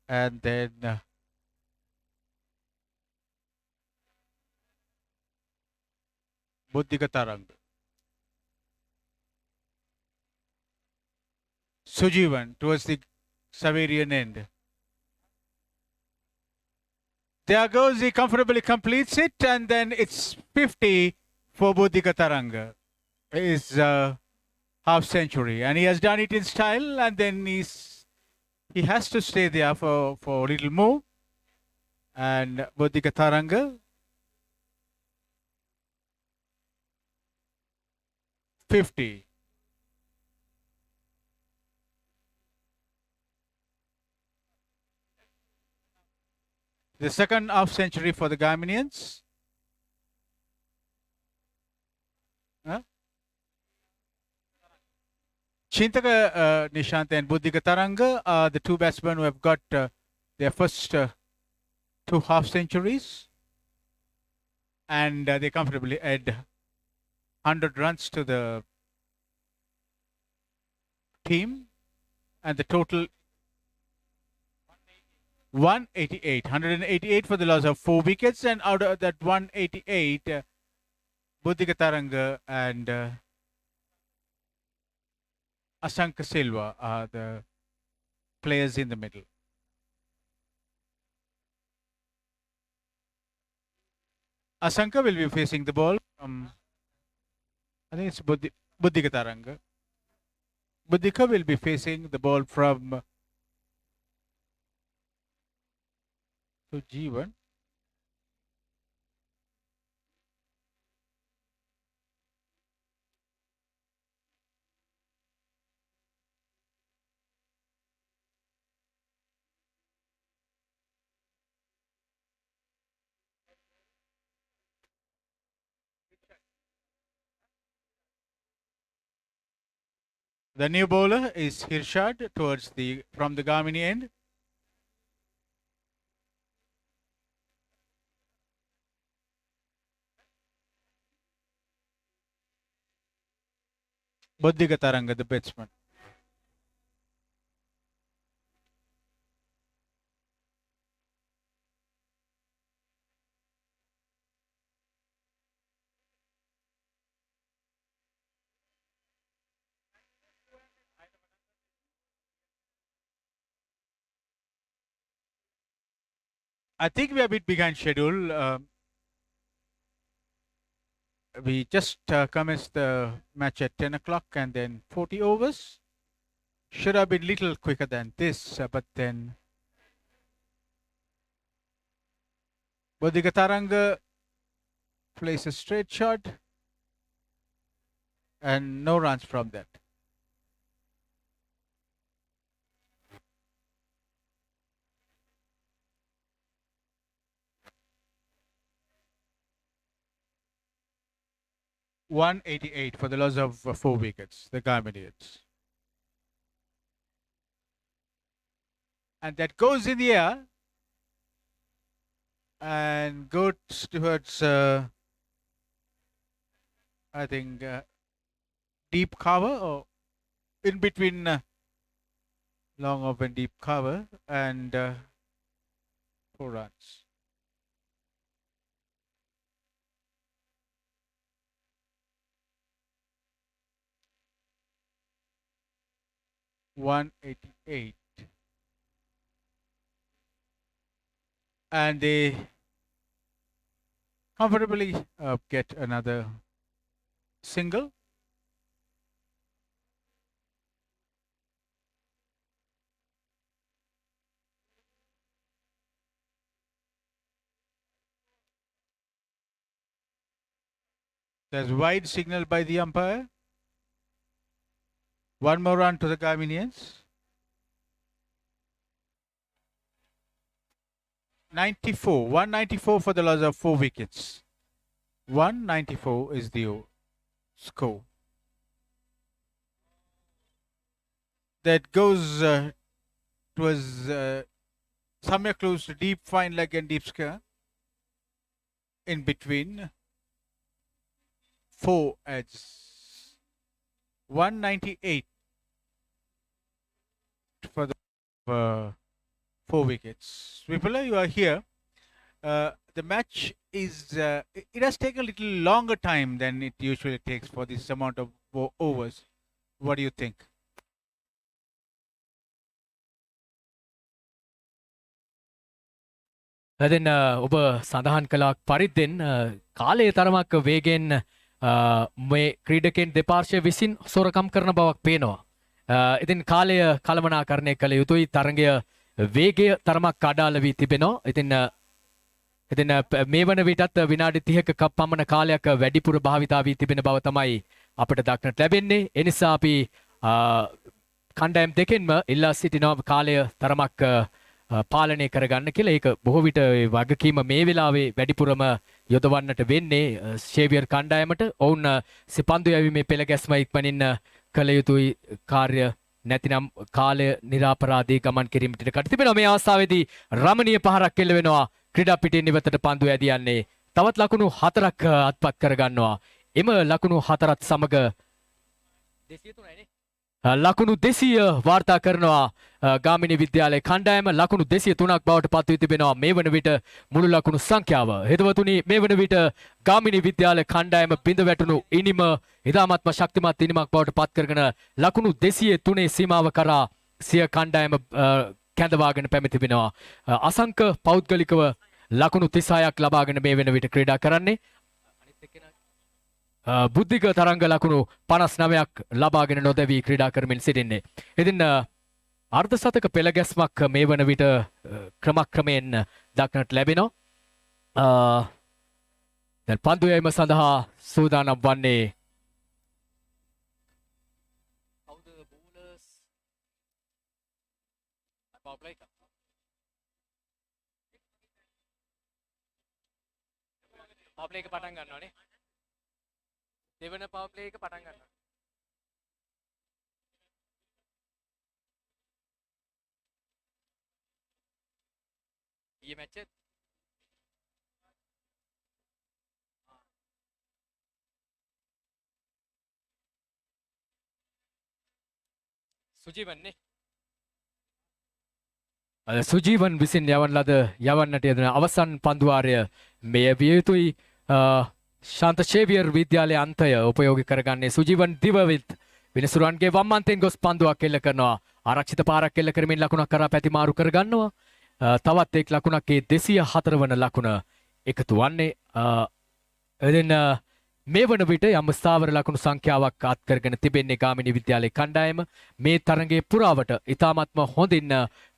A: And then Buddhika Taranga. Sujivan towards the Xaverian end. There goes, he comfortably completes it, and then it's 50 for Buddhika Taranga. His half century, and he has done it in style, and then he has to stay there for a little more. And Buddhika Taranga 50. The second half century for the Gaminians. Chintaka Nishant and Buddhika Taranga are the two batsmen who have got their first 2 half centuries. And they comfortably add 100 runs to the team. And the total 188 for the loss of 4 wickets, and out of that 188, Buddhika Taranga and Asanka Silva are the players in the middle. Asanka will be facing the ball from, I think it's Buddhika Taranga. Buddhika will be facing the ball from Sujeevan. The new bowler is Hirshad towards the from the Gamini end. Buddhika Taranga, the batsman. I think we are a bit behind schedule. We just commenced the match at 10 o'clock and then 40 overs. Should have been little quicker than this, but then Buddhika Taranga plays a straight shot and no runs from that. .188 for the loss of 4 wickets, the Garminians. And that goes in the air and goes towards, I think, deep cover or in between long off and deep cover and 4 runs. .188, and they comfortably get another single. There's wide signal by the umpire. 1 more run to the Gaminians. 94, 194 for the loss of 4 wickets. 194 is the score. That goes towards somewhere close to deep fine leg and deep square. In between 4 edges. 198 for the 4 wickets. Vipula, you are here. The match is, it has taken a little longer time than it usually takes for this amount of overs. What do you think?
F: දැන් ඔබ සඳහන් කළක් පරිද්දෙන් කාලය තරමක් වේගෙන් මේ ක්‍රීඩකයන් දෙපාර්ශ්වය විසින් සොරකම් කරන බවක් පේනවා. ඉතින් කාලය කළමනාකරණය කළ යුතුයි. තරගය වේගය තරමක් අඩාල වී තිබෙනවා. ඉතින් මේ වන විටත් විනාඩි 30ක පමණ කාලයක් වැඩිපුර භාවිතා වී තිබෙන බව තමයි අපිට දක්නට ලැබෙන්නේ. ඒ නිසා අපි කණ්ඩායම් දෙකෙන්ම ඉල්ලා සිටිනවා කාලය තරමක් පාලනය කරගන්න කියලා. ඒක බොහෝ විට වගකීම මේ වෙලාවේ වැඩිපුරම යොදවන්නට වෙන්නේ ෂේවියර් කණ්ඩායමට. ඔවුන් සිපන්දු යැවීමේ පෙළ ගැස්ම ඉක්මනින් කළ යුතුයි කාර්ය නැතිනම් කාලය නිරාපරාධී ගමන් කිරීමට ඉඩ තිබෙනවා. මේ අවස්ථාවේදී රමණීය පහරක් එල්ල වෙනවා. ක්‍රීඩා පිටින් ඉවතට පන්දු ඇදියන්නේ. තවත් ලකුණු 4ක් අත්පත් කරගන්නවා. එම ලකුණු 4ත් සමග 203නේ ලකුණු 200 වාර්තා කරනවා ගාමිණී විද්‍යාලයේ කණ්ඩායම ලකුණු 203ක් බවට පත් වී තිබෙනවා මේ වන විට මුළු ලකුණු සංඛ්‍යාව. හිතවතුනි මේ වන විට ගාමිණී විද්‍යාලයේ කණ්ඩායම බිඳ වැටුණු ඉනිම ඉතාමත්ම ශක්තිමත් ඉනිමක් බවට පත් කරගෙන ලකුණු 203 සීමාව කරා සිය කණ්ඩායම කැඳවාගෙන පැමිණ තිබෙනවා. අසංක පෞද්ගලිකව ලකුණු 36ක් ලබාගෙන මේ වෙන විට ක්‍රීඩා කරන්නේ. බුද්ධික තරංග ලකුණු 59ක් ලබාගෙන නොදැවී ක්‍රීඩා කරමින් සිටින්නේ. ඉතින් අර්ධ සතක පෙළ ගැස්මක් මේ වන විට ක්‍රමක්‍රමයෙන් දක්නට ලැබෙනවා. දැන් පන්දු යැවීම සඳහා සූදානම් වන්නේ පවර් ප්ලේ එක පටන් ගන්නවානේ. දෙවන පවර් ප්ලේ එක පටන් ගන්නවා. ඊයේ මැච් එක සුජීවන්නේ සුජීවන් විසින් යවන්නට යෙදෙන අවසන් පන්දුවාරය මෙය විය යුතුයි. ශාන්ත ෂේවියර් විද්‍යාලයේ අන්තය උපයෝගී කරගන්නේ සුජීවන් දිවවිත් විනිසුරුවන්ගේ වම් අන්තයෙන් ගොස් පන්දුවක් එල්ල කරනවා. ආරක්ෂිත පාරක් එල්ල කරමින් ලකුණක් කරා පැතිමාරු කරගන්නවා. තවත් එක් ලකුණක් ඒ 204 වන ලකුණ එකතු වන්නේ. එදින මේ වන විට යම් ස්ථාවර ලකුණු සංඛ්‍යාවක් අත් කරගෙන තිබෙන්නේ ගාමිණී විද්‍යාලයේ කණ්ඩායම. මේ තරඟයේ පුරාවට ඉතාමත්ම හොඳින්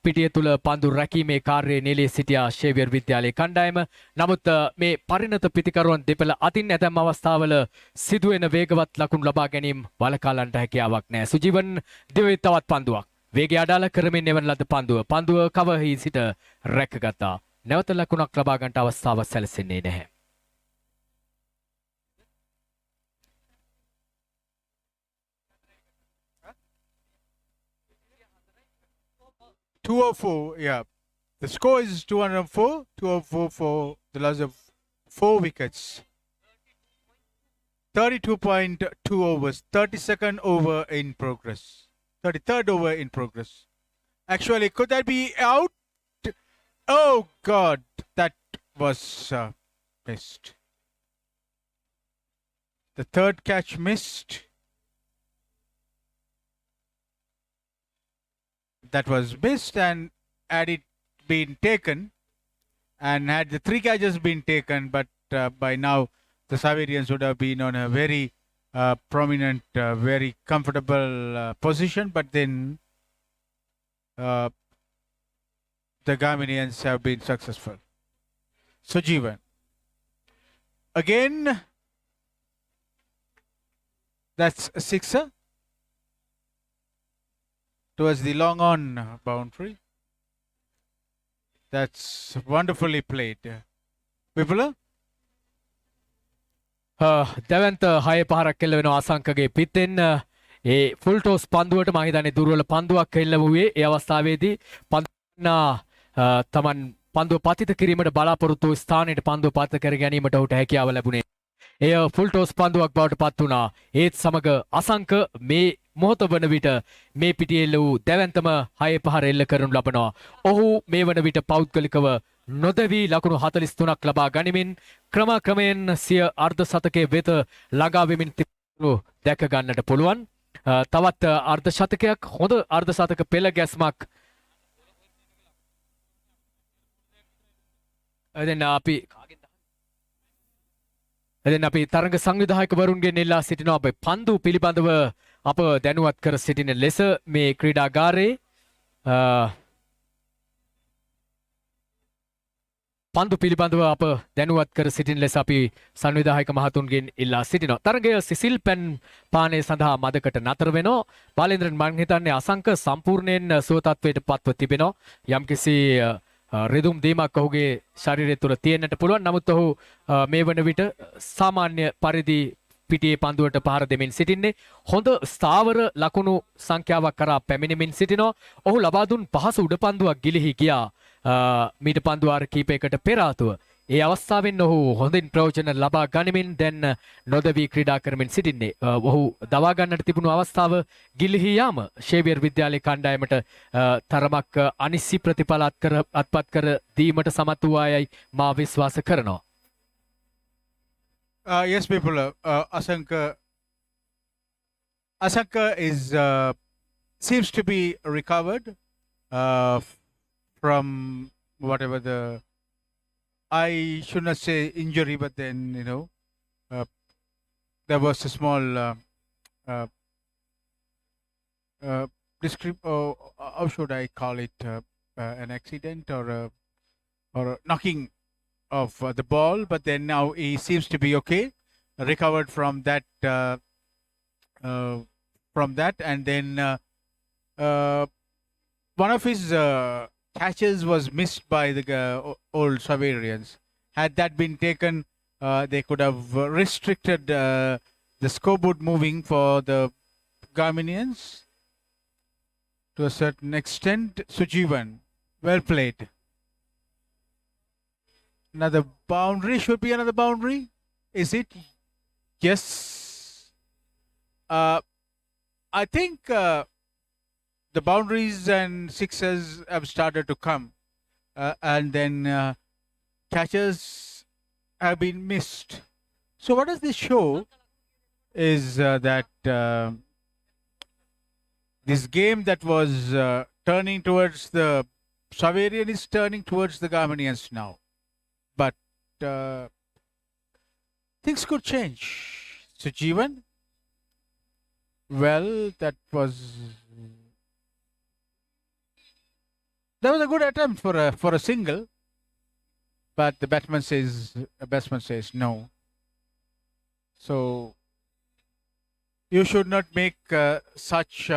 F: පිටිය තුල පන්දු රැකීමේ කාර්යයේ නිලී සිටියා ෂේවියර් විද්‍යාලයේ කණ්ඩායම. නමුත් මේ පරිණත පිතිකරුවන් දෙපළ අතින් ඇතැම් අවස්ථාවල සිදුවෙන වේගවත් ලකුණු ලබා ගැනීම වළකාලන්නට හැකියාවක් නැහැ. සුජීවන් දිවවිත් තවත් පන්දුවක් වේගය අඩාල කරමින් එවන ලද පන්දුව කවහි සිට රැකගත්තා. නැවත ලකුණක් ලබා ගන්නට අවස්ථාවක් සැලසෙන්නේ නැහැ.
A: 204, yeah. The score is 204, 204 for the loss of 4 wickets. 32.2 overs, 32nd over in progress. 33rd over in progress. Actually, could that be out? Oh God, that was missed. The third catch missed. That was missed, and had it been taken, and had the 3 catches been taken, but by now the XAVERIANS would have been on a very prominent, very comfortable position, but then the GAMINIANS have been successful. Sujeevan. Again, that's a sixer towards the long on boundary. That's wonderfully played. Vipula?
F: දැවන්ත 6 පහරක් කෙල්ල වෙනවා අසංකගේ පිටෙන් ඒ full ටෝස් පන්දුවට මම හිතන්නේ දුර්වල පන්දුවක් එල්ල වූයේ ඒ අවස්ථාවේදී තමන් පන්දුව පතිත කිරීමට බලාපොරොත්තු වූ ස්ථානයට පන්දුව පතිත කර ගැනීමට ඔහුට හැකියාව ලැබුණේ. එය ෆුල් ටෝස් පන්දුවක් බවට පත් වුණා. ඒත් සමග අසංක මේ මොහොත වන විට මේ පිටියේ එල්ල වූ දැවැන්තම 6 පහර එල්ල කරනු ලබනවා. ඔහු මේ වන විට පෞද්ගලිකව නොදවී ලකුණු 43ක් ලබා ගනිමින් ක්‍රමක්‍රමයෙන් සිය අර්ධ ශතකයේ වෙත ළඟා වෙමින් තිබුණු දැක ගන්නට පුළුවන්. තවත් අර්ධ ශතකයක් හොඳ අර්ධ ශතක පෙළ ගැස්මක් එදෙන අපි තරඟ සංවිධායකවරුන්ගෙන් ඉල්ලා සිටිනවා අපේ පන්දු පිළිබඳව අප දැනුවත් කර සිටින ලෙස මේ ක්‍රීඩාගාරයේ පන්දු පිළිබඳව අප දැනුවත් කර සිටින ලෙස අපි සංවිධායක මහතුන්ගෙන් ඉල්ලා සිටිනවා. තරගය සිසිල් පැන් පානය සඳහා මදකට නතර වෙනවා. බාලේන්ද්‍රන් මම හිතන්නේ අසංක සම්පූර්ණයෙන් සුවතත්වයට පත්ව තිබෙනවා. යම්කිසි රිදුම් දීමක් ඔහුගේ ශරීරය තුළ තියෙන්නට පුළුවන්. නමුත් ඔහු මේ වන විට සාමාන්‍ය පරිදි පිටියේ පන්දුවට පහර දෙමින් සිටින්නේ. හොඳ ස්ථාවර ලකුණු සංඛ්‍යාවක් කරා පැමිණෙමින් සිටිනවා. ඔහු ලබා දුන් පහසු උඩ පන්දුවක් ගිලිහි ගියා. මීට පන්දුවාර කීපයකට පෙර ආතුව. ඒ අවස්ථාවෙන් ඔහු හොඳින් ප්‍රයෝජන ලබා ගනිමින් දැන් නොදවී ක්‍රීඩා කරමින් සිටින්නේ. ඔහු දවා ගන්නට තිබුණු අවස්ථාව ගිලිහි යාම ශේවියර් විද්‍යාලයේ කණ්ඩායමට තරමක් අනිසි ප්‍රතිඵල අත්පත් කර දීමට සමත් වූ අයයි මා විශ්වාස කරනවා.
A: Yes, people. Asanka is seems to be recovered from whatever the, I should not say injury, but then there was a small how should I call it, an accident or a knocking of the ball, but then now he seems to be okay, recovered from that, and then one of his catches was missed by the old XAVERIANS. Had that been taken, they could have restricted the scoreboard moving for the GAMINIANS to a certain extent. Sujivan, well played. Another boundary, should be another boundary. Is it? Yes. I think the boundaries and sixes have started to come, and then catches have been missed. So what does this show is that this game that was turning towards the XAVERIAN is turning towards the GAMINIANS now. But things could change. Sujivan, well, that was a good attempt for a single, but the batsman says no. So you should not make such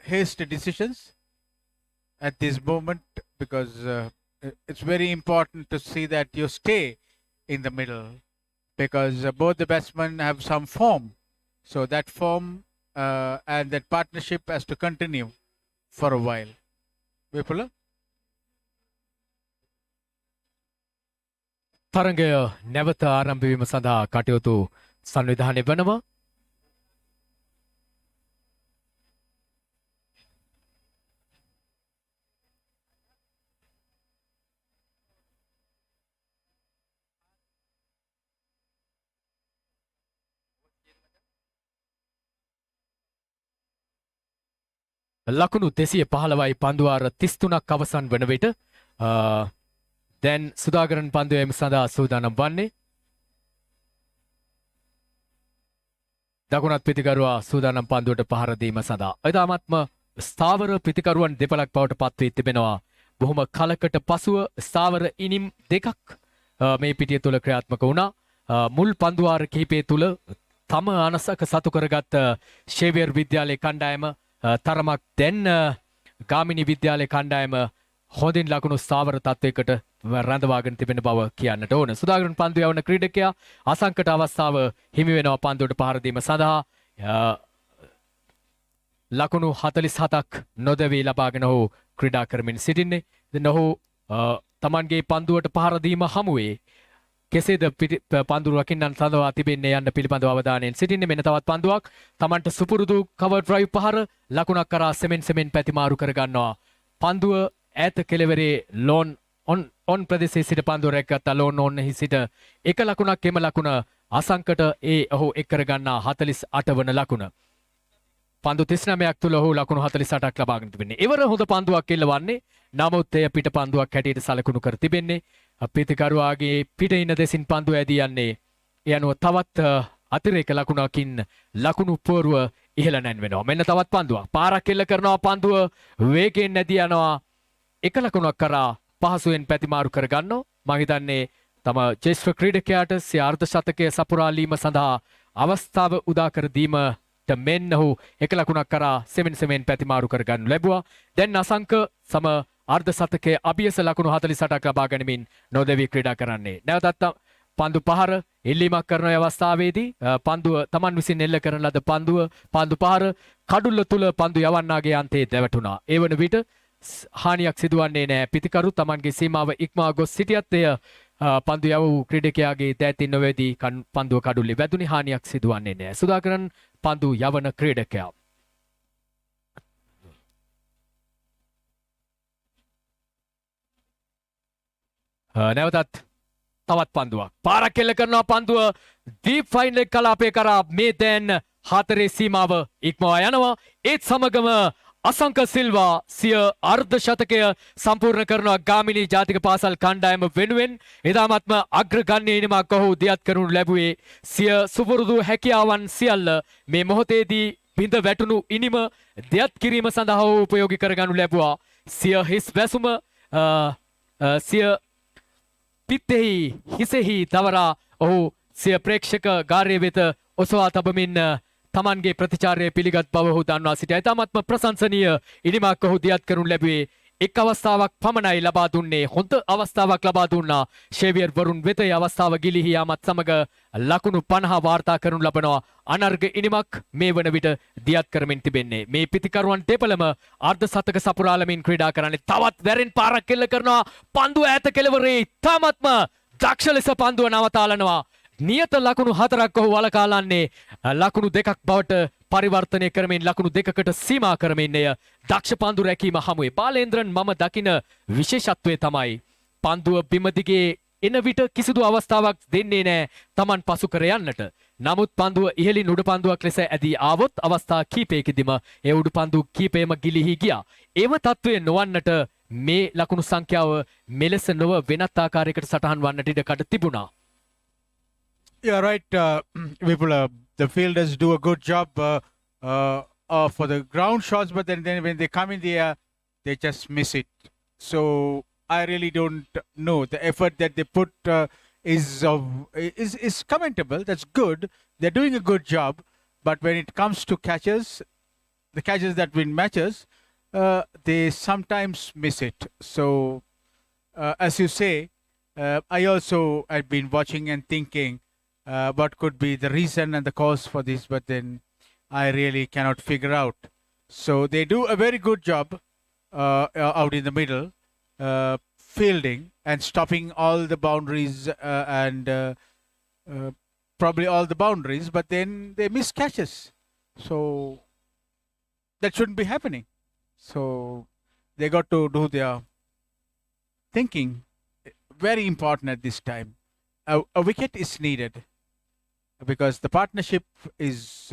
A: hasty decisions at this moment, because it's very important to see that you stay in the middle, because both the batsmen have some form. So that form and that partnership has to continue for a while. Vipula?
F: තරගය නැවත ආරම්භ වීම සඳහා කටයුතු සංවිධානය වනවා. ලකුණු 215යි පන්දුවාර 33ක් අවසන් වන විට දැන් සුදාගරන් පන්දුවීම සඳහා සූදානම් වන්නේ. දකුණත් පිතිකරුවා සූදානම් පන්දුවට පහර දීම සඳහා. එදාමත්ම ස්ථාවර පිතිකරුවන් දෙපළක් බවට පත් වී තිබෙනවා. බොහොම කලකට පසුව ස්ථාවර ඉනිම් දෙකක් මේ පිටිය තුල ක්‍රියාත්මක වුණා. මුල් පන්දුවාර කිහිපය තුල තම අනසක සතු කරගත් ශේවියර් විද්‍යාලයේ කණ්ඩායම තරමක් දැන් ගාමිණී විද්‍යාලයේ කණ්ඩායම හොඳින් ලකුණු ස්ථාවර තත්වයකට රඳවාගෙන තිබෙන බව කියන්නට ඕන. සුදාගරන් පන්දු යවන ක්‍රීඩකයා අසංකට අවස්ථාව හිමි වෙනවා පන්දුවට පහර දීම සඳහා. ලකුණු 47ක් නොදැවී ලබාගෙන ඔහු ක්‍රීඩා කරමින් සිටින්නේ. දැන් ඔහු තමන්ගේ පන්දුවට පහර දීම හමුවේ කෙසේද පන්දු රකින්නන් සඳහා තිබෙන්නේ යන්න පිළිබඳව අවධානයෙන් සිටින්නේ. මෙන්න තවත් පන්දුවක් තමන්ට සුපුරුදු කවර් ඩ්‍රයිව් පහර ලකුණක් කරා සෙමෙන් පැතිමාරු කර ගන්නවා. පන්දුව ඈත කෙළවරේ ලෝන් ඔන් ප්‍රදේශයේ සිට පන්දුව රැකගත්තා. ලෝන් ඔන්නෙහි සිට එක ලකුණක් එම ලකුණ අසංකට ඔහු එක් කර ගන්නා 48 වන ලකුණ. පන්දු 39ක් තුල ඔහු ලකුණු 48ක් ලබාගෙන තිබෙන්නේ. එවර හොඳ පන්දුවක් එල්ලවන්නේ. නමුත් එය පිට පන්දුවක් හැටියට සලකුණු කර තිබෙන්නේ. පිතිකරුවාගේ පිට ඉන දෙසින් පන්දුව ඇදී යන්නේ. ඒ අනුව තවත් අතිරේක ලකුණකින් ලකුණු පුවරුව ඉහළ නැන්වෙනවා. මෙන්න තවත් පන්දුවක්. පාරක් එල්ල කරනවා පන්දුව වේගයෙන් නැදී යනවා. එක ලකුණක් කරා පහසුවෙන් පැතිමාරු කර ගන්නවා. මම හිතන්නේ තම ජේෂ්ඨ ක්‍රීඩකයාට සිය අර්ධ ශතකය සපුරාලීම සඳහා අවස්ථාව උදා කර දීමට මෙන්න ඔහු එක ලකුණක් කරා සෙමෙන් පැතිමාරු කර ගන්නු ලැබුවා. දැන් අසංක සම අර්ධ ශතකයේ අභියස ලකුණු 48ක් ලබා ගැනීමෙන් නොදැවී ක්‍රීඩා කරන්නේ. නැවතත් පන්දු පහර එල්ලීමක් කරන අවස්ථාවේදී පන්දුව තමන් විසින් එල්ල කරන ලද පන්දු පහර කඩුල්ල තුල පන්දු යවන්නාගේ අන්තයේ දැවටුණා. ඒ වන විට හානියක් සිදුවන්නේ නැහැ. පිතිකරු තමන්ගේ සීමාව ඉක්මවා ගොස් සිටියත් එය පන්දු යව වූ ක්‍රීඩකයාගේ දෑතින් නොවේදී පන්දුව කඩුල්ලේ වැදුනි හානියක් සිදුවන්නේ නැහැ. සුදාකරන් පන්දු යවන ක්‍රීඩකයා. නැවතත් තවත් පන්දුවක්. පාරක් කෙල්ල කරනවා පන්දුව දීප් ෆයිනල් කලාපය කරා මේ දැන් 4 සීමාව ඉක්මවා යනවා. ඒත් සමගම අසංක සිල්වා සිය අර්ධ ශතකය සම්පූර්ණ කරනවා ගාමිණී ජාතික පාසල් කණ්ඩායම වෙනුවෙන්. එදාමත්ම අග්‍රගණ්‍ය ඉනිමක් ඔහු දියත් කරනු ලැබුවේ සිය සුපුරුදු හැකියාවන් සියල්ල මේ මොහොතේදී බිඳ වැටුණු ඉනිම දියත් කිරීම සඳහා උපයෝගී කරගනු ලැබුවා. සිය හිස් වැසුම සිය පිත්තෙහි හිසෙහි තවරා ඔහු සිය ප්‍රේක්ෂක ගාරය වෙත ඔසවා තබමින් තමන්ගේ ප්‍රතිචාරය පිළිගත් බව ඔහු දන්වා සිටියා. ඉතාමත්ම ප්‍රශංසනීය ඉනිමක් ඔහු දියත් කරනු ලැබුවේ. එක් අවස්ථාවක් පමණයි ලබා දුන්නේ. හොඳ අවස්ථාවක් ලබා දුන්නා ෂේවියර් වරුන් වෙත. ඒ අවස්ථාව ගිලිහි යාමත් සමග ලකුණු 50 වාර්තා කරනු ලබනවා. අනර්ග ඉනිමක් මේ වන විට දියත් කරමින් තිබෙන්නේ. මේ පිතිකරුවන් දෙපළම අර්ධ සතක සපුරාලමින් ක්‍රීඩා කරන්නේ. තවත් වැරෙන් පාරක් කෙල්ල කරනවා. පන්දුව ඈත කෙළවරේ ඉතාමත්ම දක්ෂ ලෙස පන්දුව නවතාලනවා. නියත ලකුණු 4ක් ඔහු වලකාලන්නේ ලකුණු 2ක් බවට පරිවර්තනය කරමින් ලකුණු 2කට සීමා කරමින් එය දක්ෂ පන්දු රැකීම හමුවේ. බාලේන්ද්‍රන් මම දකින විශේෂත්වය තමයි පන්දුව බිම දිගේ එන විට කිසිදු අවස්ථාවක් දෙන්නේ නැහැ Taman පසු කර යන්නට. නමුත් පන්දුව ඉහළින් උඩ පන්දුවක් ලෙස ඇදී ආවොත් අවස්ථා කීපයකදීම ඒ උඩ පන්දු කීපයම ගිලිහි ගියා. ඒව තත්වය නොවන්නට මේ ලකුණු සංඛ්‍යාව මෙලෙස නොව වෙනත් ආකාරයකට සටහන් වන්නට ඉඩකඩ තිබුණා.
A: Yeah, right. Vipula, the fielders do a good job for the ground shots, but then when they come in the air, they just miss it. So I really don't know. The effort that they put is commendable. That's good. They're doing a good job. But when it comes to catches, the catches that win matches, they sometimes miss it. So as you say, I also have been watching and thinking what could be the reason and the cause for this, but then I really cannot figure out. So they do a very good job out in the middle, fielding and stopping all the boundaries and probably all the boundaries, but then they miss catches. So that shouldn't be happening. So they got to do their thinking. Very important at this time. A wicket is needed because the partnership is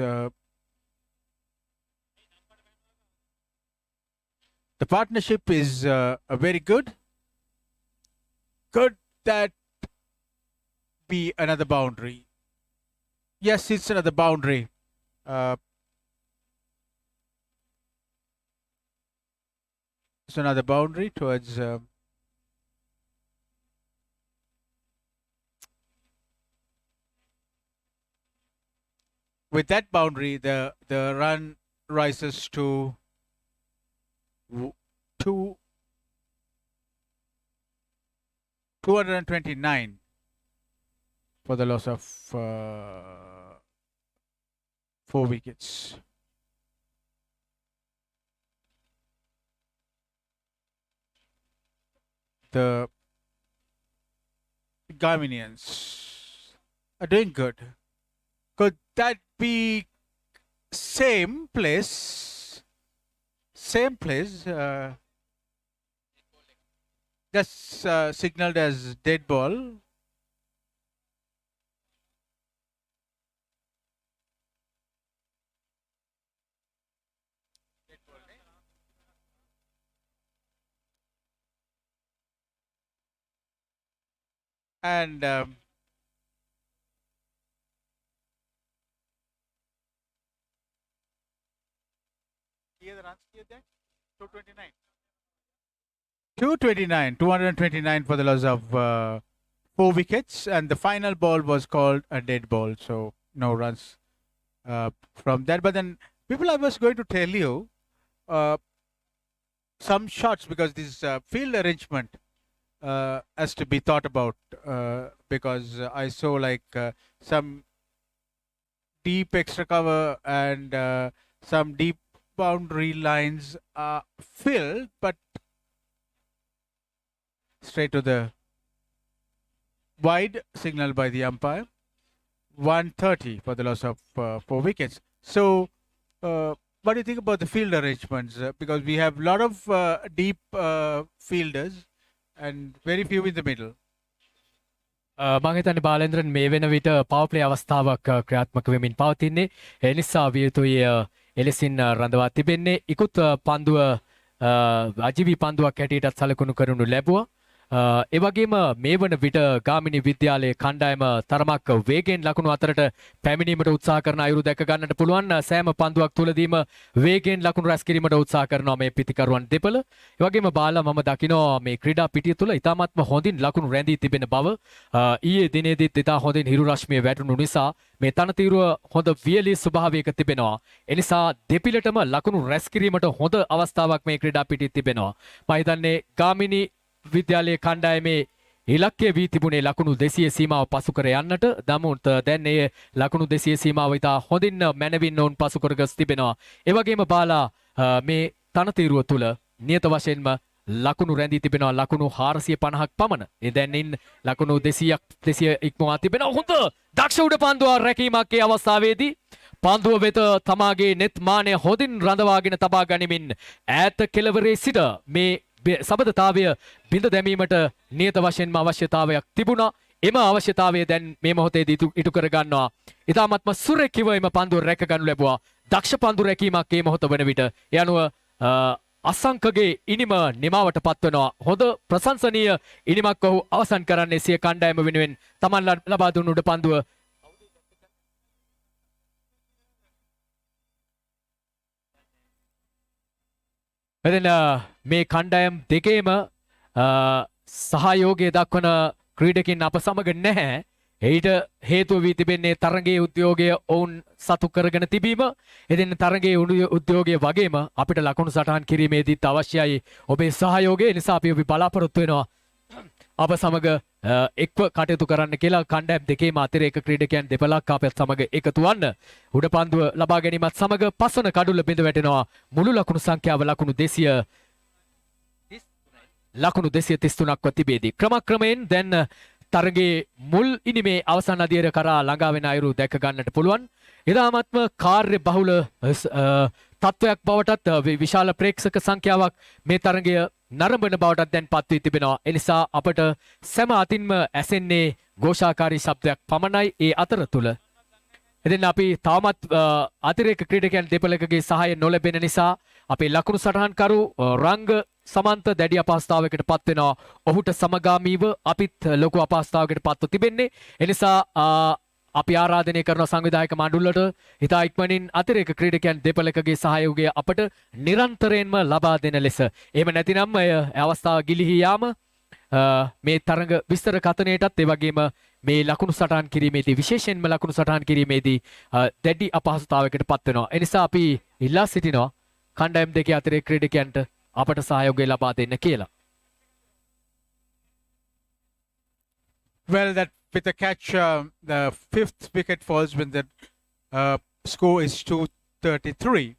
A: very good. Could that be another boundary? Yes, it's another boundary. It's another boundary towards with that boundary, the run rises to 229 for the loss of 4 wickets. The Gaminians are doing good. Could that be same place? That's signaled as dead ball. And the runs there? 229. 229 for the loss of 4 wickets, and the final ball was called a dead ball, so no runs from that. But then, people, I was going to tell you some shots, because this field arrangement has to be thought about, because I saw like some deep extra cover and some deep boundary lines are filled, but straight to the wide signal by the umpire. 130 for the loss of 4 wickets. So, what do you think about the field arrangements? Because we have a lot of deep fielders and very few in the middle.
F: මං හිතන්නේ බාලේන්ද්‍රන් මේ වෙන විට power play අවස්ථාවක් ක්‍රියාත්මක වෙමින් පවතින්නේ. ඒ නිසා විය යුතුයි එලෙසින් රඳවා තිබෙන්නේ. ඉකුත් පන්දුව අජීවී පන්දුවක් හැටියටත් සැලකුණු කරනු ලැබුවා. ඒ වගේම මේ වන විට ගාමිණී විද්‍යාලයේ කණ්ඩායම තරමක් වේගයෙන් ලකුණු අතරට පැමිණීමට උත්සාහ කරන අයුරු දැක ගන්නට පුළුවන්. සෑම පන්දුවක් තුලදීම වේගයෙන් ලකුණු රැස් කිරීමට උත්සාහ කරනවා මේ පිතිකරුවන් දෙපළ. ඒ වගේම බාලා මම දකිනවා මේ ක්‍රීඩා පිටිය තුල ඉතාමත්ම හොඳින් ලකුණු රැඳී තිබෙන බව. ඊයේ දිනේදීත් ඉතා හොඳින් හිරු රශ්මිය වැටුණු නිසා මේ තනතිරුව හොඳ වියලී ස්වභාවයක තිබෙනවා. එනිසා දෙපිලටම ලකුණු රැස් කිරීමට හොඳ අවස්ථාවක් මේ ක්‍රීඩා පිටියේ තිබෙනවා. මම හිතන්නේ ගාමිණී විද්‍යාලයේ කණ්ඩායමේ ඉලක්කය වී තිබුණේ ලකුණු 200 සීමාව පසු කර යන්නට. නමුත් දැන් ඒ ලකුණු 200 සීමාව ඉතා හොඳින් මැනවින් ඔවුන් පසු කරගස් තිබෙනවා. ඒ වගේම බාලා මේ තනතිරුව තුල නියත වශයෙන්ම ලකුණු රැඳී තිබෙනවා ලකුණු 450ක් පමණ. ඒ දැන් ලකුණු 200 ඉක්මවා තිබෙනවා. හොඳ දක්ෂ උඩ පන්දුව රැකීමක් ඒ අවස්ථාවේදී පන්දුව වෙත තමාගේ නෙත් මානය හොඳින් රඳවාගෙන තබා ගනිමින් ඈත කෙළවරේ සිට මේ සබඳතාවය බිඳ දැමීමට නියත වශයෙන්ම අවශ්‍යතාවයක් තිබුණා. එම අවශ්‍යතාවය දැන් මේ මොහොතේදී ඉටු කර ගන්නවා. ඉතාමත්ම සුරැකිව එම පන්දුව රැක ගන්නු ලැබුවා. දක්ෂ පන්දු රැකීමක් මේ මොහොත වන විට. ඒ අනුව අසංකගේ ඉනිම නිමාවට පත්වනවා. හොඳ ප්‍රශංසනීය ඉනිමක් ඔහු අවසන් කරන්නේ සිය කණ්ඩායම වෙනුවෙන් තමන් ලබා දුන්නු උඩ පන්දුව එදෙන මේ කණ්ඩායම් දෙකේම සහයෝගය දක්වන ක්‍රීඩකින් අප සමග නැහැ. එයිට හේතුව වී තිබෙන්නේ තරගයේ උද්‍යෝගය ඔවුන් සතු කරගෙන තිබීම. එදින තරගයේ උද්‍යෝගය වගේම අපිට ලකුණු සටහන් කිරීමේදීත් අවශ්‍යයි ඔබේ සහයෝගය. නිසා අපි බලාපොරොත්තු වෙනවා අප සමග එක්ව කටයුතු කරන්න කියලා. කණ්ඩායම් දෙකේම අතිරේක ක්‍රීඩකයන් දෙපළක් අපත් සමග එකතු වන්න. උඩ පන්දුව ලබා ගැනීමත් සමග පසන කඩුල්ල බිඳ වැටෙනවා. මුළු ලකුණු සංඛ්‍යාව ලකුණු 233ක්ව තිබේදී. ක්‍රමක්‍රමයෙන් දැන් තරගයේ මුල් ඉනිමේ අවසන් අදියර කරා ළඟා වෙන අයුරු දැක ගන්නට පුළුවන්. ඉතාමත්ම කාර්ය බහුල තත්වයක් බවටත් විශාල ප්‍රේක්ෂක සංඛ්‍යාවක් මේ තරගය නරඹන බවටත් දැන් පත් වී තිබෙනවා. එනිසා අපට සෑම අතින්ම ඇසෙන්නේ ഘോഷාකාරී ශබ්දයක් පමණයි. ඒ අතරතුර එදින අපි තාමත් අතිරේක ක්‍රීඩකයන් දෙපළකගේ සහාය නොලැබෙන නිසා අපේ ලකුණු සටහන්කරු රංග සමන්ත දැඩි අපහසුතාවයකට පත් වෙනවා. ඔහුට සමගාමීව අපිත් ලොකු අපහසුතාවයකට පත්ව තිබෙන්නේ. එනිසා අපි ආරාධනය කරන සංවිධායක මණ්ඩලයට ඉතා ඉක්මනින් අතිරේක ක්‍රීඩකයන් දෙපළකගේ සහයෝගය අපට නිරන්තරයෙන්ම ලබා දෙන ලෙස. එහෙම නැතිනම් අය අවස්ථාව ගිලිහී යාම මේ තරඟ විස්තර කතනයටත් ඒ වගේම මේ ලකුණු සටහන් කිරීමේදී විශේෂයෙන්ම ලකුණු සටහන් කිරීමේදී දැඩි අපහසුතාවයකට පත් වෙනවා. ඒ නිසා අපි ඉල්ලා සිටිනවා කණ්ඩායම් දෙකේ අතිරේක ක්‍රීඩකයන්ට අපට සහයෝගය ලබා දෙන්න කියලා.
A: Well, that with the catch, the fifth wicket falls when the score is 233,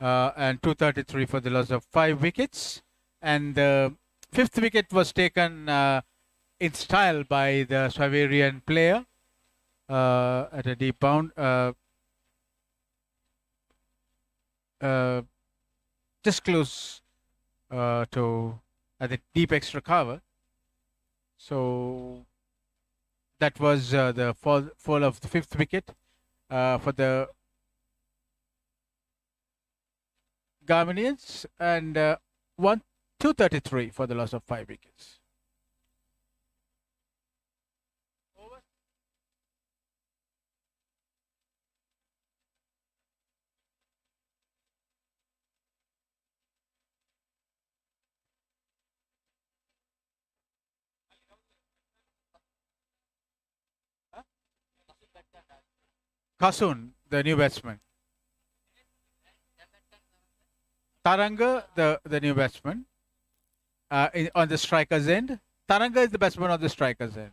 A: and 233 for the loss of 5 wickets. And the fifth wicket was taken in style by the XAVERIAN player at a deep bound. Just close to at the deep extra cover. So that was the fall of the fifth wicket for the Gaminians, and 233 for the loss of 5 wickets. Kasun, the new batsman. Taranga, the new batsman, on the striker's end. Taranga is the batsman on the striker's end.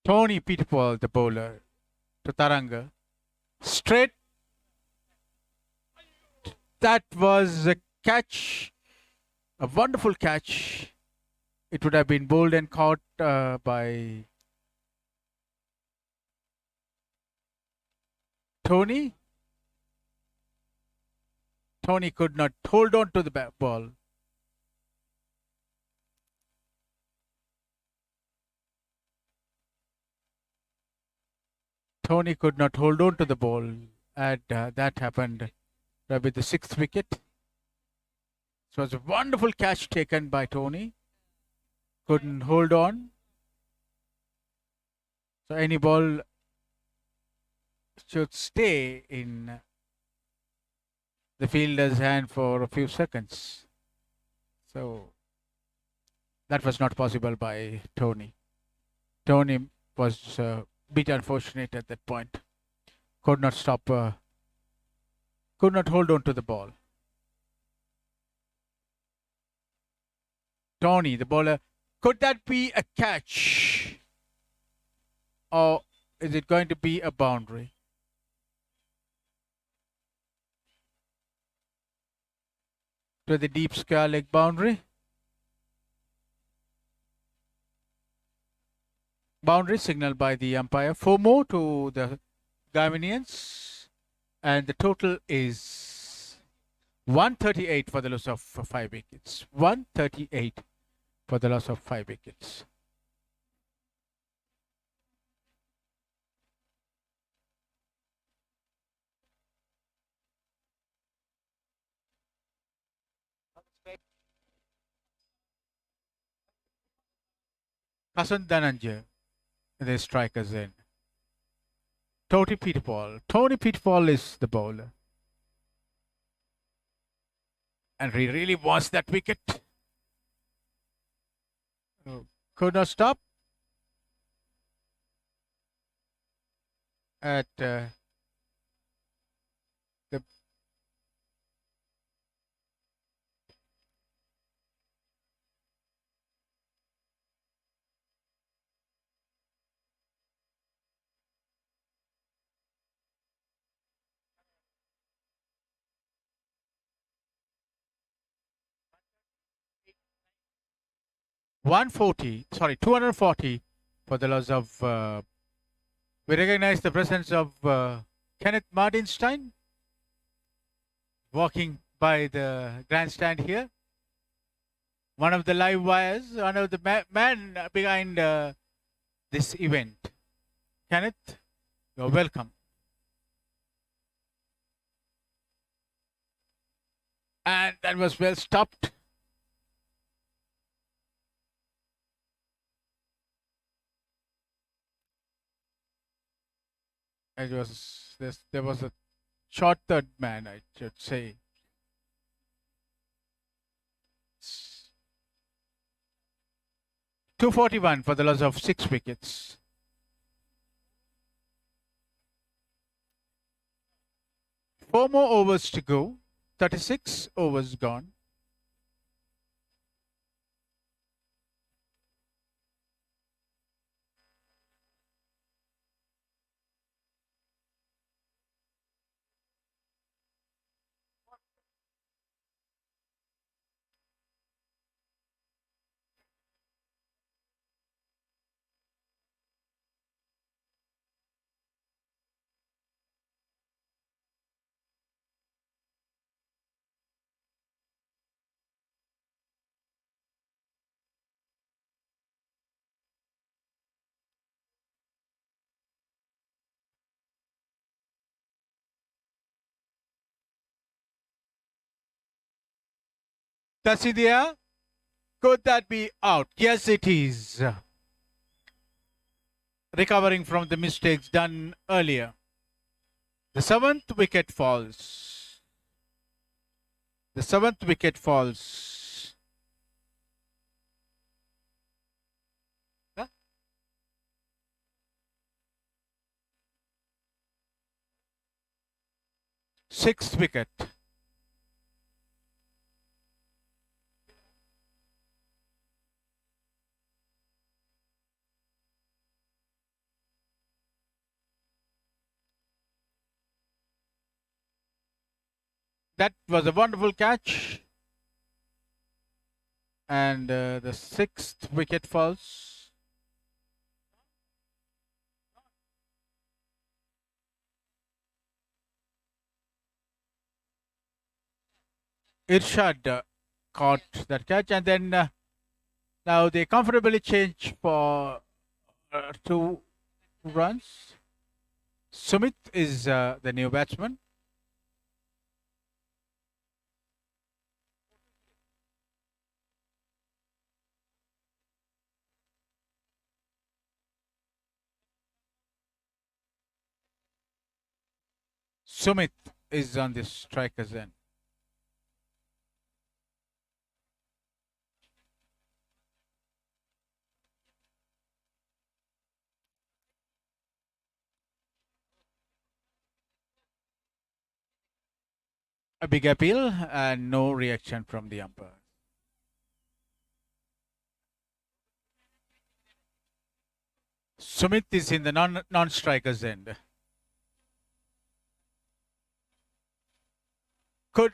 A: Tony Peterpole, the bowler, to Taranga. Straight. That was a catch, a wonderful catch. It would have been bowled and caught by Tony. Tony could not hold on to the ball. Tony could not hold on to the ball, and that happened with the 6th wicket. It was a wonderful catch taken by Tony. Couldn't hold on. So any ball should stay in the fielder's hand for a few seconds. So that was not possible by Tony. Tony was a bit unfortunate at that point. Could not stop, could not hold on to the ball. Tony, the bowler, could that be a catch? Or is it going to be a boundary? To the deep square leg boundary. Boundary signaled by the umpire. 4 more to the GAMINIANS. And the total is 138 for the loss of 5 wickets. 138 for the loss of 5 wickets. Hasan Dhananjay, the strikers in. Tony Peterpole. Tony Peterpole is the bowler. And he really wants that wicket. Could not stop. At the 240 for the loss of. We recognize the presence of Kenneth Martinstein walking by the grandstand here. One of the live wires, one of the man behind this event. Kenneth, you're welcome. And that was well stopped. It was there was a short third man, I should say. It's 241 for the loss of 6 wickets. Four more overs to go. 36 overs gone. Tasidia, could that be out? Yes, it is. Recovering from the mistakes done earlier. The 7th wicket falls. The 7th wicket falls. Huh? 6th wicket. That was a wonderful catch. And the sixth wicket falls. Irshad caught that catch, and then now they comfortably change for 2 runs. Sumit is the new batsman. Sumit is on the striker's end. A big appeal and no reaction from the umpire. Sumit is in the non-striker's end. Could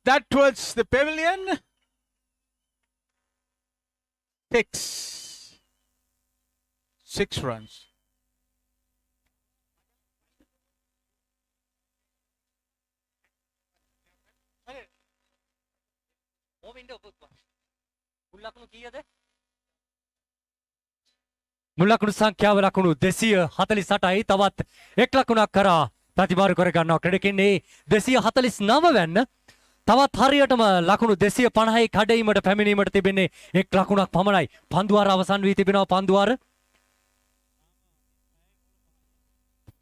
A: that towards the pavilion? 6 runs.
H: මුල් ලකුණු සංඛ්‍යාව ලකුණු 248යි තවත් එක් ලකුණක් කරා ප්‍රතිමාරු කර ගන්නවා ක්‍රීඩකින්නේ 249 වෙන්න තවත් හරියටම ලකුණු 250යි කඩයිමට පැමිණීමට තිබෙන්නේ එක් ලකුණක් පමණයි පන්දුවාර අවසන් වී තිබෙනවා පන්දුවාර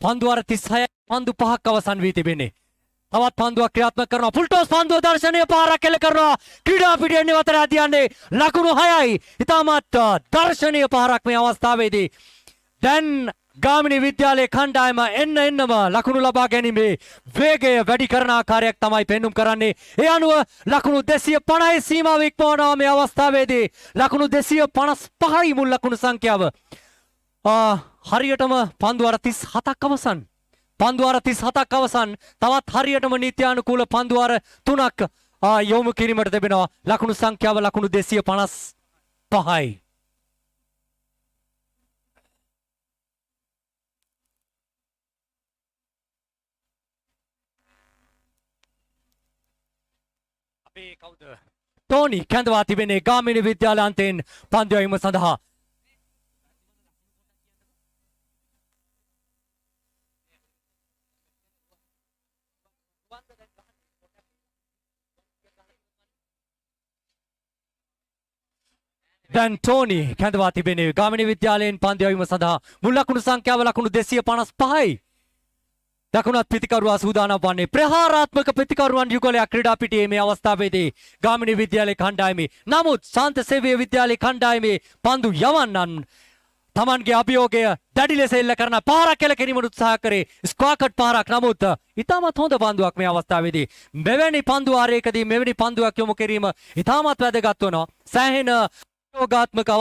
H: 36යි පන්දු 5ක් අවසන් වී තිබෙන්නේ තවත් පන්දුවක් ක්‍රියාත්මක කරනවා ෆුල්ටෝස් පන්දුව දර්ශනීය පාරක් එල්ල කරනවා ක්‍රීඩා පිටියේ නිවතර අධ්‍යයනයේ ලකුණු 6යි ඉතාමත් දර්ශනීය පාරක් මේ අවස්ථාවේදී දැන් ගාමිණී විද්‍යාලයේ කණ්ඩායම එන්නම ලකුණු ලබා ගැනීමේ වේගය වැඩි කරන ආකාරයක් තමයි පෙන්눔 කරන්නේ ඒ අනුව ලකුණු 250 සීමාව ඉක්මවනවා මේ අවස්ථාවේදී ලකුණු 255යි මුල් ලකුණු සංඛ්‍යාව හරියටම පන්දුවාර 37ක් අවසන් පන්දුවාර 37ක් අවසන් තවත් හරියටම නීත්‍යානුකූල පන්දුවාර 3ක් යොමු කිරීමට තිබෙනවා ලකුණු සංඛ්‍යාව ලකුණු 255යි අපේ කවුද ටෝනි කැඳවා තිබෙන්නේ ගාමිණී විද්‍යාලාන්තයෙන් පන්දු යැවීම සඳහා දැන් ටෝනි කැඳවා තිබෙන්නේ ගාමිණී විද්‍යාලයෙන් පන්දු යැවීම සඳහා මුල් ලකුණු සංඛ්‍යාව ලකුණු 255යි දකුණත් පිතිකරුවා සූදානම් වන්නේ ප්‍රහාරාත්මක පිතිකරුවන් යුගලයක් ක්‍රීඩා පිටියේ මේ අවස්ථාවේදී ගාමිණී විද්‍යාලයේ කණ්ඩායමේ නමුත් ශාන්ත සේවීය විද්‍යාලයේ කණ්ඩායමේ පන්දු යවන්නන් තමන්ගේ අභියෝගය දැඩි ලෙස එල්ල කරන පාරක් එල්ල කිරීමට උත්සාහ කරේ ස්ක්වාකට් පාරක් නමුත් ඉතාමත් හොඳ පන්දුවක් මේ අවස්ථාවේදී මෙවැනි පන්දු ආරයකදී මෙවැනි පන්දුවක් යොමු කිරීම ඉතාමත් වැදගත් වෙනවා සෑහෙන යෝගාත්මක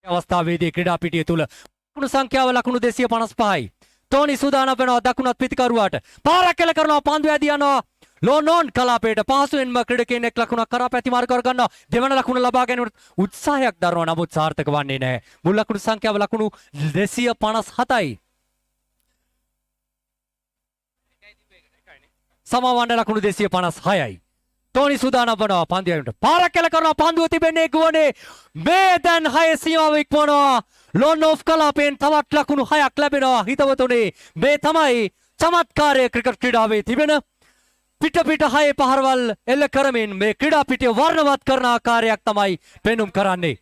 H: අවස්ථාවේදී ක්‍රීඩා පිටිය තුල ලකුණු සංඛ්‍යාව ලකුණු 255යි ටෝනි සූදානම් වෙනවා දකුණත් පිතිකරුවාට පාරක් එල්ල කරනවා පන්දු ඇදී යනවා ලෝනෝන් කලාපයට පහසුවෙන්ම ක්‍රීඩකයන් එක් ලකුණක් කරා පැතිමාරු කර ගන්නවා දෙවන ලකුණ ලබා ගැනීමට උත්සාහයක් දරනවා නමුත් සාර්ථක වන්නේ නැහැ මුල් ලකුණු සංඛ්‍යාව ලකුණු 257යි සමවන්න ලකුණු 256යි ටෝනි සූදානම් වෙනවා පන්දු යැවීමට පාරක් එල්ල කරනවා පන්දුව තිබෙන්නේ ගුවනේ මේ දැන් 6 සීමාව ඉක්මවනවා ලොන් ඔෆ් කලාපෙන් තවත් ලකුණු 6ක් ලැබෙනවා හිතවතුනි මේ තමයි චමත්කාරය ක්‍රිකට් ක්‍රීඩාවේ තිබෙන පිට 6 පහරවල් එල්ල කරමින් මේ ක්‍රීඩා පිටිය වර්ණවත් කරන ආකාරයක් තමයි පෙන්눔 කරන්නේ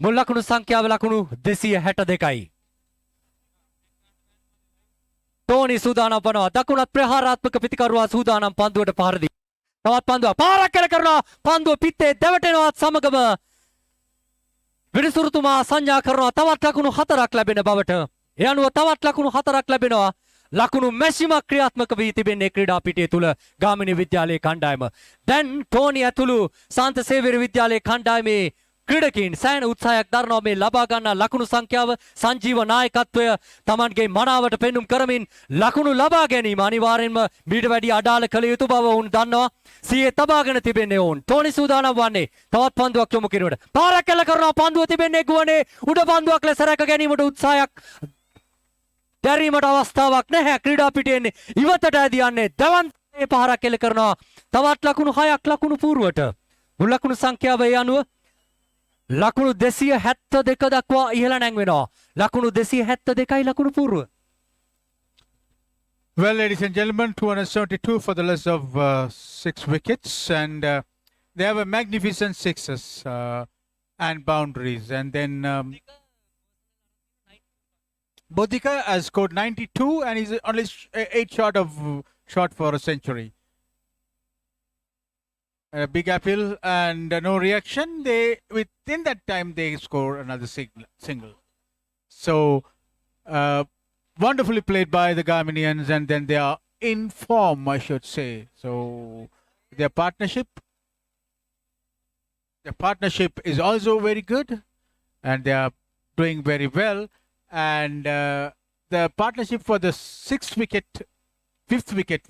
H: මුල් ලකුණු සංඛ්‍යාව ලකුණු 262යි ටෝනි සූදානම් වනවා දකුණත් ප්‍රහාරාත්මක පිතිකරුවා සූදානම් පන්දුවට පහර දී තවත් පන්දුව පාරක් එල්ල කරනවා පන්දුව පිත්තේ දැවටෙනවත් සමගම විනිසුරුතුමා සංඥා කරනවා තවත් ලකුණු 4ක් ලැබෙන බවට ඒ අනුව තවත් ලකුණු 4ක් ලැබෙනවා ලකුණු මැෂිමක් ක්‍රියාත්මක වී තිබෙන්නේ ක්‍රීඩා පිටිය තුල ගාමිණී විද්‍යාලයේ කණ්ඩායම. දැන් ටෝනි ඇතුළු සාන්ත සේවියර් විද්‍යාලයේ කණ්ඩායමේ ක්‍රීඩකයින් සෑහෙන උත්සාහයක් දරනවා මේ ලබා ගන්නා ලකුණු සංඛ්‍යාව සංජීව නායකත්වය Tamanගේ මනාවට පෙන්눔 කරමින් ලකුණු ලබා ගැනීම අනිවාර්යෙන්ම මීට වැඩි අඩාල කළ යුතු බව වුන් දන්නවා. සියේ තබාගෙන තිබෙන්නේ වුන්. ටෝනි සූදානම් වන්නේ තවත් පන්දුවක් යොමු කිරීමට. පාරක් එල්ල කරනවා පන්දුව තිබෙන්නේ ගුවනේ උඩ පන්දුවක් ලෙස රැක ගැනීමට උත්සාහයක් දැරීමට අවස්ථාවක් නැහැ. ක්‍රීඩා පිටියේ ඉවතට ඇදී යන්නේ දවන්තේ පාරක් එල්ල කරනවා. තවත් ලකුණු 6ක් ලකුණු පූර්වට. මුල් ලකුණු සංඛ්‍යාව ඒ අනුව ලකුණු 272 දක්වා ඉහළ නැංවෙනවා. ලකුණු 272යි ලකුණු පූර්ව.
A: Well, ladies and gentlemen, 272 for the loss of 6 wickets, and they have a magnificent sixes and boundaries. And then Bodhika has scored 92 and he's only 8 short for a century. A big appeal and no reaction. They within that time they score another single. So wonderfully played by the Gaminians, and then they are in form, I should say. So their partnership is also very good, and they are doing very well. And the partnership for the fifth wicket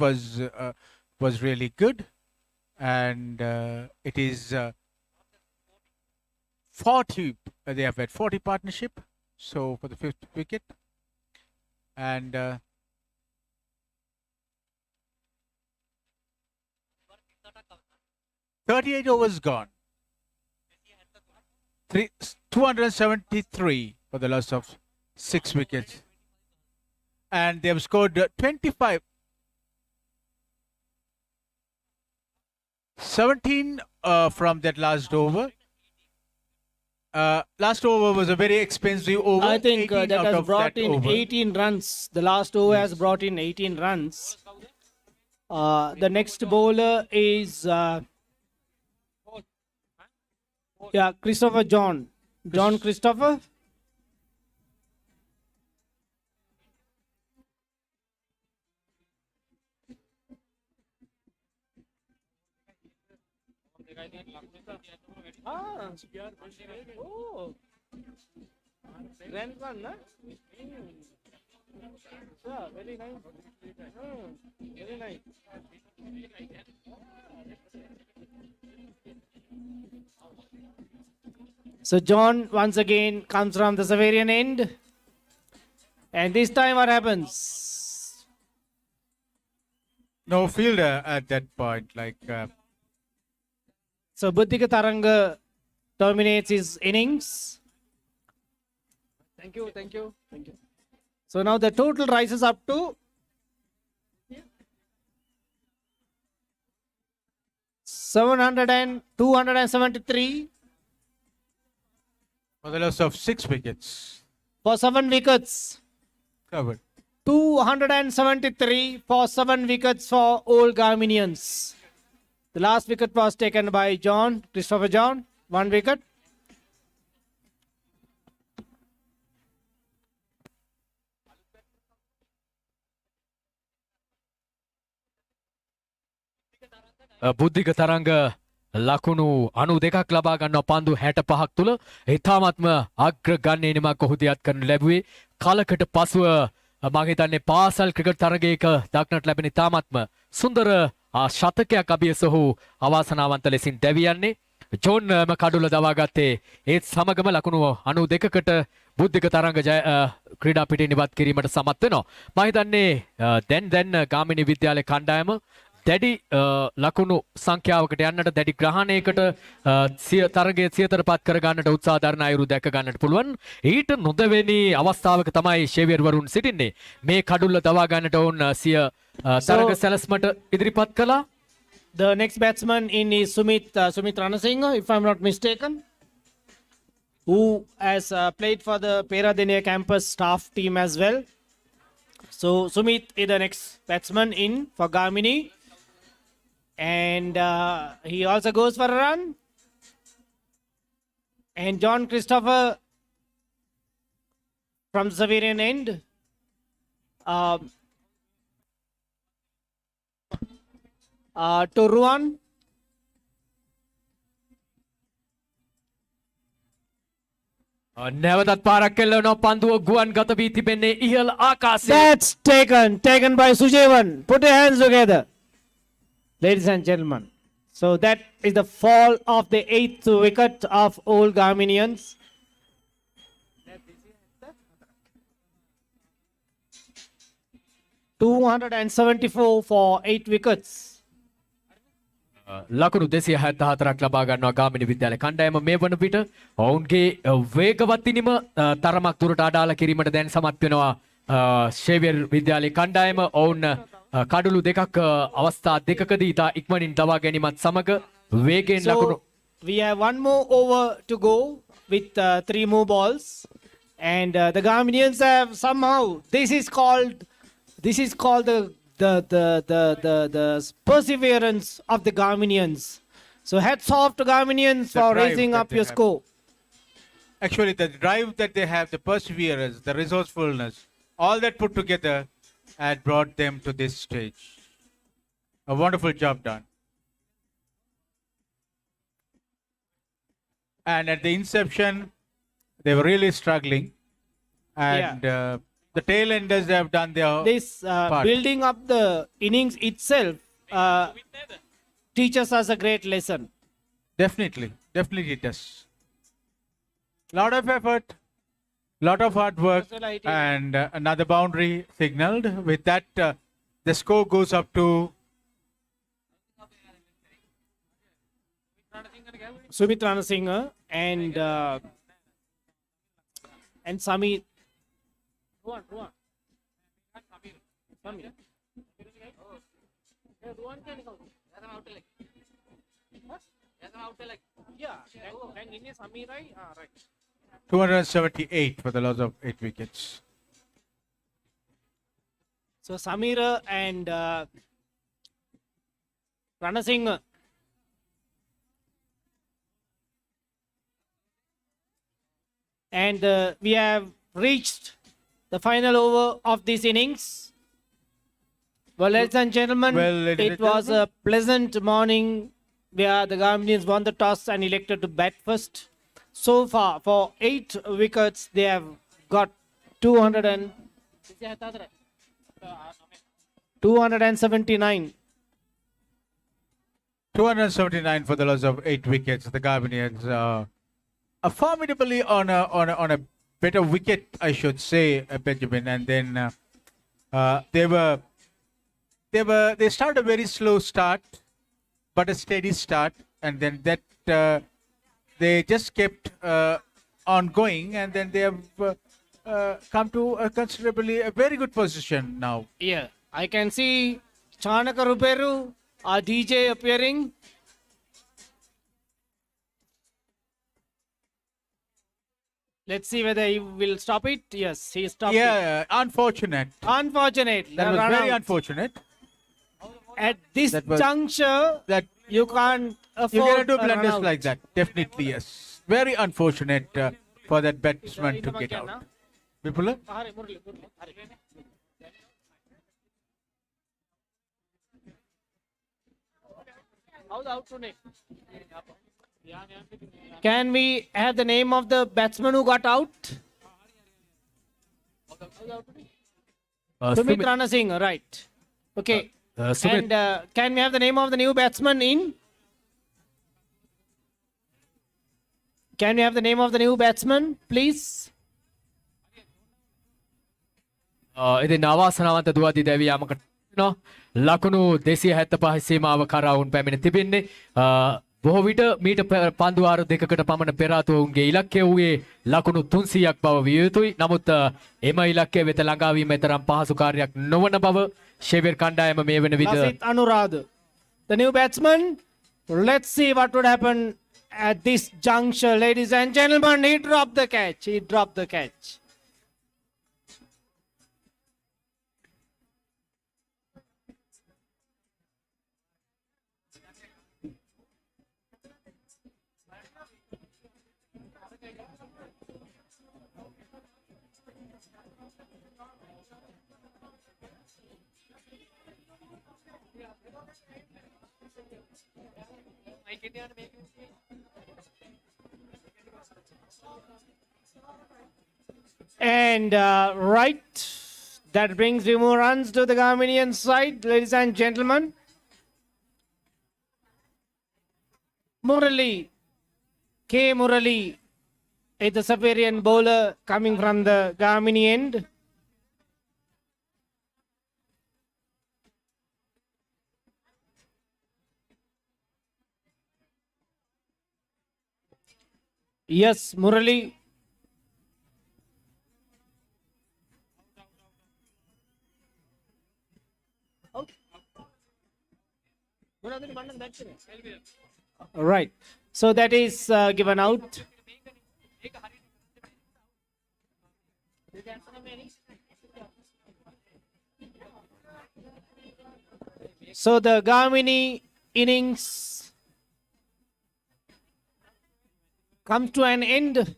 A: was really good. And it is 40. They have had 40 partnership. So for the fifth wicket, and 38 overs gone. 273 for the loss of 6 wickets, and they have scored 25. 17 from that last over. Last over was a very expensive over.
E: I think
A: 18
E: that
A: out
E: has
A: of
E: brought
A: that
E: in
A: over.
E: 18 runs. The last over has brought in 18 runs. The next bowler is Christopher John. John Christopher. Oh. Grand one, na? Yeah, very nice. Very nice. So John once again comes from the Xaverian end. And this time what happens?
A: No fielder at that point.
E: So Buddhika Taranga terminates his innings. Thank you. So now the total rises up to 273
A: for the loss of 6 wickets.
E: for 7 wickets.
A: Covered.
E: 273 for 7 wickets for all Gaminians. The last wicket was taken by Christopher John, 1 wicket.
F: බුද්ධික තරංග ලකුණු 92ක් ලබා ගන්නවා පන්දු 65ක් තුල. ඊ타මත්ම අග්‍රගණ්‍යනමක් ඔහු දියත් කරනු ලැබුවේ. කාලකට පසුව මම හිතන්නේ පාසල් ක්‍රිකට් තරගයක දක්නට ලැබෙන ඊ타මත්ම සුන්දර ශතකයක් අභියස ඔහු අවාසනාවන්ත ලෙසින් දැවියන්නේ. ජෝන් කඩුල දවා ගත්තේ ඒත් සමගම ලකුණු 92කට බුද්ධික තරංග ක්‍රීඩා පිටින් ඉවත් කිරීමට සමත් වෙනවා. මම හිතන්නේ දැන් ගාමිණී විද්‍යාලයේ කණ්ඩායම දැඩි ලකුණු සංඛ්‍යාවකට යන්නට දැඩි ග්‍රහණයකට තරගයේ සියතරපත් කර ගන්නට උත්සාහ දරන අයුරු දැක ගන්නට පුළුවන්. ඊට නොදෙවෙනි අවස්ථාවක තමයි ෂේවියර් වරුන් සිටින්නේ. මේ කඩුල්ල දවා ගන්නට වුන් සිය තරග සැලැස්මට ඉදිරිපත් කළා.
E: The next batsman in is Sumit Ranasinghe, if I'm not mistaken, who has played for the Peradeniya campus staff team as well. So Sumit is the next batsman in for Gamini. And he also goes for a run. And John Christopher from the Xaverian end to Ruan.
F: නැවතත් පාරක් කෙල්ලනවා පන්දුව ගුවන් ගත වී තිබෙන්නේ ඉහළ ආකාශයේ.
E: That's taken by Sujevan. Put your hands together. Ladies and gentlemen. So that is the fall of the 8th wicket of Old Gaminians. $274 for 8 wickets.
F: ලකුණු 274ක් ලබා ගන්නවා ගාමිණී විද්‍යාලය කණ්ඩායම මේ වන විට ඔවුන්ගේ වේගවත් තිනිම තරමක් දුරට අඩාල කිරීමට දැන් සමත් වෙනවා ෂේවියර් විද්‍යාලයේ කණ්ඩායම ඔවුන් කඩලු දෙකක් අවස්ථා දෙකකදී ඉතා ඉක්මනින් දවා ගැනීමත් සමග වේගයෙන් ලකුණු
E: So we have one more over to go with 3 more balls. And the Gaminians have somehow, this is called the perseverance of the Gaminians. So hats off to Gaminians
A: The
E: for
A: drive
E: raising
A: that
E: up
A: they
E: your
A: have.
E: score.
A: Actually, the drive that they have, the perseverance, the resourcefulness, all that put together had brought them to this stage. A wonderful job done. And at the inception, they were really struggling. And the tail enders have done their
E: This
A: part.
E: building up the innings itself teaches us a great lesson.
A: Definitely it does. Lot of effort, lot of hard work, and another boundary signaled. With that, the score goes up to
E: Sumit Ranasinghe and Samir. Ruan. Samir. Ruan can go. Yeah, then in Samir, right? Right.
A: 278 for the loss of 8 wickets.
E: So Samira and Ranasinghe. And we have reached the final over of this innings. Well, ladies and gentlemen,
A: Well, ladies
E: it
A: and
E: was
A: gentlemen.
E: a pleasant morning where the Gaminians won the toss and elected to bat first. So far, for 8 wickets, they have got 279.
A: 279 for the loss of 8 wickets. The Gabinians are formidably on a better wicket, I should say, Benjamin. And then they started a very slow start, but a steady start, and then that they just kept on going, and then they have come to a considerably a very good position now.
E: Yeah, I can see Chanaka Ruperu, our DJ appearing. Let's see whether he will stop it. Yes, he stopped it.
A: Yeah, unfortunate.
E: Unfortunate.
A: That was
E: Run
A: very
E: out.
A: unfortunate.
E: At this
A: That was-
E: juncture,
A: That
E: you can't afford
A: you cannot do
E: a run
A: blunders
E: out.
A: like that. Definitely yes. Very unfortunate for that batsman to get out. Vipula?
E: Can we have the name of the batsman who got out? Sumit Ranasinghe, right. Okay.
F: Sumit,
E: And can we have the name of the new batsman in? Can we have the name of the new batsman, please?
F: ඉතින් අවාසනාවන්ත දුවදී දැවී යාමකට වෙනවා. ලකුණු 275 සීමාව කරා වුන් පැමිණ තිබෙන්නේ. බොහෝ විට මීට පන්දු ආර දෙකකට පමණ පෙර ආතුව ඔවුන්ගේ ඉලක්කය වූයේ ලකුණු 300ක් බව විය යුතුයි. නමුත් එම ඉලක්කය වෙත ළඟා වීම තරම් පහසු කාර්යයක් නොවන බව ෂෙවිර් කණ්ඩායම මේ වෙන විට
E: Lasit Anuradha, the new batsman. Let's see what would happen at this juncture, ladies and gentlemen. He dropped the catch. He dropped the catch. And right, that brings few more runs to the Gaminian side, ladies and gentlemen. Murali, K. Murali is the Xaverian bowler coming from the Gamini end. Yes, Murali. Right. So that is given out. So the Gamini innings comes to an end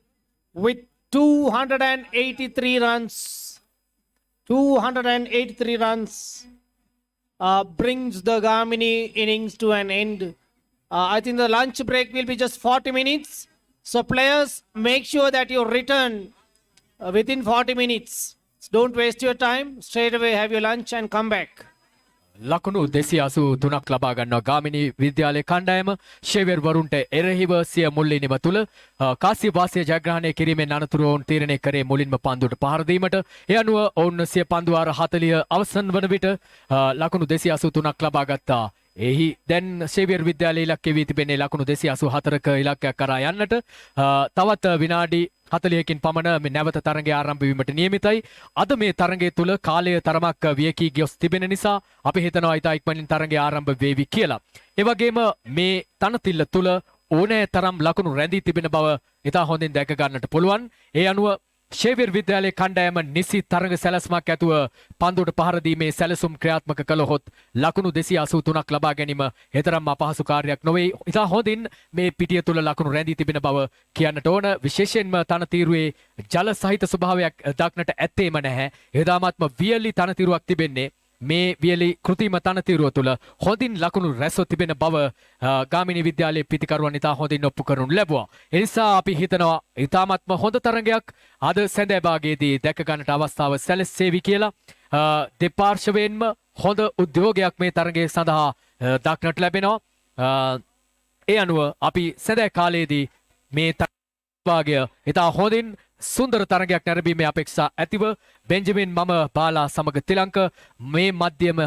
E: with 283 runs. 283 runs brings the Gamini innings to an end. I think the lunch break will be just 40 minutes. So players, make sure that you return within 40 minutes. Don't waste your time. Straight away have your lunch and come back.
F: ලකුණු 283ක් ලබා ගන්නවා ගාමිණී විද්‍යාලයේ කණ්ඩායම ෂේවියර් වරුන්ට එරෙහිව සිය මුල් ඉනිම තුල කාසිය වාසිය ජයග්‍රහණය කිරීමෙන් අනතුරුව ඔවුන් තීරණය කරේ මුලින්ම පන්දුවට පහර දීමට ඒ අනුව ඔවුන් සිය පන්දු වාර 40 අවසන් වන විට ලකුණු 283ක් ලබා ගත්තා. එහි දැන් ෂේවියර් විද්‍යාලයේ ඉලක්කය වී තිබෙන්නේ ලකුණු 284ක ඉලක්කයක් කරා යන්නට තවත් විනාඩි 40කින් පමණ මේ නැවත තරඟය ආරම්භ වීමට නියමිතයි. අද මේ තරඟය තුල කාලය තරමක් වියකී ගොස් තිබෙන නිසා අපි හිතනවා ඉතා ඉක්මනින් තරඟය ආරම්භ වේවි කියලා. ඒ වගේම මේ තනතිල්ල තුල ඕනෑ තරම් ලකුණු රැඳී තිබෙන බව ඉතා හොඳින් දැක ගන්නට පුළුවන්. ඒ අනුව ෂේවියර් විද්‍යාලයේ කණ්ඩායම නිසි තරඟ සැලැස්මක් ඇතුව පන්දුවට පහර දීමේ සැලසුම් ක්‍රියාත්මක කළහොත් ලකුණු 283ක් ලබා ගැනීම හෙතරම් අපහසු කාර්යයක් නොවේ. ඉතා හොඳින් මේ පිටිය තුල ලකුණු රැඳී තිබෙන බව කියන්නට ඕන. විශේෂයෙන්ම තනතිරුවේ ජල සහිත ස්වභාවයක් දක්නට ඇත්තේම නැහැ. එදාමත්ම වියලි තනතිරුවක් තිබෙන්නේ. මේ වියලි කෘතිම තනතිරුව තුළ හොඳින් ලකුණු රැස්ව තිබෙන බව ගාමිණී විද්‍යාලයේ පිතිකරුවන් ඉතා හොඳින් ඔප්පු කරනු ලැබුවා. ඒ නිසා අපි හිතනවා ඉතාමත්ම හොඳ තරඟයක් අද සැඳෑ භාගයේදී දැක ගන්නට අවස්ථාව සැලසේවි කියලා. දෙපාර්ශවයෙන්ම හොඳ උද්‍යෝගයක් මේ තරඟය සඳහා දක්නට ලැබෙනවා. ඒ අනුව අපි සැඳෑ කාලයේදී මේ භාගය ඉතා හොඳින් සුන්දර තරගයක් නැරඹීමේ අපේක්ෂා ඇතිව බෙන්ජමින් මම බාලා සමග තිලංක මේ මධ්‍යම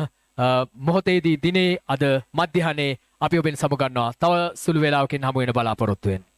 F: මොහොතේදී දිනේ අද මධ්‍යහනේ අපි ඔබෙන් සමුගන්නවා. තව සුළු වේලාවකින් හමු වෙන බලාපොරොත්තු වෙන්න.